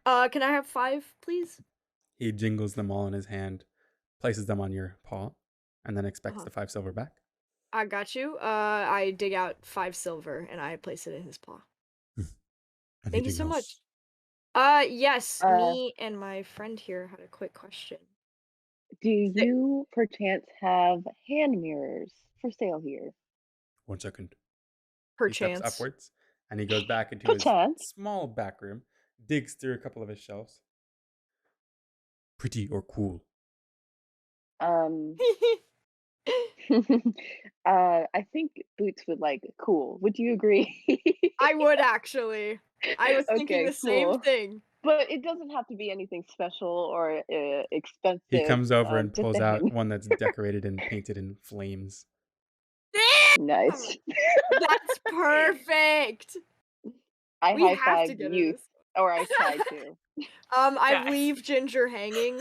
S6: can I have 5, please?
S1: He jingles them all in his hand, places them on your paw, and then expects the 5 silver back.
S6: I got you. I dig out 5 silver and I place it in his paw. Thank you so much. Yes, me and my friend here had a quick question.
S2: Do you perchance have hand mirrors for sale here?
S1: 1 second.
S6: Perchance.
S1: He steps upwards, and he goes back into his small back room, digs through a couple of his shelves. Pretty or cool?
S2: I think Boots would like cool. Would you agree?
S6: I would actually. I was thinking the same thing.
S2: But it doesn't have to be anything special or expensive.
S1: He comes over and pulls out one that's decorated and painted in flames.
S2: Nice.
S6: That's perfect.
S2: I high-five youth, or I try to.
S6: I leave Ginger hanging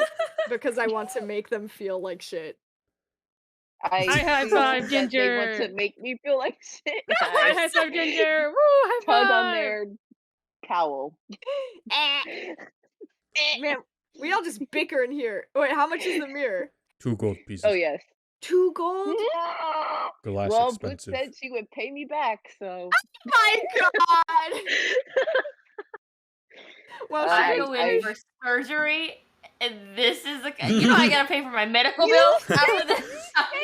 S6: because I want to make them feel like shit.
S2: I
S5: high-five Ginger.
S2: They want to make me feel like shit.
S5: I high-five Ginger. Woo! High-five.
S2: Tug on their cowl.
S6: Man, we all just bicker in here. Wait, how much is the mirror?
S1: 2 gold pieces.
S2: Oh yes.
S6: 2 gold?
S1: Glass
S2: well,
S1: expensive.
S2: Boots said she would pay me back, so.
S6: Oh my god!
S3: Well, I go in for surgery, and this is the I gotta pay for my medical bills after this.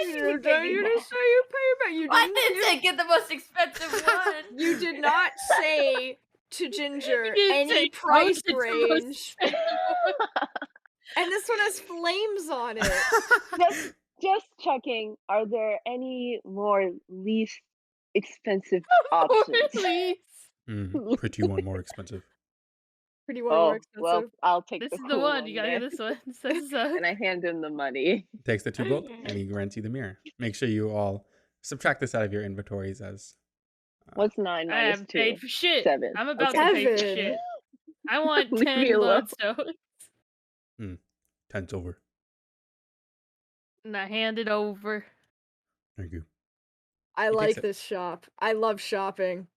S6: You didn't say you pay back.
S3: I didn't say get the most expensive one.
S6: You did not say to Ginger any price range. And this one has flames on it.
S2: Just checking, are there any more least expensive options?
S1: Pretty one more expensive.
S6: Pretty one more expensive.
S2: Well, I'll take
S5: this
S2: the
S5: is
S2: cool
S5: the one. You gotta get this one.
S2: And I hand him the money.
S1: Takes the 2 gold and he grants you the mirror. Make sure you all subtract this out of your inventories as.
S2: What's 9 minus 2?
S5: I haven't paid for shit.
S2: 7.
S5: I'm about to pay for shit. I want 10 lodestones.
S1: 10 silver.
S5: And I hand it over.
S1: Thank you.
S6: I like this shop. I love shopping.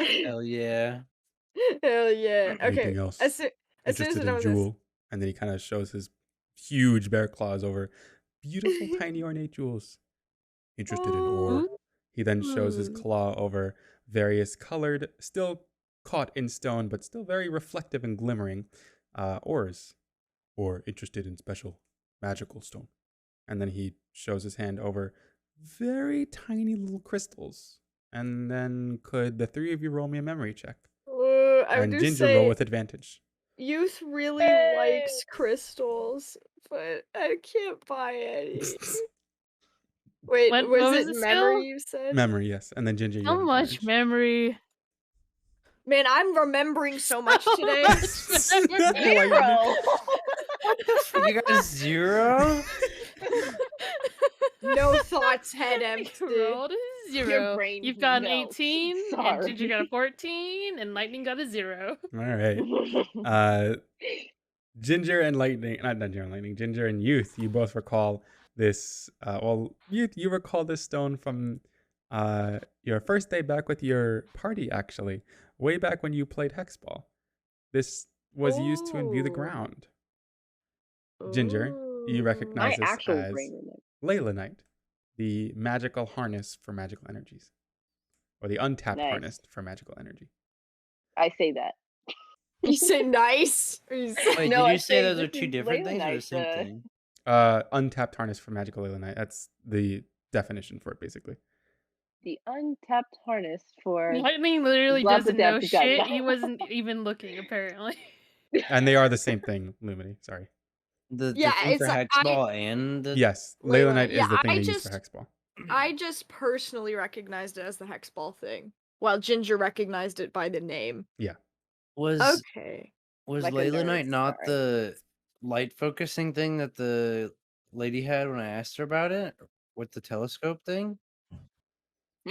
S4: Hell yeah.
S6: Hell yeah. Okay.
S1: Anything else?
S6: As soon as I know
S1: jewel, and then he kind of shows his huge bear claws over beautiful tiny ornate jewels. Interested in ore. He then shows his claw over various colored, still caught in stone, but still very reflective and glimmering ores. Or interested in special magical stone. And then he shows his hand over very tiny little crystals And then could the three of you roll me a memory check?
S6: I would
S1: And
S6: do
S1: Ginger roll
S6: say
S1: with advantage.
S6: Youth really likes crystals, but I can't buy any. Wait,
S5: What
S6: was
S5: was
S6: it
S5: the
S6: memory
S5: skill?
S6: you said?
S1: Memory, yes. And then Ginger, you
S5: So
S1: have
S5: much
S1: advantage.
S5: memory.
S6: Man, I'm remembering so much today.
S2: Zero.
S4: You got a 0?
S6: No thoughts, head empty.
S5: Rolled a
S2: Your
S5: 0.
S2: brain
S5: You've got an
S2: melts.
S5: 18, and
S2: Sorry.
S5: Ginger got a 14, and Lightning got a 0.
S1: All right. Ginger and Lightning, not Ginger and Lightning, Ginger and Youth, you both recall this. Youth, you recall this stone from your first day back with your party, actually, way back when you played Hexball. This was used to imbue the ground. Ginger, you recognize
S2: My
S1: this
S2: actual
S1: as
S2: brain remote.
S1: Leylinite, the magical harness for magical energies, or the untapped
S2: Nice.
S1: harness for magical energy.
S2: I say that.
S6: You say nice? Or you say-
S4: Wait,
S2: No,
S4: did
S2: I
S4: you say
S2: say
S4: those are
S2: this
S4: two
S2: is
S4: different things or the
S2: Leylinite,
S4: same thing?
S1: Untapped harness for magical Leylinite. That's the definition for it, basically.
S2: The untapped harness for
S5: Lightning literally
S2: Love the
S5: doesn't know
S2: depth of God.
S5: shit. He wasn't even looking, apparently.
S1: And they are the same thing, Lumity. Sorry.
S4: The
S6: Yeah,
S4: thing for
S6: it's
S4: Hexball and the...
S1: Yes,
S6: Leylinite.
S1: Leylinite
S6: Yeah,
S1: is the thing
S6: I
S1: they use
S6: just-
S1: for Hexball.
S6: I just personally recognized it as the Hexball thing, while Ginger recognized it by the name.
S4: Was
S6: Okay.
S4: was
S2: Like a
S4: Leylinite
S2: nerd,
S4: not
S2: sorry.
S4: the light focusing thing that the lady had when I asked her about it? With the telescope thing?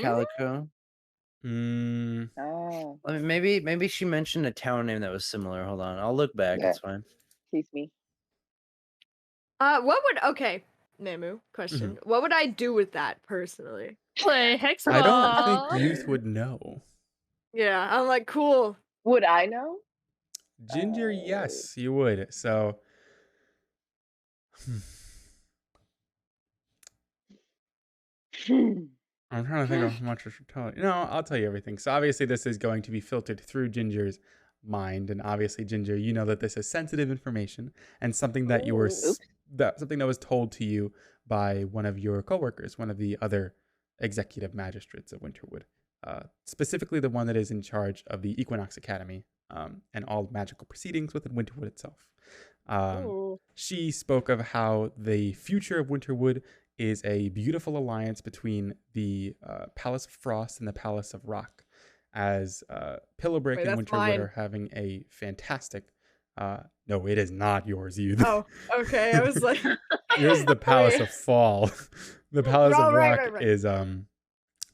S4: Calico?
S1: Mm,
S2: Oh,
S4: I mean, maybe she mentioned a town name that was similar. Hold on. I'll look back.
S2: Yeah.
S4: It's fine.
S2: please me.
S6: Okay, Nemu, question. What would I do with that personally?
S5: Play Hexball.
S1: I don't think Youth would know.
S6: Yeah, I'm like, cool.
S2: Would I know?
S1: Ginger, yes, you would. So, I'm trying to think of how much I should tell you. No, I'll tell you everything. So obviously this is going to be filtered through Ginger's mind, and obviously Ginger, you know that this is sensitive information and something that you were
S2: Oops.
S1: something that was told to you by one of your coworkers, one of the other executive magistrates of Winterwood, specifically the one that is in charge of the Equinox Academy and all magical proceedings within Winterwood itself. She spoke of how the future of Winterwood is a beautiful alliance between the Palace of Frost and the Palace of Rock, as Pillowbrick
S6: Wait,
S1: and
S6: that's
S1: Winterwood
S6: mine.
S1: are having a fantastic... no, it is not yours, you.
S6: Oh, okay. I was like,
S1: Yours is the Palace of Fall. The Palace
S6: Oh,
S1: of
S6: right,
S1: Rock
S6: right.
S1: is talking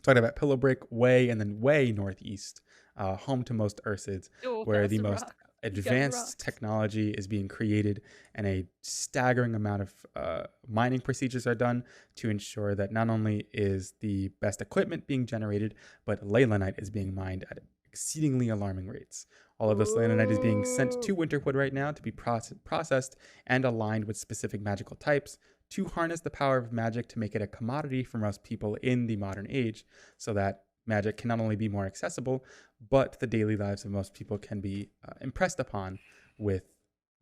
S1: about Pillowbrick way and then way northeast, home to most Ursids, where the most advanced technology is being created and a staggering amount of mining procedures are done to ensure that not only is the best equipment being generated, but Leylinite is being mined at exceedingly alarming rates. All of this Leylinite is being sent to Winterwood right now to be processed and aligned with specific magical types to harness the power of magic to make it a commodity for most people in the modern age, so that magic can not only be more accessible, but the daily lives of most people can be impressed upon with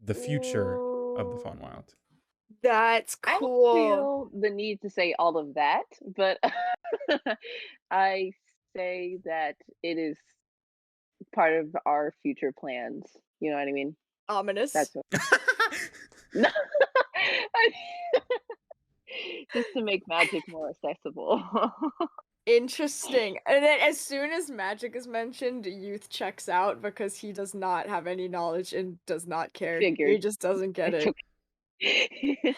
S1: the future of the Faunwild.
S6: That's
S2: I don't
S6: cool.
S2: feel the need to say all of that, but I say that it is part of our future plans. You know what I mean?
S6: Ominous.
S2: That's what. No, just to make magic more accessible.
S6: Interesting. And then as soon as magic is mentioned, Youth checks out because he does not have any knowledge and does not care. He
S2: Figured.
S6: just doesn't get
S2: It's
S6: it.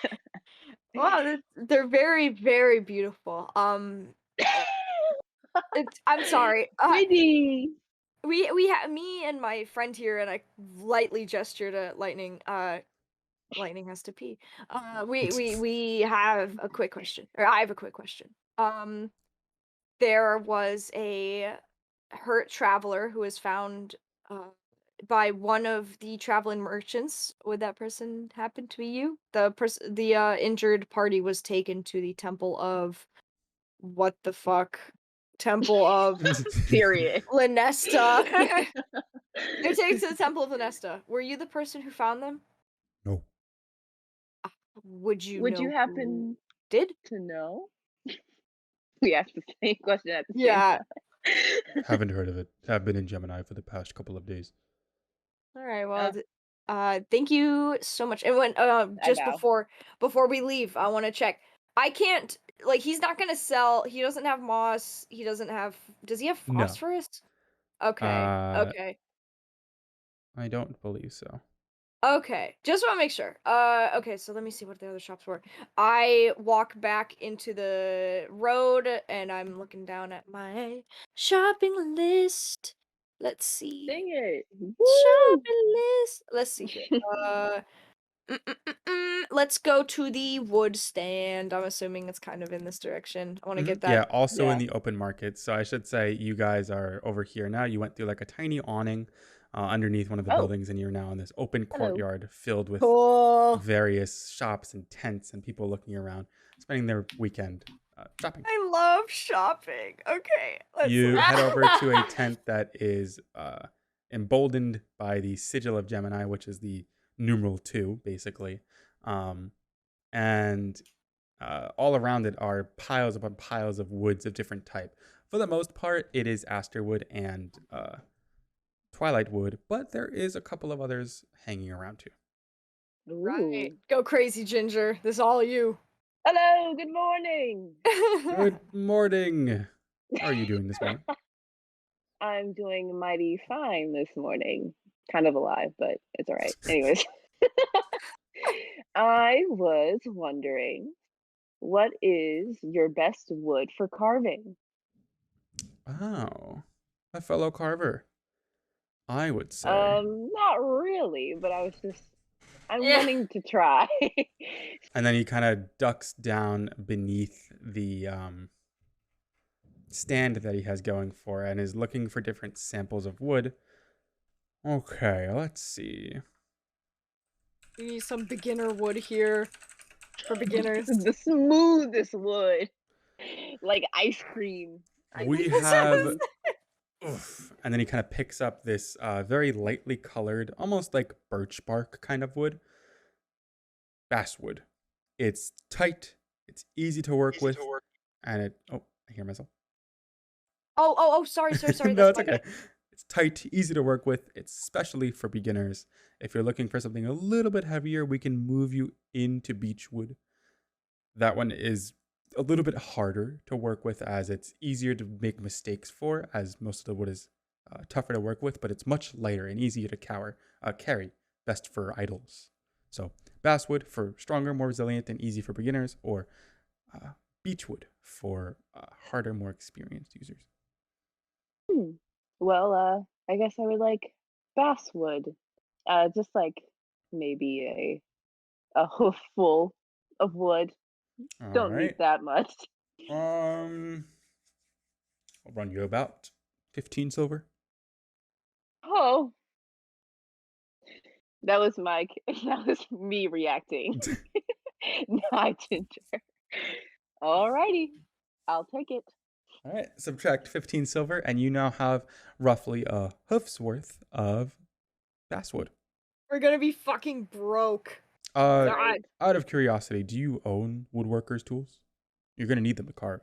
S6: Wow, they're very, very beautiful. I'm sorry.
S2: Pretty.
S6: We have me and my friend here, and I lightly gesture to Lightning. Lightning has to pee. We have a quick question, or I have a quick question. There was a hurt traveler who was found by one of the traveling merchants. Would that person happen to be you? The injured party was taken to the temple of what the fuck? Temple of
S2: Period.
S6: Lanesta. They're taken to the temple of Lanesta. Were you the person who found them?
S1: No.
S6: Would you
S2: Would
S6: know
S2: you
S6: who
S2: happen
S6: did?
S2: to know? We asked the same question at the same
S6: Yeah.
S2: time.
S1: Haven't heard of it. I've been in Gemini for the past couple of days.
S6: All right, well, thank you so much. And when just
S2: bow.
S6: before we leave, I want to check. I can't like he's not gonna sell. He doesn't have moss. He doesn't have. Does he have
S1: No.
S6: phosphorus? Okay. Okay.
S1: I don't believe so.
S6: Okay, just want to make sure. Okay, so let me see what the other shops were. I walk back into the road and I'm looking down at my shopping list. Let's see.
S2: Dang it.
S6: Shopping list. Let's see here. Let's go to the wood stand. I'm assuming it's kind of in this direction. I want to get that.
S1: Yeah, also in the open market. So I should say you guys are over here now. You went through like a tiny awning underneath one of the buildings, and you're now in this open courtyard filled with various shops and tents and people looking around, spending their weekend shopping.
S6: I love shopping. Okay,
S1: you head over to a tent that is emboldened by the sigil of Gemini, which is the numeral 2, basically. And all around it are piles upon piles of woods of different type. For the most part, it is aster wood and twilight wood, but there is a couple of others hanging around too.
S6: Right. Go crazy, Ginger. This is all you.
S2: Hello, good morning.
S1: Good morning. How are you doing this morning?
S2: I'm doing mighty fine this morning. Kind of alive, but it's all right. Anyways, I was wondering, what is your best wood for carving?
S1: Oh, a fellow carver. I would say.
S2: Not really, but I'm wanting to try.
S1: And then he kind of ducks down beneath the stand that he has going for and is looking for different samples of wood. Okay, let's see.
S6: We need some beginner wood here for beginners.
S2: The smoothest wood, like ice cream.
S1: We have... And then he kind of picks up this very lightly colored, almost like birch bark kind of wood. Basswood. It's tight, it's easy to work with, and it... Oh, I hear myself.
S6: Oh, sorry.
S1: No, it's okay. It's tight, easy to work with. It's especially for beginners. If you're looking for something a little bit heavier, we can move you into beechwood. That one is a little bit harder to work with, as it's easier to make mistakes for, as most of the wood is tougher to work with, but it's much lighter and easier to carry, best for idols. So basswood for stronger, more resilient, and easy for beginners, or beechwood for harder, more experienced users.
S2: Well, I guess I would like basswood. Just like maybe a hoof full of wood. Don't need that much.
S1: I'll run you about 15 silver.
S2: Oh, that was me reacting. Not Ginger. Alrighty, I'll take it.
S1: All right, subtract 15 silver, and you now have roughly a hoof's worth of basswood.
S6: We're gonna be fucking broke.
S1: Out of curiosity, do you own woodworker's tools? You're gonna need them to carve.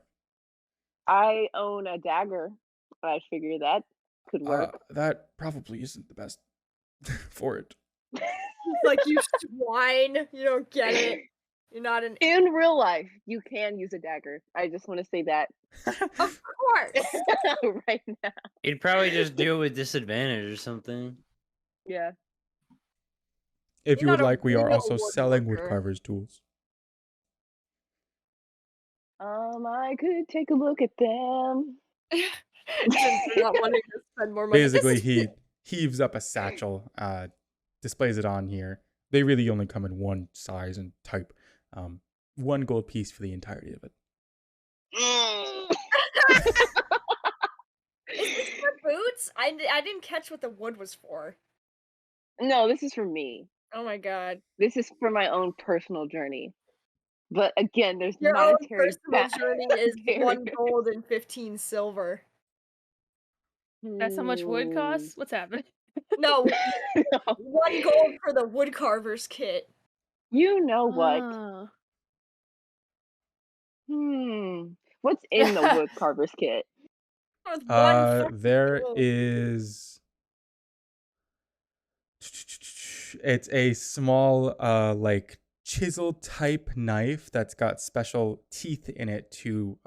S2: I own a dagger. I figure that could work.
S1: That probably isn't the best for it.
S6: Like, you swine. You don't get it. You're not an...
S2: In real life, you can use a dagger. I just want to say that.
S6: Of course.
S2: Right now.
S4: You'd probably just deal with disadvantage or something.
S2: Yeah.
S1: If you would like, we are also selling woodcarver's tools.
S2: I could take a look at them.
S6: Not wanting to spend more money.
S1: Basically, he heaves up a satchel, displays it on here. They really only come in one size and type. 1 gold piece for the entirety of it.
S6: Is this for boots? I didn't catch what the wood was for.
S2: No, this is for me.
S6: Oh my god.
S2: This is for my own personal journey. But again, there's
S6: your own
S2: monetary
S6: personal journey is 1 gold and 15 silver.
S5: That's how much wood costs? What's happening?
S6: No, 1 gold for the woodcarver's kit.
S2: You know what? What's in the woodcarver's kit?
S6: With one fucking
S1: There
S6: tool.
S1: is. It's a small, like chisel type knife that's got special teeth in it to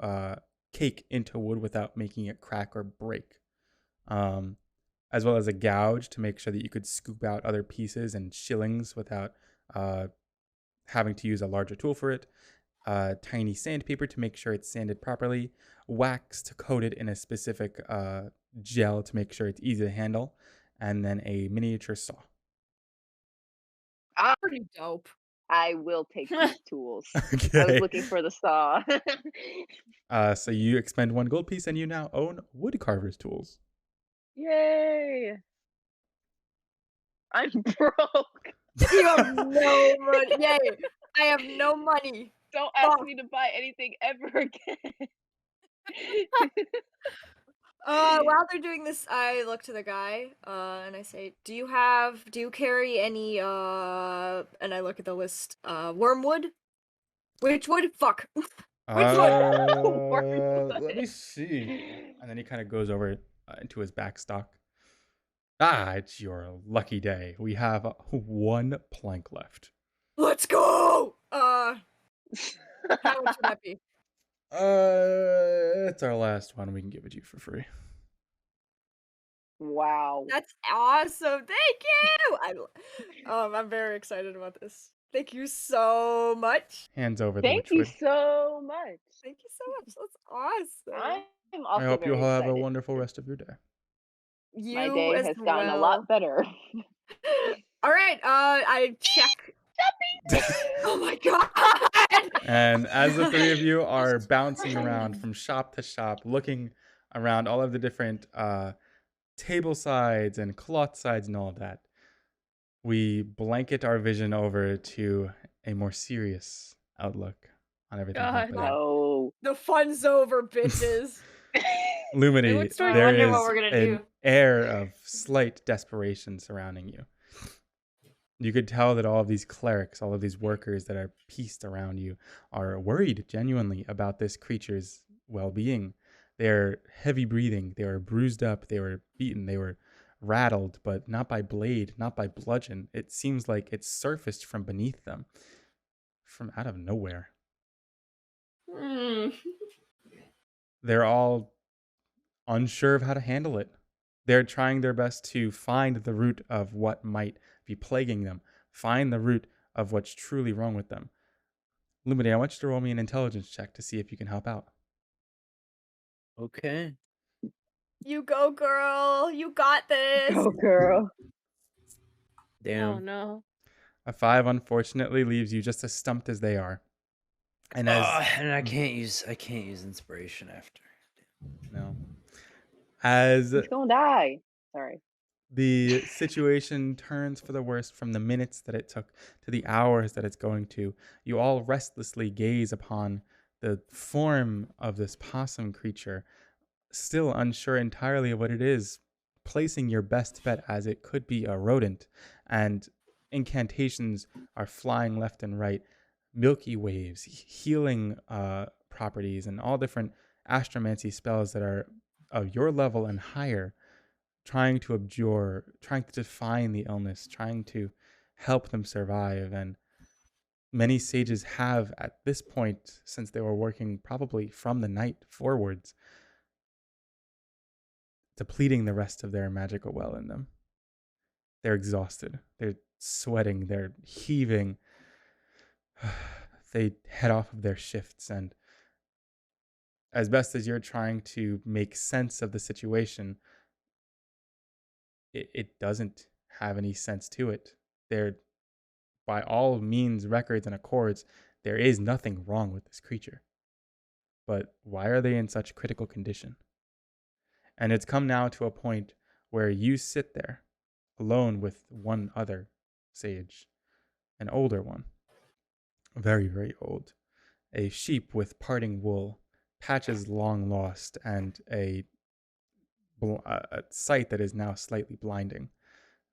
S1: cake into wood without making it crack or break. As well as a gouge to make sure that you could scoop out other pieces and shillings without having to use a larger tool for it. Tiny sandpaper to make sure it's sanded properly. Wax to coat it in a specific gel to make sure it's easy to handle. And then a miniature saw.
S6: Pretty dope.
S2: I will take these tools. I
S1: Okay.
S2: was looking for the saw.
S1: So you expend 1 gold piece and you now own woodcarver's tools.
S2: Yay! I'm broke.
S6: You have no money. Yay! I have no money.
S2: Don't ask
S6: Fuck.
S2: me to buy anything ever again.
S6: While they're doing this, I look to the guy, and I say, "Do you carry any, and I look at the list, wormwood? Which wood? Fuck.
S1: Let me see. And then he kind of goes over into his back stock. It's your lucky day. We have 1 plank left.
S6: Let's go! How much would that be?
S1: It's our last one. We can give it to you for free.
S2: Wow.
S6: That's awesome. Thank you! I'm very excited about this. Thank you so much.
S1: Hands over the
S2: Thank you
S1: witchwood.
S2: so much.
S6: Thank you so much. That's awesome.
S2: I'm
S1: I
S2: also
S1: hope you
S2: very
S1: all have a
S2: excited.
S1: wonderful rest of your day.
S2: My
S6: You
S2: day
S6: as
S2: has gotten a
S6: well.
S2: lot better.
S6: All right, I check. Oh my god!
S1: And as the 3 of you are bouncing around from shop to shop, looking around all of the different table sides and cloth sides and all of that, we blanket our vision over to a more serious outlook on everything
S5: God.
S1: happening.
S2: No.
S6: The fun's over, bitches.
S1: Lumity,
S5: what story-
S1: there
S3: Wonder
S1: is
S3: what we're gonna
S1: an
S3: do.
S1: air of slight desperation surrounding you. You could tell that all of these clerics, all of these workers that are pieced around you are worried genuinely about this creature's well-being. They're heavy breathing. They were bruised up. They were beaten. They were rattled, but not by blade, not by bludgeon. It seems like it surfaced from beneath them, from out of nowhere. They're all unsure of how to handle it. They're trying their best to find the root of what might be plaguing them, find the root of what's truly wrong with them. Lumity, I want you to roll me an intelligence check to see if you can help out.
S4: Okay.
S6: You go, girl. You got this.
S2: Go, girl.
S4: Damn.
S5: Oh no.
S1: A 5 unfortunately leaves you just as stumped as they are. And
S4: And I can't use inspiration after.
S1: no. As
S2: He's gonna die. Sorry.
S1: the situation turns for the worst from the minutes that it took to the hours that it's going to, you all restlessly gaze upon the form of this possum creature, still unsure entirely of what it is, placing your best bet as it could be a rodent, and incantations are flying left and right, milky waves, healing properties, and all different astromancy spells that are of your level and higher, trying to abjure, trying to define the illness, trying to help them survive. And many sages have at this point, since they were working probably from the night forwards, depleting the rest of their magical well in them. They're exhausted. They're sweating. They're heaving. They head off of their shifts, and as best as you're trying to make sense of the situation, it doesn't have any sense to it. There, by all means, records and accords, there is nothing wrong with this creature. But why are they in such critical condition? And it's come now to a point where you sit there alone with one other sage, an older one, very, very old, a sheep with parting wool, patches long lost, and a sight that is now slightly blinding.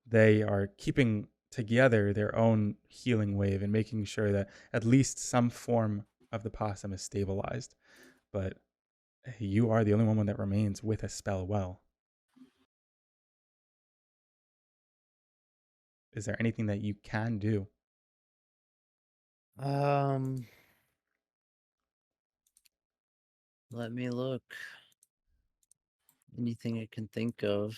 S1: They are keeping together their own healing wave and making sure that at least some form of the possum is stabilized. But You are the only one that remains with a spell well. Is there anything that you can do?
S4: Let me look. Anything I can think of.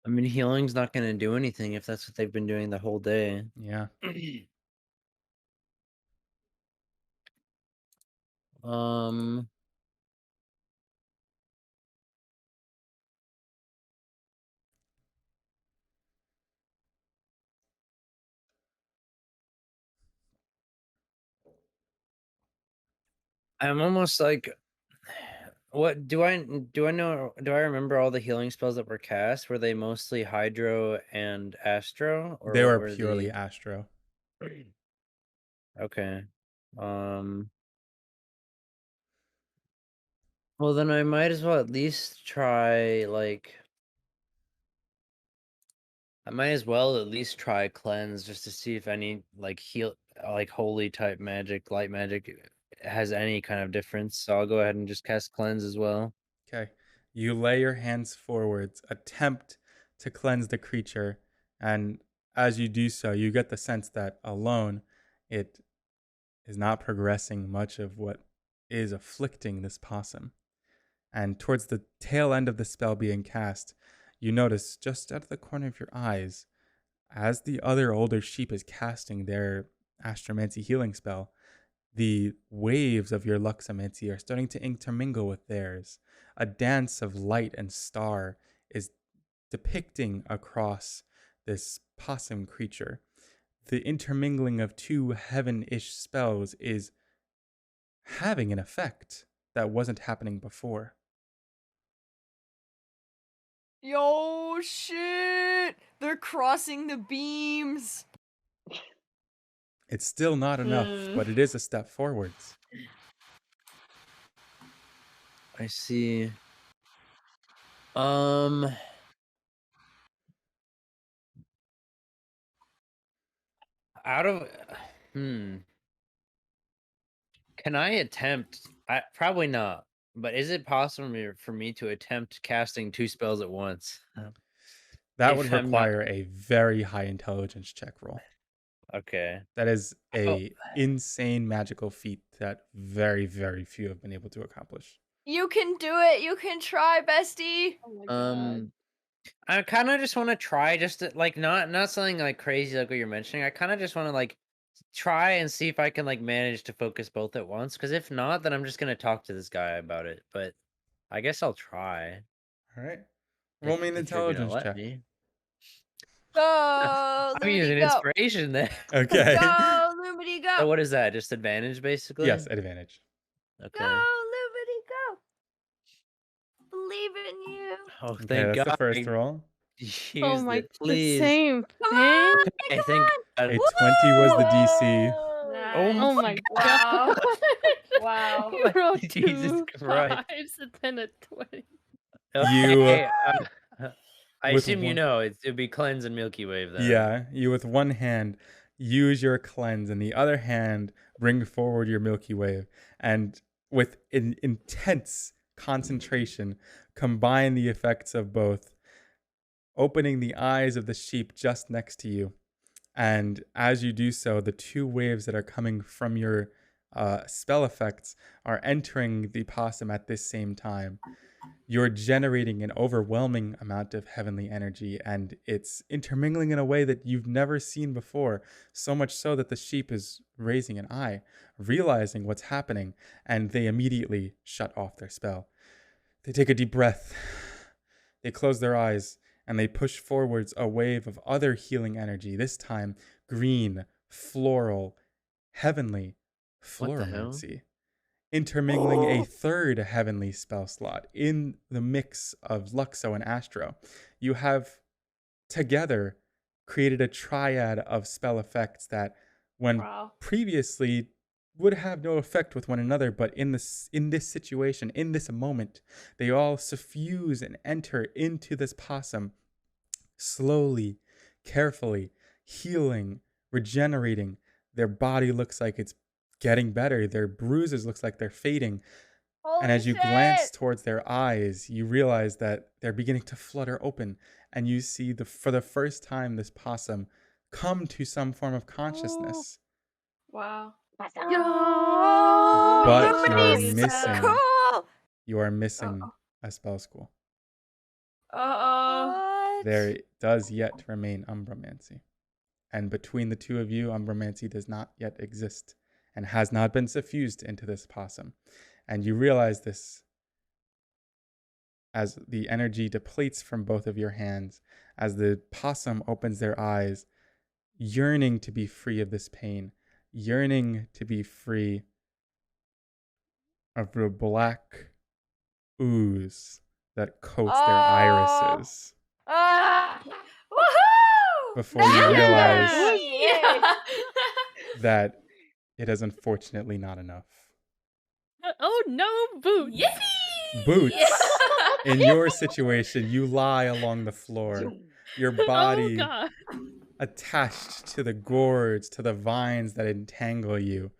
S4: I mean, healing's not going to do anything if that's what they've been doing the whole day.
S1: Yeah.
S4: I'm almost like, what do I remember all the healing spells that were cast? Were they mostly Hydro and Astro, or
S1: They
S4: what
S1: were
S4: were
S1: purely
S4: the...
S1: Astro.
S4: Okay. Well, then I might as well at least try, like... I might as well at least try Cleanse just to see if any, like, holy type magic, light magic has any kind of difference. So I'll go ahead and just cast Cleanse as well.
S1: Okay. You lay your hands forwards, attempt to cleanse the creature, and as you do so, you get the sense that alone it is not progressing much of what is afflicting this possum. And towards the tail end of the spell being cast, you notice just out of the corner of your eyes, as the other older sheep is casting their astromancy healing spell, the waves of your luxomancy are starting to intermingle with theirs. A dance of light and star is depicting across this possum creature. The intermingling of two heaven-ish spells is having an effect that wasn't happening before.
S7: Yo, shit! They're crossing the beams.
S1: It's still not enough, but it is a step forwards.
S4: I see. Out of... Can I attempt... probably not. But is it possible for me to attempt casting 2 spells at once?
S1: That would require a very high intelligence check roll.
S4: Okay.
S1: That is a insane magical feat that very, very few have been able to accomplish.
S7: You can do it. You can try, bestie.
S2: Oh my god.
S4: I kind of just want to try, just to, like, not something like crazy like what you're mentioning. I kind of just want to, like, try and see if I can, like, manage to focus both at once. Because if not, then I'm just gonna talk to this guy about it. But I guess I'll try.
S1: All right. Roll me an intelligence check.
S7: Go,
S4: I'm using inspiration then.
S1: Okay.
S7: Go, Lumity, go.
S4: So what is that? Just advantage, basically?
S1: Yes, advantage.
S4: Okay.
S7: Go, Lumity, go. Believe in you.
S4: Oh,
S1: Okay,
S4: thank
S1: that's
S4: God.
S1: the first roll.
S5: Oh my,
S4: please.
S5: the same
S7: Come
S5: thing.
S7: on.
S4: I think
S1: A 20 was the DC.
S5: Oh my
S3: Wow.
S5: god.
S3: Wow.
S5: You rolled
S4: Jesus
S5: 2
S4: Christ.
S5: 5s and then a 20.
S1: You,
S4: I
S1: with
S4: assume you
S1: one-
S4: know it'd be Cleanse and Milky Wave then.
S1: Yeah, you with one hand use your cleanse and the other hand bring forward your Milky Wave, and with an intense concentration combine the effects of both, opening the eyes of the sheep just next to you. And as you do so, the 2 waves that are coming from your spell effects are entering the possum at this same time. You're generating an overwhelming amount of heavenly energy, and it's intermingling in a way that you've never seen before, so much so that the sheep is raising an eye, realizing what's happening, and they immediately shut off their spell. They take a deep breath, they close their eyes, and they push forwards a wave of other healing energy, this time green, floral, heavenly, floromancy, intermingling a third heavenly spell slot in the mix of Luxo and Astro. You have together created a triad of spell effects that, when previously would have no effect with one another, but in this situation, in this moment, they all suffuse and enter into this possum, slowly, carefully, healing, regenerating Their body looks like it's getting better. Their bruises looks like they're fading. And as you glance towards their eyes, you realize that they're beginning to flutter open. And you see for the first time this possum come to some form of consciousness.
S3: Wow.
S1: But
S7: Lumini's
S1: you're
S7: so
S1: missing.
S7: cool.
S1: You are missing a spell school.
S3: Uh-oh.
S7: What?
S1: There does yet remain Umbromancy. And between the two of you, Umbromancy does not yet exist and has not been suffused into this possum. And you realize this as the energy depletes from both of your hands, as the possum opens their eyes, yearning to be free of this pain, yearning to be free of the black ooze that coats their irises.
S3: Woohoo!
S1: Before you realize
S3: Yeah.
S1: that it is unfortunately not enough.
S5: Oh no, Boots!
S3: Yippee!
S1: Boots,
S3: Yeah.
S1: in your situation, you lie along the floor, your
S5: Oh
S1: body
S5: god.
S1: attached to the gourds, to the vines that entangle you.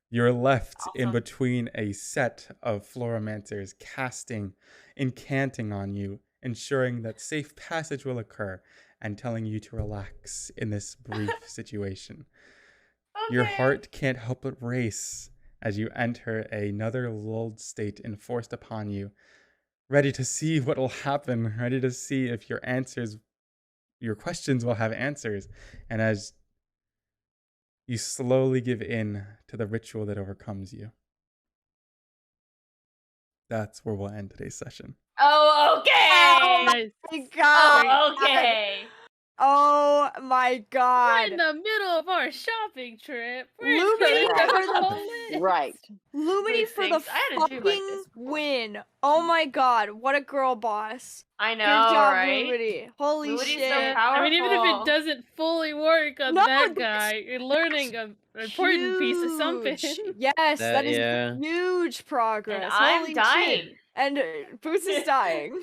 S1: You're left in
S3: Awesome.
S1: between a set of floromancers casting, incanting on you, ensuring that safe passage will occur, and telling you to relax in this brief situation. Your
S3: Okay.
S1: heart can't help but race as you enter another lulled state enforced upon you, ready to see what will happen, ready to see if your questions will have answers. And as you slowly give in to the ritual that overcomes you, that's where we'll end today's session.
S3: Oh, okay.
S5: Nice.
S7: My God.
S3: Oh, okay.
S7: Oh my
S5: Right in
S7: God.
S5: the middle of our shopping trip.
S7: Lumini
S5: We're
S7: for the-
S5: whole list.
S2: Right.
S7: Lumini
S3: Good
S7: for the
S3: things. I had a dream like
S7: fucking
S3: this before.
S7: win. Oh my God. What a girl boss.
S3: I know,
S7: Good job,
S3: right?
S7: Lumini. Holy
S3: Lumini's
S7: shit.
S3: so powerful.
S5: I mean, even if it doesn't fully work on
S7: No,
S5: that
S7: that's
S5: guy, you're learning an important piece of something.
S7: Huge. Yes, that is
S4: yeah.
S7: huge progress.
S3: And I'm
S7: Holy
S3: dying.
S7: shit. And Boots is dying.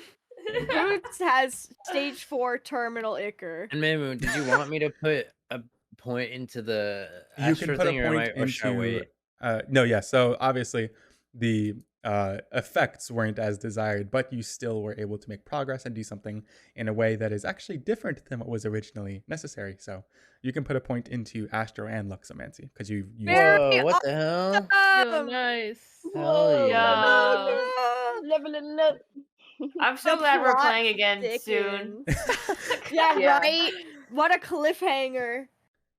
S7: Boots has stage 4 terminal ichor.
S4: And Mamu, did you want me to put a point into the
S1: You
S4: Astro
S1: can put
S4: thing,
S1: a point
S4: or should I
S1: into
S4: wait?
S1: no, yeah. So obviously the effects weren't as desired, but you still were able to make progress and do something in a way that is actually different than what was originally necessary. So you can put a point into Astro and Luxomancy because you used
S7: Very
S4: Whoa, what the hell?
S5: Yo, nice.
S4: Hell yeah.
S3: Yo.
S2: Leveling up.
S3: I'm so
S7: The
S3: glad we're
S7: plot
S3: playing again soon.
S7: Yeah,
S2: Yeah.
S7: right? What a cliffhanger.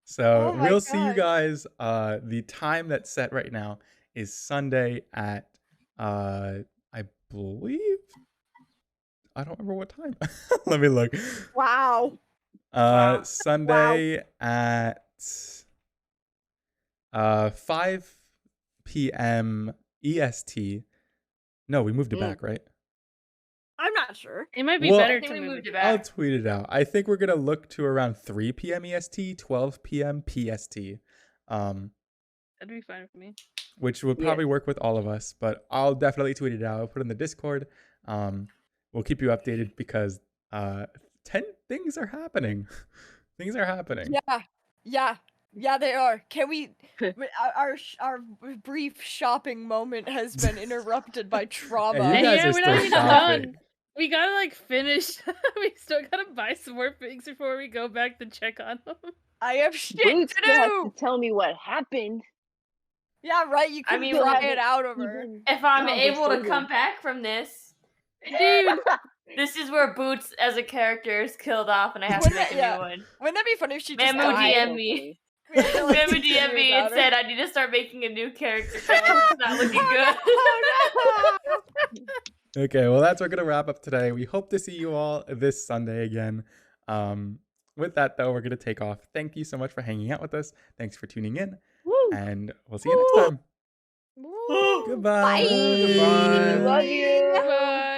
S1: So
S7: Oh my
S1: we'll see you
S7: gosh.
S1: guys. The time that's set right now is Sunday at I believe, I don't remember what time. Let me look.
S7: Wow.
S3: Wow.
S1: Sunday at 5 p.m. EST. No, we moved it back, right?
S7: I'm not sure.
S5: It might be
S1: Well-
S5: better
S3: I think
S5: to
S3: we
S5: move
S3: moved
S5: it.
S3: it
S1: I'll
S3: back.
S1: tweet it out. I think we're gonna look to around 3 p.m. EST, 12 p.m. PST,
S5: That'd be fine with me.
S1: which would probably work with all of us. But I'll definitely tweet it out. I'll put it in the Discord. We'll keep you updated because 10 things are happening. Things are happening.
S7: Yeah, they are. Can we? Our brief shopping moment has been interrupted by trauma.
S1: Hey, you guys
S5: yeah,
S1: are
S5: we're
S1: still
S5: not even
S1: shopping.
S5: done. We gotta like finish. We still gotta buy some more things before we go back to check on them.
S7: I have shit
S2: Boots
S7: to
S2: still has
S7: do.
S2: to tell me what happened.
S7: Yeah, right. You
S3: I
S7: can
S3: mean,
S7: pry
S2: haven't
S7: it out of her.
S2: even
S3: If I'm able to
S2: conversation.
S3: come back from this,
S5: Dude,
S3: this is where Boots as a character is killed off and I have to make a
S7: Yeah.
S3: new one.
S7: Wouldn't that be funny if she just
S3: Memo
S7: died?
S3: DM me.
S7: We had to, like,
S3: Memo
S7: continue
S3: DM me and
S7: without her.
S3: said I need to start making a new character because it's not looking good.
S7: Oh no!
S1: Okay, well, that's what we're going to wrap up today. We hope to see you all this Sunday again. With that, though, we're going to take off. Thank you so much for hanging out with us. Thanks for tuning in.
S2: Woo.
S1: And we'll see you next time.
S7: Woo.
S1: Goodbye.
S7: Bye.
S2: Love you.
S5: bye.